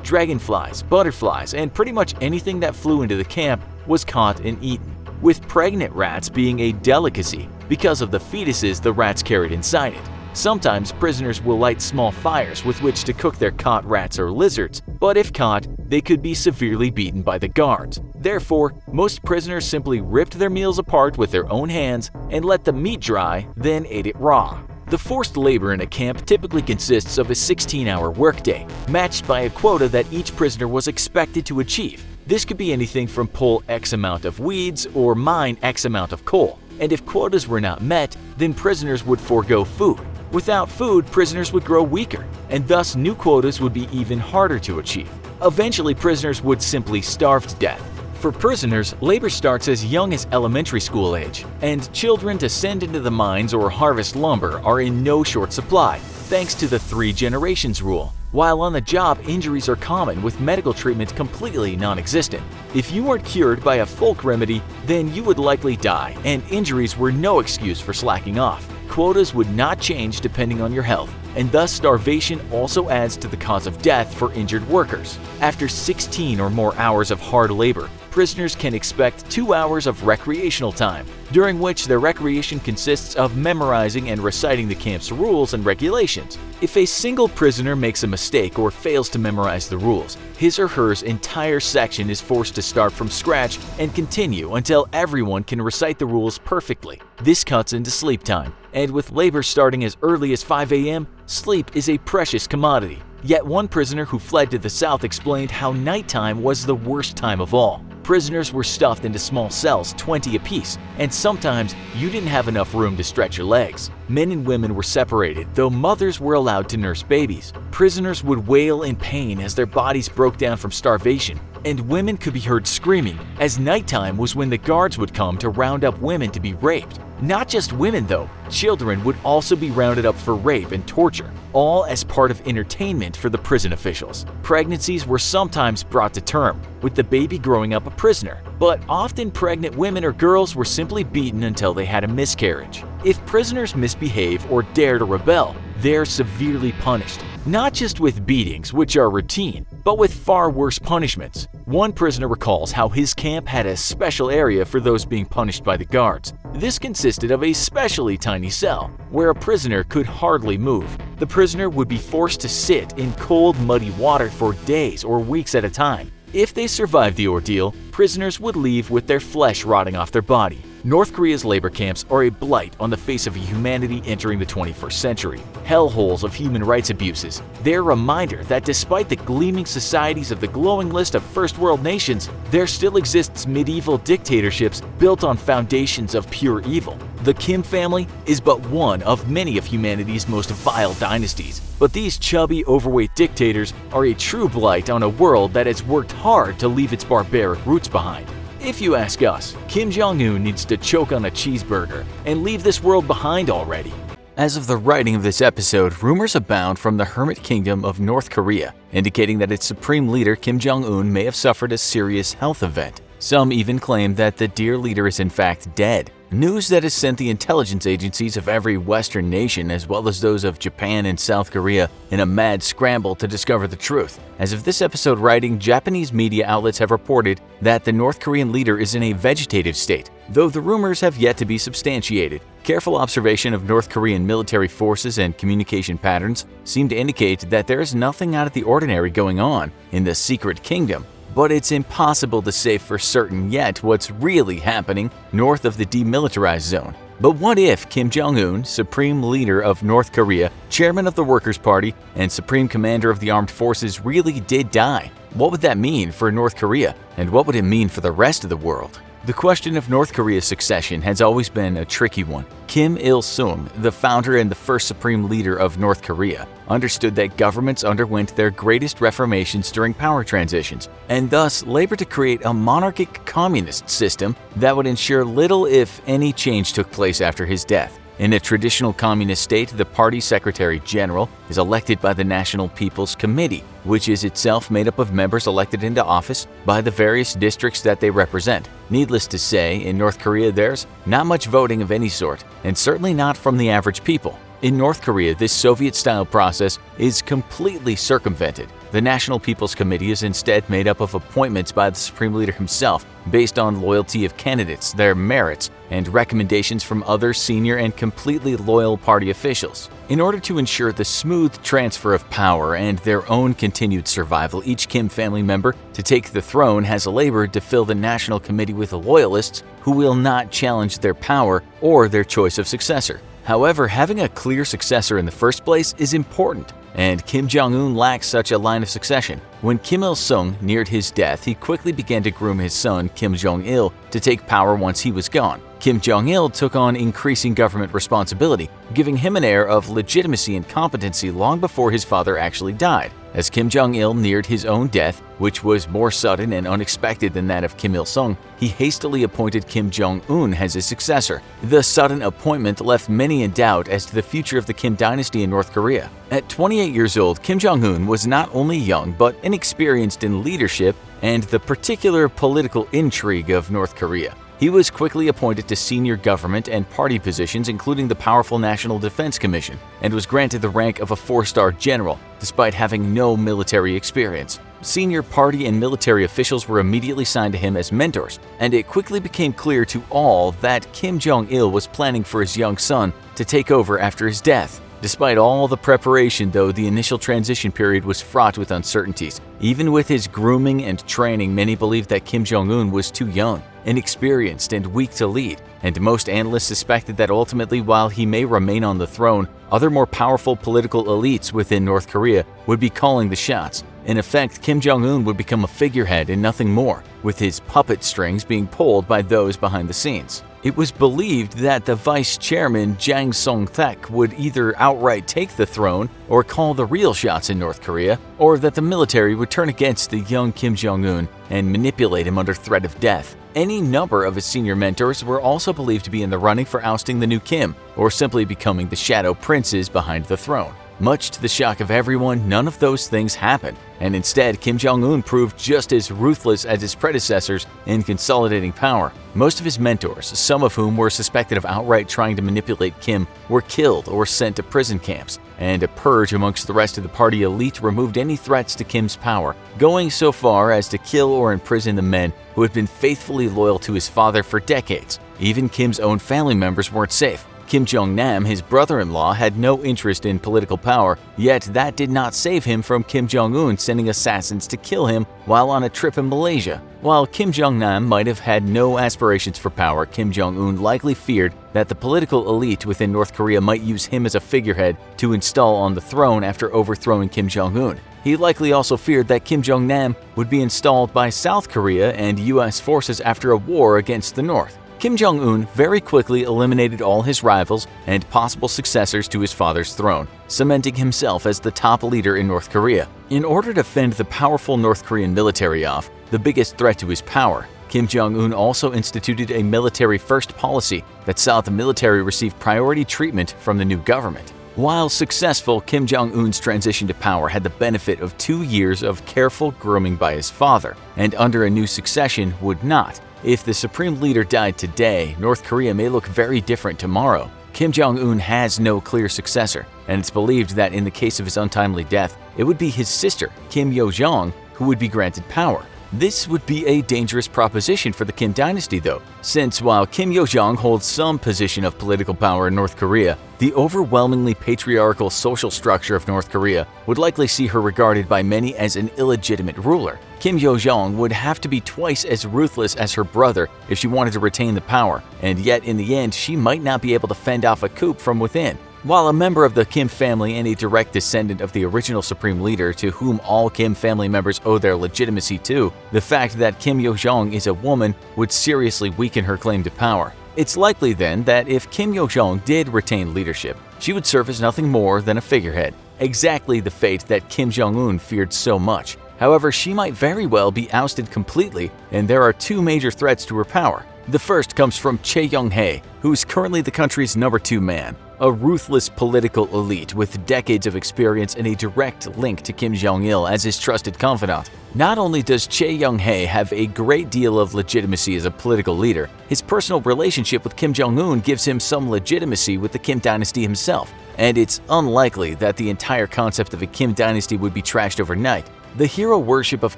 Dragonflies, butterflies, and pretty much anything that flew into the camp was caught and eaten, with pregnant rats being a delicacy because of the fetuses the rats carried inside it. Sometimes prisoners will light small fires with which to cook their caught rats or lizards, but if caught, they could be severely beaten by the guards. Therefore, most prisoners simply ripped their meals apart with their own hands and let the meat dry, then ate it raw. The forced labor in a camp typically consists of a 16-hour workday, matched by a quota that each prisoner was expected to achieve. This could be anything from pull X amount of weeds or mine X amount of coal, and if quotas were not met, then prisoners would forego food. Without food, prisoners would grow weaker, and thus new quotas would be even harder to achieve. Eventually, prisoners would simply starve to death. For prisoners, labor starts as young as elementary school age, and children to send into the mines or harvest lumber are in no short supply, thanks to the 3 generations rule. While on the job, injuries are common, with medical treatment completely non-existent. If you weren't cured by a folk remedy, then you would likely die, and injuries were no excuse for slacking off. Quotas would not change depending on your health, and thus starvation also adds to the cause of death for injured workers. After 16 or more hours of hard labor, prisoners can expect 2 hours of recreational time, during which their recreation consists of memorizing and reciting the camp's rules and regulations. If a single prisoner makes a mistake or fails to memorize the rules, his or her entire section is forced to start from scratch and continue until everyone can recite the rules perfectly. This cuts into sleep time, and with labor starting as early as 5 a.m., sleep is a precious commodity. Yet one prisoner who fled to the south explained how nighttime was the worst time of all. Prisoners were stuffed into small cells, 20 apiece, and sometimes you didn't have enough room to stretch your legs. Men and women were separated, though mothers were allowed to nurse babies. Prisoners would wail in pain as their bodies broke down from starvation, and women could be heard screaming, as nighttime was when the guards would come to round up women to be raped. Not just women though, children would also be rounded up for rape and torture, all as part of entertainment for the prison officials. Pregnancies were sometimes brought to term, with the baby growing up a prisoner, but often pregnant women or girls were simply beaten until they had a miscarriage. If prisoners misbehave or dare to rebel, they're severely punished, not just with beatings, which are routine, but with far worse punishments. One prisoner recalls how his camp had a special area for those being punished by the guards. This consisted of a specially tiny cell, where a prisoner could hardly move. The prisoner would be forced to sit in cold, muddy water for days or weeks at a time. If they survived the ordeal, prisoners would leave with their flesh rotting off their body. North Korea's labor camps are a blight on the face of humanity entering the 21st century. Hellholes of human rights abuses. They're a reminder that despite the gleaming societies of the glowing list of first world nations, there still exists medieval dictatorships built on foundations of pure evil. The Kim family is but one of many of humanity's most vile dynasties, but these chubby, overweight dictators are a true blight on a world that has worked hard to leave its barbaric roots behind. If you ask us, Kim Jong-Un needs to choke on a cheeseburger and leave this world behind already. As of the writing of this episode, rumors abound from the Hermit Kingdom of North Korea, indicating that its supreme leader Kim Jong-un may have suffered a serious health event. Some even claim that the dear leader is in fact dead. News that has sent the intelligence agencies of every Western nation, as well as those of Japan and South Korea, in a mad scramble to discover the truth. As of this episode writing, Japanese media outlets have reported that the North Korean leader is in a vegetative state, though the rumors have yet to be substantiated. Careful observation of North Korean military forces and communication patterns seem to indicate that there is nothing out of the ordinary going on in the secret kingdom. But it's impossible to say for certain yet what's really happening north of the demilitarized zone. But what if Kim Jong-un, supreme leader of North Korea, chairman of the Workers' Party, and supreme commander of the armed forces really did die? What would that mean for North Korea, and what would it mean for the rest of the world? The question of North Korea's succession has always been a tricky one. Kim Il-sung, the founder and the first supreme leader of North Korea, understood that governments underwent their greatest reformations during power transitions, and thus labored to create a monarchic communist system that would ensure little if any change took place after his death. In a traditional communist state, the party secretary general is elected by the National People's Committee, which is itself made up of members elected into office by the various districts that they represent. Needless to say, in North Korea there's not much voting of any sort, and certainly not from the average people. In North Korea, this Soviet-style process is completely circumvented. The National People's Committee is instead made up of appointments by the Supreme Leader himself based on loyalty of candidates, their merits, and recommendations from other senior and completely loyal party officials. In order to ensure the smooth transfer of power and their own continued survival, each Kim family member to take the throne has labored to fill the National Committee with loyalists who will not challenge their power or their choice of successor. However, having a clear successor in the first place is important, and Kim Jong-un lacks such a line of succession. When Kim Il-sung neared his death, he quickly began to groom his son, Kim Jong-il, to take power once he was gone. Kim Jong-il took on increasing government responsibility, giving him an air of legitimacy and competency long before his father actually died. As Kim Jong-il neared his own death, which was more sudden and unexpected than that of Kim Il-sung, he hastily appointed Kim Jong-un as his successor. The sudden appointment left many in doubt as to the future of the Kim dynasty in North Korea. At 28 years old, Kim Jong-un was not only young but inexperienced in leadership and the particular political intrigue of North Korea. He was quickly appointed to senior government and party positions, including the powerful National Defense Commission, and was granted the rank of a 4-star general, despite having no military experience. Senior party and military officials were immediately signed to him as mentors, and it quickly became clear to all that Kim Jong-il was planning for his young son to take over after his death. Despite all the preparation, though, the initial transition period was fraught with uncertainties. Even with his grooming and training, many believed that Kim Jong-un was too young, inexperienced, and weak to lead, and most analysts suspected that ultimately, while he may remain on the throne, other more powerful political elites within North Korea would be calling the shots. In effect, Kim Jong-un would become a figurehead and nothing more, with his puppet strings being pulled by those behind the scenes. It was believed that the vice chairman Jang Song-thaek would either outright take the throne or call the real shots in North Korea, or that the military would turn against the young Kim Jong-un and manipulate him under threat of death. Any number of his senior mentors were also believed to be in the running for ousting the new Kim, or simply becoming the shadow princes behind the throne. Much to the shock of everyone, none of those things happened, and instead Kim Jong-un proved just as ruthless as his predecessors in consolidating power. Most of his mentors, some of whom were suspected of outright trying to manipulate Kim, were killed or sent to prison camps, and a purge amongst the rest of the party elite removed any threats to Kim's power, going so far as to kill or imprison the men who had been faithfully loyal to his father for decades. Even Kim's own family members weren't safe. Kim Jong-nam, his brother-in-law, had no interest in political power, yet that did not save him from Kim Jong-un sending assassins to kill him while on a trip in Malaysia. While Kim Jong-nam might have had no aspirations for power, Kim Jong-un likely feared that the political elite within North Korea might use him as a figurehead to install on the throne after overthrowing Kim Jong-un. He likely also feared that Kim Jong-nam would be installed by South Korea and US forces after a war against the North. Kim Jong-un very quickly eliminated all his rivals and possible successors to his father's throne, cementing himself as the top leader in North Korea. In order to fend the powerful North Korean military off, the biggest threat to his power, Kim Jong-un also instituted a military-first policy that saw the military receive priority treatment from the new government. While successful, Kim Jong-un's transition to power had the benefit of 2 years of careful grooming by his father, and under a new succession would not. If the supreme leader died today, North Korea may look very different tomorrow. Kim Jong-un has no clear successor, and it's believed that in the case of his untimely death, it would be his sister, Kim Yo-jong, who would be granted power. This would be a dangerous proposition for the Kim dynasty, though, since while Kim Yo-jong holds some position of political power in North Korea, the overwhelmingly patriarchal social structure of North Korea would likely see her regarded by many as an illegitimate ruler. Kim Yo-jong would have to be twice as ruthless as her brother if she wanted to retain the power, and yet in the end she might not be able to fend off a coup from within. While a member of the Kim family and a direct descendant of the original supreme leader to whom all Kim family members owe their legitimacy to, the fact that Kim Yo-jong is a woman would seriously weaken her claim to power. It's likely then that if Kim Yo-jong did retain leadership, she would serve as nothing more than a figurehead, exactly the fate that Kim Jong-un feared so much. However, she might very well be ousted completely, and there are two major threats to her power. The first comes from Chae Young-hae, who is currently the country's #2 man, a ruthless political elite with decades of experience and a direct link to Kim Jong-il as his trusted confidant. Not only does Chae Young-hae have a great deal of legitimacy as a political leader, his personal relationship with Kim Jong-un gives him some legitimacy with the Kim dynasty himself, and it's unlikely that the entire concept of a Kim dynasty would be trashed overnight. The hero worship of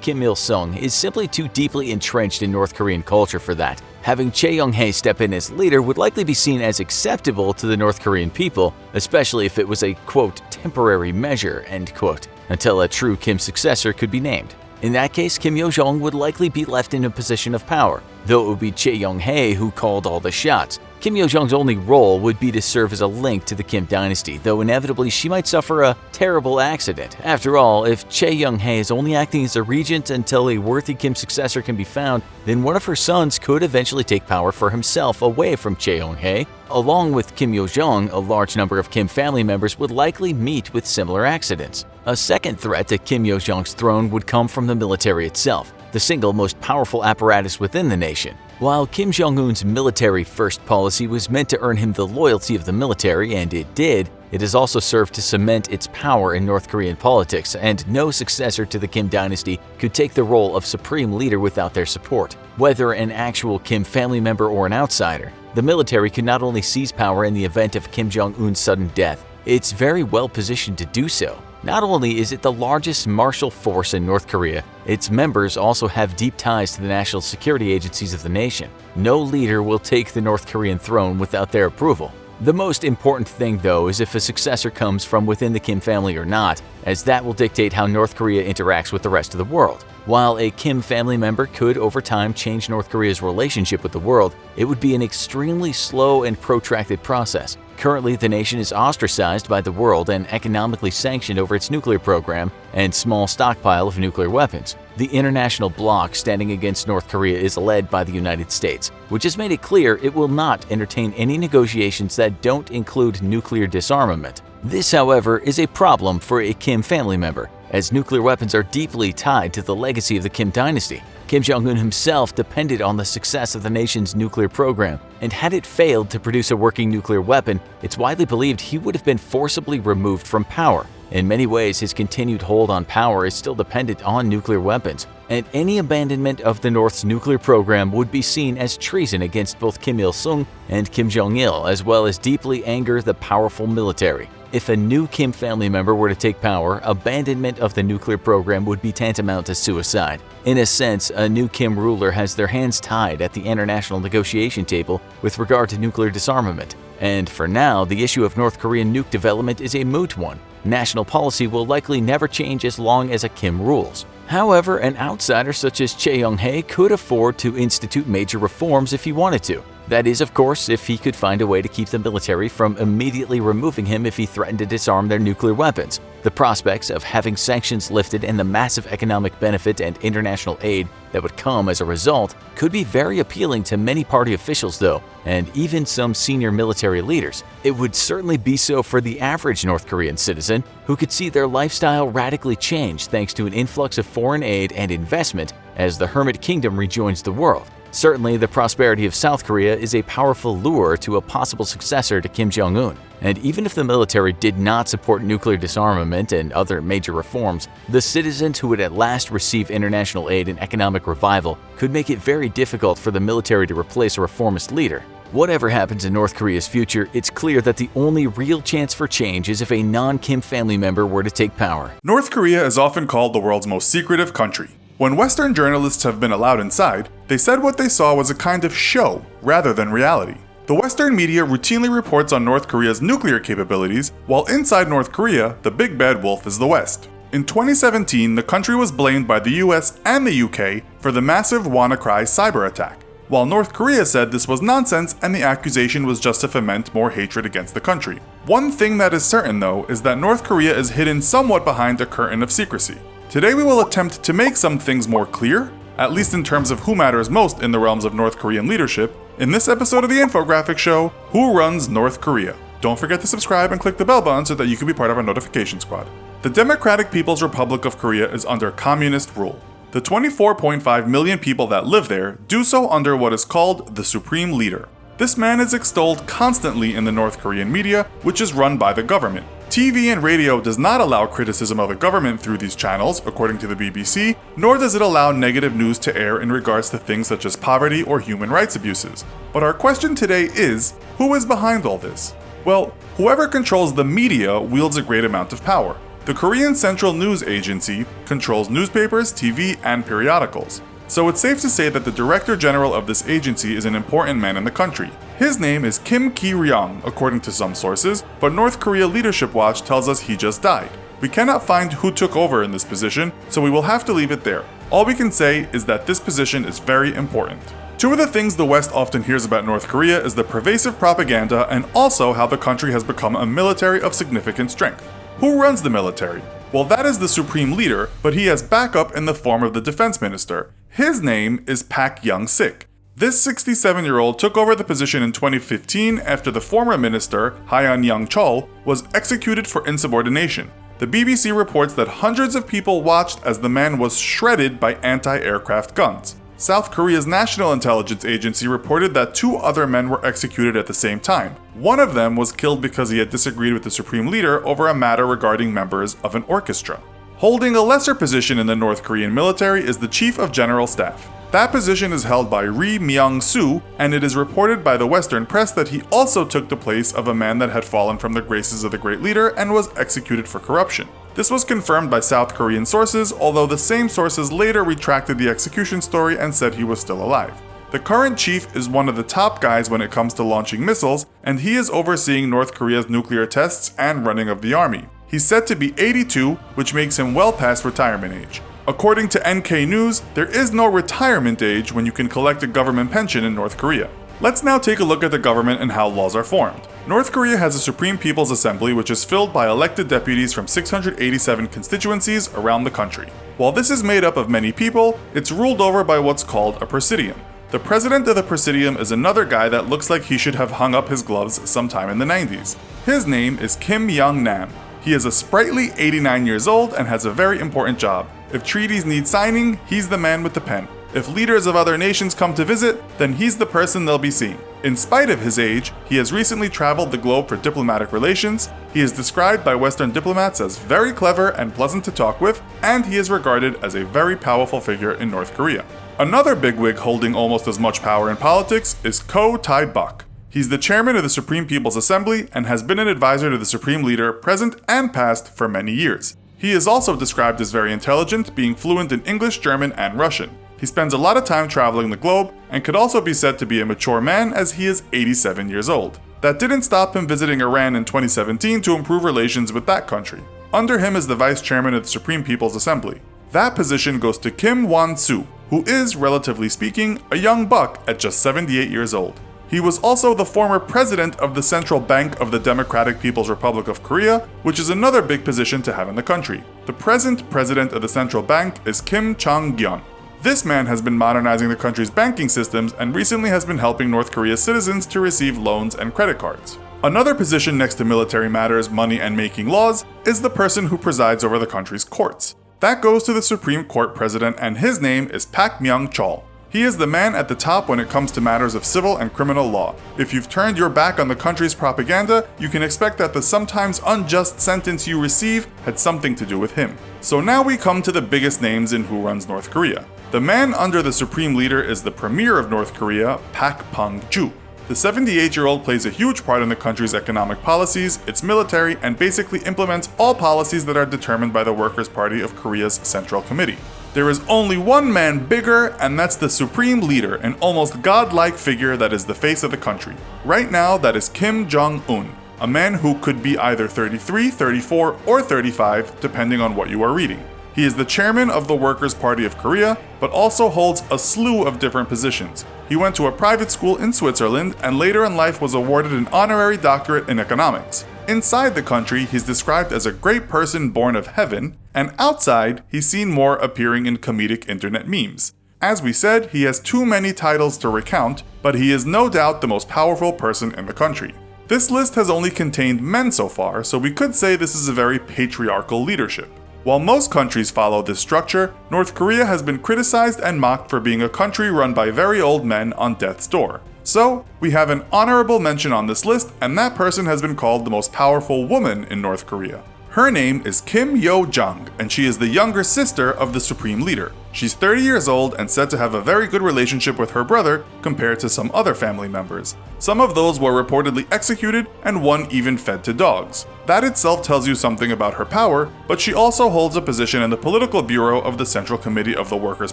Kim Il-sung is simply too deeply entrenched in North Korean culture for that. Having Chae Young-hae step in as leader would likely be seen as acceptable to the North Korean people, especially if it was a, quote, temporary measure, end quote, until a true Kim successor could be named. In that case, Kim Yo-jong would likely be left in a position of power, though it would be Chae Young-hae who called all the shots. Kim Yo-jong's only role would be to serve as a link to the Kim dynasty, though inevitably she might suffer a terrible accident. After all, if Chae Young-hae is only acting as a regent until a worthy Kim successor can be found, then one of her sons could eventually take power for himself away from Chae Young-hae. Along with Kim Yo-jong, a large number of Kim family members would likely meet with similar accidents. A second threat to Kim Yo-jong's throne would come from the military itself, the single most powerful apparatus within the nation. While Kim Jong-un's military-first policy was meant to earn him the loyalty of the military, and it did, it has also served to cement its power in North Korean politics, and no successor to the Kim dynasty could take the role of supreme leader without their support. Whether an actual Kim family member or an outsider, the military could not only seize power in the event of Kim Jong-un's sudden death, it's very well positioned to do so. Not only is it the largest martial force in North Korea, its members also have deep ties to the national security agencies of the nation. No leader will take the North Korean throne without their approval. The most important thing, though, is if a successor comes from within the Kim family or not, as that will dictate how North Korea interacts with the rest of the world. While a Kim family member could over time change North Korea's relationship with the world, it would be an extremely slow and protracted process. Currently, the nation is ostracized by the world and economically sanctioned over its nuclear program and small stockpile of nuclear weapons. The international bloc standing against North Korea is led by the United States, which has made it clear it will not entertain any negotiations that don't include nuclear disarmament. This, however, is a problem for a Kim family member, as nuclear weapons are deeply tied to the legacy of the Kim dynasty. Kim Jong-un himself depended on the success of the nation's nuclear program, and had it failed to produce a working nuclear weapon, it's widely believed he would have been forcibly removed from power. In many ways, his continued hold on power is still dependent on nuclear weapons, and any abandonment of the North's nuclear program would be seen as treason against both Kim Il-sung and Kim Jong-il, as well as deeply anger the powerful military. If a new Kim family member were to take power, abandonment of the nuclear program would be tantamount to suicide. In a sense, a new Kim ruler has their hands tied at the international negotiation table with regard to nuclear disarmament. And for now, the issue of North Korean nuke development is a moot one. National policy will likely never change as long as a Kim rules. However, an outsider such as Chae Young-hae could afford to institute major reforms if he wanted to. That is, of course, if he could find a way to keep the military from immediately removing him if he threatened to disarm their nuclear weapons. The prospects of having sanctions lifted and the massive economic benefit and international aid that would come as a result could be very appealing to many party officials, though, and even some senior military leaders. It would certainly be so for the average North Korean citizen, who could see their lifestyle radically change thanks to an influx of foreign aid and investment as the Hermit Kingdom rejoins the world. Certainly, the prosperity of South Korea is a powerful lure to a possible successor to Kim Jong-un. And even if the military did not support nuclear disarmament and other major reforms, the citizens who would at last receive international aid and economic revival could make it very difficult for the military to replace a reformist leader. Whatever happens in North Korea's future, it's clear that the only real chance for change is if a non-Kim family member were to take power. North Korea is often called the world's most secretive country. When Western journalists have been allowed inside, they said what they saw was a kind of show rather than reality. The Western media routinely reports on North Korea's nuclear capabilities, while inside North Korea, the big bad wolf is the West. In 2017, the country was blamed by the US and the UK for the massive WannaCry cyber attack, while North Korea said this was nonsense and the accusation was just to foment more hatred against the country. One thing that is certain, though, is that North Korea is hidden somewhat behind a curtain of secrecy. Today we will attempt to make some things more clear, at least in terms of who matters most in the realms of North Korean leadership, in this episode of the infographic show, Who Runs North Korea? Don't forget to subscribe and click the bell button so that you can be part of our notification squad. The Democratic People's Republic of Korea is under communist rule. The 24.5 million people that live there do so under what is called the Supreme Leader. This man is extolled constantly in the North Korean media, which is run by the government. TV and radio does not allow criticism of the government through these channels, according to the BBC, nor does it allow negative news to air in regards to things such as poverty or human rights abuses. But our question today is, who is behind all this? Well, whoever controls the media wields a great amount of power. The Korean Central News Agency controls newspapers, TV, and periodicals. So it's safe to say that the Director General of this agency is an important man in the country. His name is Kim Ki-ryong, according to some sources, but North Korea Leadership Watch tells us he just died. We cannot find who took over in this position, so we will have to leave it there. All we can say is that this position is very important. Two of the things the West often hears about North Korea is the pervasive propaganda and also how the country has become a military of significant strength. Who runs the military? Well, that is the supreme leader, but he has backup in the form of the defense minister. His name is Pak Young-sik. This 67-year-old took over the position in 2015 after the former minister, Haeun Young-chol, was executed for insubordination. The BBC reports that hundreds of people watched as the man was shredded by anti-aircraft guns. South Korea's National Intelligence Agency reported that 2 other men were executed at the same time. One of them was killed because he had disagreed with the supreme leader over a matter regarding members of an orchestra. Holding a lesser position in the North Korean military is the Chief of General Staff. That position is held by Ri Myung-soo, and it is reported by the Western press that he also took the place of a man that had fallen from the graces of the great leader and was executed for corruption. This was confirmed by South Korean sources, although the same sources later retracted the execution story and said he was still alive. The current chief is one of the top guys when it comes to launching missiles, and he is overseeing North Korea's nuclear tests and running of the army. He's said to be 82, which makes him well past retirement age. According to NK News, there is no retirement age when you can collect a government pension in North Korea. Let's now take a look at the government and how laws are formed. North Korea has a Supreme People's Assembly which is filled by elected deputies from 687 constituencies around the country. While this is made up of many people, it's ruled over by what's called a presidium. The president of the presidium is another guy that looks like he should have hung up his gloves sometime in the 90s. His name is Kim Young-nam. He is a sprightly 89 years old and has a very important job. If treaties need signing, he's the man with the pen. If leaders of other nations come to visit, then he's the person they'll be seeing. In spite of his age, he has recently traveled the globe for diplomatic relations. He is described by Western diplomats as very clever and pleasant to talk with, and he is regarded as a very powerful figure in North Korea. Another bigwig holding almost as much power in politics is Ko Tae-bok. He's the chairman of the Supreme People's Assembly and has been an advisor to the Supreme Leader, present and past, for many years. He is also described as very intelligent, being fluent in English, German, and Russian. He spends a lot of time traveling the globe and could also be said to be a mature man as he is 87 years old. That didn't stop him visiting Iran in 2017 to improve relations with that country. Under him is the vice chairman of the Supreme People's Assembly. That position goes to Kim Won-soo, who is, relatively speaking, a young buck at just 78 years old. He was also the former president of the Central Bank of the Democratic People's Republic of Korea, which is another big position to have in the country. The present president of the central bank is Kim Chong-gyun. This man has been modernizing the country's banking systems and recently has been helping North Korea's citizens to receive loans and credit cards. Another position next to military matters, money, and making laws is the person who presides over the country's courts. That goes to the Supreme Court president, and his name is Pak Myung-chol. He is the man at the top when it comes to matters of civil and criminal law. If you've turned your back on the country's propaganda, you can expect that the sometimes unjust sentence you receive had something to do with him. So now we come to the biggest names in who runs North Korea. The man under the supreme leader is the premier of North Korea, Pak Pang-ju. The 78-year-old plays a huge part in the country's economic policies, its military, and basically implements all policies that are determined by the Workers' Party of Korea's Central Committee. There is only one man bigger, and that's the supreme leader, an almost godlike figure that is the face of the country. Right now, that is Kim Jong-un, a man who could be either 33, 34, or 35, depending on what you are reading. He is the chairman of the Workers' Party of Korea, but also holds a slew of different positions. He went to a private school in Switzerland and later in life was awarded an honorary doctorate in economics. Inside the country, he's described as a great person born of heaven, and outside, he's seen more appearing in comedic internet memes. As we said, he has too many titles to recount, but he is no doubt the most powerful person in the country. This list has only contained men so far, so we could say this is a very patriarchal leadership. While most countries follow this structure, North Korea has been criticized and mocked for being a country run by very old men on death's door. So, we have an honorable mention on this list, and that person has been called the most powerful woman in North Korea. Her name is Kim Yo-jong, and she is the younger sister of the supreme leader. She's 30 years old and said to have a very good relationship with her brother compared to some other family members. Some of those were reportedly executed, and one even fed to dogs. That itself tells you something about her power, but she also holds a position in the political bureau of the Central Committee of the Workers'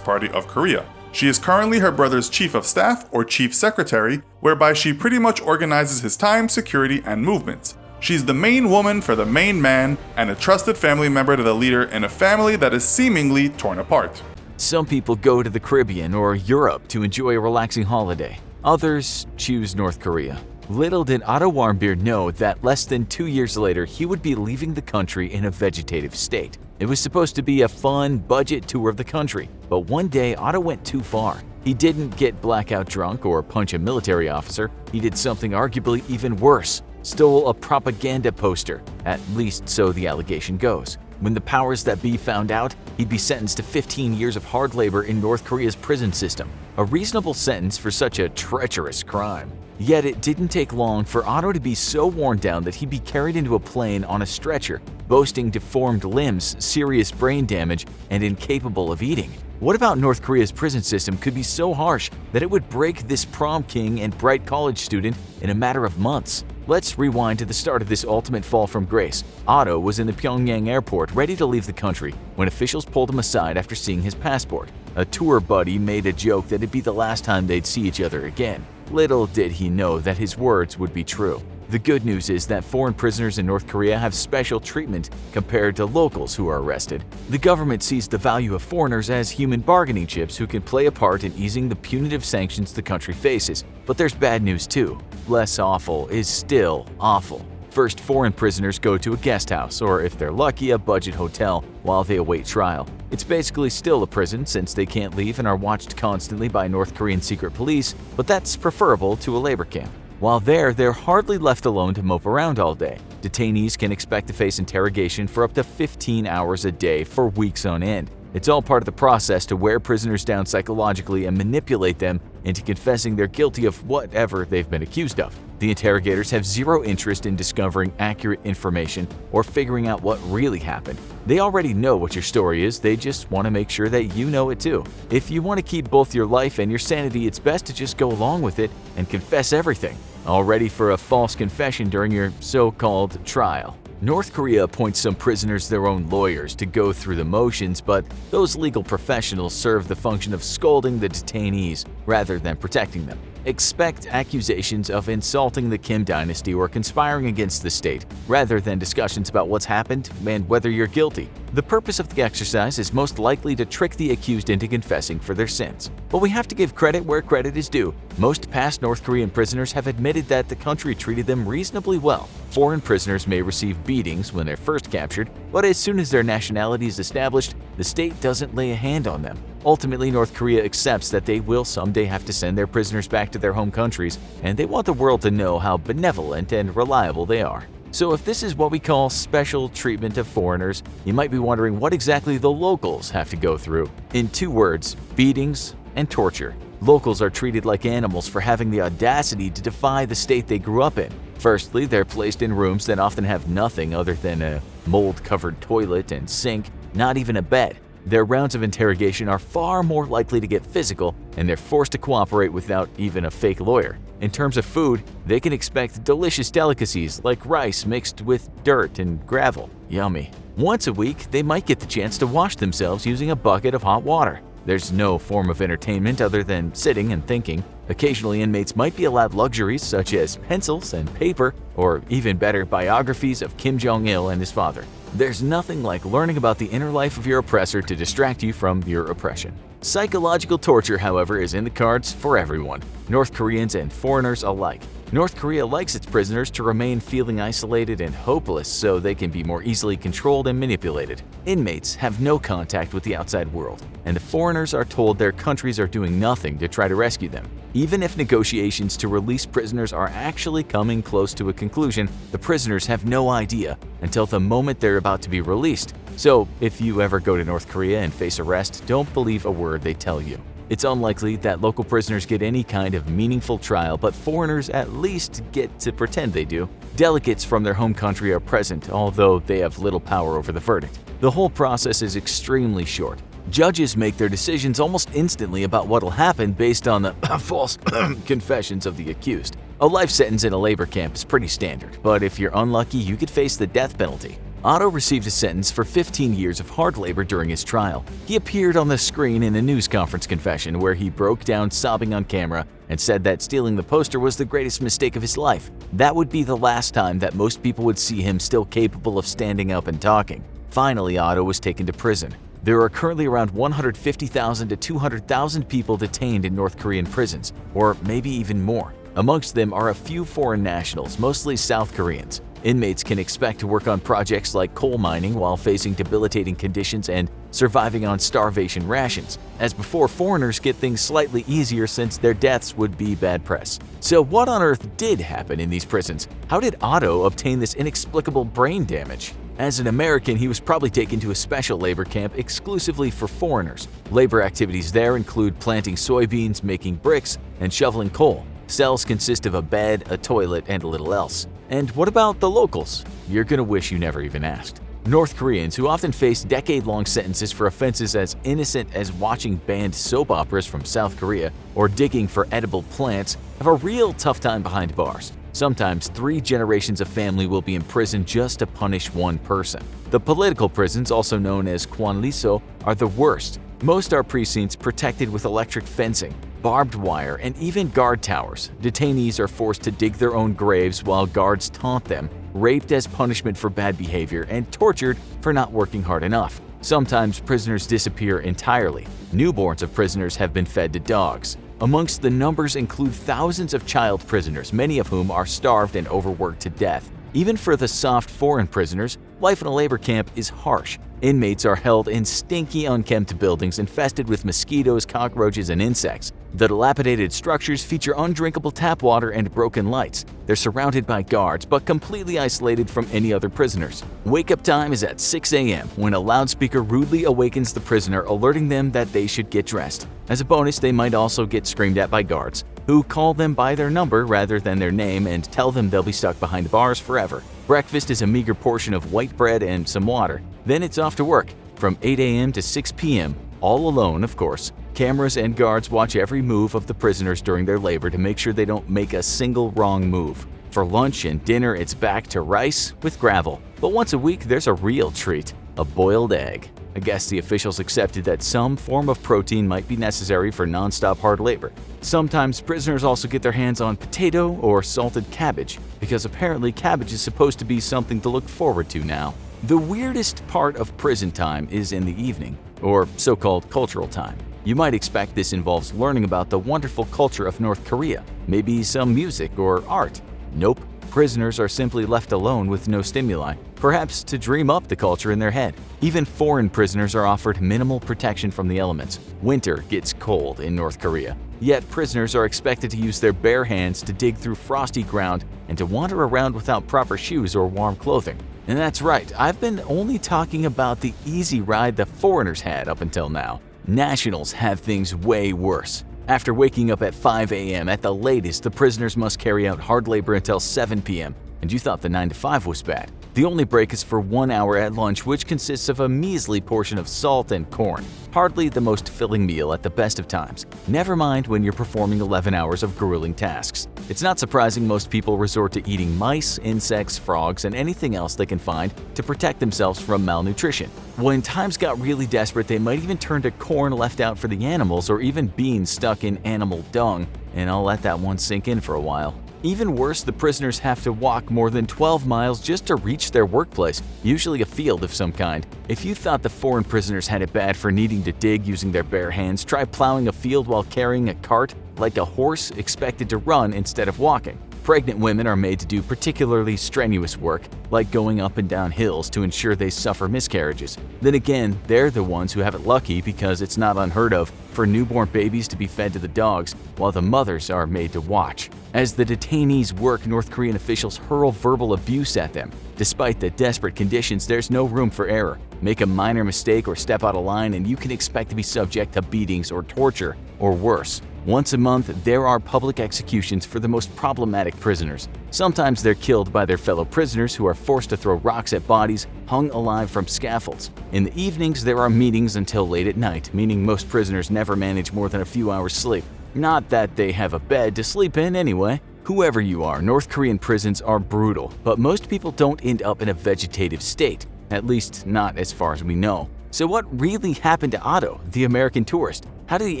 Party of Korea. She is currently her brother's chief of staff, or chief secretary, whereby she pretty much organizes his time, security, and movements. She's the main woman for the main man, and a trusted family member to the leader in a family that is seemingly torn apart. Some people go to the Caribbean or Europe to enjoy a relaxing holiday. Others choose North Korea. Little did Otto Warmbier know that less than 2 years later he would be leaving the country in a vegetative state. It was supposed to be a fun budget tour of the country, but one day Otto went too far. He didn't get blackout drunk or punch a military officer. He did something arguably even worse. Stole a propaganda poster, at least so the allegation goes. When the powers that be found out, he'd be sentenced to 15 years of hard labor in North Korea's prison system, a reasonable sentence for such a treacherous crime. Yet it didn't take long for Otto to be so worn down that he'd be carried into a plane on a stretcher, boasting deformed limbs, serious brain damage, and incapable of eating. What about North Korea's prison system could be so harsh that it would break this prom king and bright college student in a matter of months? Let's rewind to the start of this ultimate fall from grace. Otto was in the Pyongyang airport ready to leave the country when officials pulled him aside after seeing his passport. A tour buddy made a joke that it'd be the last time they'd see each other again. Little did he know that his words would be true. The good news is that foreign prisoners in North Korea have special treatment compared to locals who are arrested. The government sees the value of foreigners as human bargaining chips who can play a part in easing the punitive sanctions the country faces. But there's bad news too. Less awful is still awful. First, foreign prisoners go to a guest house, or if they're lucky, a budget hotel, while they await trial. It's basically still a prison since they can't leave and are watched constantly by North Korean secret police, but that's preferable to a labor camp. While there, they're hardly left alone to mope around all day. Detainees can expect to face interrogation for up to 15 hours a day for weeks on end. It's all part of the process to wear prisoners down psychologically and manipulate them into confessing they're guilty of whatever they've been accused of. The interrogators have zero interest in discovering accurate information or figuring out what really happened. They already know what your story is, they just want to make sure that you know it too. If you want to keep both your life and your sanity, it's best to just go along with it and confess everything. All ready for a false confession during your so-called trial. North Korea appoints some prisoners their own lawyers to go through the motions, but those legal professionals serve the function of scolding the detainees rather than protecting them. Expect accusations of insulting the Kim dynasty or conspiring against the state, rather than discussions about what's happened and whether you're guilty. The purpose of the exercise is most likely to trick the accused into confessing for their sins. But we have to give credit where credit is due. Most past North Korean prisoners have admitted that the country treated them reasonably well. Foreign prisoners may receive beatings when they're first captured, but as soon as their nationality is established, the state doesn't lay a hand on them. Ultimately, North Korea accepts that they will someday have to send their prisoners back to their home countries, and they want the world to know how benevolent and reliable they are. So if this is what we call special treatment of foreigners, you might be wondering what exactly the locals have to go through. In 2 words, beatings and torture. Locals are treated like animals for having the audacity to defy the state they grew up in. Firstly, they're placed in rooms that often have nothing other than a mold-covered toilet and sink, not even a bed. Their rounds of interrogation are far more likely to get physical, and they're forced to cooperate without even a fake lawyer. In terms of food, they can expect delicious delicacies like rice mixed with dirt and gravel. Yummy. Once a week, they might get the chance to wash themselves using a bucket of hot water. There's no form of entertainment other than sitting and thinking. Occasionally, inmates might be allowed luxuries such as pencils and paper, or even better, biographies of Kim Jong-il and his father. There's nothing like learning about the inner life of your oppressor to distract you from your oppression. Psychological torture, however, is in the cards for everyone, North Koreans and foreigners alike. North Korea likes its prisoners to remain feeling isolated and hopeless so they can be more easily controlled and manipulated. Inmates have no contact with the outside world, and the foreigners are told their countries are doing nothing to try to rescue them. Even if negotiations to release prisoners are actually coming close to a conclusion, the prisoners have no idea until the moment they're about to be released. So, if you ever go to North Korea and face arrest, don't believe a word they tell you. It's unlikely that local prisoners get any kind of meaningful trial, but foreigners at least get to pretend they do. Delegates from their home country are present, although they have little power over the verdict. The whole process is extremely short. Judges make their decisions almost instantly about what'll happen based on the false confessions of the accused. A life sentence in a labor camp is pretty standard, but if you're unlucky, you could face the death penalty. Otto received a sentence for 15 years of hard labor during his trial. He appeared on the screen in a news conference confession where he broke down sobbing on camera and said that stealing the poster was the greatest mistake of his life. That would be the last time that most people would see him still capable of standing up and talking. Finally, Otto was taken to prison. There are currently around 150,000 to 200,000 people detained in North Korean prisons, or maybe even more. Amongst them are a few foreign nationals, mostly South Koreans. Inmates can expect to work on projects like coal mining while facing debilitating conditions and surviving on starvation rations. As before, foreigners get things slightly easier since their deaths would be bad press. So what on earth did happen in these prisons? How did Otto obtain this inexplicable brain damage? As an American, he was probably taken to a special labor camp exclusively for foreigners. Labor activities there include planting soybeans, making bricks, and shoveling coal. Cells consist of a bed, a toilet, and a little else. And what about the locals? You're gonna wish you never even asked. North Koreans, who often face decade-long sentences for offenses as innocent as watching banned soap operas from South Korea or digging for edible plants, have a real tough time behind bars. Sometimes 3 generations of family will be in prison just to punish one person. The political prisons, also known as kwanliso, are the worst. Most are precincts protected with electric fencing, barbed wire, and even guard towers. Detainees are forced to dig their own graves while guards taunt them, raped as punishment for bad behavior, and tortured for not working hard enough. Sometimes prisoners disappear entirely. Newborns of prisoners have been fed to dogs. Amongst the numbers include thousands of child prisoners, many of whom are starved and overworked to death. Even for the soft foreign prisoners, life in a labor camp is harsh. Inmates are held in stinky, unkempt buildings infested with mosquitoes, cockroaches, and insects. The dilapidated structures feature undrinkable tap water and broken lights. They're surrounded by guards, but completely isolated from any other prisoners. Wake-up time is at 6 a.m. when a loudspeaker rudely awakens the prisoner, alerting them that they should get dressed. As a bonus, they might also get screamed at by guards, who call them by their number rather than their name and tell them they'll be stuck behind bars forever. Breakfast is a meager portion of white bread and some water. Then it's off to work, from 8 a.m. to 6 p.m., all alone, of course. Cameras and guards watch every move of the prisoners during their labor to make sure they don't make a single wrong move. For lunch and dinner, it's back to rice with gravel. But once a week, there's a real treat: a boiled egg. I guess the officials accepted that some form of protein might be necessary for non-stop hard labor. Sometimes prisoners also get their hands on potato or salted cabbage, because apparently cabbage is supposed to be something to look forward to now. The weirdest part of prison time is in the evening, or so-called cultural time. You might expect this involves learning about the wonderful culture of North Korea, maybe some music or art. Nope. Prisoners are simply left alone with no stimuli, perhaps to dream up the culture in their head. Even foreign prisoners are offered minimal protection from the elements. Winter gets cold in North Korea, yet prisoners are expected to use their bare hands to dig through frosty ground and to wander around without proper shoes or warm clothing. And that's right, I've been only talking about the easy ride the foreigners had up until now. Nationals have things way worse. After waking up at 5 a.m. at the latest, the prisoners must carry out hard labor until 7 p.m. And you thought the 9 to 5 was bad. The only break is for 1 hour at lunch, which consists of a measly portion of salt and corn. Hardly the most filling meal at the best of times. Never mind when you're performing 11 hours of grueling tasks. It's not surprising most people resort to eating mice, insects, frogs, and anything else they can find to protect themselves from malnutrition. When times got really desperate, they might even turn to corn left out for the animals or even beans stuck in animal dung, and I'll let that one sink in for a while. Even worse, the prisoners have to walk more than 12 miles just to reach their workplace, usually a field of some kind. If you thought the foreign prisoners had it bad for needing to dig using their bare hands, try plowing a field while carrying a cart like a horse expected to run instead of walking. Pregnant women are made to do particularly strenuous work, like going up and down hills to ensure they suffer miscarriages. Then again, they're the ones who have it lucky because it's not unheard of for newborn babies to be fed to the dogs, while the mothers are made to watch. As the detainees work, North Korean officials hurl verbal abuse at them. Despite the desperate conditions, there's no room for error. Make a minor mistake or step out of line and you can expect to be subject to beatings or torture, or worse. Once a month, there are public executions for the most problematic prisoners. Sometimes they're killed by their fellow prisoners who are forced to throw rocks at bodies hung alive from scaffolds. In the evenings, there are meetings until late at night, meaning most prisoners never manage more than a few hours sleep. Not that they have a bed to sleep in anyway. Whoever you are, North Korean prisons are brutal, but most people don't end up in a vegetative state, at least not as far as we know. So what really happened to Otto, the American tourist? How did he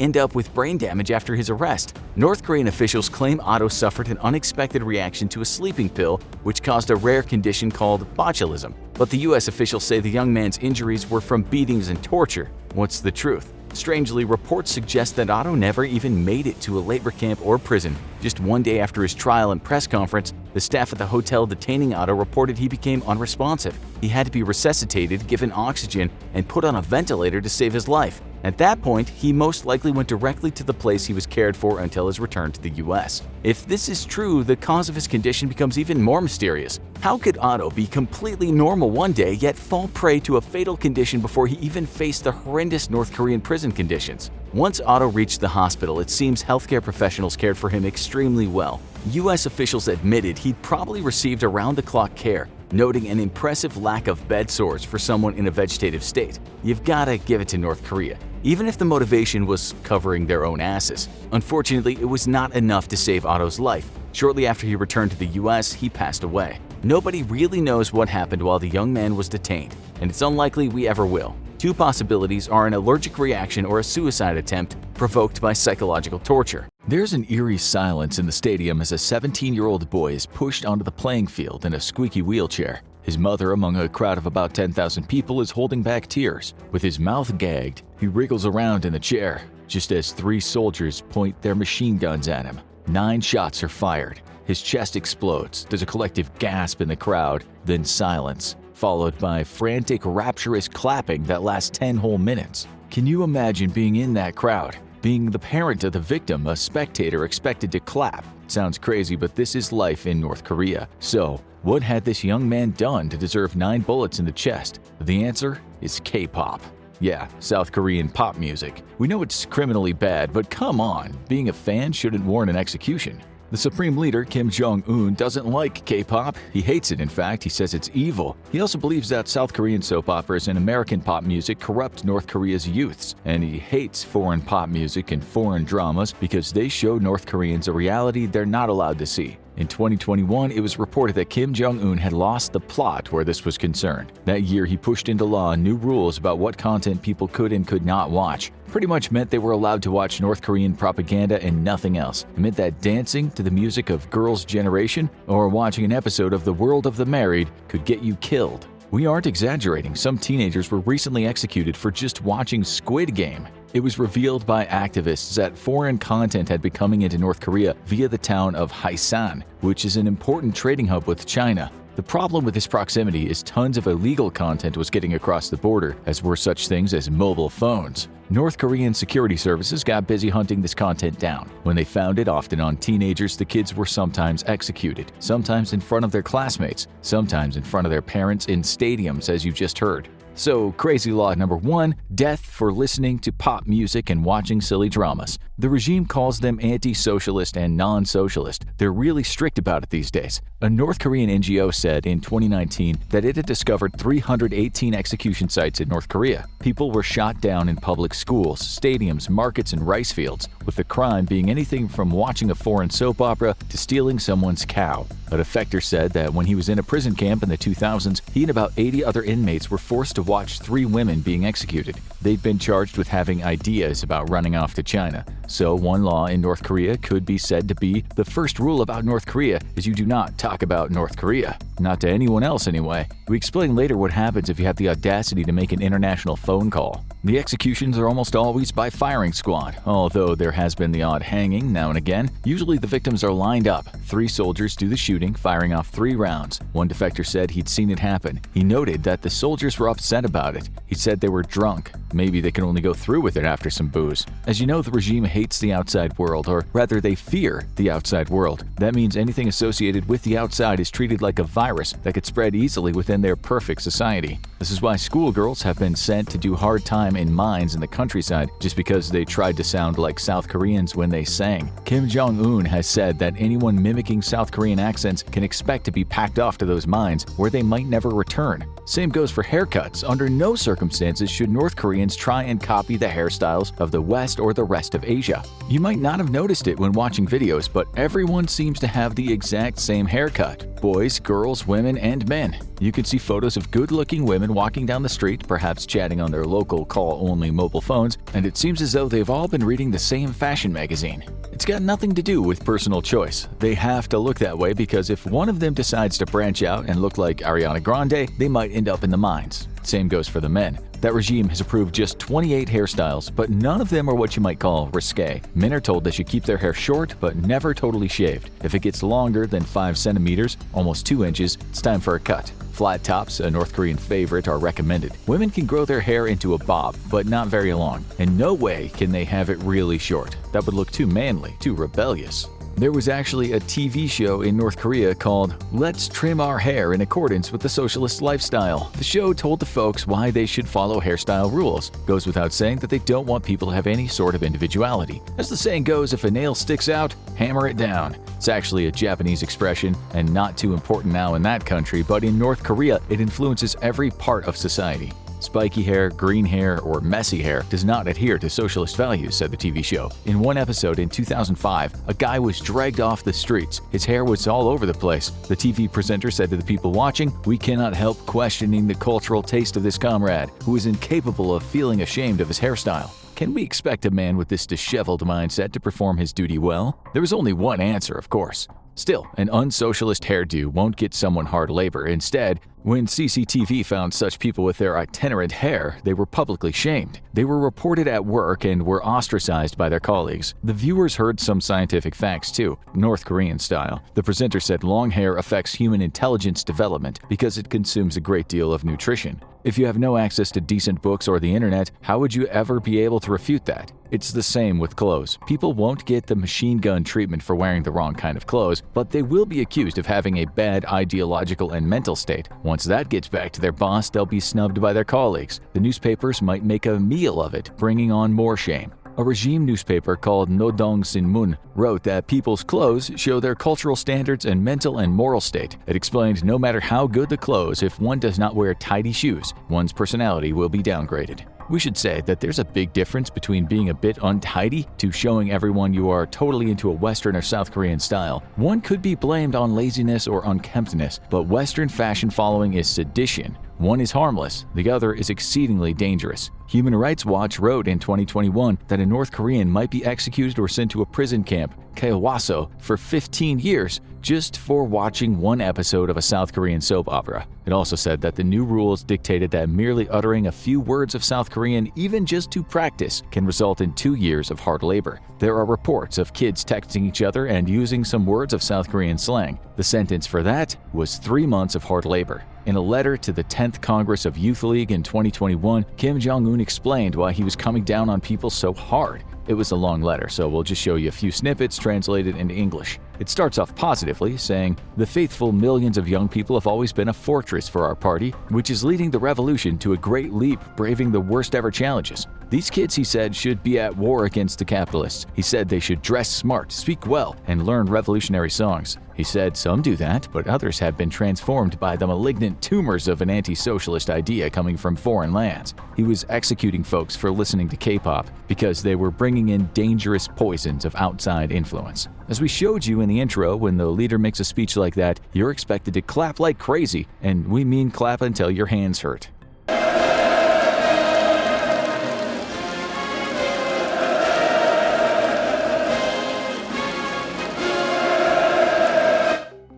end up with brain damage after his arrest? North Korean officials claim Otto suffered an unexpected reaction to a sleeping pill, which caused a rare condition called botulism. But the US officials say the young man's injuries were from beatings and torture. What's the truth? Strangely, reports suggest that Otto never even made it to a labor camp or prison. Just one day after his trial and press conference, the staff at the hotel detaining Otto reported he became unresponsive. He had to be resuscitated, given oxygen, and put on a ventilator to save his life. At that point, he most likely went directly to the place he was cared for until his return to the US. If this is true, the cause of his condition becomes even more mysterious. How could Otto be completely normal one day yet fall prey to a fatal condition before he even faced the horrendous North Korean prison conditions? Once Otto reached the hospital, it seems healthcare professionals cared for him extremely well. U.S. officials admitted he'd probably received around-the-clock care, noting an impressive lack of bed sores for someone in a vegetative state. You've gotta give it to North Korea, even if the motivation was covering their own asses. Unfortunately, it was not enough to save Otto's life. Shortly after he returned to the U.S., he passed away. Nobody really knows what happened while the young man was detained, and it's unlikely we ever will. Two possibilities are an allergic reaction or a suicide attempt provoked by psychological torture. There's an eerie silence in the stadium as a 17-year-old boy is pushed onto the playing field in a squeaky wheelchair. His mother, among a crowd of about 10,000 people, is holding back tears. With his mouth gagged, he wriggles around in the chair, just as 3 soldiers point their machine guns at him. 9 shots are fired. His chest explodes. There's a collective gasp in the crowd, then silence, followed by frantic, rapturous clapping that lasts 10 whole minutes. Can you imagine being in that crowd? Being the parent of the victim, a spectator expected to clap? Sounds crazy, but this is life in North Korea. So, what had this young man done to deserve 9 bullets in the chest? The answer is K-pop. Yeah, South Korean pop music. We know it's criminally bad, but come on, being a fan shouldn't warrant an execution. The Supreme Leader, Kim Jong-Un, doesn't like K-pop. He hates it, in fact. He says it's evil. He also believes that South Korean soap operas and American pop music corrupt North Korea's youths. And he hates foreign pop music and foreign dramas because they show North Koreans a reality they're not allowed to see. In 2021, it was reported that Kim Jong-un had lost the plot where this was concerned. That year, he pushed into law new rules about what content people could and could not watch. Pretty much meant they were allowed to watch North Korean propaganda and nothing else. It meant that dancing to the music of Girls' Generation or watching an episode of The World of the Married could get you killed. We aren't exaggerating. Some teenagers were recently executed for just watching Squid Game. It was revealed by activists that foreign content had been coming into North Korea via the town of Haisan, which is an important trading hub with China. The problem with this proximity is tons of illegal content was getting across the border, as were such things as mobile phones. North Korean security services got busy hunting this content down. When they found it, often on teenagers, the kids were sometimes executed, sometimes in front of their classmates, sometimes in front of their parents in stadiums, as you just heard. So, crazy law number 1, death for listening to pop music and watching silly dramas. The regime calls them anti-socialist and non-socialist. They're really strict about it these days. A North Korean NGO said in 2019 that it had discovered 318 execution sites in North Korea. People were shot down in public schools, stadiums, markets, and rice fields, with the crime being anything from watching a foreign soap opera to stealing someone's cow. A defector said that when he was in a prison camp in the 2000s, he and about 80 other inmates were forced to watch 3 women being executed. They'd been charged with having ideas about running off to China. So one law in North Korea could be said to be the first rule about North Korea is you do not talk about North Korea. Not to anyone else anyway. We explain later what happens if you have the audacity to make an international phone call. The executions are almost always by firing squad, although there has been the odd hanging now and again. Usually the victims are lined up. 3 soldiers do the shooting, firing off 3 rounds. One defector said he'd seen it happen. He noted that the soldiers were upset about it. He said they were drunk. Maybe they can only go through with it after some booze. As you know, the regime hates the outside world, or rather they fear the outside world. That means anything associated with the outside is treated like a virus that could spread easily within their perfect society. This is why schoolgirls have been sent to do hard time in mines in the countryside just because they tried to sound like South Koreans when they sang. Kim Jong-un has said that anyone mimicking South Korean accents can expect to be packed off to those mines where they might never return. Same goes for haircuts. Under no circumstances should North Koreans try and copy the hairstyles of the West or the rest of Asia. You might not have noticed it when watching videos, but everyone seems to have the exact same haircut. Boys, girls, women, and men. You can see photos of good-looking women walking down the street, perhaps chatting on their local call-only mobile phones, and it seems as though they've all been reading the same fashion magazine. It's got nothing to do with personal choice. They have to look that way because if one of them decides to branch out and look like Ariana Grande, they might end up in the mines. Same goes for the men. That regime has approved just 28 hairstyles, but none of them are what you might call risque. Men are told they should keep their hair short, but never totally shaved. If it gets longer than 5 centimeters, almost 2 inches, it's time for a cut. Flat tops, a North Korean favorite, are recommended. Women can grow their hair into a bob, but not very long. And no way can they have it really short. That would look too manly, too rebellious. There was actually a TV show in North Korea called Let's Trim Our Hair in Accordance with the Socialist Lifestyle. The show told the folks why they should follow hairstyle rules. Goes without saying that they don't want people to have any sort of individuality. As the saying goes, if a nail sticks out, hammer it down. It's actually a Japanese expression and not too important now in that country, but in North Korea, it influences every part of society. Spiky hair, green hair, or messy hair does not adhere to socialist values, said the TV show. In one episode in 2005, a guy was dragged off the streets. His hair was all over the place. The TV presenter said to the people watching, "We cannot help questioning the cultural taste of this comrade, who is incapable of feeling ashamed of his hairstyle." Can we expect a man with this disheveled mindset to perform his duty well? There is only one answer, of course. Still, an unsocialist hairdo won't get someone hard labor. Instead, when CCTV found such people with their itinerant hair, they were publicly shamed. They were reported at work and were ostracized by their colleagues. The viewers heard some scientific facts too, North Korean style. The presenter said long hair affects human intelligence development because it consumes a great deal of nutrition. If you have no access to decent books or the internet, how would you ever be able to refute that? It's the same with clothes. People won't get the machine gun treatment for wearing the wrong kind of clothes, but they will be accused of having a bad ideological and mental state. Once that gets back to their boss, they'll be snubbed by their colleagues. The newspapers might make a meal of it, bringing on more shame. A regime newspaper called Nodong Sinmun wrote that people's clothes show their cultural standards and mental and moral state. It explained no matter how good the clothes, if one does not wear tidy shoes, one's personality will be downgraded. We should say that there's a big difference between being a bit untidy to showing everyone you are totally into a Western or South Korean style. One could be blamed on laziness or unkemptness, but Western fashion following is sedition. One is harmless, the other is exceedingly dangerous. Human Rights Watch wrote in 2021 that a North Korean might be executed or sent to a prison camp, Kaewaso, for 15 years just for watching one episode of a South Korean soap opera. It also said that the new rules dictated that merely uttering a few words of South Korean, even just to practice, can result in 2 years of hard labor. There are reports of kids texting each other and using some words of South Korean slang. The sentence for that was 3 months of hard labor. In a letter to the 10th Congress of Youth League in 2021, Kim Jong-Un explained why he was coming down on people so hard. It was a long letter, so we'll just show you a few snippets translated into English. It starts off positively, saying, "The faithful millions of young people have always been a fortress for our party, which is leading the revolution to a great leap, braving the worst ever challenges. These kids," he said, "should be at war against the capitalists. He said they should dress smart, speak well, and learn revolutionary songs. He said some do that, but others have been transformed by the malignant tumors of an anti-socialist idea coming from foreign lands. He was executing folks for listening to K-pop because they were bringing in dangerous poisons of outside influence." As we showed you in the intro, when the leader makes a speech like that, you're expected to clap like crazy, and we mean clap until your hands hurt.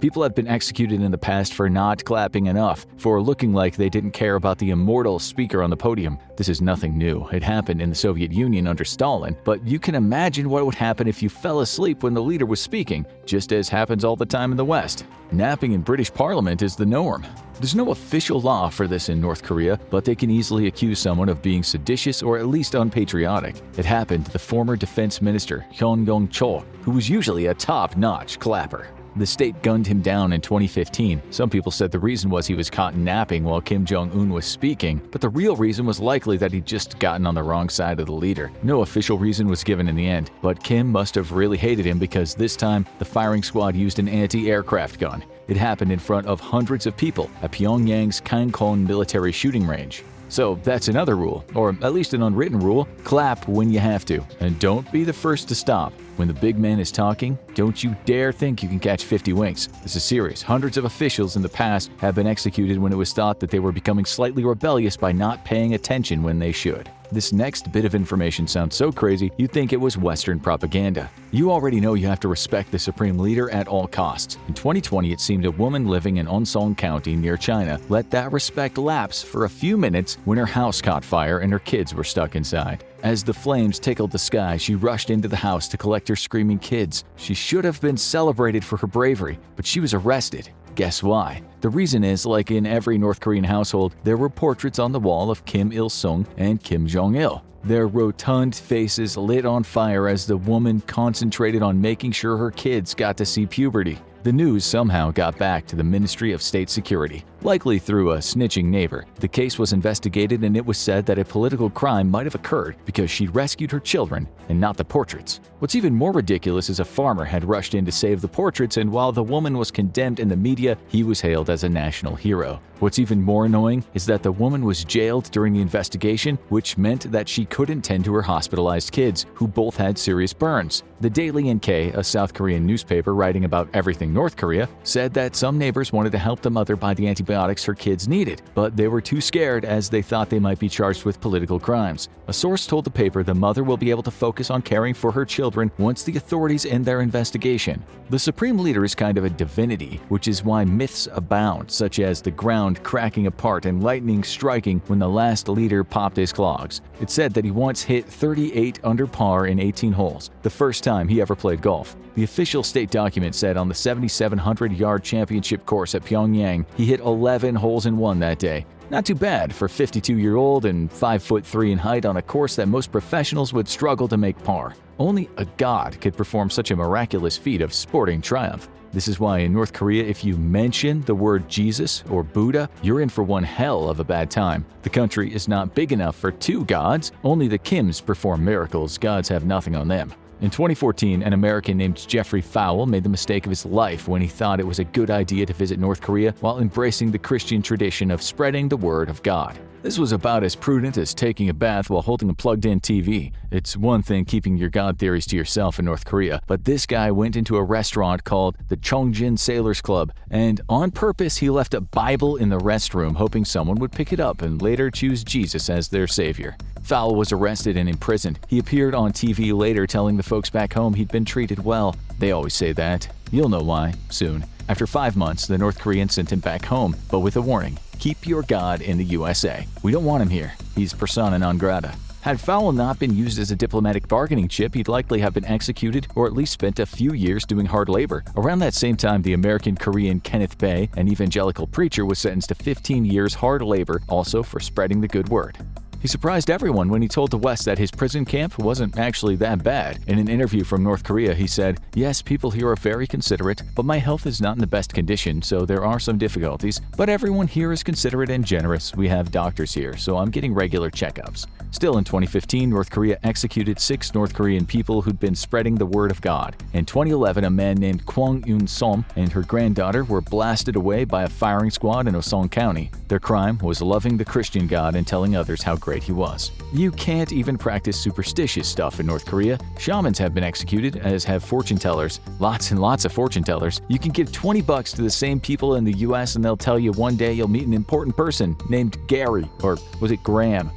People have been executed in the past for not clapping enough, for looking like they didn't care about the immortal speaker on the podium. This is nothing new. It happened in the Soviet Union under Stalin, but you can imagine what would happen if you fell asleep when the leader was speaking, just as happens all the time in the West. Napping in British Parliament is the norm. There's no official law for this in North Korea, but they can easily accuse someone of being seditious or at least unpatriotic. It happened to the former defense minister, Hyun Yong-chol, who was usually a top-notch clapper. The state gunned him down in 2015. Some people said the reason was he was caught napping while Kim Jong-un was speaking, but the real reason was likely that he'd just gotten on the wrong side of the leader. No official reason was given in the end, but Kim must have really hated him because this time the firing squad used an anti-aircraft gun. It happened in front of hundreds of people at Pyongyang's Kangkon military shooting range. So that's another rule, or at least an unwritten rule: clap when you have to, and don't be the first to stop. When the big man is talking, don't you dare think you can catch 50 winks. This is serious. Hundreds of officials in the past have been executed when it was thought that they were becoming slightly rebellious by not paying attention when they should. This next bit of information sounds so crazy you'd think it was Western propaganda. You already know you have to respect the supreme leader at all costs. In 2020, it seemed a woman living in Onsong County near China let that respect lapse for a few minutes when her house caught fire and her kids were stuck inside. As the flames tickled the sky, she rushed into the house to collect her screaming kids. She should have been celebrated for her bravery, but she was arrested. Guess why? The reason is, like in every North Korean household, there were portraits on the wall of Kim Il-sung and Kim Jong-il. Their rotund faces lit on fire as the woman concentrated on making sure her kids got to see puberty. The news somehow got back to the Ministry of State Security, likely through a snitching neighbor. The case was investigated and it was said that a political crime might have occurred because she rescued her children and not the portraits. What's even more ridiculous is a farmer had rushed in to save the portraits, and while the woman was condemned in the media, he was hailed as a national hero. What's even more annoying is that the woman was jailed during the investigation, which meant that she couldn't tend to her hospitalized kids, who both had serious burns. The Daily NK, a South Korean newspaper writing about everything North Korea, said that some neighbors wanted to help the mother buy the antibiotics her kids needed, but they were too scared as they thought they might be charged with political crimes. A source told the paper the mother will be able to focus on caring for her children once the authorities end their investigation. The supreme leader is kind of a divinity, which is why myths abound, such as the ground cracking apart and lightning striking when the last leader popped his clogs. It's said that he once hit 38 under par in 18 holes, the first time he ever played golf. The official state document said on the 7,700-yard championship course at Pyongyang, he hit 11 holes in one that day. Not too bad for a 52-year-old and 5'3" in height on a course that most professionals would struggle to make par. Only a god could perform such a miraculous feat of sporting triumph. This is why in North Korea, if you mention the word Jesus or Buddha, you're in for one hell of a bad time. The country is not big enough for two gods. Only the Kims perform miracles. Gods have nothing on them. In 2014, an American named Jeffrey Fowle made the mistake of his life when he thought it was a good idea to visit North Korea while embracing the Christian tradition of spreading the word of God. This was about as prudent as taking a bath while holding a plugged-in TV. It's one thing keeping your God theories to yourself in North Korea, but this guy went into a restaurant called the Chongjin Sailors Club, and on purpose he left a Bible in the restroom hoping someone would pick it up and later choose Jesus as their savior. Fowle was arrested and imprisoned. He appeared on TV later telling the folks back home he'd been treated well. They always say that. You'll know why soon. After 5 months, the North Koreans sent him back home, but with a warning. Keep your God in the USA. We don't want him here. He's persona non grata. Had Fowle not been used as a diplomatic bargaining chip, he'd likely have been executed or at least spent a few years doing hard labor. Around that same time, the American-Korean Kenneth Bae, an evangelical preacher, was sentenced to 15 years hard labor, also for spreading the good word. He surprised everyone when he told the West that his prison camp wasn't actually that bad. In an interview from North Korea, he said, "Yes, people here are very considerate, but my health is not in the best condition, so there are some difficulties. But everyone here is considerate and generous. We have doctors here, so I'm getting regular checkups." Still in 2015, North Korea executed 6 North Korean people who'd been spreading the word of God. In 2011, a man named Kwang Eun-som and her granddaughter were blasted away by a firing squad in Osong County. Their crime was loving the Christian God and telling others how great he was. You can't even practice superstitious stuff in North Korea. Shamans have been executed, as have fortune tellers. Lots and lots of fortune tellers. You can give $20 to the same people in the US and they'll tell you one day you'll meet an important person named Gary, or was it Graham?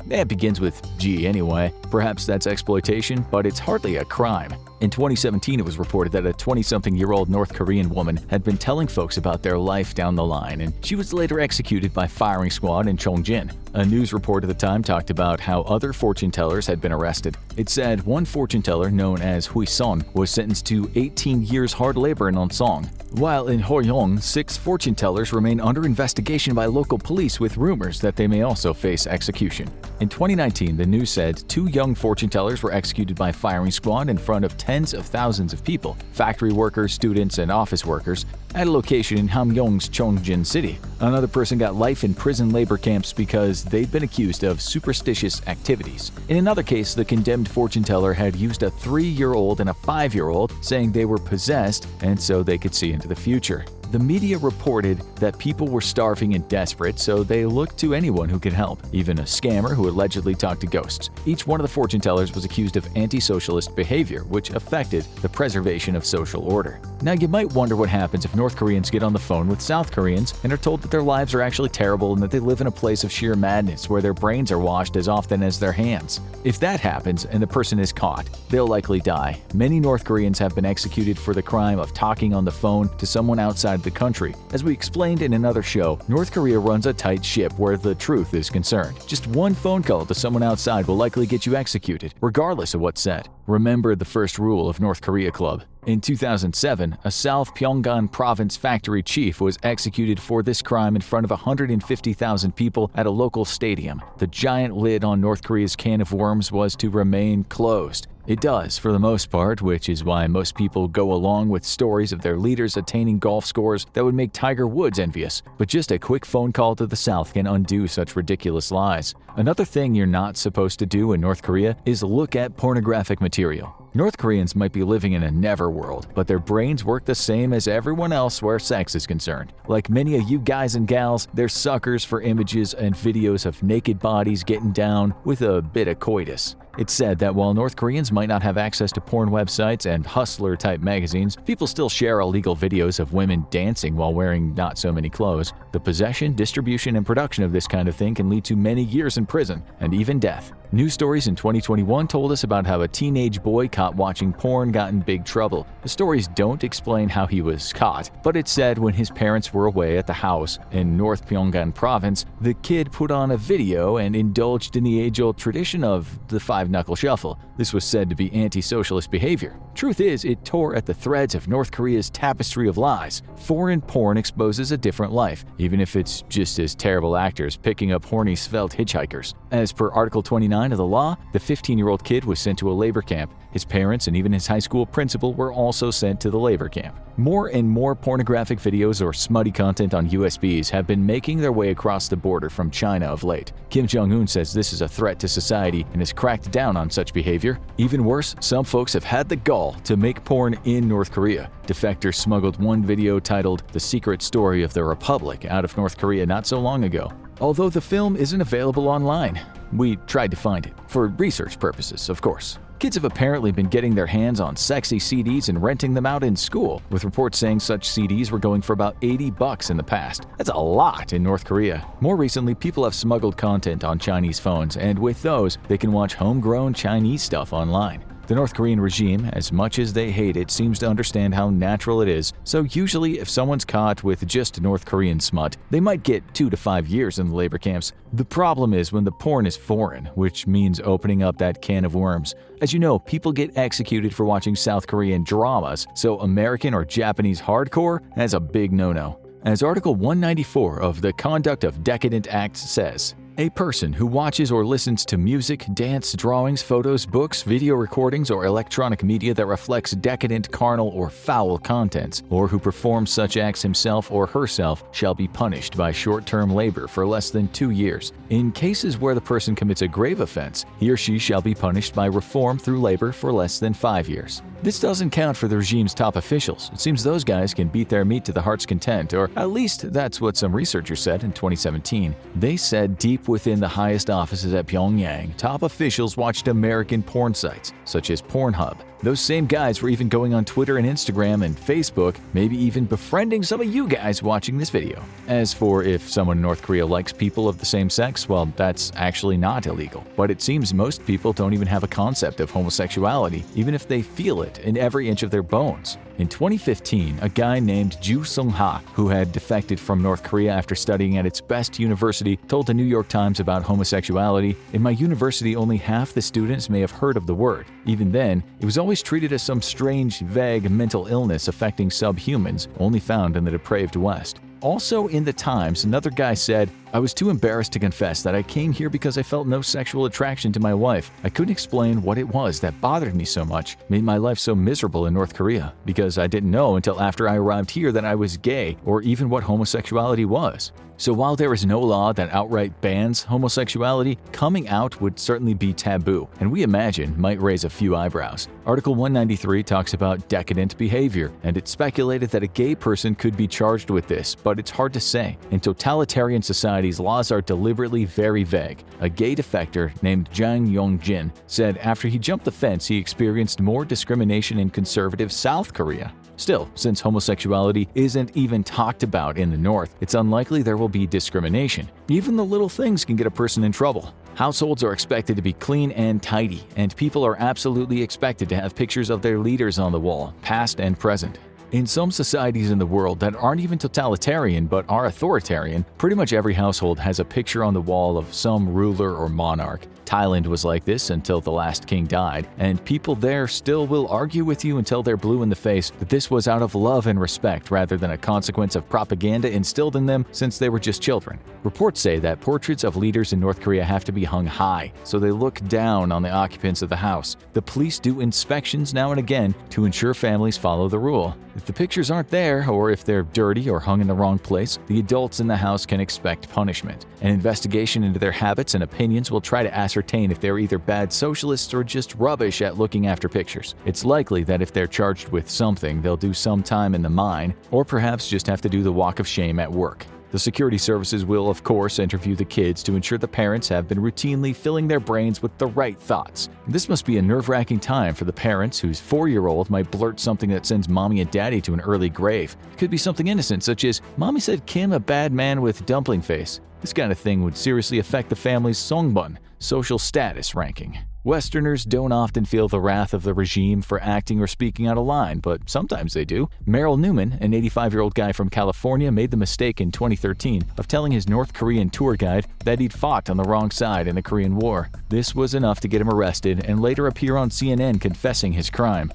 It begins with G anyway. Perhaps that's exploitation, but it's hardly a crime. In 2017, it was reported that a 20-something-year-old North Korean woman had been telling folks about their life down the line, and she was later executed by firing squad in Chongjin. A news report at the time talked about how other fortune tellers had been arrested. It said one fortune teller, known as Hui Son, was sentenced to 18 years hard labor in Onsong. While in Horyong, 6 fortune tellers remain under investigation by local police with rumors that they may also face execution. In 2019, the news said 2 young fortune tellers were executed by firing squad in front of tens of thousands of people, factory workers, students, and office workers, at a location in Hamgyong's Chongjin City. Another person got life in prison labor camps because they'd been accused of superstitious activities. In another case, the condemned fortune teller had used a 3-year-old and a 5-year-old, saying they were possessed and so they could see into the future. The media reported that people were starving and desperate, so they looked to anyone who could help, even a scammer who allegedly talked to ghosts. Each one of the fortune tellers was accused of anti-socialist behavior, which affected the preservation of social order. Now, you might wonder what happens if North Koreans get on the phone with South Koreans and are told that their lives are actually terrible and that they live in a place of sheer madness where their brains are washed as often as their hands. If that happens and the person is caught, they'll likely die. Many North Koreans have been executed for the crime of talking on the phone to someone outside the country. As we explained in another show, North Korea runs a tight ship where the truth is concerned. Just one phone call to someone outside will likely get you executed, regardless of what's said. Remember the first rule of North Korea Club. In 2007, a South Pyongan province factory chief was executed for this crime in front of 150,000 people at a local stadium. The giant lid on North Korea's can of worms was to remain closed. It does, for the most part, which is why most people go along with stories of their leaders attaining golf scores that would make Tiger Woods envious. But just a quick phone call to the South can undo such ridiculous lies. Another thing you're not supposed to do in North Korea is look at pornographic material. North Koreans might be living in a never world, but their brains work the same as everyone else where sex is concerned. Like many of you guys and gals, they're suckers for images and videos of naked bodies getting down with a bit of coitus. It's said that while North Koreans might not have access to porn websites and hustler-type magazines, people still share illegal videos of women dancing while wearing not so many clothes. The possession, distribution, and production of this kind of thing can lead to many years in prison and even death. News stories in 2021 told us about how a teenage boy caught watching porn got in big trouble. The stories don't explain how he was caught, but it said when his parents were away at the house in North Pyongan province, the kid put on a video and indulged in the age-old tradition of the five-knuckle shuffle. This was said to be anti-socialist behavior. Truth is, it tore at the threads of North Korea's tapestry of lies. Foreign porn exposes a different life, even if it's just as terrible actors picking up horny svelte hitchhikers. As per Article 29 of the law, the 15-year-old kid was sent to a labor camp. His parents and even his high school principal were also sent to the labor camp. More and more pornographic videos or smutty content on USBs have been making their way across the border from China of late. Kim Jong-Un says this is a threat to society and has cracked down on such behavior. Even worse, some folks have had the gall to make porn in North Korea. Defectors smuggled one video titled "The Secret Story of the Republic" out of North Korea not so long ago. Although the film isn't available online. We tried to find it, for research purposes, of course. Kids have apparently been getting their hands on sexy CDs and renting them out in school, with reports saying such CDs were going for about $80 in the past. That's a lot in North Korea. More recently, people have smuggled content on Chinese phones, and with those, they can watch homegrown Chinese stuff online. The North Korean regime, as much as they hate it, seems to understand how natural it is, so usually if someone's caught with just North Korean smut, they might get 2 to 5 years in the labor camps. The problem is when the porn is foreign, which means opening up that can of worms. As you know, people get executed for watching South Korean dramas, so American or Japanese hardcore is a big no-no. As Article 194 of the Conduct of Decadent Acts says, a person who watches or listens to music, dance, drawings, photos, books, video recordings, or electronic media that reflects decadent, carnal, or foul contents, or who performs such acts himself or herself, shall be punished by short-term labor for less than 2 years. In cases where the person commits a grave offense, he or she shall be punished by reform through labor for less than 5 years. This doesn't count for the regime's top officials. It seems those guys can beat their meat to the heart's content, or at least that's what some researchers said in 2017. They said deep within the highest offices at Pyongyang, top officials watched American porn sites, such as Pornhub. Those same guys were even going on Twitter and Instagram and Facebook, maybe even befriending some of you guys watching this video. As for if someone in North Korea likes people of the same sex, well, that's actually not illegal. But it seems most people don't even have a concept of homosexuality, even if they feel it in every inch of their bones. In 2015, a guy named Ju Sung-ha, who had defected from North Korea after studying at its best university, told the New York Times about homosexuality, "In my university, only half the students may have heard of the word. Even then, it was always treated as some strange, vague mental illness affecting subhumans, only found in the depraved West." Also in the Times, another guy said, "I was too embarrassed to confess that I came here because I felt no sexual attraction to my wife. I couldn't explain what it was that bothered me so much, made my life so miserable in North Korea, because I didn't know until after I arrived here that I was gay, or even what homosexuality was." So while there is no law that outright bans homosexuality, coming out would certainly be taboo, and we imagine might raise a few eyebrows. Article 193 talks about decadent behavior, and it's speculated that a gay person could be charged with this, but it's hard to say. In totalitarian societies, laws are deliberately very vague. A gay defector named Jang Yong-jin said after he jumped the fence, he experienced more discrimination in conservative South Korea. Still, since homosexuality isn't even talked about in the North, it's unlikely there will be discrimination. Even the little things can get a person in trouble. Households are expected to be clean and tidy, and people are absolutely expected to have pictures of their leaders on the wall, past and present. In some societies in the world that aren't even totalitarian but are authoritarian, pretty much every household has a picture on the wall of some ruler or monarch. Thailand was like this until the last king died, and people there still will argue with you until they're blue in the face that this was out of love and respect rather than a consequence of propaganda instilled in them since they were just children. Reports say that portraits of leaders in North Korea have to be hung high, so they look down on the occupants of the house. The police do inspections now and again to ensure families follow the rule. If the pictures aren't there, or if they're dirty or hung in the wrong place, the adults in the house can expect punishment. An investigation into their habits and opinions will try to ascertain if they're either bad socialists or just rubbish at looking after pictures. It's likely that if they're charged with something, they'll do some time in the mine, or perhaps just have to do the walk of shame at work. The security services will, of course, interview the kids to ensure the parents have been routinely filling their brains with the right thoughts. This must be a nerve-wracking time for the parents whose 4-year-old might blurt something that sends mommy and daddy to an early grave. It could be something innocent, such as, "Mommy said Kim a bad man with dumpling face." This kind of thing would seriously affect the family's songbun, social status ranking. Westerners don't often feel the wrath of the regime for acting or speaking out of line, but sometimes they do. Merrill Newman, an 85-year-old guy from California, made the mistake in 2013 of telling his North Korean tour guide that he'd fought on the wrong side in the Korean War. This was enough to get him arrested and later appear on CNN confessing his crime.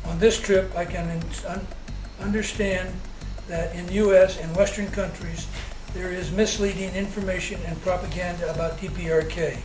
On this trip, I can understand that in U.S. and Western countries, there is misleading information and propaganda about DPRK.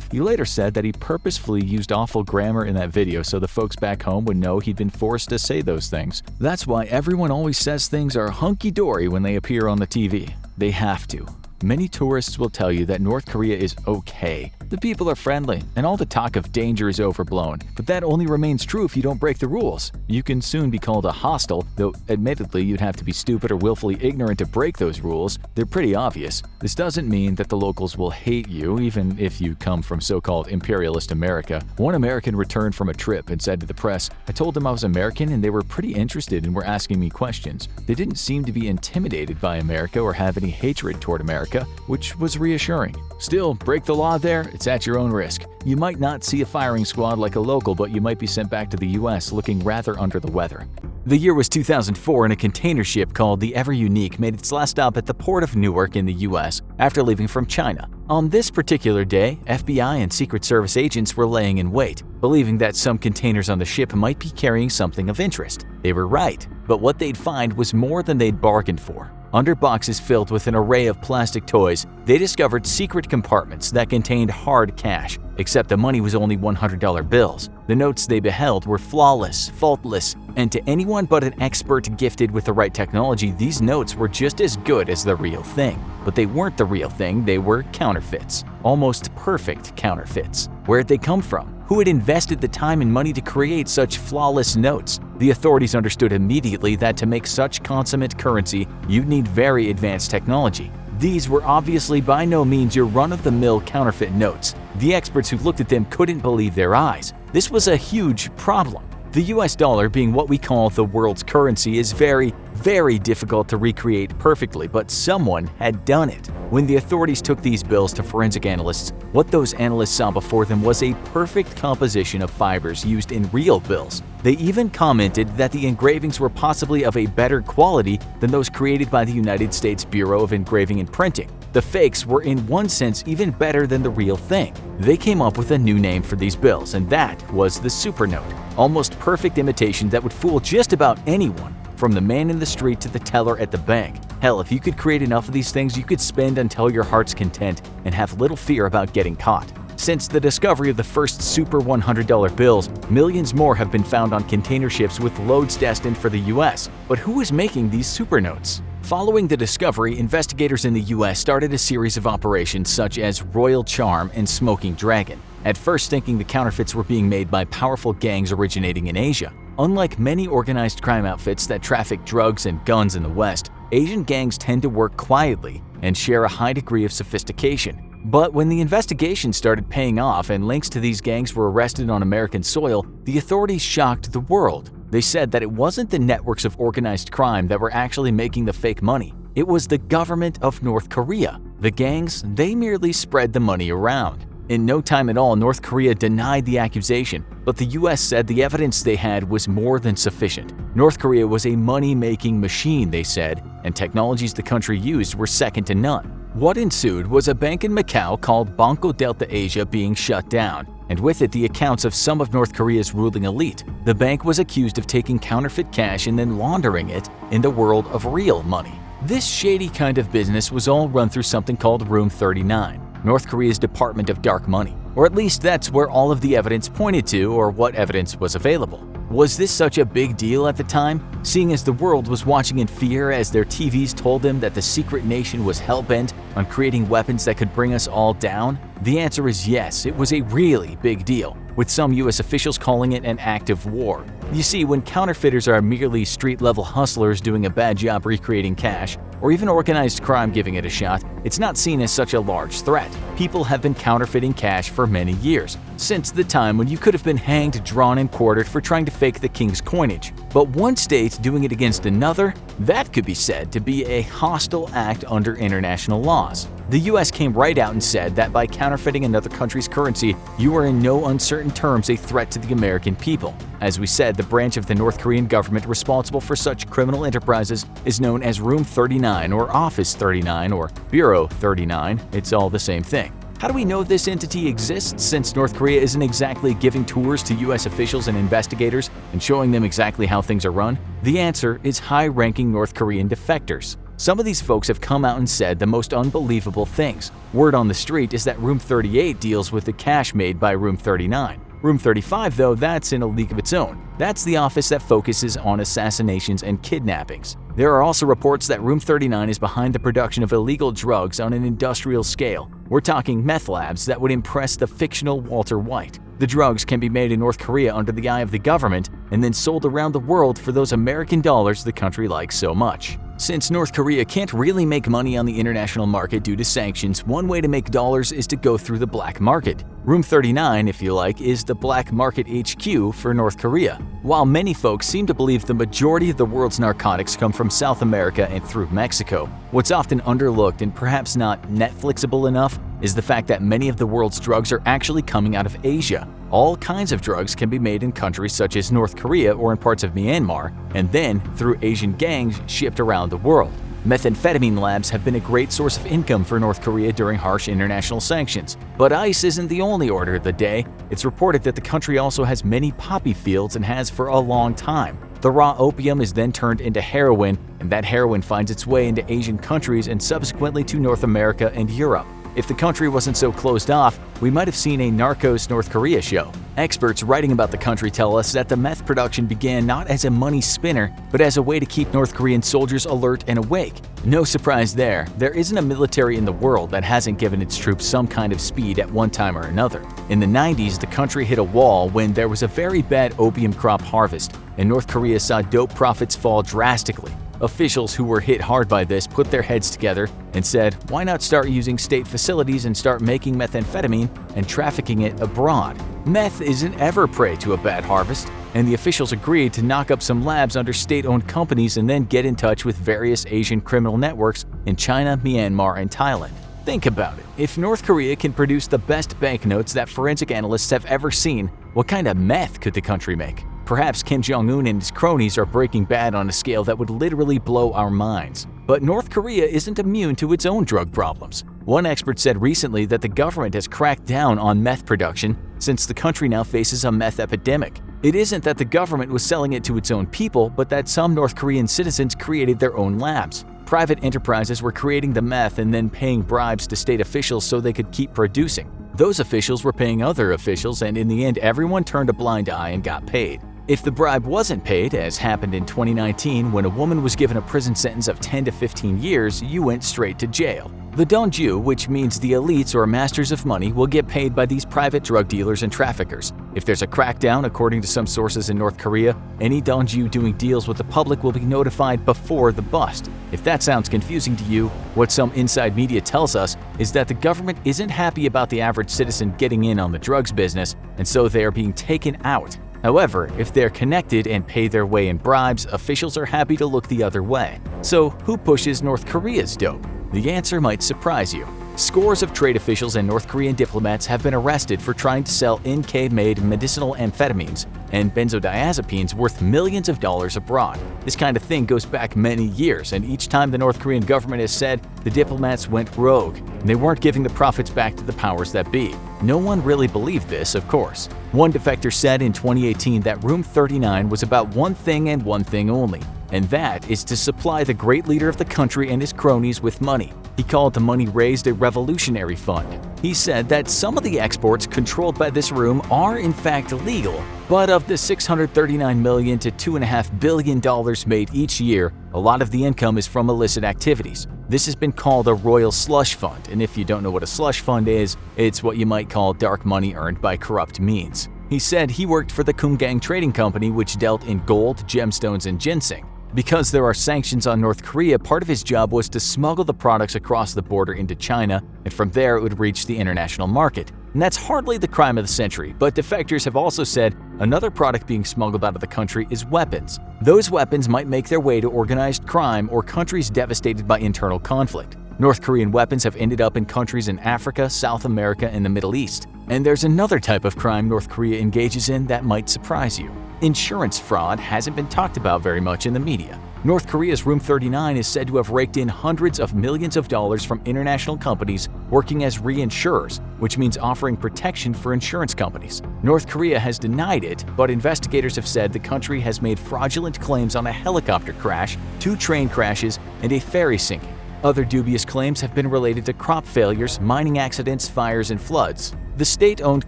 He later said that he purposefully used awful grammar in that video so the folks back home would know he'd been forced to say those things. That's why everyone always says things are hunky-dory when they appear on the TV. They have to. Many tourists will tell you that North Korea is okay. The people are friendly, and all the talk of danger is overblown. But that only remains true if you don't break the rules. You can soon be called a hostile, though admittedly you'd have to be stupid or willfully ignorant to break those rules. They're pretty obvious. This doesn't mean that the locals will hate you, even if you come from so-called imperialist America. One American returned from a trip and said to the press, "I told them I was American and they were pretty interested and were asking me questions. They didn't seem to be intimidated by America or have any hatred toward America," which was reassuring. Still, break the law there, it's at your own risk. You might not see a firing squad like a local, but you might be sent back to the US looking rather under the weather. The year was 2004 and a container ship called the Ever Unique made its last stop at the port of Newark in the US after leaving from China. On this particular day, FBI and Secret Service agents were laying in wait, believing that some containers on the ship might be carrying something of interest. They were right, but what they'd find was more than they'd bargained for. Under boxes filled with an array of plastic toys, they discovered secret compartments that contained hard cash, except the money was only $100 bills. The notes they beheld were flawless, faultless, and to anyone but an expert gifted with the right technology, these notes were just as good as the real thing. But they weren't the real thing, they were counterfeits. Almost perfect counterfeits. Where'd they come from? Who had invested the time and money to create such flawless notes? The authorities understood immediately that to make such consummate currency, you'd need very advanced technology. These were obviously by no means your run-of-the-mill counterfeit notes. The experts who looked at them couldn't believe their eyes. This was a huge problem. The US dollar, being what we call the world's currency, is very, very difficult to recreate perfectly, but someone had done it. When the authorities took these bills to forensic analysts, what those analysts saw before them was a perfect composition of fibers used in real bills. They even commented that the engravings were possibly of a better quality than those created by the United States Bureau of Engraving and Printing. The fakes were in one sense even better than the real thing. They came up with a new name for these bills, and that was the supernote. Almost perfect imitation that would fool just about anyone, from the man in the street to the teller at the bank. Hell, if you could create enough of these things, you could spend until your heart's content and have little fear about getting caught. Since the discovery of the first super $100 bills, millions more have been found on container ships with loads destined for the US. But who is making these supernotes? Following the discovery, investigators in the US started a series of operations such as Royal Charm and Smoking Dragon, at first thinking the counterfeits were being made by powerful gangs originating in Asia. Unlike many organized crime outfits that traffic drugs and guns in the West, Asian gangs tend to work quietly and share a high degree of sophistication. But when the investigation started paying off and links to these gangs were arrested on American soil, the authorities shocked the world. They said that it wasn't the networks of organized crime that were actually making the fake money. It was the government of North Korea. The gangs, they merely spread the money around. In no time at all, North Korea denied the accusation, but the US said the evidence they had was more than sufficient. North Korea was a money-making machine, they said, and technologies the country used were second to none. What ensued was a bank in Macau called Banco Delta Asia being shut down, and with it the accounts of some of North Korea's ruling elite. The bank was accused of taking counterfeit cash and then laundering it in the world of real money. This shady kind of business was all run through something called Room 39, North Korea's Department of Dark Money. Or at least that's where all of the evidence pointed to, or what evidence was available. Was this such a big deal at the time, seeing as the world was watching in fear as their TVs told them that the secret nation was hell-bent on creating weapons that could bring us all down? The answer is yes, it was a really big deal, with some US officials calling it an act of war. You see, when counterfeiters are merely street-level hustlers doing a bad job recreating cash, or even organized crime giving it a shot, it's not seen as such a large threat. People have been counterfeiting cash for many years, since the time when you could have been hanged, drawn, and quartered for trying to fake the king's coinage. But one state doing it against another, that could be said to be a hostile act under international laws. The US came right out and said that by counterfeiting another country's currency, you are in no uncertain terms a threat to the American people. As we said, the branch of the North Korean government responsible for such criminal enterprises is known as Room 39 or Office 39 or Bureau 39. It's all the same thing. How do we know this entity exists, since North Korea isn't exactly giving tours to US officials and investigators and showing them exactly how things are run? The answer is high-ranking North Korean defectors. Some of these folks have come out and said the most unbelievable things. Word on the street is that Room 38 deals with the cash made by Room 39. Room 35, though, that's in a league of its own. That's the office that focuses on assassinations and kidnappings. There are also reports that Room 39 is behind the production of illegal drugs on an industrial scale. We're talking meth labs that would impress the fictional Walter White. The drugs can be made in North Korea under the eye of the government and then sold around the world for those American dollars the country likes so much. Since North Korea can't really make money on the international market due to sanctions, one way to make dollars is to go through the black market. Room 39, if you like, is the black market HQ for North Korea. While many folks seem to believe the majority of the world's narcotics come from South America and through Mexico, what's often underlooked and perhaps not Netflixable enough is the fact that many of the world's drugs are actually coming out of Asia. All kinds of drugs can be made in countries such as North Korea or in parts of Myanmar, and then through Asian gangs shipped around the world. Methamphetamine labs have been a great source of income for North Korea during harsh international sanctions. But ice isn't the only order of the day. It's reported that the country also has many poppy fields and has for a long time. The raw opium is then turned into heroin, and that heroin finds its way into Asian countries and subsequently to North America and Europe. If the country wasn't so closed off, we might have seen a Narcos North Korea show. Experts writing about the country tell us that the meth production began not as a money spinner, but as a way to keep North Korean soldiers alert and awake. No surprise there isn't a military in the world that hasn't given its troops some kind of speed at one time or another. In the 90s, the country hit a wall when there was a very bad opium crop harvest, and North Korea saw dope profits fall drastically. Officials who were hit hard by this put their heads together and said, why not start using state facilities and start making methamphetamine and trafficking it abroad? Meth isn't ever prey to a bad harvest, and the officials agreed to knock up some labs under state-owned companies and then get in touch with various Asian criminal networks in China, Myanmar, and Thailand. Think about it. If North Korea can produce the best banknotes that forensic analysts have ever seen, what kind of meth could the country make? Perhaps Kim Jong-Un and his cronies are breaking bad on a scale that would literally blow our minds. But North Korea isn't immune to its own drug problems. One expert said recently that the government has cracked down on meth production since the country now faces a meth epidemic. It isn't that the government was selling it to its own people, but that some North Korean citizens created their own labs. Private enterprises were creating the meth and then paying bribes to state officials so they could keep producing. Those officials were paying other officials, and in the end everyone turned a blind eye and got paid. If the bribe wasn't paid, as happened in 2019 when a woman was given a prison sentence of 10 to 15 years, you went straight to jail. The donju, which means the elites or masters of money, will get paid by these private drug dealers and traffickers. If there's a crackdown, according to some sources in North Korea, any donju doing deals with the public will be notified before the bust. If that sounds confusing to you, what some inside media tells us is that the government isn't happy about the average citizen getting in on the drugs business, and so they are being taken out. However, if they're connected and pay their way in bribes, officials are happy to look the other way. So who pushes North Korea's dope? The answer might surprise you. Scores of trade officials and North Korean diplomats have been arrested for trying to sell NK-made medicinal amphetamines and benzodiazepines worth millions of dollars abroad. This kind of thing goes back many years, and each time the North Korean government has said the diplomats went rogue and they weren't giving the profits back to the powers that be. No one really believed this, of course. One defector said in 2018 that Room 39 was about one thing and one thing only, and that is to supply the great leader of the country and his cronies with money. He called the money raised a revolutionary fund. He said that some of the exports controlled by this room are in fact legal, but of the $639 million to $2.5 billion made each year, a lot of the income is from illicit activities. This has been called a royal slush fund, and if you don't know what a slush fund is, it's what you might call dark money earned by corrupt means. He said he worked for the Kumgang Trading Company, which dealt in gold, gemstones, and ginseng. Because there are sanctions on North Korea, part of his job was to smuggle the products across the border into China, and from there it would reach the international market. And that's hardly the crime of the century, but defectors have also said another product being smuggled out of the country is weapons. Those weapons might make their way to organized crime or countries devastated by internal conflict. North Korean weapons have ended up in countries in Africa, South America, and the Middle East. And there's another type of crime North Korea engages in that might surprise you. Insurance fraud hasn't been talked about very much in the media. North Korea's Room 39 is said to have raked in hundreds of millions of dollars from international companies working as reinsurers, which means offering protection for insurance companies. North Korea has denied it, but investigators have said the country has made fraudulent claims on a helicopter crash, 2 train crashes, and a ferry sinking. Other dubious claims have been related to crop failures, mining accidents, fires, and floods. The state-owned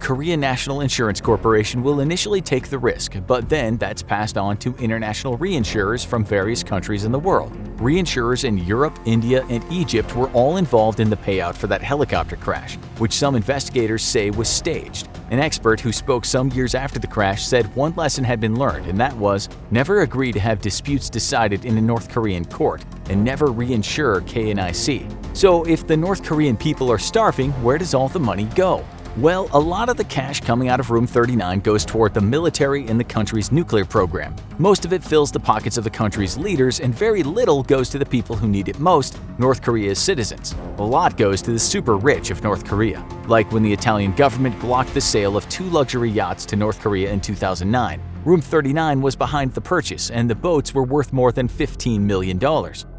Korea National Insurance Corporation will initially take the risk, but then that's passed on to international reinsurers from various countries in the world. Reinsurers in Europe, India, and Egypt were all involved in the payout for that helicopter crash, which some investigators say was staged. An expert who spoke some years after the crash said one lesson had been learned, and that was never agree to have disputes decided in a North Korean court, and never reinsure KNIC. So if the North Korean people are starving, where does all the money go? Well, a lot of the cash coming out of Room 39 goes toward the military and the country's nuclear program. Most of it fills the pockets of the country's leaders, and very little goes to the people who need it most, North Korea's citizens. A lot goes to the super rich of North Korea, like when the Italian government blocked the sale of 2 luxury yachts to North Korea in 2009. Room 39 was behind the purchase, and the boats were worth more than $15 million.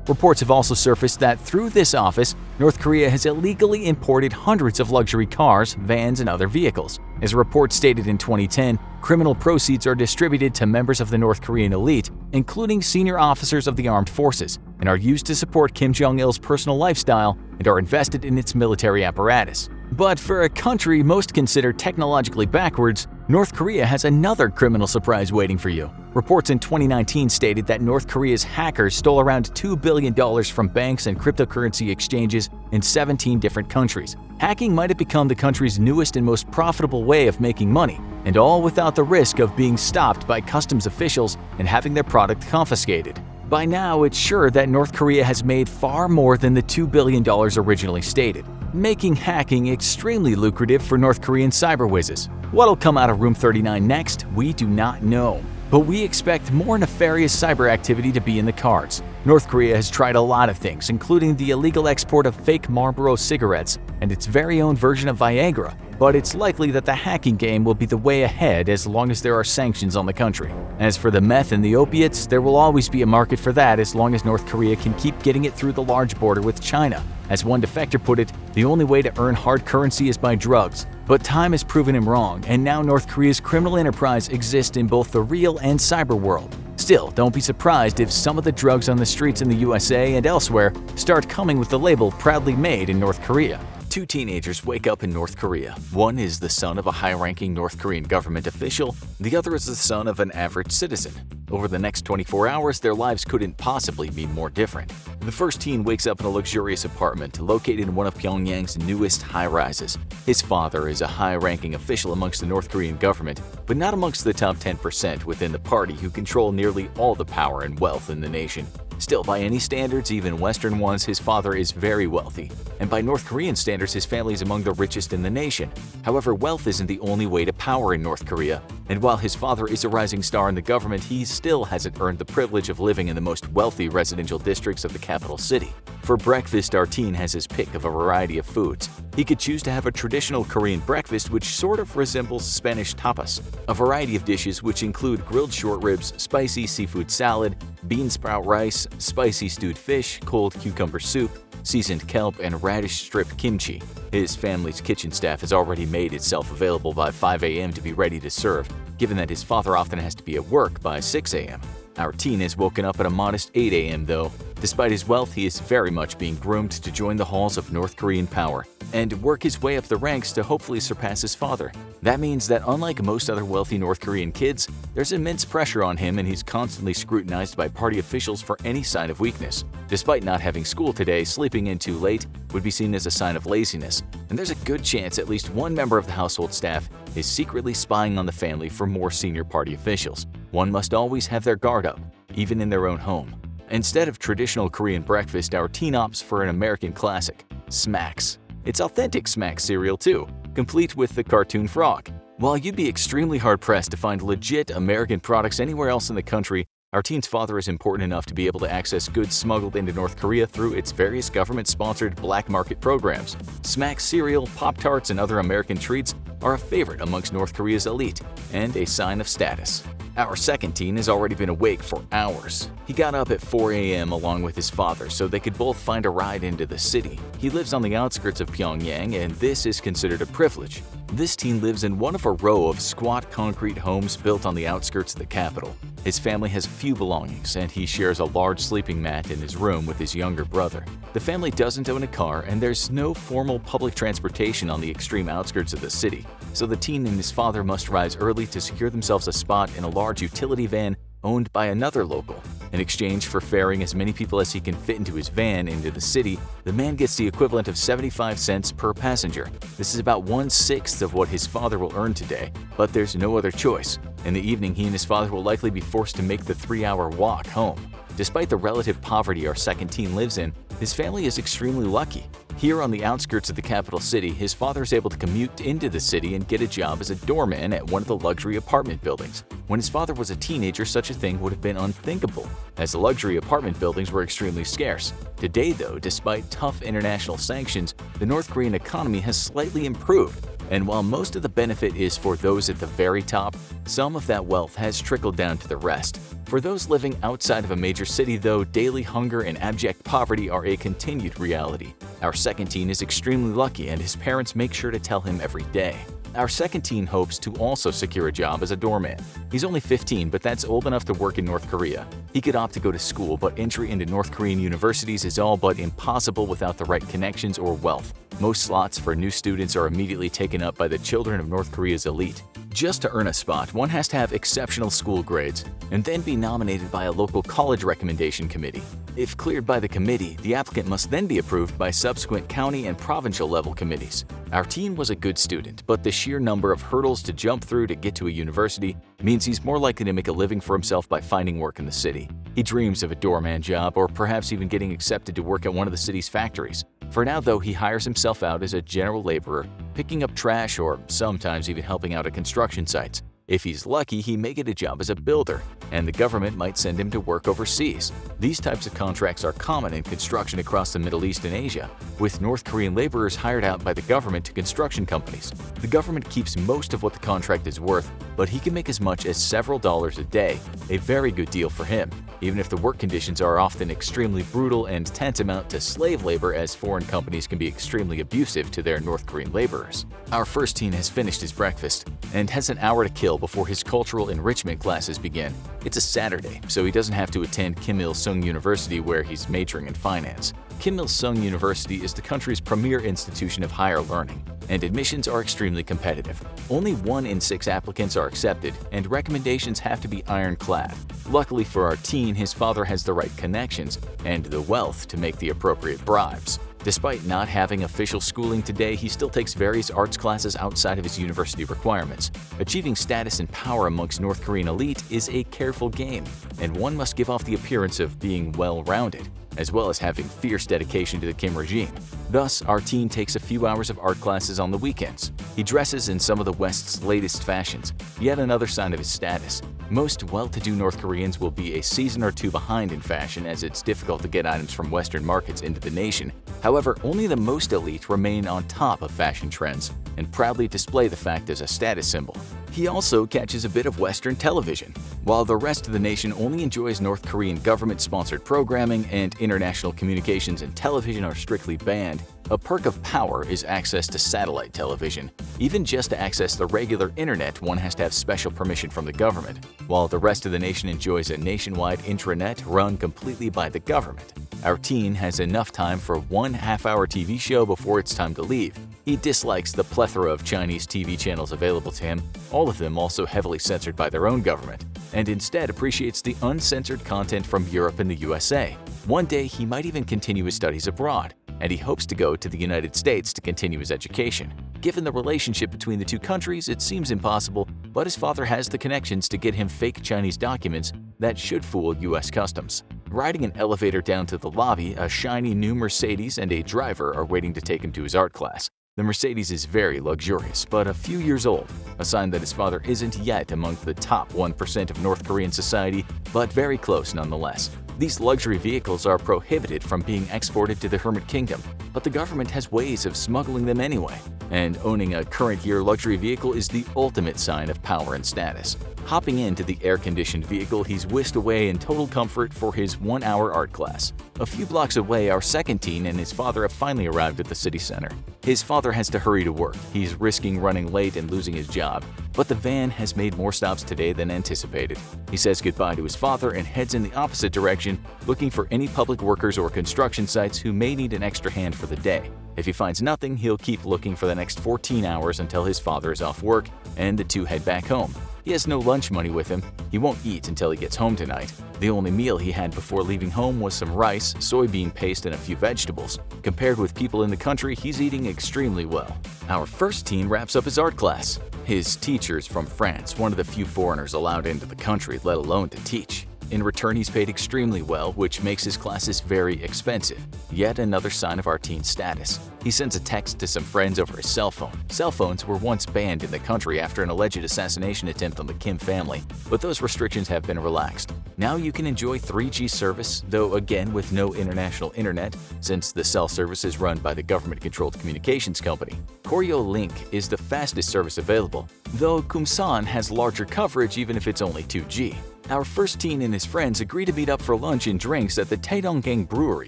Reports have also surfaced that through this office, North Korea has illegally imported hundreds of luxury cars, vans, and other vehicles. As a report stated in 2010, criminal proceeds are distributed to members of the North Korean elite, including senior officers of the armed forces, and are used to support Kim Jong-il's personal lifestyle and are invested in its military apparatus. But for a country most considered technologically backwards, North Korea has another criminal surprise waiting for you. Reports in 2019 stated that North Korea's hackers stole around $2 billion from banks and cryptocurrency exchanges in 17 different countries. Hacking might have become the country's newest and most profitable way of making money, and all without the risk of being stopped by customs officials and having their product confiscated. By now, it's sure that North Korea has made far more than the $2 billion originally stated, making hacking extremely lucrative for North Korean cyber whizzes. What'll come out of Room 39 next, we do not know. But we expect more nefarious cyber activity to be in the cards. North Korea has tried a lot of things, including the illegal export of fake Marlboro cigarettes and its very own version of Viagra, but it's likely that the hacking game will be the way ahead as long as there are sanctions on the country. As for the meth and the opiates, there will always be a market for that as long as North Korea can keep getting it through the large border with China. As one defector put it, the only way to earn hard currency is by drugs. But time has proven him wrong, and now North Korea's criminal enterprise exists in both the real and cyber world. Still, don't be surprised if some of the drugs on the streets in the USA and elsewhere start coming with the label proudly made in North Korea. 2 teenagers wake up in North Korea. One is the son of a high-ranking North Korean government official, the other is the son of an average citizen. Over the next 24 hours, their lives couldn't possibly be more different. The first teen wakes up in a luxurious apartment located in one of Pyongyang's newest high-rises. His father is a high-ranking official amongst the North Korean government, but not amongst the top 10% within the party who control nearly all the power and wealth in the nation. Still, by any standards, even Western ones, his father is very wealthy. And by North Korean standards, his family is among the richest in the nation. However, wealth isn't the only way to power in North Korea. And while his father is a rising star in the government, he still hasn't earned the privilege of living in the most wealthy residential districts of the capital city. For breakfast, our teen has his pick of a variety of foods. He could choose to have a traditional Korean breakfast which sort of resembles Spanish tapas, a variety of dishes which include grilled short ribs, spicy seafood salad, bean sprout rice, spicy stewed fish, cold cucumber soup, seasoned kelp, and radish strip kimchi. His family's kitchen staff has already made itself available by 5 a.m. to be ready to serve, given that his father often has to be at work by 6 a.m. Our teen has woken up at a modest 8 a.m. though. Despite his wealth, he is very much being groomed to join the halls of North Korean power and work his way up the ranks to hopefully surpass his father. That means that unlike most other wealthy North Korean kids, there's immense pressure on him and he's constantly scrutinized by party officials for any sign of weakness. Despite not having school today, sleeping in too late would be seen as a sign of laziness, and there's a good chance at least one member of the household staff is secretly spying on the family for more senior party officials. One must always have their guard up, even in their own home. Instead of traditional Korean breakfast, our teen opts for an American classic, Smacks. It's authentic Smacks cereal too, complete with the cartoon frog. While you'd be extremely hard-pressed to find legit American products anywhere else in the country, our teen's father is important enough to be able to access goods smuggled into North Korea through its various government-sponsored black market programs. Smacks cereal, Pop-Tarts, and other American treats are a favorite amongst North Korea's elite and a sign of status. Our second teen has already been awake for hours. He got up at 4 a.m. along with his father so they could both find a ride into the city. He lives on the outskirts of Pyongyang, and this is considered a privilege. This teen lives in one of a row of squat concrete homes built on the outskirts of the capital. His family has few belongings, and he shares a large sleeping mat in his room with his younger brother. The family doesn't own a car, and there's no formal public transportation on the extreme outskirts of the city, so the teen and his father must rise early to secure themselves a spot in a large utility van owned by another local. In exchange for ferrying as many people as he can fit into his van into the city, the man gets the equivalent of 75 cents per passenger. This is about 1/6 of what his father will earn today, but there's no other choice. In the evening, he and his father will likely be forced to make the 3-hour walk home. Despite the relative poverty our second teen lives in, his family is extremely lucky. Here on the outskirts of the capital city, his father is able to commute into the city and get a job as a doorman at one of the luxury apartment buildings. When his father was a teenager, such a thing would have been unthinkable, as the luxury apartment buildings were extremely scarce. Today, though, despite tough international sanctions, the North Korean economy has slightly improved. And while most of the benefit is for those at the very top, some of that wealth has trickled down to the rest. For those living outside of a major city, though, daily hunger and abject poverty are a continued reality. Our second teen is extremely lucky, and his parents make sure to tell him every day. Our second teen hopes to also secure a job as a doorman. He's only 15, but that's old enough to work in North Korea. He could opt to go to school, but entry into North Korean universities is all but impossible without the right connections or wealth. Most slots for new students are immediately taken up by the children of North Korea's elite. Just to earn a spot, one has to have exceptional school grades and then be nominated by a local college recommendation committee. If cleared by the committee, the applicant must then be approved by subsequent county and provincial level committees. Our teen was a good student, but the sheer number of hurdles to jump through to get to a university means he's more likely to make a living for himself by finding work in the city. He dreams of a doorman job or perhaps even getting accepted to work at one of the city's factories. For now, though, he hires himself out as a general laborer, picking up trash or sometimes even helping out at construction sites. If he's lucky, he may get a job as a builder, and the government might send him to work overseas. These types of contracts are common in construction across the Middle East and Asia, with North Korean laborers hired out by the government to construction companies. The government keeps most of what the contract is worth, but he can make as much as several dollars a day, a very good deal for him, even if the work conditions are often extremely brutal and tantamount to slave labor, as foreign companies can be extremely abusive to their North Korean laborers. Our first teen has finished his breakfast and has an hour to kill before his cultural enrichment classes begin. It's a Saturday, so he doesn't have to attend Kim Il-sung University where he's majoring in finance. Kim Il-sung University is the country's premier institution of higher learning, and admissions are extremely competitive. Only 1 in 6 applicants are accepted, and recommendations have to be ironclad. Luckily for our teen, his father has the right connections and the wealth to make the appropriate bribes. Despite not having official schooling today, he still takes various arts classes outside of his university requirements. Achieving status and power amongst North Korean elite is a careful game, and one must give off the appearance of being well-rounded, as well as having fierce dedication to the Kim regime. Thus, our teen takes a few hours of art classes on the weekends. He dresses in some of the West's latest fashions, yet another sign of his status. Most well-to-do North Koreans will be a season or two behind in fashion, as it's difficult to get items from Western markets into the nation. However, only the most elite remain on top of fashion trends and proudly display the fact as a status symbol. He also catches a bit of Western television. While the rest of the nation only enjoys North Korean government-sponsored programming and international communications and television are strictly banned, a perk of power is access to satellite television. Even just to access the regular internet, one has to have special permission from the government, while the rest of the nation enjoys a nationwide intranet run completely by the government. Our teen has enough time for one half-hour TV show before it's time to leave. He dislikes the plethora of Chinese TV channels available to him, all of them also heavily censored by their own government, and instead appreciates the uncensored content from Europe and the USA. One day, he might even continue his studies abroad, and he hopes to go to the United States to continue his education. Given the relationship between the two countries, it seems impossible, but his father has the connections to get him fake Chinese documents that should fool US Customs. Riding an elevator down to the lobby, a shiny new Mercedes and a driver are waiting to take him to his art class. The Mercedes is very luxurious, but a few years old, a sign that his father isn't yet among the top 1% of North Korean society, but very close nonetheless. These luxury vehicles are prohibited from being exported to the Hermit Kingdom, but the government has ways of smuggling them anyway. And owning a current-year luxury vehicle is the ultimate sign of power and status. Hopping into the air-conditioned vehicle, he's whisked away in total comfort for his one-hour art class. A few blocks away, our second teen and his father have finally arrived at the city center. His father has to hurry to work. He's risking running late and losing his job, but the van has made more stops today than anticipated. He says goodbye to his father and heads in the opposite direction, looking for any public workers or construction sites who may need an extra hand for the day. If he finds nothing, he'll keep looking for the next 14 hours until his father is off work and the two head back home. He has no lunch money with him. He won't eat until he gets home tonight. The only meal he had before leaving home was some rice, soybean paste, and a few vegetables. Compared with people in the country, he's eating extremely well. Our first teen wraps up his art class. His teacher's from France, one of the few foreigners allowed into the country, let alone to teach. In return, he's paid extremely well, which makes his classes very expensive. Yet another sign of our teen's status. He sends a text to some friends over his cell phone. Cell phones were once banned in the country after an alleged assassination attempt on the Kim family, but those restrictions have been relaxed. Now you can enjoy 3G service, though again with no international internet, since the cell service is run by the government-controlled communications company. Koryo Link is the fastest service available, though Kumsan has larger coverage even if it's only 2G. Our first teen and his friends agree to meet up for lunch and drinks at the Taedonggang Brewery,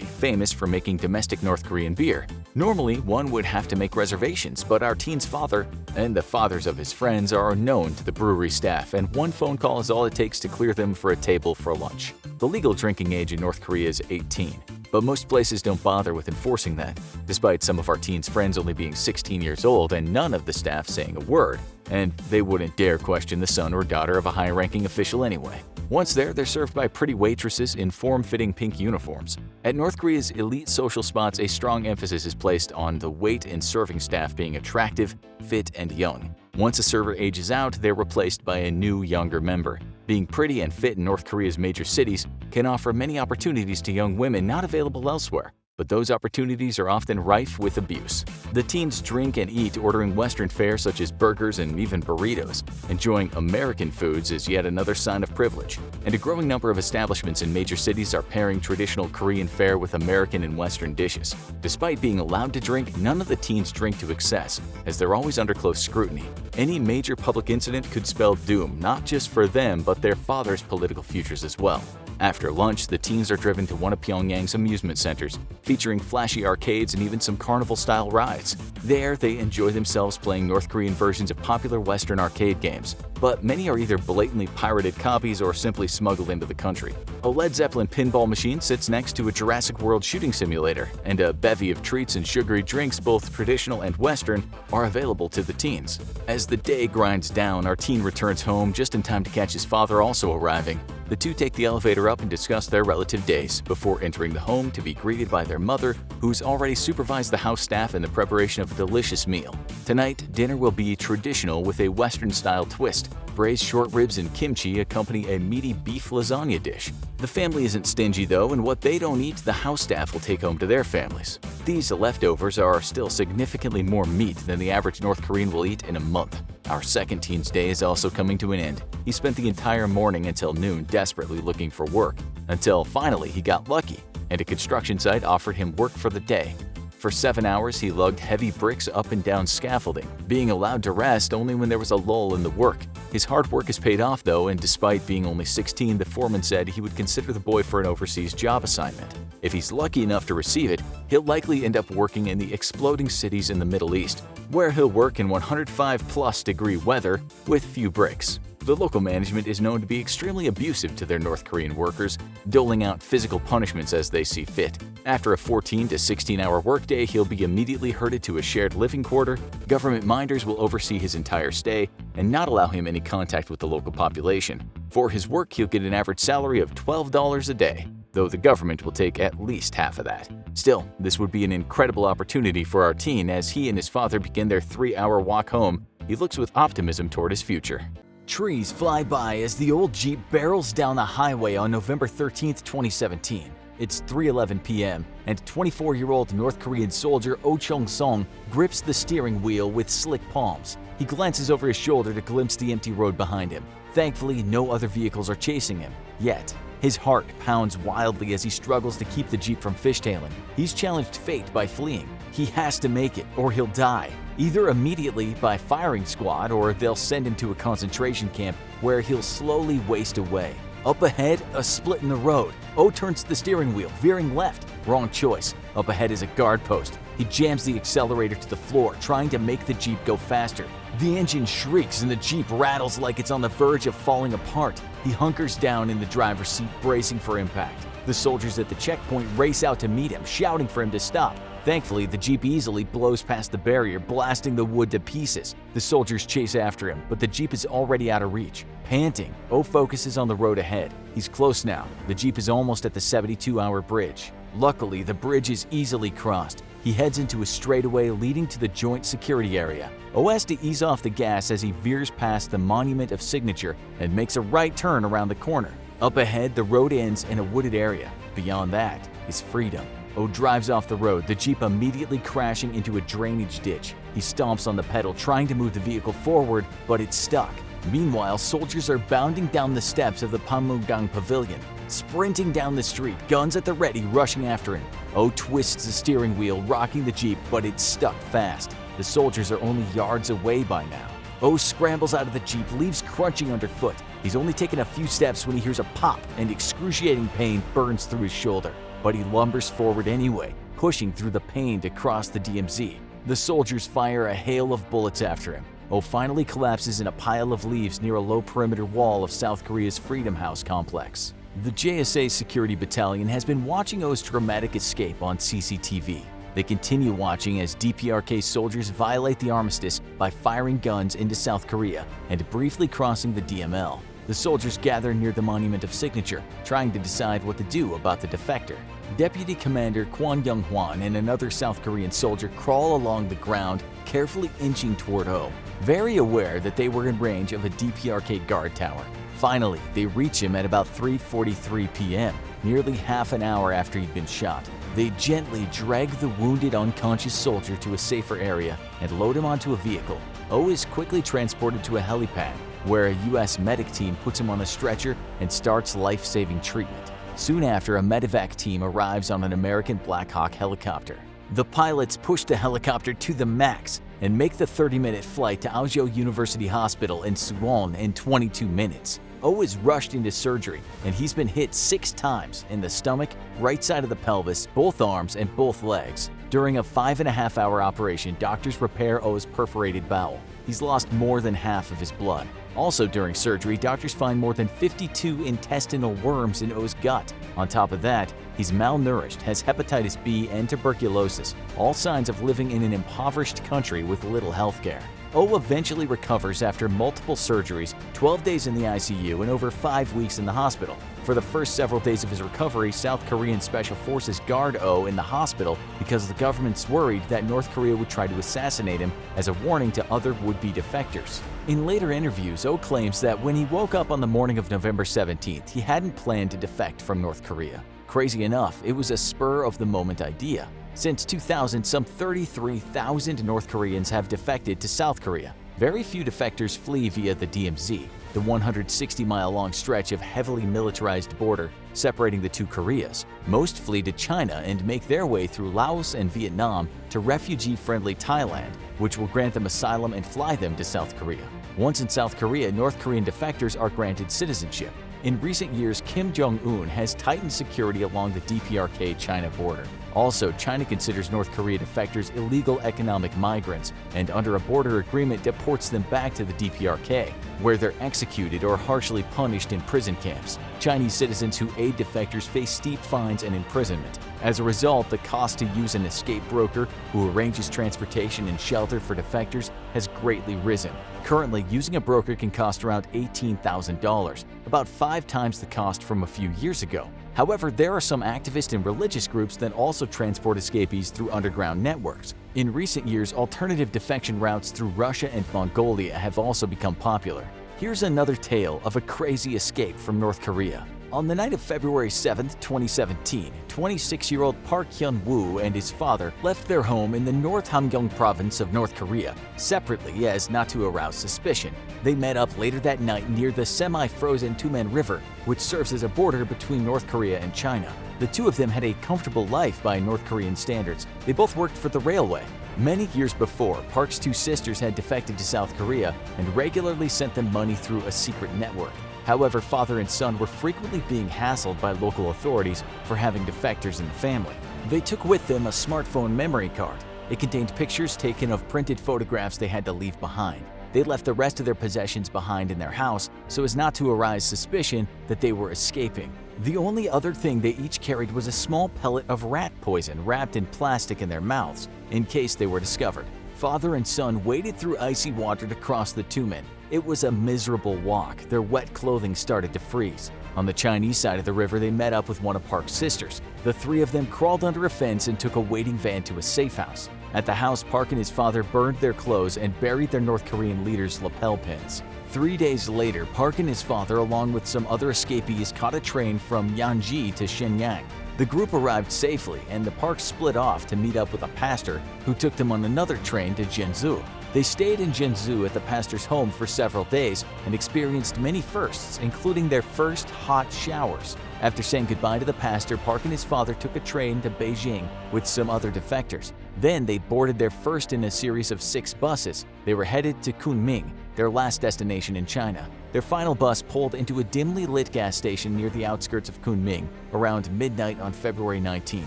famous for making domestic North Korean beer. Normally, one would have to make reservations, but our teen's father and the fathers of his friends are known to the brewery staff, and one phone call is all it takes to clear them for a table for lunch. The legal drinking age in North Korea is 18, but most places don't bother with enforcing that, despite some of our teen's friends only being 16 years old and none of the staff saying a word. And they wouldn't dare question the son or daughter of a high-ranking official anyway. Once there, they're served by pretty waitresses in form-fitting pink uniforms. At North Korea's elite social spots, a strong emphasis is placed on the wait and serving staff being attractive, fit, and young. Once a server ages out, they're replaced by a new, younger member. Being pretty and fit in North Korea's major cities can offer many opportunities to young women not available elsewhere. But those opportunities are often rife with abuse. The teens drink and eat, ordering Western fare such as burgers and even burritos. Enjoying American foods is yet another sign of privilege, and a growing number of establishments in major cities are pairing traditional Korean fare with American and Western dishes. Despite being allowed to drink, none of the teens drink to excess, as they're always under close scrutiny. Any major public incident could spell doom, not just for them, but their father's political futures as well. After lunch, the teens are driven to one of Pyongyang's amusement centers, featuring flashy arcades and even some carnival-style rides. There, they enjoy themselves playing North Korean versions of popular Western arcade games, but many are either blatantly pirated copies or simply smuggled into the country. A Led Zeppelin pinball machine sits next to a Jurassic World shooting simulator, and a bevy of treats and sugary drinks, both traditional and Western, are available to the teens. As the day grinds down, our teen returns home just in time to catch his father also arriving. The two take the elevator up and discuss their relative days before entering the home to be greeted by their mother, who's already supervised the house staff in the preparation of a delicious meal. Tonight, dinner will be traditional with a Western-style twist. Braised short ribs and kimchi accompany a meaty beef lasagna dish. The family isn't stingy though, and what they don't eat, the house staff will take home to their families. These leftovers are still significantly more meat than the average North Korean will eat in a month. Our second teen's day is also coming to an end. He spent the entire morning until noon desperately looking for work, until finally he got lucky, and a construction site offered him work for the day. For 7 hours, he lugged heavy bricks up and down scaffolding, being allowed to rest only when there was a lull in the work. His hard work has paid off though, and despite being only 16, the foreman said he would consider the boy for an overseas job assignment. If he's lucky enough to receive it, he'll likely end up working in the exploding cities in the Middle East, where he'll work in 105-plus-degree weather with few breaks. The local management is known to be extremely abusive to their North Korean workers, doling out physical punishments as they see fit. After a 14 to 16-hour workday, he'll be immediately herded to a shared living quarter, government minders will oversee his entire stay, and not allow him any contact with the local population. For his work, he'll get an average salary of $12 a day, though the government will take at least half of that. Still, this would be an incredible opportunity for our teen as he and his father begin their 3-hour walk home. He looks with optimism toward his future. Trees fly by as the old Jeep barrels down the highway on November 13, 2017. It's 3:11 p.m., and 24-year-old North Korean soldier Oh Chung-song grips the steering wheel with slick palms. He glances over his shoulder to glimpse the empty road behind him. Thankfully, no other vehicles are chasing him, yet. His heart pounds wildly as he struggles to keep the Jeep from fishtailing. He's challenged fate by fleeing. He has to make it, or he'll die, either immediately by firing squad or they'll send him to a concentration camp where he'll slowly waste away. Up ahead, a split in the road. Oh turns the steering wheel, veering left. Wrong choice. Up ahead is a guard post. He jams the accelerator to the floor, trying to make the Jeep go faster. The engine shrieks and the Jeep rattles like it's on the verge of falling apart. He hunkers down in the driver's seat, bracing for impact. The soldiers at the checkpoint race out to meet him, shouting for him to stop. Thankfully, the Jeep easily blows past the barrier, blasting the wood to pieces. The soldiers chase after him, but the Jeep is already out of reach. Panting, Oh focuses on the road ahead. He's close now. The Jeep is almost at the 72-hour bridge. Luckily, the bridge is easily crossed. He heads into a straightaway leading to the joint security area. Oh has to ease off the gas as he veers past the Monument of Signature and makes a right turn around the corner. Up ahead, the road ends in a wooded area. Beyond that is freedom. Oh drives off the road, the Jeep immediately crashing into a drainage ditch. He stomps on the pedal, trying to move the vehicle forward, but it's stuck. Meanwhile, soldiers are bounding down the steps of the Panmungang Pavilion, sprinting down the street, guns at the ready, rushing after him. Oh twists the steering wheel, rocking the Jeep, but it's stuck fast. The soldiers are only yards away by now. Oh scrambles out of the Jeep, leaves crunching underfoot. He's only taken a few steps when he hears a pop and excruciating pain burns through his shoulder. But he lumbers forward anyway, pushing through the pain to cross the DMZ. The soldiers fire a hail of bullets after him. Oh finally collapses in a pile of leaves near a low-perimeter wall of South Korea's Freedom House complex. The JSA Security Battalion has been watching Oh's dramatic escape on CCTV. They continue watching as DPRK soldiers violate the armistice by firing guns into South Korea and briefly crossing the DML. The soldiers gather near the Monument of Signature, trying to decide what to do about the defector. Deputy Commander Kwon Young-hwan and another South Korean soldier crawl along the ground, carefully inching toward Oh, very aware that they were in range of a DPRK guard tower. Finally, they reach him at about 3:43 p.m., nearly half an hour after he'd been shot. They gently drag the wounded, unconscious soldier to a safer area and load him onto a vehicle. Oh is quickly transported to a helipad, where a U.S. medic team puts him on a stretcher and starts life-saving treatment. Soon after, a medevac team arrives on an American Black Hawk helicopter. The pilots push the helicopter to the max and make the 30-minute flight to Aojo University Hospital in Suwon in 22 minutes. Oh is rushed into surgery, and he's been hit 6 times in the stomach, right side of the pelvis, both arms, and both legs. During a 5.5-hour operation, doctors repair Oh's perforated bowel. He's lost more than half of his blood. Also during surgery, doctors find more than 52 intestinal worms in Oh's gut. On top of that, he's malnourished, has hepatitis B and tuberculosis, all signs of living in an impoverished country with little health care. Oh eventually recovers after multiple surgeries, 12 days in the ICU, and over 5 weeks in the hospital. For the first several days of his recovery, South Korean Special Forces guard Oh in the hospital because the government's worried that North Korea would try to assassinate him as a warning to other would-be defectors. In later interviews, Oh claims that when he woke up on the morning of November 17th, he hadn't planned to defect from North Korea. Crazy enough, it was a spur-of-the-moment idea. Since 2000, some 33,000 North Koreans have defected to South Korea. Very few defectors flee via the DMZ, the 160-mile-long stretch of heavily militarized border separating the two Koreas. Most flee to China and make their way through Laos and Vietnam to refugee-friendly Thailand, which will grant them asylum and fly them to South Korea. Once in South Korea, North Korean defectors are granted citizenship. In recent years, Kim Jong-Un has tightened security along the DPRK-China border. Also, China considers North Korea defectors illegal economic migrants and under a border agreement deports them back to the DPRK, where they're executed or harshly punished in prison camps. Chinese citizens who aid defectors face steep fines and imprisonment. As a result, the cost to use an escape broker who arranges transportation and shelter for defectors has greatly risen. Currently, using a broker can cost around $18,000, about 5 times the cost from a few years ago. However, there are some activist and religious groups that also transport escapees through underground networks. In recent years, alternative defection routes through Russia and Mongolia have also become popular. Here's another tale of a crazy escape from North Korea. On the night of February 7, 2017, 26-year-old Park Hyun-woo and his father left their home in the North Hamgyong province of North Korea, separately as not to arouse suspicion. They met up later that night near the semi-frozen Tumen River, which serves as a border between North Korea and China. The two of them had a comfortable life by North Korean standards. They both worked for the railway. Many years before, Park's two sisters had defected to South Korea and regularly sent them money through a secret network. However, father and son were frequently being hassled by local authorities for having defectors in the family. They took with them a smartphone memory card. It contained pictures taken of printed photographs they had to leave behind. They left the rest of their possessions behind in their house so as not to arouse suspicion that they were escaping. The only other thing they each carried was a small pellet of rat poison wrapped in plastic in their mouths, in case they were discovered. Father and son waded through icy water to cross the Tumen. It was a miserable walk. Their wet clothing started to freeze. On the Chinese side of the river, they met up with one of Park's sisters. The three of them crawled under a fence and took a waiting van to a safe house. At the house, Park and his father burned their clothes and buried their North Korean leader's lapel pins. 3 days later, Park and his father, along with some other escapees, caught a train from Yanji to Shenyang. The group arrived safely, and the Parks split off to meet up with a pastor who took them on another train to Zhengzhou. They stayed in Zhengzhou at the pastor's home for several days and experienced many firsts, including their first hot showers. After saying goodbye to the pastor, Park and his father took a train to Beijing with some other defectors. Then they boarded their first in a series of 6 buses. They were headed to Kunming, their last destination in China. Their final bus pulled into a dimly lit gas station near the outskirts of Kunming around midnight on February 19th.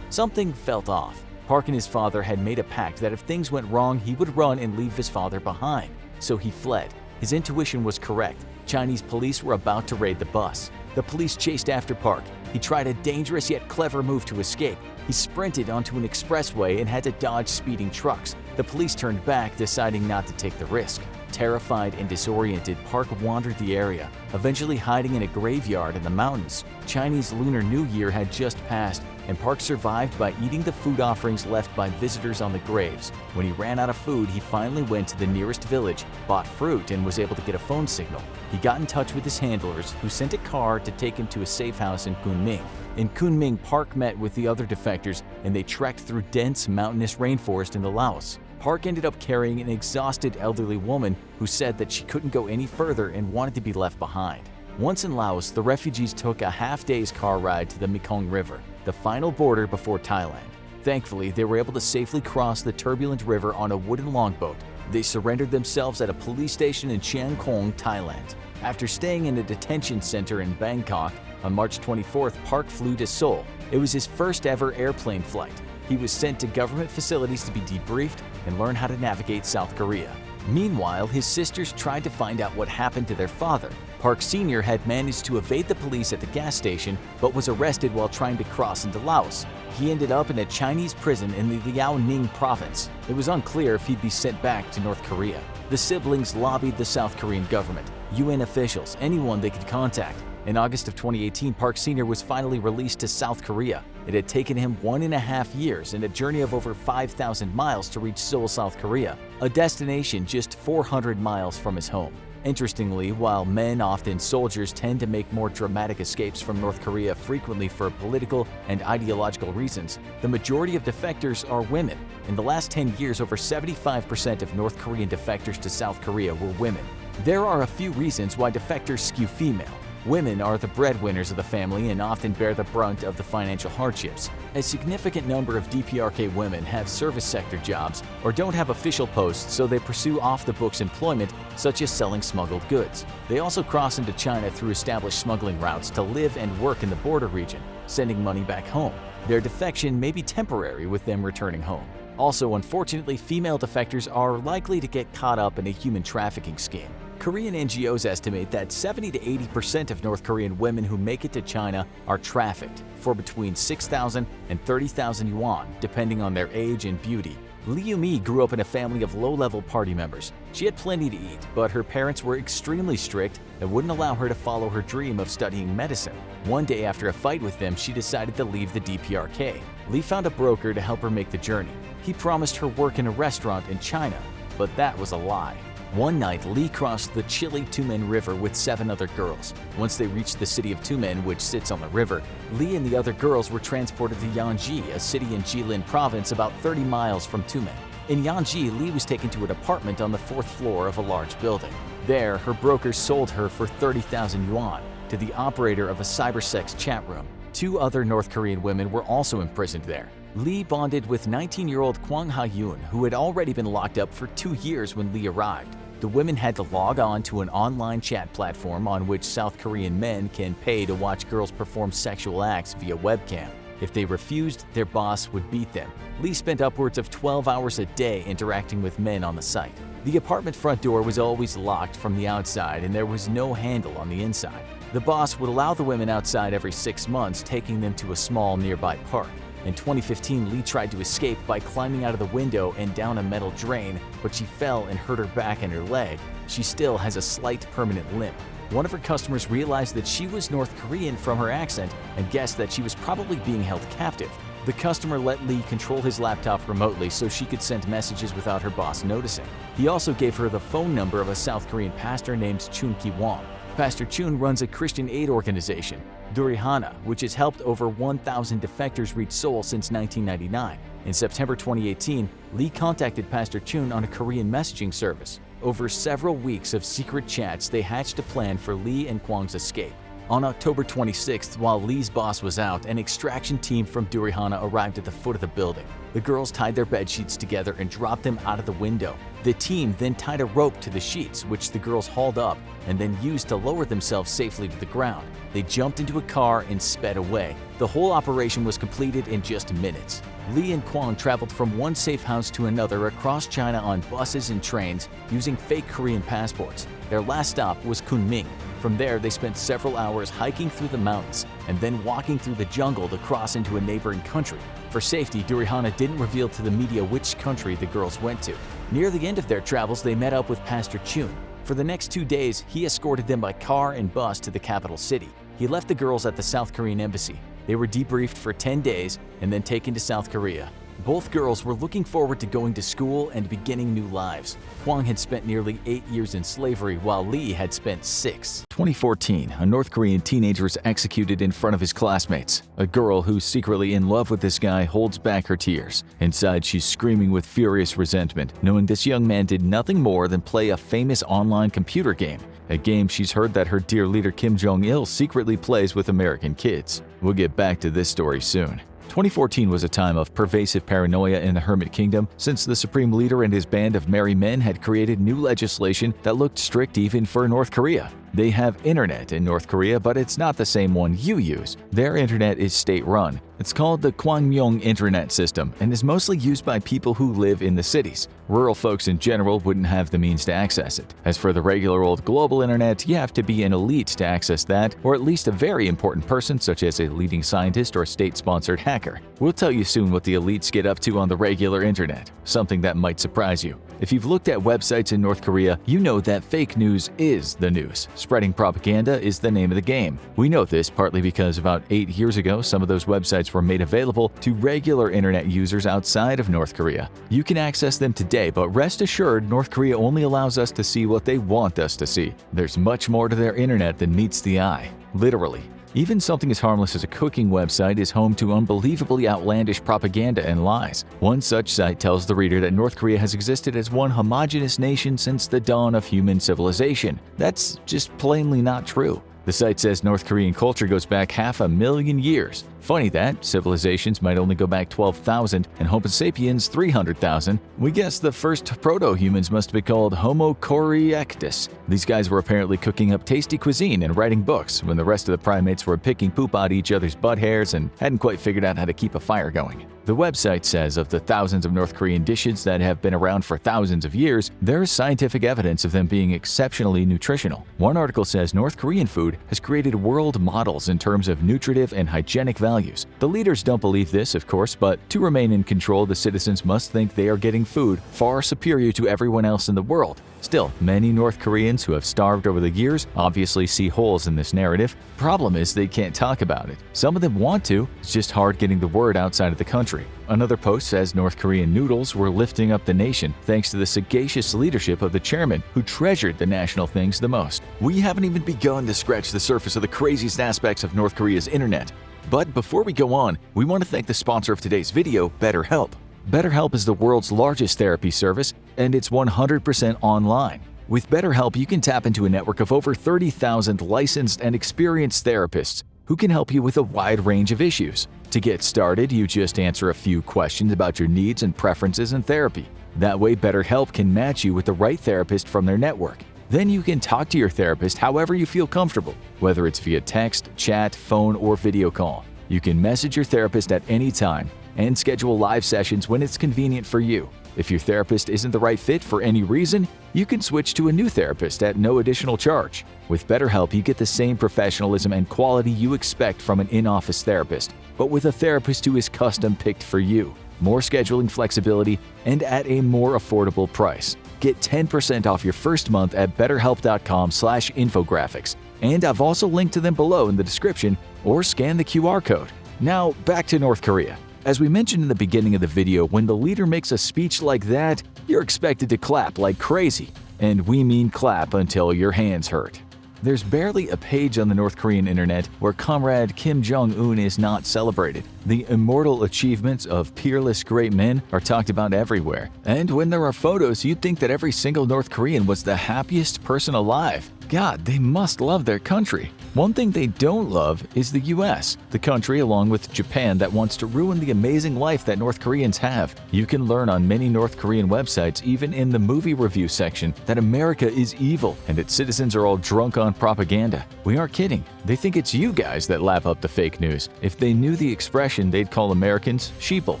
Something felt off. Park and his father had made a pact that if things went wrong, he would run and leave his father behind. So he fled. His intuition was correct. Chinese police were about to raid the bus. The police chased after Park. He tried a dangerous yet clever move to escape. He sprinted onto an expressway and had to dodge speeding trucks. The police turned back, deciding not to take the risk. Terrified and disoriented, Park wandered the area, eventually hiding in a graveyard in the mountains. Chinese Lunar New Year had just passed, and Park survived by eating the food offerings left by visitors on the graves. When he ran out of food, he finally went to the nearest village, bought fruit, and was able to get a phone signal. He got in touch with his handlers, who sent a car to take him to a safe house in Kunming. In Kunming, Park met with the other defectors, and they trekked through dense mountainous rainforest into Laos. Park ended up carrying an exhausted elderly woman who said that she couldn't go any further and wanted to be left behind. Once in Laos, the refugees took a half-day's car ride to the Mekong River, the final border before Thailand. Thankfully, they were able to safely cross the turbulent river on a wooden longboat. They surrendered themselves at a police station in Chiang Khong, Thailand. After staying in a detention center in Bangkok, on March 24th, Park flew to Seoul. It was his first ever airplane flight. He was sent to government facilities to be debriefed and learn how to navigate South Korea. Meanwhile, his sisters tried to find out what happened to their father. Park Sr. had managed to evade the police at the gas station, but was arrested while trying to cross into Laos. He ended up in a Chinese prison in the Liaoning province. It was unclear if he'd be sent back to North Korea. The siblings lobbied the South Korean government, UN officials, anyone they could contact. In August of 2018, Park Sr. was finally released to South Korea. It had taken him 1.5 years and a journey of over 5,000 miles to reach Seoul, South Korea, a destination just 400 miles from his home. Interestingly, while men, often soldiers, tend to make more dramatic escapes from North Korea frequently for political and ideological reasons, the majority of defectors are women. In the last 10 years, over 75% of North Korean defectors to South Korea were women. There are a few reasons why defectors skew female. Women are the breadwinners of the family and often bear the brunt of the financial hardships. A significant number of DPRK women have service sector jobs or don't have official posts, so they pursue off-the-books employment such as selling smuggled goods. They also cross into China through established smuggling routes to live and work in the border region, sending money back home. Their defection may be temporary, with them returning home. Also, unfortunately, female defectors are likely to get caught up in a human trafficking scheme. Korean NGOs estimate that 70 to 80% of North Korean women who make it to China are trafficked for between 6,000 and 30,000 yuan, depending on their age and beauty. Lee Yu-mi grew up in a family of low-level party members. She had plenty to eat, but her parents were extremely strict and wouldn't allow her to follow her dream of studying medicine. One day, after a fight with them, she decided to leave the DPRK. Lee found a broker to help her make the journey. He promised her work in a restaurant in China, but that was a lie. One night, Lee crossed the chilly Tumen River with 7 other girls. Once they reached the city of Tumen, which sits on the river, Lee and the other girls were transported to Yanji, a city in Jilin province about 30 miles from Tumen. In Yanji, Lee was taken to an apartment on the 4th floor of a large building. There, her brokers sold her for 30,000 yuan to the operator of a cybersex chat room. 2 other North Korean women were also imprisoned there. Lee bonded with 19-year-old Kwang Ha-yoon, who had already been locked up for 2 years when Lee arrived. The women had to log on to an online chat platform on which South Korean men can pay to watch girls perform sexual acts via webcam. If they refused, their boss would beat them. Lee spent upwards of 12 hours a day interacting with men on the site. The apartment front door was always locked from the outside and there was no handle on the inside. The boss would allow the women outside every 6 months, taking them to a small nearby park. In 2015, Lee tried to escape by climbing out of the window and down a metal drain, but she fell and hurt her back and her leg. She still has a slight permanent limp. One of her customers realized that she was North Korean from her accent and guessed that she was probably being held captive. The customer let Lee control his laptop remotely so she could send messages without her boss noticing. He also gave her the phone number of a South Korean pastor named Chun Ki-won. Pastor Chun runs a Christian aid organization, Durihana, which has helped over 1,000 defectors reach Seoul since 1999. In September 2018, Lee contacted Pastor Chun on a Korean messaging service. Over several weeks of secret chats, they hatched a plan for Lee and Kwang's escape. On October 26th, while Lee's boss was out, an extraction team from Durihana arrived at the foot of the building. The girls tied their bed sheets together and dropped them out of the window. The team then tied a rope to the sheets, which the girls hauled up and then used to lower themselves safely to the ground. They jumped into a car and sped away. The whole operation was completed in just minutes. Lee and Kwang traveled from one safe house to another across China on buses and trains using fake Korean passports. Their last stop was Kunming. From there, they spent several hours hiking through the mountains and then walking through the jungle to cross into a neighboring country. For safety, Durihana didn't reveal to the media which country the girls went to. Near the end of their travels, they met up with Pastor Chun. For the next 2 days, he escorted them by car and bus to the capital city. He left the girls at the South Korean embassy. They were debriefed for 10 days and then taken to South Korea. Both girls were looking forward to going to school and beginning new lives. Kwang had spent nearly 8 years in slavery, while Lee had spent 6. 2014, a North Korean teenager is executed in front of his classmates. A girl who's secretly in love with this guy holds back her tears. Inside, she's screaming with furious resentment, knowing this young man did nothing more than play a famous online computer game. A game she's heard that her dear leader Kim Jong-il secretly plays with American kids. We'll get back to this story soon. 2014 was a time of pervasive paranoia in the Hermit Kingdom, since the Supreme Leader and his band of merry men had created new legislation that looked strict even for North Korea. They have internet in North Korea, but it's not the same one you use. Their internet is state-run. It's called the Kwangmyong Internet System and is mostly used by people who live in the cities. Rural folks in general wouldn't have the means to access it. As for the regular old global internet, you have to be an elite to access that, or at least a very important person such as a leading scientist or state-sponsored hacker. We'll tell you soon what the elites get up to on the regular internet, something that might surprise you. If you've looked at websites in North Korea, you know that fake news is the news. Spreading propaganda is the name of the game. We know this partly because about 8 years ago, some of those websites were made available to regular internet users outside of North Korea. You can access them today, but rest assured, North Korea only allows us to see what they want us to see. There's much more to their internet than meets the eye. Literally. Even something as harmless as a cooking website is home to unbelievably outlandish propaganda and lies. One such site tells the reader that North Korea has existed as one homogeneous nation since the dawn of human civilization. That's just plainly not true. The site says North Korean culture goes back 500,000 years. Funny that, civilizations might only go back 12,000 and Homo sapiens 300,000. We guess the first proto-humans must be called Homo erectus. These guys were apparently cooking up tasty cuisine and writing books when the rest of the primates were picking poop out of each other's butt hairs and hadn't quite figured out how to keep a fire going. The website says of the thousands of North Korean dishes that have been around for thousands of years, there is scientific evidence of them being exceptionally nutritional. One article says North Korean food has created world models in terms of nutritive and hygienic values. The leaders don't believe this, of course, but to remain in control, the citizens must think they are getting food far superior to everyone else in the world. Still, many North Koreans who have starved over the years obviously see holes in this narrative. Problem is they can't talk about it. Some of them want to, it's just hard getting the word outside of the country. Another post says North Korean noodles were lifting up the nation thanks to the sagacious leadership of the chairman who treasured the national things the most. We haven't even begun to scratch the surface of the craziest aspects of North Korea's internet. But before we go on, we want to thank the sponsor of today's video, BetterHelp. BetterHelp is the world's largest therapy service, and it's 100% online. With BetterHelp, you can tap into a network of over 30,000 licensed and experienced therapists who can help you with a wide range of issues. To get started, you just answer a few questions about your needs and preferences in therapy. That way, BetterHelp can match you with the right therapist from their network. Then you can talk to your therapist however you feel comfortable, whether it's via text, chat, phone, or video call. You can message your therapist at any time and schedule live sessions when it's convenient for you. If your therapist isn't the right fit for any reason, you can switch to a new therapist at no additional charge. With BetterHelp, you get the same professionalism and quality you expect from an in-office therapist, but with a therapist who is custom-picked for you. More scheduling flexibility and at a more affordable price. Get 10% off your first month at betterhelp.com/infographics. And I've also linked to them below in the description, or scan the QR code. Now, back to North Korea. As we mentioned in the beginning of the video, when the leader makes a speech like that, you're expected to clap like crazy. And we mean clap until your hands hurt. There's barely a page on the North Korean internet where Comrade Kim Jong-Un is not celebrated. The immortal achievements of peerless great men are talked about everywhere. And when there are photos, you'd think that every single North Korean was the happiest person alive. God, they must love their country. One thing they don't love is the US, the country along with Japan that wants to ruin the amazing life that North Koreans have. You can learn on many North Korean websites, even in the movie review section, that America is evil and its citizens are all drunk on propaganda. We aren't kidding. They think it's you guys that lap up the fake news. If they knew the expression, they'd call Americans sheeple.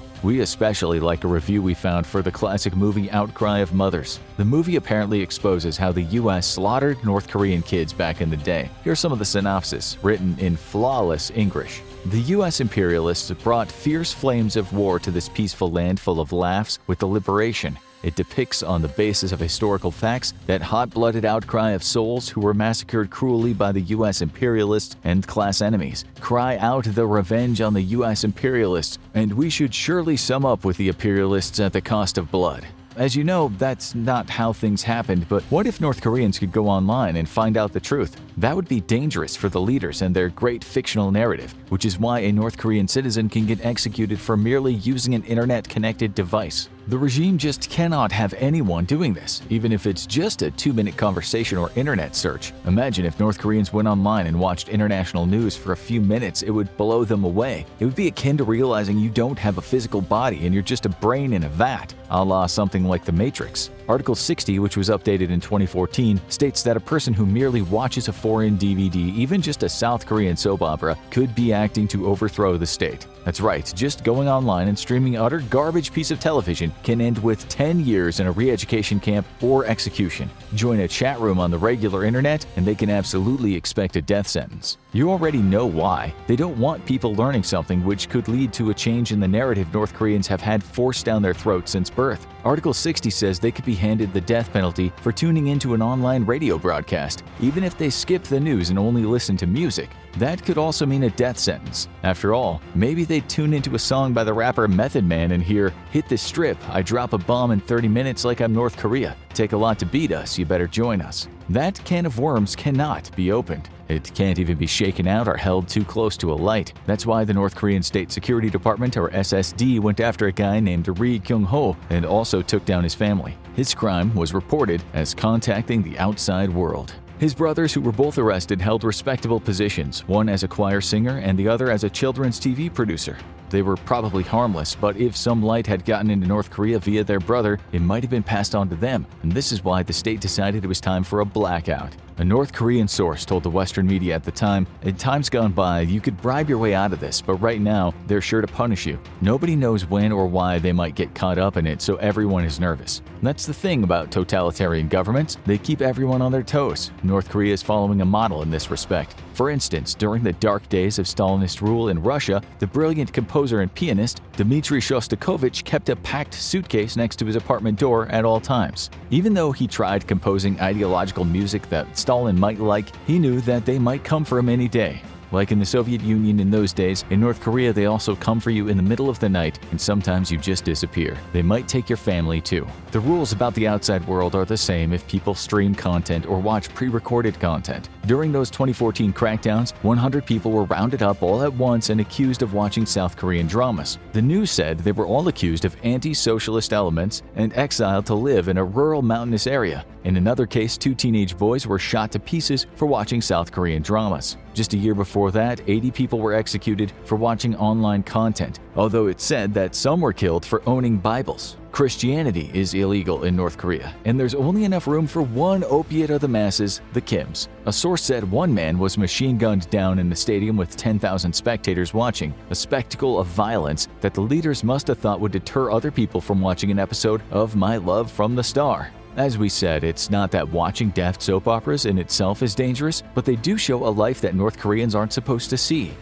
We especially like a review we found for the classic movie Outcry of Mothers. The movie apparently exposes how the US slaughtered North Korean kids back in the day. Here's some of the synopsis, written in flawless English. The US imperialists brought fierce flames of war to this peaceful land full of laughs with the liberation. It depicts on the basis of historical facts that hot-blooded outcry of souls who were massacred cruelly by the US imperialists and class enemies. Cry out the revenge on the US imperialists, and we should surely sum up with the imperialists at the cost of blood. As you know, that's not how things happened, but what if North Koreans could go online and find out the truth? That would be dangerous for the leaders and their great fictional narrative, which is why a North Korean citizen can get executed for merely using an internet-connected device. The regime just cannot have anyone doing this, even if it's just a 2-minute conversation or internet search. Imagine if North Koreans went online and watched international news for a few minutes, it would blow them away. It would be akin to realizing you don't have a physical body and you're just a brain in a vat, a la something like The Matrix. Article 60, which was updated in 2014, states that a person who merely watches a foreign DVD, even just a South Korean soap opera, could be acting to overthrow the state. That's right, just going online and streaming an utter garbage piece of television can end with 10 years in a re-education camp or execution. Join a chat room on the regular internet and they can absolutely expect a death sentence. You already know why. They don't want people learning something which could lead to a change in the narrative North Koreans have had forced down their throats since birth. Article 60 says they could be handed the death penalty for tuning into an online radio broadcast, even if they skip the news and only listen to music. That could also mean a death sentence. After all, maybe they'd tune into a song by the rapper Method Man and hear, "Hit the strip, I drop a bomb in 30 minutes like I'm North Korea. Take a lot to beat us, you better join us." That can of worms cannot be opened. It can't even be shaken out or held too close to a light. That's why the North Korean State Security Department, or SSD, went after a guy named Ri Kyung-ho and also took down his family. His crime was reported as contacting the outside world. His brothers, who were both arrested, held respectable positions, one as a choir singer and the other as a children's TV producer. They were probably harmless, but if some light had gotten into North Korea via their brother, it might have been passed on to them, and this is why the state decided it was time for a blackout. A North Korean source told the Western media at the time, "In times gone by, you could bribe your way out of this, but right now, they're sure to punish you. Nobody knows when or why they might get caught up in it, so everyone is nervous." That's the thing about totalitarian governments. They keep everyone on their toes. North Korea is following a model in this respect. For instance, during the dark days of Stalinist rule in Russia, the brilliant composer and pianist Dmitri Shostakovich kept a packed suitcase next to his apartment door at all times. Even though he tried composing ideological music that Stalin might like, he knew that they might come for him any day. Like in the Soviet Union in those days, in North Korea they also come for you in the middle of the night, and sometimes you just disappear. They might take your family too. The rules about the outside world are the same if people stream content or watch pre-recorded content. During those 2014 crackdowns, 100 people were rounded up all at once and accused of watching South Korean dramas. The news said they were all accused of anti-socialist elements and exiled to live in a rural mountainous area. In another case, 2 teenage boys were shot to pieces for watching South Korean dramas. Just a year before that, 80 people were executed for watching online content, although it's said that some were killed for owning Bibles. Christianity is illegal in North Korea, and there's only enough room for one opiate of the masses, the Kims. A source said one man was machine-gunned down in the stadium with 10,000 spectators watching, a spectacle of violence that the leaders must have thought would deter other people from watching an episode of My Love from the Star. As we said, it's not that watching daft soap operas in itself is dangerous, but they do show a life that North Koreans aren't supposed to see.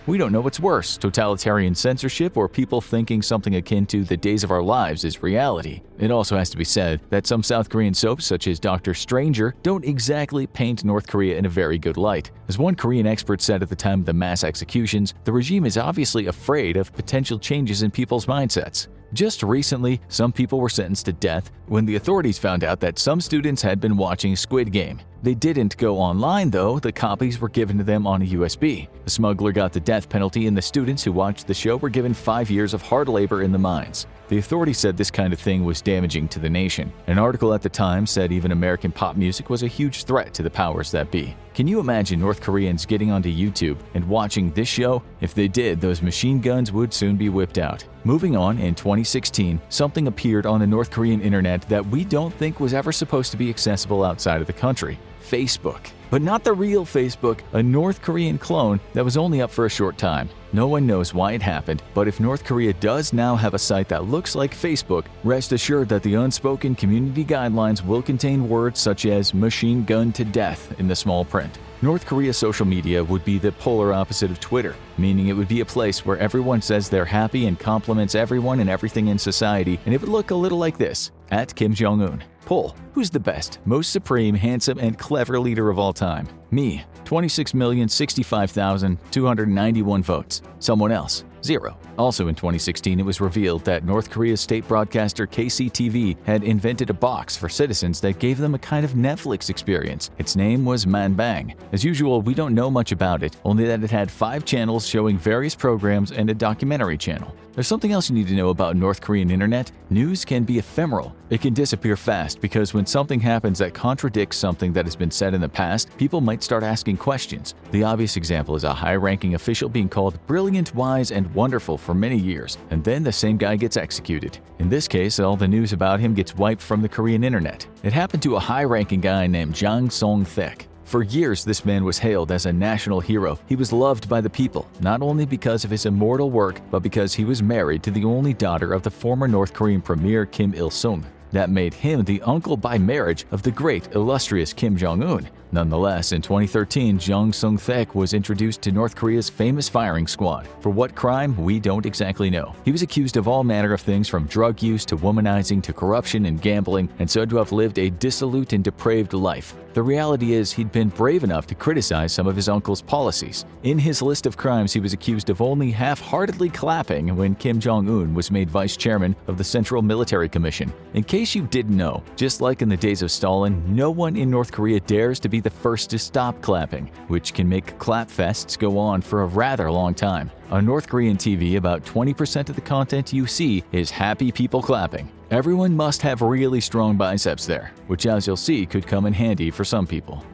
We don't know what's worse, totalitarian censorship or people thinking something akin to The Days of Our Lives is reality. It also has to be said that some South Korean soaps, such as Dr. Stranger, don't exactly paint North Korea in a very good light. As one Korean expert said at the time of the mass executions, the regime is obviously afraid of potential changes in people's mindsets. Just recently, some people were sentenced to death when the authorities found out that some students had been watching Squid Game. They didn't go online though, the copies were given to them on a USB. The smuggler got the death penalty and the students who watched the show were given 5 years of hard labor in the mines. The authorities said this kind of thing was damaging to the nation. An article at the time said even American pop music was a huge threat to the powers that be. Can you imagine North Koreans getting onto YouTube and watching this show? If they did, those machine guns would soon be whipped out. Moving on, in 2016, something appeared on the North Korean internet that we don't think was ever supposed to be accessible outside of the country: Facebook. But not the real Facebook, a North Korean clone that was only up for a short time. No one knows why it happened, but if North Korea does now have a site that looks like Facebook, rest assured that the unspoken community guidelines will contain words such as "machine gun to death" in the small print. North Korea's social media would be the polar opposite of Twitter, meaning it would be a place where everyone says they're happy and compliments everyone and everything in society, and it would look a little like this: at Kim Jong-Un. Poll: who's the best, most supreme, handsome, and clever leader of all time? Me, 26,065,291 votes. Someone else, 0. Also in 2016, it was revealed that North Korea's state broadcaster KCTV had invented a box for citizens that gave them a kind of Netflix experience. Its name was Manbang. As usual, we don't know much about it, only that it had 5 channels showing various programs and a documentary channel. There's something else you need to know about North Korean internet. News can be ephemeral. It can disappear fast because when something happens that contradicts something that has been said in the past, people might start asking questions. The obvious example is a high-ranking official being called brilliant, wise, and wonderful for many years, and then the same guy gets executed. In this case, all the news about him gets wiped from the Korean internet. It happened to a high-ranking guy named Jang Song-thaek. For years, this man was hailed as a national hero. He was loved by the people, not only because of his immortal work, but because he was married to the only daughter of the former North Korean Premier Kim Il-sung. That made him the uncle by marriage of the great, illustrious Kim Jong-Un. Nonetheless, in 2013, Jong Sung-thaek was introduced to North Korea's famous firing squad. For what crime, we don't exactly know. He was accused of all manner of things from drug use to womanizing to corruption and gambling, and said to have lived a dissolute and depraved life. The reality is he'd been brave enough to criticize some of his uncle's policies. In his list of crimes, he was accused of only half-heartedly clapping when Kim Jong-un was made vice chairman of the Central Military Commission. In case you didn't know, just like in the days of Stalin, no one in North Korea dares to be the first to stop clapping, which can make clap fests go on for a rather long time. On North Korean TV, about 20% of the content you see is happy people clapping. Everyone must have really strong biceps there, which, as you'll see, could come in handy for some people.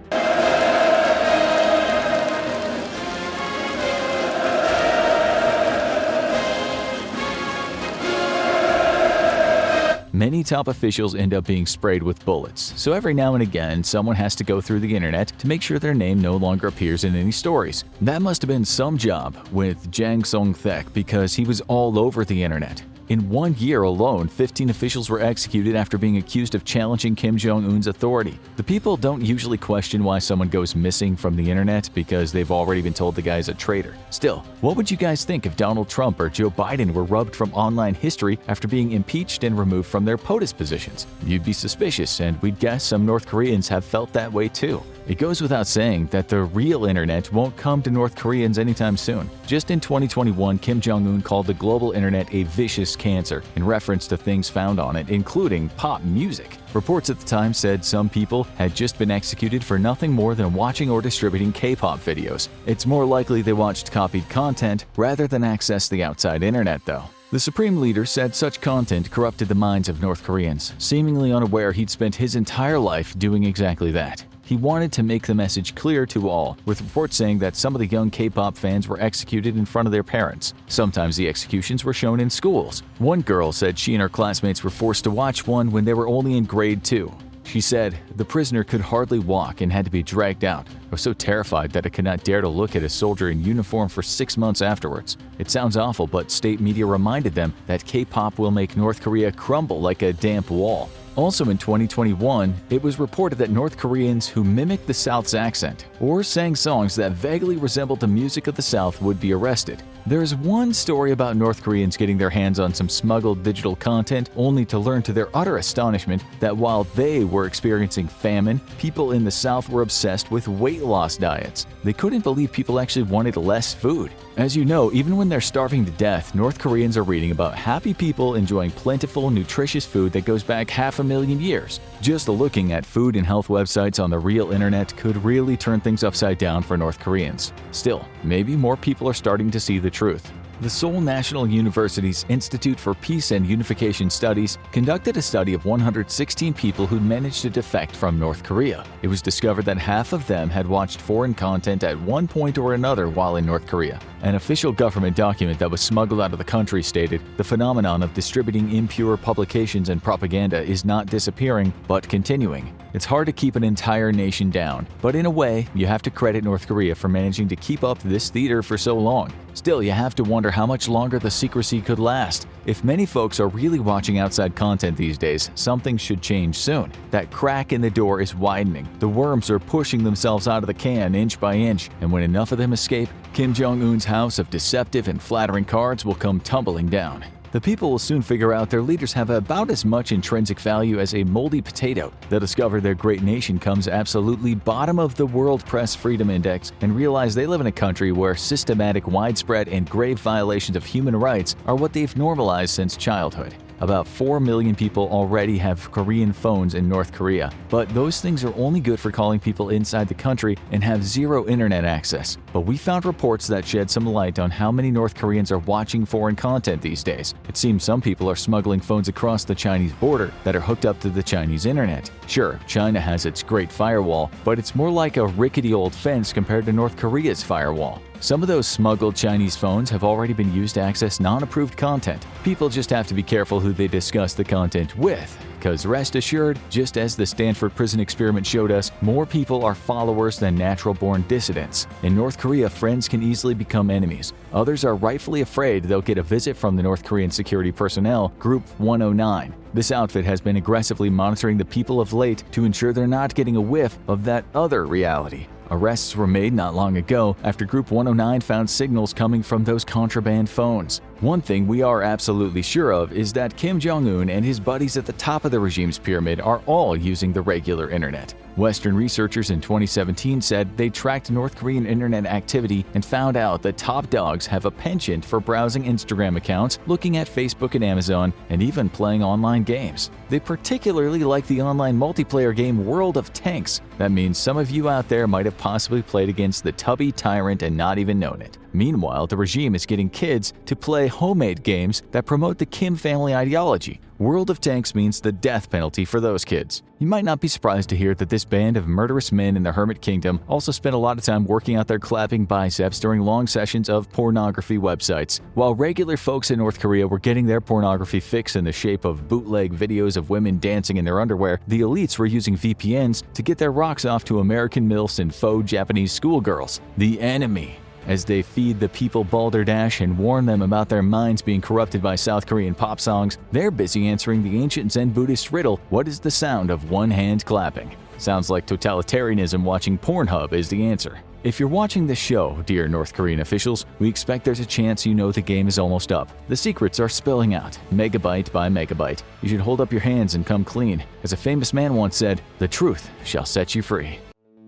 Many top officials end up being sprayed with bullets, so every now and again someone has to go through the internet to make sure their name no longer appears in any stories. That must have been some job with Jang Sung-thaek because he was all over the internet. In 1 year alone, 15 officials were executed after being accused of challenging Kim Jong-un's authority. The people don't usually question why someone goes missing from the internet because they've already been told the guy's a traitor. Still, what would you guys think if Donald Trump or Joe Biden were rubbed from online history after being impeached and removed from their POTUS positions? You'd be suspicious, and we'd guess some North Koreans have felt that way too. It goes without saying that the real internet won't come to North Koreans anytime soon. Just in 2021, Kim Jong-un called the global internet a vicious cancer in reference to things found on it, including pop music. Reports at the time said some people had just been executed for nothing more than watching or distributing K-pop videos. It's more likely they watched copied content rather than access the outside internet, though. The Supreme Leader said such content corrupted the minds of North Koreans, seemingly unaware he'd spent his entire life doing exactly that. He wanted to make the message clear to all, with reports saying that some of the young K-pop fans were executed in front of their parents. Sometimes the executions were shown in schools. One girl said she and her classmates were forced to watch one when they were only in grade 2. She said, "The prisoner could hardly walk and had to be dragged out. I was so terrified that I could not dare to look at a soldier in uniform for 6 months afterwards." It sounds awful, but state media reminded them that K-pop will make North Korea crumble like a damp wall. Also in 2021, it was reported that North Koreans who mimicked the South's accent or sang songs that vaguely resembled the music of the South would be arrested. There's one story about North Koreans getting their hands on some smuggled digital content only to learn to their utter astonishment that while they were experiencing famine, people in the South were obsessed with weight loss diets. They couldn't believe people actually wanted less food. As you know, even when they're starving to death, North Koreans are reading about happy people enjoying plentiful, nutritious food that goes back 500,000 years. Just looking at food and health websites on the real internet could really turn things upside down for North Koreans. Still, maybe more people are starting to see the truth. The Seoul National University's Institute for Peace and Unification Studies conducted a study of 116 people who'd managed to defect from North Korea. It was discovered that half of them had watched foreign content at one point or another while in North Korea. An official government document that was smuggled out of the country stated, "The phenomenon of distributing impure publications and propaganda is not disappearing, but continuing." It's hard to keep an entire nation down, but in a way, you have to credit North Korea for managing to keep up this theater for so long. Still, you have to wonder how much longer the secrecy could last. If many folks are really watching outside content these days, something should change soon. That crack in the door is widening. The worms are pushing themselves out of the can inch by inch, and when enough of them escape, Kim Jong-un's house of deceptive and flattering cards will come tumbling down. The people will soon figure out their leaders have about as much intrinsic value as a moldy potato. They'll discover their great nation comes absolutely bottom of the World Press Freedom Index and realize they live in a country where systematic, widespread, and grave violations of human rights are what they've normalized since childhood. About 4 million people already have Korean phones in North Korea, but those things are only good for calling people inside the country and have zero internet access. But we found reports that shed some light on how many North Koreans are watching foreign content these days. It seems some people are smuggling phones across the Chinese border that are hooked up to the Chinese internet. Sure, China has its great firewall, but it's more like a rickety old fence compared to North Korea's firewall. Some of those smuggled Chinese phones have already been used to access non-approved content. People just have to be careful who they discuss the content with. Because rest assured, just as the Stanford prison experiment showed us, more people are followers than natural-born dissidents. In North Korea, friends can easily become enemies. Others are rightfully afraid they'll get a visit from the North Korean security personnel, Group 109. This outfit has been aggressively monitoring the people of late to ensure they're not getting a whiff of that other reality. Arrests were made not long ago after Group 109 found signals coming from those contraband phones. One thing we are absolutely sure of is that Kim Jong-Un and his buddies at the top of the regime's pyramid are all using the regular internet. Western researchers in 2017 said they tracked North Korean internet activity and found out that top dogs have a penchant for browsing Instagram accounts, looking at Facebook and Amazon, and even playing online games. They particularly like the online multiplayer game World of Tanks. That means some of you out there might have possibly played against the tubby tyrant and not even known it. Meanwhile, the regime is getting kids to play homemade games that promote the Kim family ideology. World of Tanks means the death penalty for those kids. You might not be surprised to hear that this band of murderous men in the Hermit Kingdom also spent a lot of time working out their clapping biceps during long sessions of pornography websites. While regular folks in North Korea were getting their pornography fix in the shape of bootleg videos of women dancing in their underwear, the elites were using VPNs to get their rocks off to American MILFs and faux Japanese schoolgirls. The enemy. As they feed the people balderdash and warn them about their minds being corrupted by South Korean pop songs, they're busy answering the ancient Zen Buddhist riddle, what is the sound of one hand clapping? Sounds like totalitarianism watching Pornhub is the answer. If you're watching this show, dear North Korean officials, we expect there's a chance you know the game is almost up. The secrets are spilling out, megabyte by megabyte. You should hold up your hands and come clean. As a famous man once said, the truth shall set you free.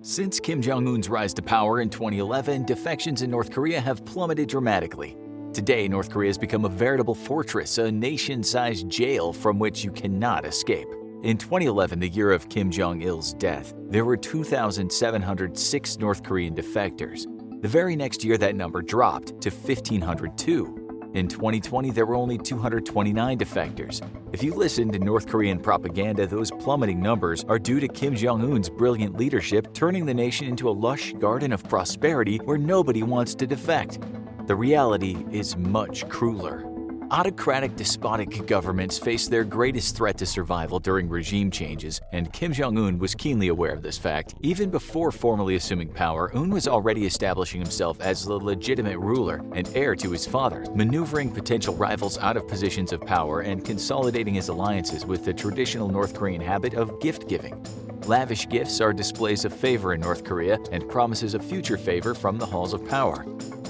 Since Kim Jong-un's rise to power in 2011, defections in North Korea have plummeted dramatically. Today, North Korea has become a veritable fortress, a nation-sized jail from which you cannot escape. In 2011, the year of Kim Jong-il's death, there were 2,706 North Korean defectors. The very next year, that number dropped to 1,502. In 2020, there were only 229 defectors. If you listen to North Korean propaganda, those plummeting numbers are due to Kim Jong-un's brilliant leadership turning the nation into a lush garden of prosperity where nobody wants to defect. The reality is much crueler. Autocratic, despotic governments face their greatest threat to survival during regime changes, and Kim Jong-un was keenly aware of this fact. Even before formally assuming power, Un was already establishing himself as the legitimate ruler and heir to his father, maneuvering potential rivals out of positions of power and consolidating his alliances with the traditional North Korean habit of gift-giving. Lavish gifts are displays of favor in North Korea and promises of future favor from the halls of power.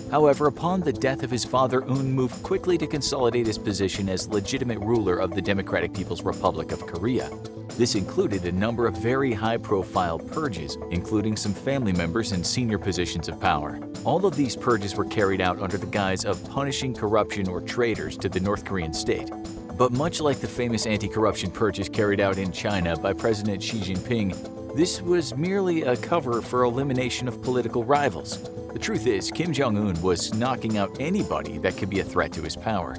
However, upon the death of his father, Un moved quickly to consolidate his position as legitimate ruler of the Democratic People's Republic of Korea. This included a number of very high-profile purges, including some family members in senior positions of power. All of these purges were carried out under the guise of punishing corruption or traitors to the North Korean state. But much like the famous anti-corruption purges carried out in China by President Xi Jinping, this was merely a cover for elimination of political rivals. The truth is, Kim Jong-un was knocking out anybody that could be a threat to his power.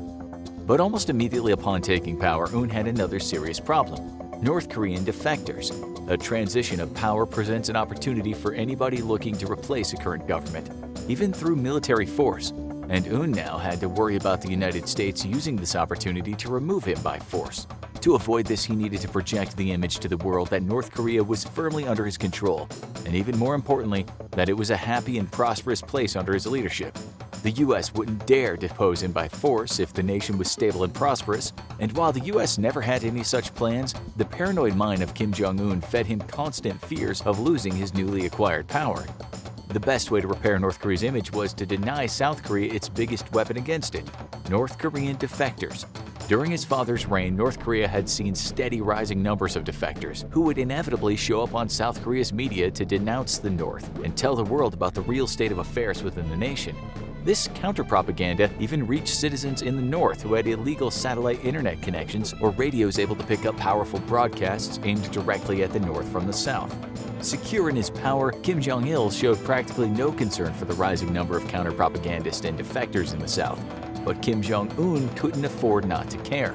But almost immediately upon taking power, Un had another serious problem: North Korean defectors. A transition of power presents an opportunity for anybody looking to replace a current government, even through military force. And Un now had to worry about the United States using this opportunity to remove him by force. To avoid this, he needed to project the image to the world that North Korea was firmly under his control, and even more importantly, that it was a happy and prosperous place under his leadership. The US wouldn't dare depose him by force if the nation was stable and prosperous, and while the US never had any such plans, the paranoid mind of Kim Jong-un fed him constant fears of losing his newly acquired power. The best way to repair North Korea's image was to deny South Korea its biggest weapon against it: North Korean defectors. During his father's reign, North Korea had seen steady rising numbers of defectors who would inevitably show up on South Korea's media to denounce the North and tell the world about the real state of affairs within the nation. This counter-propaganda even reached citizens in the North who had illegal satellite internet connections or radios able to pick up powerful broadcasts aimed directly at the North from the South. Secure in his power, Kim Jong-il showed practically no concern for the rising number of counter-propagandists and defectors in the South. But Kim Jong-un couldn't afford not to care.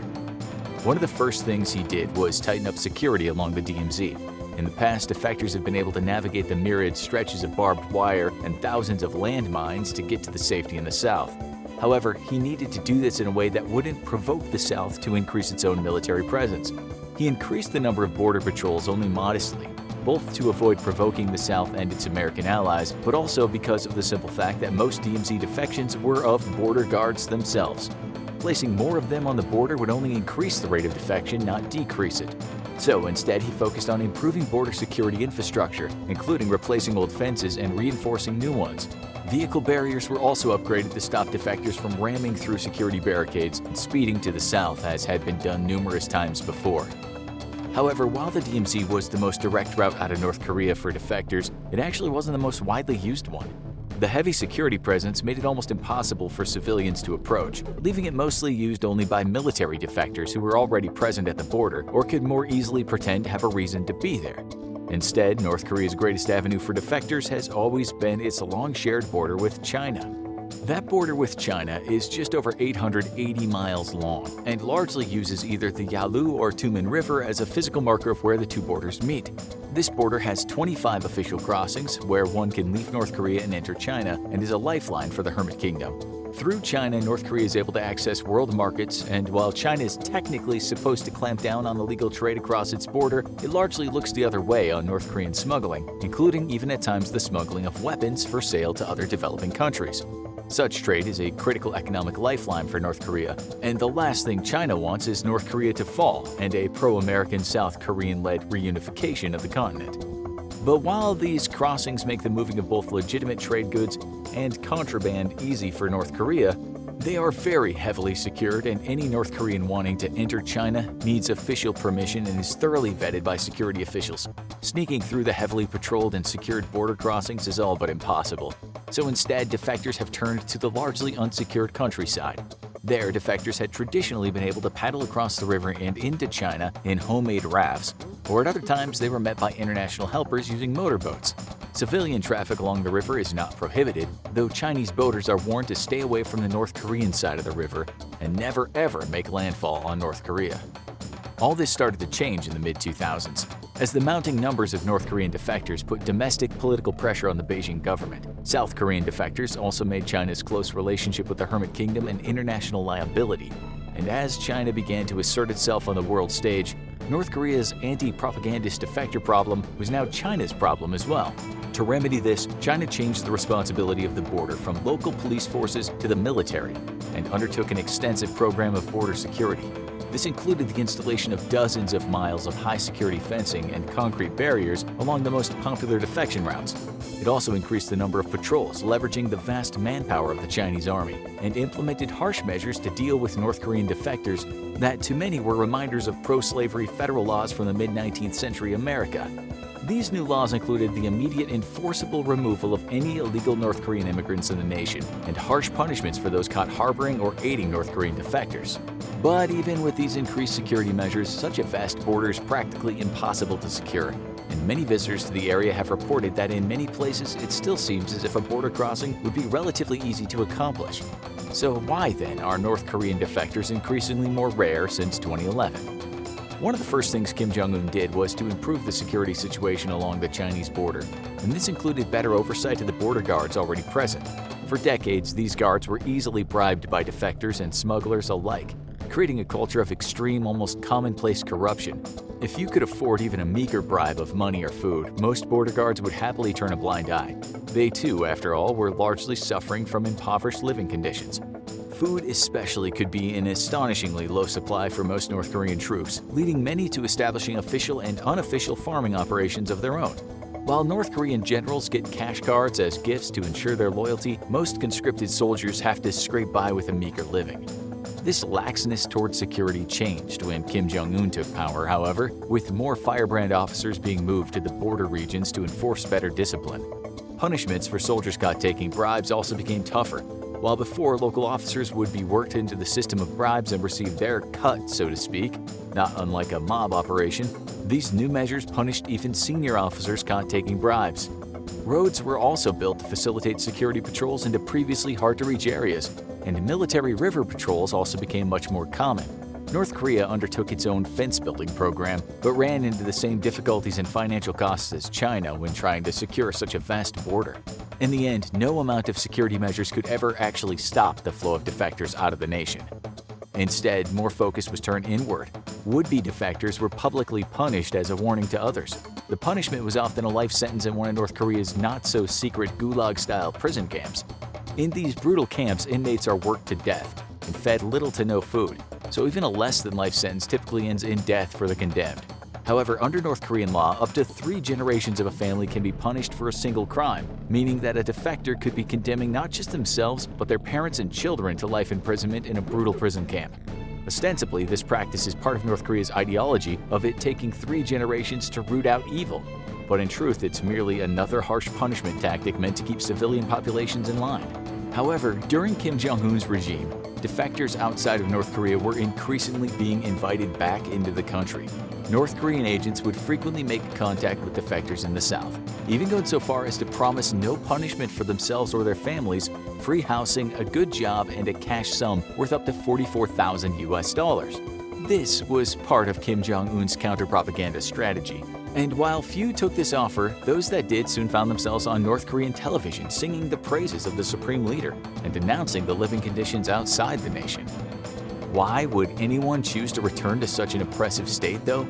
One of the first things he did was tighten up security along the DMZ. In the past, defectors have been able to navigate the myriad stretches of barbed wire and thousands of landmines to get to the safety in the South. However, he needed to do this in a way that wouldn't provoke the South to increase its own military presence. He increased the number of border patrols only modestly, both to avoid provoking the South and its American allies, but also because of the simple fact that most DMZ defections were of border guards themselves. Placing more of them on the border would only increase the rate of defection, not decrease it. So instead, he focused on improving border security infrastructure, including replacing old fences and reinforcing new ones. Vehicle barriers were also upgraded to stop defectors from ramming through security barricades and speeding to the south, as had been done numerous times before. However, while the DMZ was the most direct route out of North Korea for defectors, it actually wasn't the most widely used one. The heavy security presence made it almost impossible for civilians to approach, leaving it mostly used only by military defectors who were already present at the border or could more easily pretend to have a reason to be there. Instead, North Korea's greatest avenue for defectors has always been its long-shared border with China. That border with China is just over 880 miles long and largely uses either the Yalu or Tumen River as a physical marker of where the two borders meet. This border has 25 official crossings where one can leave North Korea and enter China, and is a lifeline for the Hermit Kingdom. Through China, North Korea is able to access world markets, and while China is technically supposed to clamp down on the legal trade across its border, it largely looks the other way on North Korean smuggling, including even at times the smuggling of weapons for sale to other developing countries. Such trade is a critical economic lifeline for North Korea, and the last thing China wants is North Korea to fall and a pro-American South Korean-led reunification of the continent. But while these crossings make the moving of both legitimate trade goods and contraband easy for North Korea, they are very heavily secured, and any North Korean wanting to enter China needs official permission and is thoroughly vetted by security officials. Sneaking through the heavily patrolled and secured border crossings is all but impossible. So instead, defectors have turned to the largely unsecured countryside. There, defectors had traditionally been able to paddle across the river and into China in homemade rafts, or at other times they were met by international helpers using motorboats. Civilian traffic along the river is not prohibited, though Chinese boaters are warned to stay away from the North Korean side of the river and never ever make landfall on North Korea. All this started to change in the mid-2000s, as the mounting numbers of North Korean defectors put domestic political pressure on the Beijing government. South Korean defectors also made China's close relationship with the Hermit Kingdom an international liability. And as China began to assert itself on the world stage, North Korea's anti-propagandist defector problem was now China's problem as well. To remedy this, China changed the responsibility of the border from local police forces to the military and undertook an extensive program of border security. This included the installation of dozens of miles of high-security fencing and concrete barriers along the most popular defection routes. It also increased the number of patrols, leveraging the vast manpower of the Chinese army, and implemented harsh measures to deal with North Korean defectors that to many were reminders of pro-slavery federal laws from the mid-19th century America. These new laws included the immediate enforceable removal of any illegal North Korean immigrants in the nation, and harsh punishments for those caught harboring or aiding North Korean defectors. But even with these increased security measures, such a vast border is practically impossible to secure, and many visitors to the area have reported that in many places it still seems as if a border crossing would be relatively easy to accomplish. So why then are North Korean defectors increasingly more rare since 2011? One of the first things Kim Jong-Un did was to improve the security situation along the Chinese border, and this included better oversight of the border guards already present. For decades, these guards were easily bribed by defectors and smugglers alike, creating a culture of extreme, almost commonplace corruption. If you could afford even a meager bribe of money or food, most border guards would happily turn a blind eye. They too, after all, were largely suffering from impoverished living conditions. Food especially could be in astonishingly low supply for most North Korean troops, leading many to establishing official and unofficial farming operations of their own. While North Korean generals get cash cards as gifts to ensure their loyalty, most conscripted soldiers have to scrape by with a meager living. This laxness toward security changed when Kim Jong-un took power, however, with more firebrand officers being moved to the border regions to enforce better discipline. Punishments for soldiers caught taking bribes also became tougher. While before, local officers would be worked into the system of bribes and receive their cut, so to speak, not unlike a mob operation, these new measures punished even senior officers caught taking bribes. Roads were also built to facilitate security patrols into previously hard-to-reach areas, and military river patrols also became much more common. North Korea undertook its own fence-building program, but ran into the same difficulties and financial costs as China when trying to secure such a vast border. In the end, no amount of security measures could ever actually stop the flow of defectors out of the nation. Instead, more focus was turned inward. Would-be defectors were publicly punished as a warning to others. The punishment was often a life sentence in one of North Korea's not-so-secret gulag-style prison camps. In these brutal camps, inmates are worked to death and fed little to no food, so even a less-than-life sentence typically ends in death for the condemned. However, under North Korean law, up to 3 generations of a family can be punished for a single crime, meaning that a defector could be condemning not just themselves, but their parents and children to life imprisonment in a brutal prison camp. Ostensibly, this practice is part of North Korea's ideology of it taking 3 generations to root out evil. But in truth, it's merely another harsh punishment tactic meant to keep civilian populations in line. However, during Kim Jong-un's regime, defectors outside of North Korea were increasingly being invited back into the country. North Korean agents would frequently make contact with defectors in the South, even going so far as to promise no punishment for themselves or their families, free housing, a good job, and a cash sum worth up to $44,000. This was part of Kim Jong-un's counter-propaganda strategy. And while few took this offer, those that did soon found themselves on North Korean television singing the praises of the supreme leader and denouncing the living conditions outside the nation. Why would anyone choose to return to such an oppressive state, though?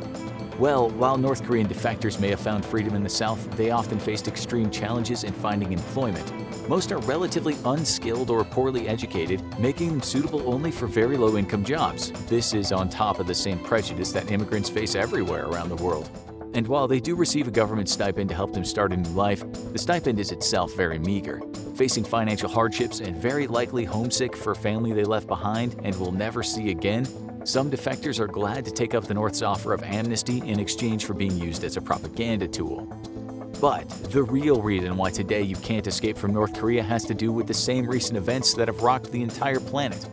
Well, while North Korean defectors may have found freedom in the South, they often faced extreme challenges in finding employment. Most are relatively unskilled or poorly educated, making them suitable only for very low-income jobs. This is on top of the same prejudice that immigrants face everywhere around the world. And while they do receive a government stipend to help them start a new life, the stipend is itself very meager. Facing financial hardships and very likely homesick for a family they left behind and will never see again, some defectors are glad to take up the North's offer of amnesty in exchange for being used as a propaganda tool. But the real reason why today you can't escape from North Korea has to do with the same recent events that have rocked the entire planet: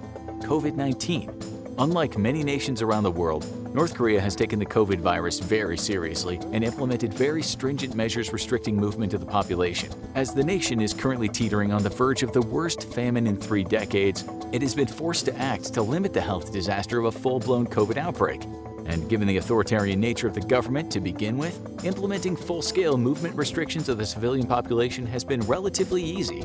COVID-19. Unlike many nations around the world, North Korea has taken the COVID virus very seriously and implemented very stringent measures restricting movement of the population. As the nation is currently teetering on the verge of the worst famine in 3 decades, it has been forced to act to limit the health disaster of a full-blown COVID outbreak. And given the authoritarian nature of the government to begin with, implementing full-scale movement restrictions of the civilian population has been relatively easy.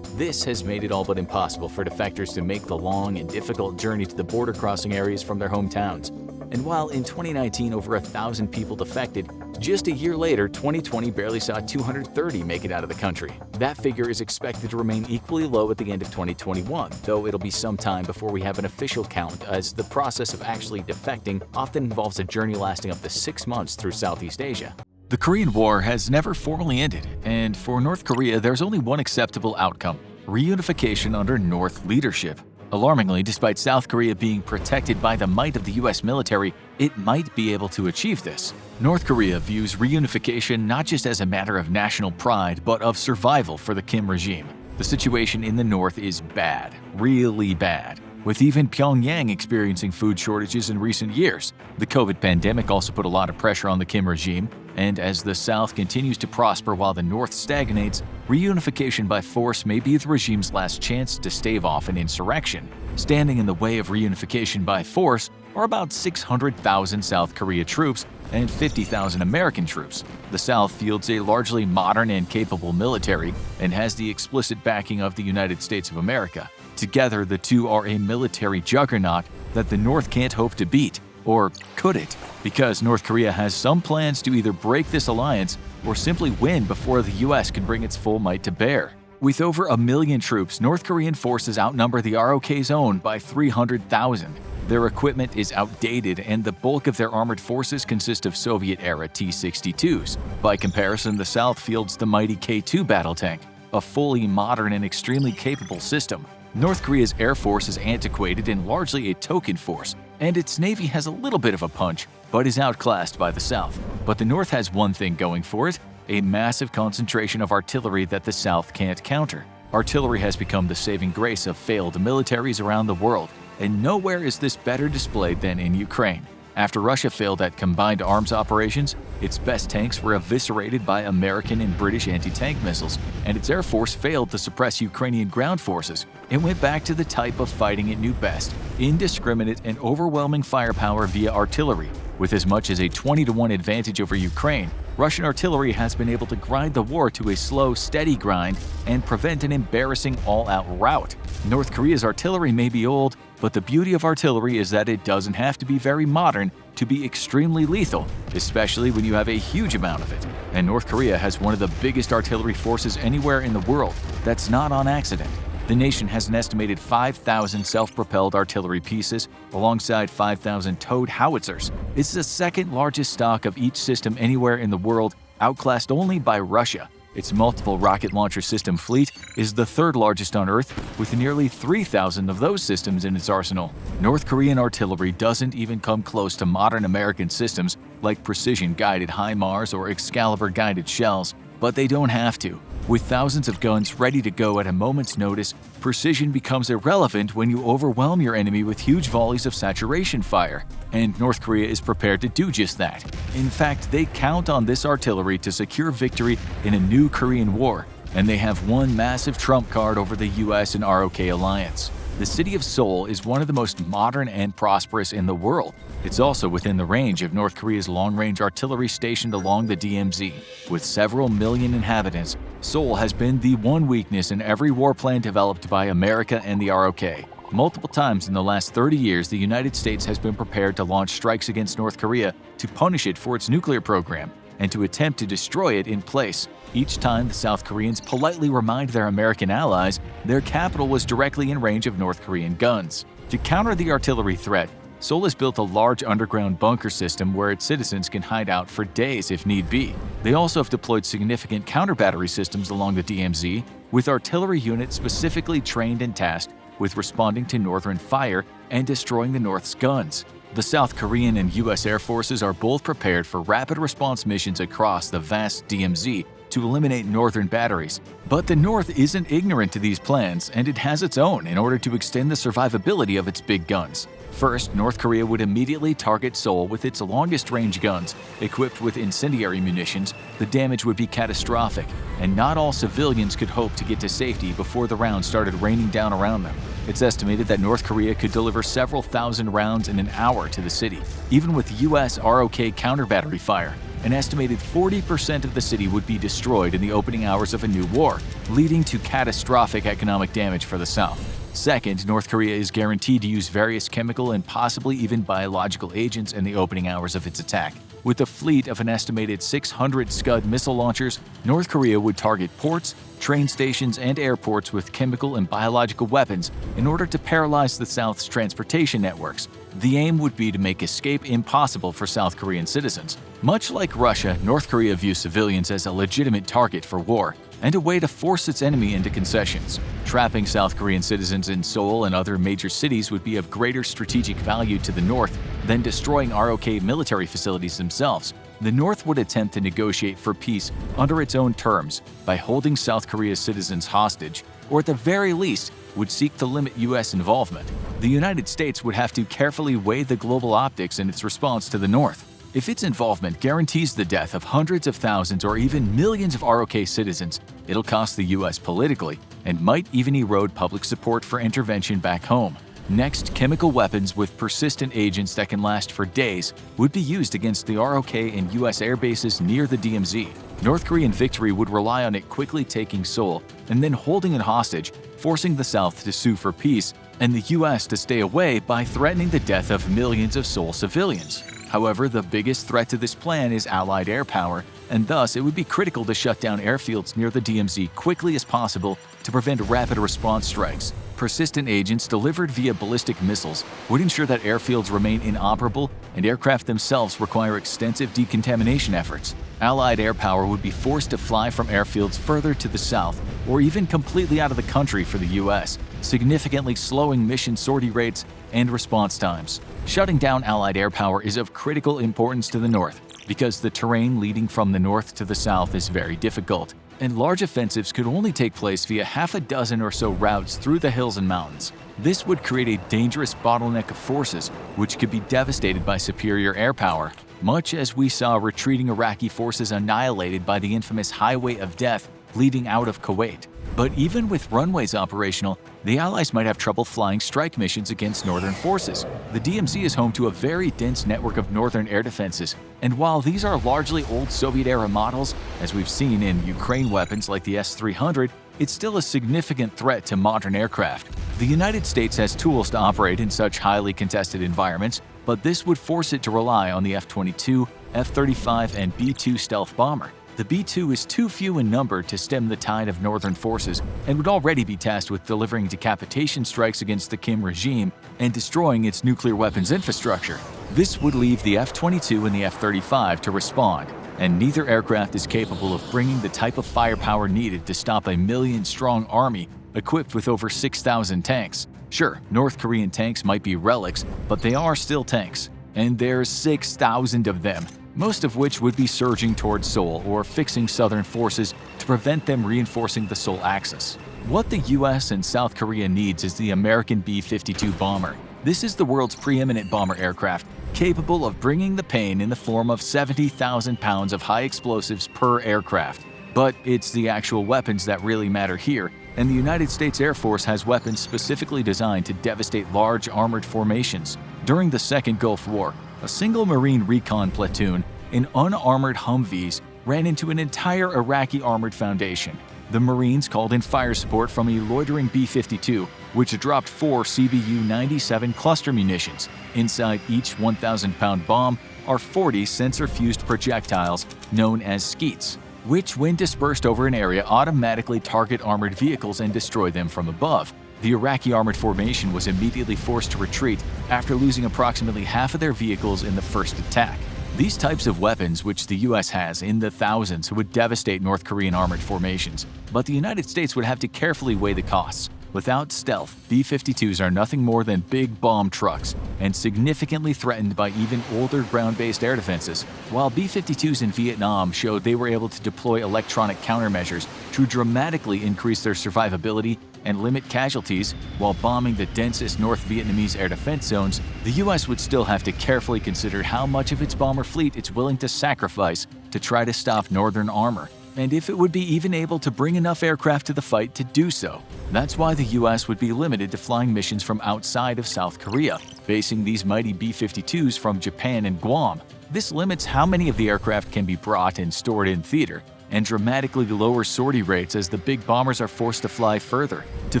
This has made it all but impossible for defectors to make the long and difficult journey to the border crossing areas from their hometowns. And while in 2019 over 1,000 people defected, just a year later, 2020 barely saw 230 make it out of the country. That figure is expected to remain equally low at the end of 2021, though it'll be some time before we have an official count, as the process of actually defecting often involves a journey lasting up to 6 months through Southeast Asia. The Korean War has never formally ended, and for North Korea there's only one acceptable outcome: reunification under North leadership. Alarmingly, despite South Korea being protected by the might of the US military, it might be able to achieve this. North Korea views reunification not just as a matter of national pride, but of survival for the Kim regime. The situation in the North is bad, really bad, with even Pyongyang experiencing food shortages in recent years. The COVID pandemic also put a lot of pressure on the Kim regime, and as the South continues to prosper while the North stagnates, reunification by force may be the regime's last chance to stave off an insurrection. Standing in the way of reunification by force are about 600,000 South Korea troops and 50,000 American troops. The South fields a largely modern and capable military and has the explicit backing of the United States of America. Together, the two are a military juggernaut that the North can't hope to beat, or could it? Because North Korea has some plans to either break this alliance or simply win before the US can bring its full might to bear. With over 1 million troops, North Korean forces outnumber the ROK's own by 300,000. Their equipment is outdated, and the bulk of their armored forces consist of Soviet-era T-62s. By comparison, the South fields the mighty K-2 battle tank, a fully modern and extremely capable system. North Korea's air force is antiquated and largely a token force, and its navy has a little bit of a punch, but is outclassed by the South. But the North has one thing going for it: a massive concentration of artillery that the South can't counter. Artillery has become the saving grace of failed militaries around the world, and nowhere is this better displayed than in Ukraine. After Russia failed at combined arms operations, its best tanks were eviscerated by American and British anti-tank missiles, and its air force failed to suppress Ukrainian ground forces. It went back to the type of fighting it knew best: indiscriminate and overwhelming firepower via artillery. With as much as a 20-to-1 advantage over Ukraine, Russian artillery has been able to grind the war to a slow, steady grind and prevent an embarrassing all-out rout. North Korea's artillery may be old, but the beauty of artillery is that it doesn't have to be very modern to be extremely lethal, especially when you have a huge amount of it. And North Korea has one of the biggest artillery forces anywhere in the world. That's not on accident. The nation has an estimated 5,000 self-propelled artillery pieces, alongside 5,000 towed howitzers. It's the second largest stock of each system anywhere in the world, outclassed only by Russia. Its multiple rocket launcher system fleet is the third largest on Earth, with nearly 3,000 of those systems in its arsenal. North Korean artillery doesn't even come close to modern American systems like precision-guided HIMARS or Excalibur-guided shells, but they don't have to. With thousands of guns ready to go at a moment's notice, precision becomes irrelevant when you overwhelm your enemy with huge volleys of saturation fire. And North Korea is prepared to do just that. In fact, they count on this artillery to secure victory in a new Korean war, and they have one massive trump card over the US and ROK alliance. The city of Seoul is one of the most modern and prosperous in the world. It's also within the range of North Korea's long-range artillery stationed along the DMZ. With several million inhabitants, Seoul has been the one weakness in every war plan developed by America and the ROK. Multiple times in the last 30 years, the United States has been prepared to launch strikes against North Korea to punish it for its nuclear program and to attempt to destroy it in place. Each time, the South Koreans politely remind their American allies their capital was directly in range of North Korean guns. To counter the artillery threat, Seoul has built a large underground bunker system where its citizens can hide out for days if need be. They also have deployed significant counter-battery systems along the DMZ, with artillery units specifically trained and tasked with responding to northern fire and destroying the North's guns. The South Korean and U.S. Air Forces are both prepared for rapid response missions across the vast DMZ to eliminate northern batteries. But the North isn't ignorant to these plans, and it has its own in order to extend the survivability of its big guns. First, North Korea would immediately target Seoul with its longest-range guns. Equipped with incendiary munitions, the damage would be catastrophic, and not all civilians could hope to get to safety before the rounds started raining down around them. It's estimated that North Korea could deliver several thousand rounds in an hour to the city. Even with U.S. ROK counter-battery fire, an estimated 40% of the city would be destroyed in the opening hours of a new war, leading to catastrophic economic damage for the South. Second, North Korea is guaranteed to use various chemical and possibly even biological agents in the opening hours of its attack. With a fleet of an estimated 600 Scud missile launchers, North Korea would target ports, train stations, and airports with chemical and biological weapons in order to paralyze the South's transportation networks. The aim would be to make escape impossible for South Korean citizens. Much like Russia, North Korea views civilians as a legitimate target for war and a way to force its enemy into concessions. Trapping South Korean citizens in Seoul and other major cities would be of greater strategic value to the North than destroying ROK military facilities themselves. The North would attempt to negotiate for peace under its own terms by holding South Korea's citizens hostage, or at the very least, would seek to limit U.S. involvement. The United States would have to carefully weigh the global optics in its response to the North. If its involvement guarantees the death of hundreds of thousands or even millions of ROK citizens, it'll cost the U.S. politically and might even erode public support for intervention back home. Next, chemical weapons with persistent agents that can last for days would be used against the ROK and U.S. air bases near the DMZ. North Korean victory would rely on it quickly taking Seoul and then holding it hostage, forcing the South to sue for peace and the U.S. to stay away by threatening the death of millions of Seoul civilians. However, the biggest threat to this plan is Allied air power, and thus it would be critical to shut down airfields near the DMZ quickly as possible to prevent rapid response strikes. Persistent agents delivered via ballistic missiles would ensure that airfields remain inoperable, and aircraft themselves require extensive decontamination efforts. Allied air power would be forced to fly from airfields further to the south, or even completely out of the country for the U.S., significantly slowing mission sortie rates and response times. Shutting down Allied air power is of critical importance to the North, because the terrain leading from the north to the south is very difficult, and large offensives could only take place via half a dozen or so routes through the hills and mountains. This would create a dangerous bottleneck of forces, which could be devastated by superior air power, much as we saw retreating Iraqi forces annihilated by the infamous Highway of Death leading out of Kuwait. But even with runways operational, the Allies might have trouble flying strike missions against northern forces. The DMZ is home to a very dense network of northern air defenses, and while these are largely old Soviet-era models, as we've seen in Ukraine weapons like the S-300, it's still a significant threat to modern aircraft. The United States has tools to operate in such highly contested environments, but this would force it to rely on the F-22, F-35, and B-2 stealth bomber. The B-2 is too few in number to stem the tide of northern forces and would already be tasked with delivering decapitation strikes against the Kim regime and destroying its nuclear weapons infrastructure. This would leave the F-22 and the F-35 to respond, and neither aircraft is capable of bringing the type of firepower needed to stop a million-strong army equipped with over 6,000 tanks. Sure, North Korean tanks might be relics, but they are still tanks, and there's 6,000 of them, most of which would be surging towards Seoul or fixing southern forces to prevent them reinforcing the Seoul axis. What the US and South Korea needs is the American B-52 bomber. This is the world's preeminent bomber aircraft, capable of bringing the pain in the form of 70,000 pounds of high explosives per aircraft. But it's the actual weapons that really matter here, and the United States Air Force has weapons specifically designed to devastate large armored formations. During the Second Gulf War, a single Marine recon platoon in unarmored Humvees ran into an entire Iraqi armored foundation. The Marines called in fire support from a loitering B-52, which dropped 4 CBU-97 cluster munitions. Inside each 1,000-pound bomb are 40 sensor-fused projectiles known as skeets, which, when dispersed over an area, automatically target armored vehicles and destroy them from above. The Iraqi armored formation was immediately forced to retreat after losing approximately half of their vehicles in the first attack. These types of weapons, which the US has in the thousands, would devastate North Korean armored formations, but the United States would have to carefully weigh the costs. Without stealth, B-52s are nothing more than big bomb trucks and significantly threatened by even older ground-based air defenses. While B-52s in Vietnam showed they were able to deploy electronic countermeasures to dramatically increase their survivability and limit casualties while bombing the densest North Vietnamese air defense zones, the US would still have to carefully consider how much of its bomber fleet it's willing to sacrifice to try to stop northern armor, and if it would be even able to bring enough aircraft to the fight to do so. That's why the US would be limited to flying missions from outside of South Korea, basing these mighty B-52s from Japan and Guam. This limits how many of the aircraft can be brought and stored in theater, and dramatically lowers sortie rates as the big bombers are forced to fly further. To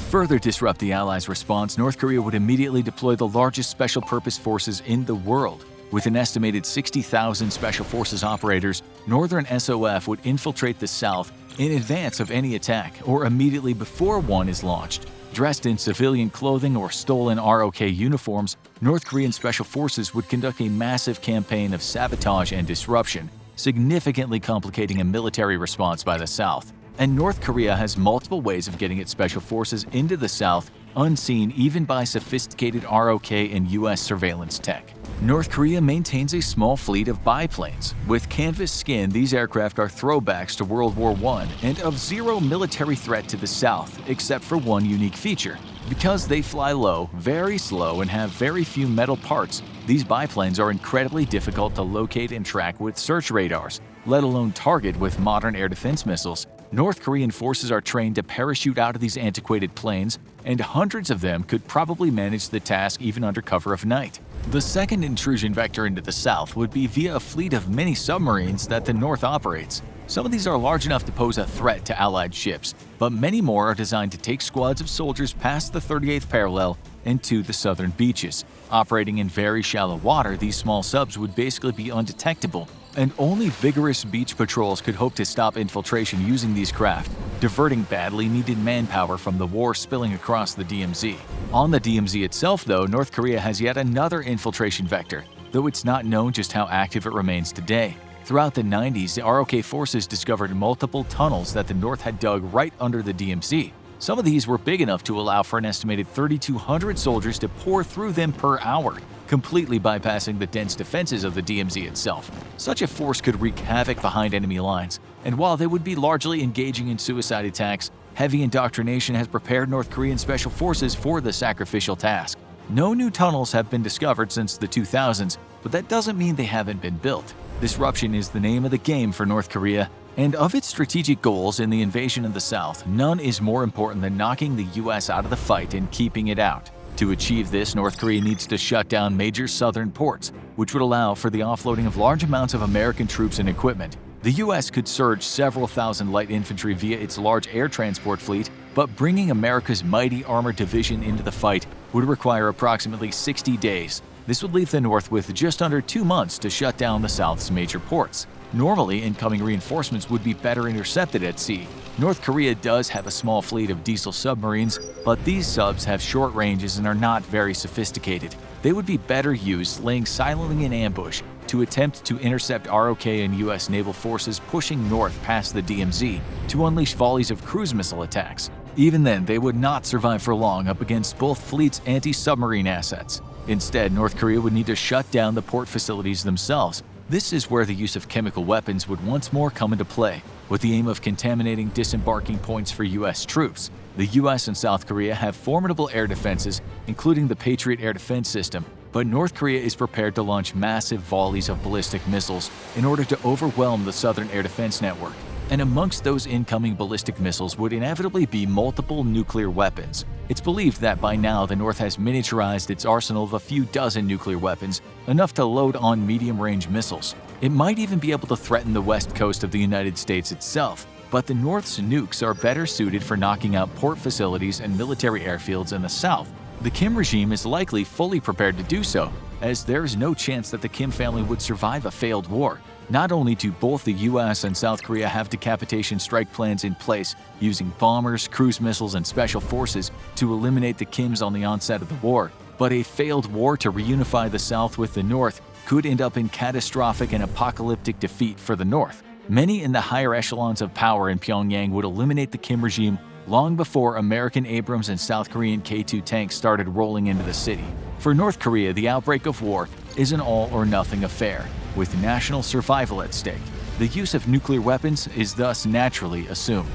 further disrupt the Allies' response, North Korea would immediately deploy the largest special purpose forces in the world. With an estimated 60,000 Special Forces operators, Northern SOF would infiltrate the South in advance of any attack or immediately before one is launched. Dressed in civilian clothing or stolen ROK uniforms, North Korean Special Forces would conduct a massive campaign of sabotage and disruption, significantly complicating a military response by the South. And North Korea has multiple ways of getting its special forces into the South, unseen even by sophisticated ROK and US surveillance tech. North Korea maintains a small fleet of biplanes. With canvas skin, these aircraft are throwbacks to World War I and of zero military threat to the South, except for one unique feature. Because they fly low, very slow, and have very few metal parts, these biplanes are incredibly difficult to locate and track with search radars, let alone target with modern air defense missiles. North Korean forces are trained to parachute out of these antiquated planes, and hundreds of them could probably manage the task even under cover of night. The second intrusion vector into the South would be via a fleet of mini submarines that the North operates. Some of these are large enough to pose a threat to Allied ships, but many more are designed to take squads of soldiers past the 38th parallel and to the southern beaches. Operating in very shallow water, these small subs would basically be undetectable, and only vigorous beach patrols could hope to stop infiltration using these craft, diverting badly needed manpower from the war spilling across the DMZ. On the DMZ itself, though, North Korea has yet another infiltration vector, though it's not known just how active it remains today. Throughout the 90s, the ROK forces discovered multiple tunnels that the North had dug right under the DMZ. Some of these were big enough to allow for an estimated 3,200 soldiers to pour through them per hour, completely bypassing the dense defenses of the DMZ itself. Such a force could wreak havoc behind enemy lines, and while they would be largely engaging in suicide attacks, heavy indoctrination has prepared North Korean special forces for the sacrificial task. No new tunnels have been discovered since the 2000s, but that doesn't mean they haven't been built. Disruption is the name of the game for North Korea, and of its strategic goals in the invasion of the South, none is more important than knocking the US out of the fight and keeping it out. To achieve this, North Korea needs to shut down major southern ports, which would allow for the offloading of large amounts of American troops and equipment. The US could surge several thousand light infantry via its large air transport fleet, but bringing America's mighty armored division into the fight would require approximately 60 days. This would leave the North with just under 2 months to shut down the South's major ports. Normally, incoming reinforcements would be better intercepted at sea. North Korea does have a small fleet of diesel submarines, but these subs have short ranges and are not very sophisticated. They would be better used laying silently in ambush to attempt to intercept ROK and US naval forces pushing north past the DMZ to unleash volleys of cruise missile attacks. Even then, they would not survive for long up against both fleets' anti-submarine assets. Instead, North Korea would need to shut down the port facilities themselves. This is where the use of chemical weapons would once more come into play, with the aim of contaminating disembarking points for US troops. The US and South Korea have formidable air defenses, including the Patriot air defense system, but North Korea is prepared to launch massive volleys of ballistic missiles in order to overwhelm the southern air defense network. And amongst those incoming ballistic missiles would inevitably be multiple nuclear weapons. It's believed that by now the North has miniaturized its arsenal of a few dozen nuclear weapons, enough to load on medium-range missiles. It might even be able to threaten the west coast of the United States itself. But the North's nukes are better suited for knocking out port facilities and military airfields in the south. The Kim regime is likely fully prepared to do so, as there is no chance that the Kim family would survive a failed war. Not only do both the US and South Korea have decapitation strike plans in place using bombers, cruise missiles, and special forces to eliminate the Kims on the onset of the war, but a failed war to reunify the South with the North could end up in catastrophic and apocalyptic defeat for the North. Many in the higher echelons of power in Pyongyang would eliminate the Kim regime long before American Abrams and South Korean K-2 tanks started rolling into the city. For North Korea, the outbreak of war is an all-or-nothing affair, with national survival at stake. The use of nuclear weapons is thus naturally assumed.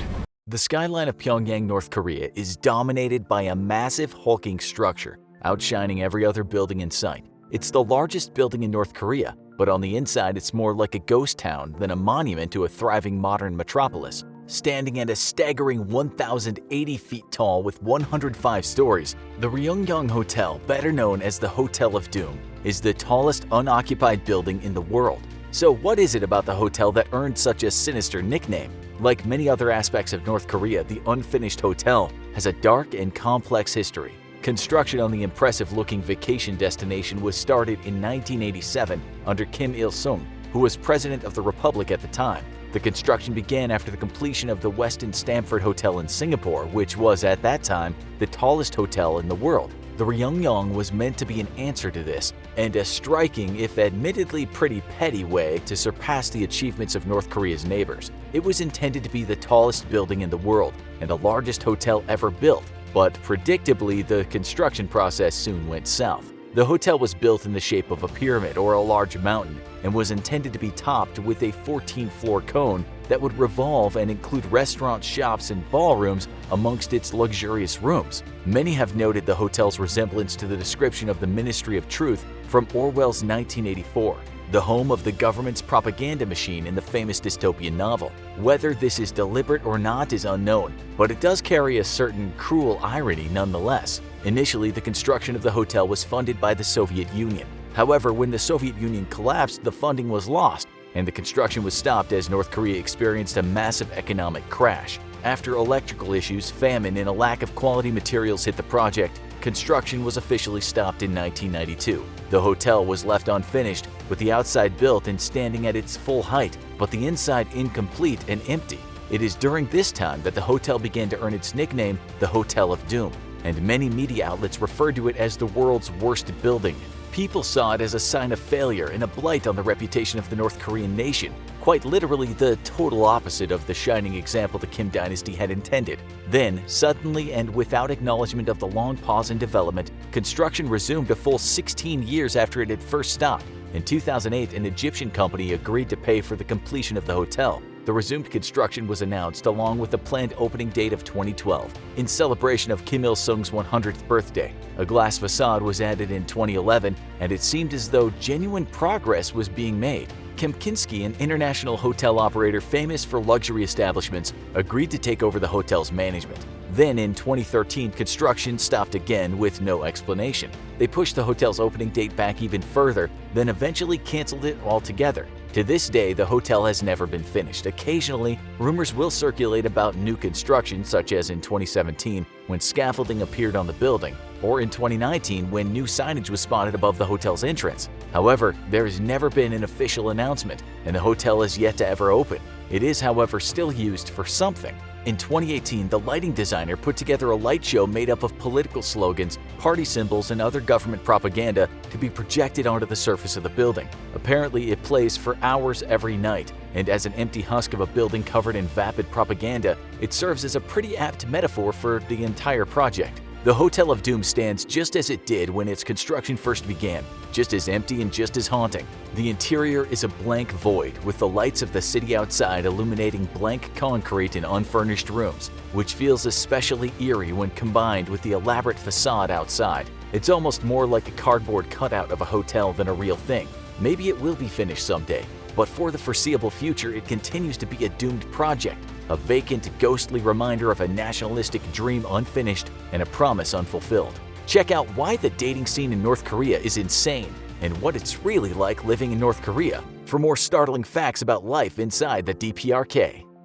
The skyline of Pyongyang, North Korea is dominated by a massive hulking structure, outshining every other building in sight. It's the largest building in North Korea, but on the inside it's more like a ghost town than a monument to a thriving modern metropolis. Standing at a staggering 1,080 feet tall with 105 stories, the Ryungyong Hotel, better known as the Hotel of Doom, is the tallest unoccupied building in the world. So what is it about the hotel that earned such a sinister nickname? Like many other aspects of North Korea, the unfinished hotel has a dark and complex history. Construction on the impressive-looking vacation destination was started in 1987 under Kim Il-sung, who was president of the republic at the time. The construction began after the completion of the Westin Stamford Hotel in Singapore, which was at that time the tallest hotel in the world. The Ryungyong was meant to be an answer to this, and a striking, if admittedly pretty petty way to surpass the achievements of North Korea's neighbors. It was intended to be the tallest building in the world and the largest hotel ever built, but predictably the construction process soon went south. The hotel was built in the shape of a pyramid or a large mountain and was intended to be topped with a 14-floor cone that would revolve and include restaurants, shops, and ballrooms amongst its luxurious rooms. Many have noted the hotel's resemblance to the description of the Ministry of Truth from Orwell's 1984, the home of the government's propaganda machine in the famous dystopian novel. Whether this is deliberate or not is unknown, but it does carry a certain cruel irony nonetheless. Initially, the construction of the hotel was funded by the Soviet Union. However, when the Soviet Union collapsed, the funding was lost, and the construction was stopped as North Korea experienced a massive economic crash. After electrical issues, famine, and a lack of quality materials hit the project, construction was officially stopped in 1992. The hotel was left unfinished, with the outside built and standing at its full height, but the inside incomplete and empty. It is during this time that the hotel began to earn its nickname, the Hotel of Doom, and many media outlets referred to it as the world's worst building. People saw it as a sign of failure and a blight on the reputation of the North Korean nation, quite literally the total opposite of the shining example the Kim dynasty had intended. Then, suddenly and without acknowledgement of the long pause in development, Construction resumed a full 16 years after it had first stopped. In 2008, an Egyptian company agreed to pay for the completion of the hotel. The resumed construction was announced along with the planned opening date of 2012 in celebration of Kim Il-sung's 100th birthday. A glass facade was added in 2011, and it seemed as though genuine progress was being made. Kempinski, an international hotel operator famous for luxury establishments, agreed to take over the hotel's management. Then in 2013, construction stopped again with no explanation. They pushed the hotel's opening date back even further, then eventually canceled it altogether. To this day, the hotel has never been finished. Occasionally, rumors will circulate about new construction, such as in 2017 when scaffolding appeared on the building, or in 2019 when new signage was spotted above the hotel's entrance. However, there has never been an official announcement, and the hotel is yet to ever open. It is, however, still used for something. In 2018, the lighting designer put together a light show made up of political slogans, party symbols, and other government propaganda to be projected onto the surface of the building. Apparently, it plays for hours every night, and as an empty husk of a building covered in vapid propaganda, it serves as a pretty apt metaphor for the entire project. The Hotel of Doom stands just as it did when its construction first began, just as empty and just as haunting. The interior is a blank void, with the lights of the city outside illuminating blank concrete in unfurnished rooms, which feels especially eerie when combined with the elaborate facade outside. It's almost more like a cardboard cutout of a hotel than a real thing. Maybe it will be finished someday, but for the foreseeable future, it continues to be a doomed project, a vacant, ghostly reminder of a nationalistic dream unfinished and a promise unfulfilled. Check out why the dating scene in North Korea is insane and what it's really like living in North Korea for more startling facts about life inside the DPRK.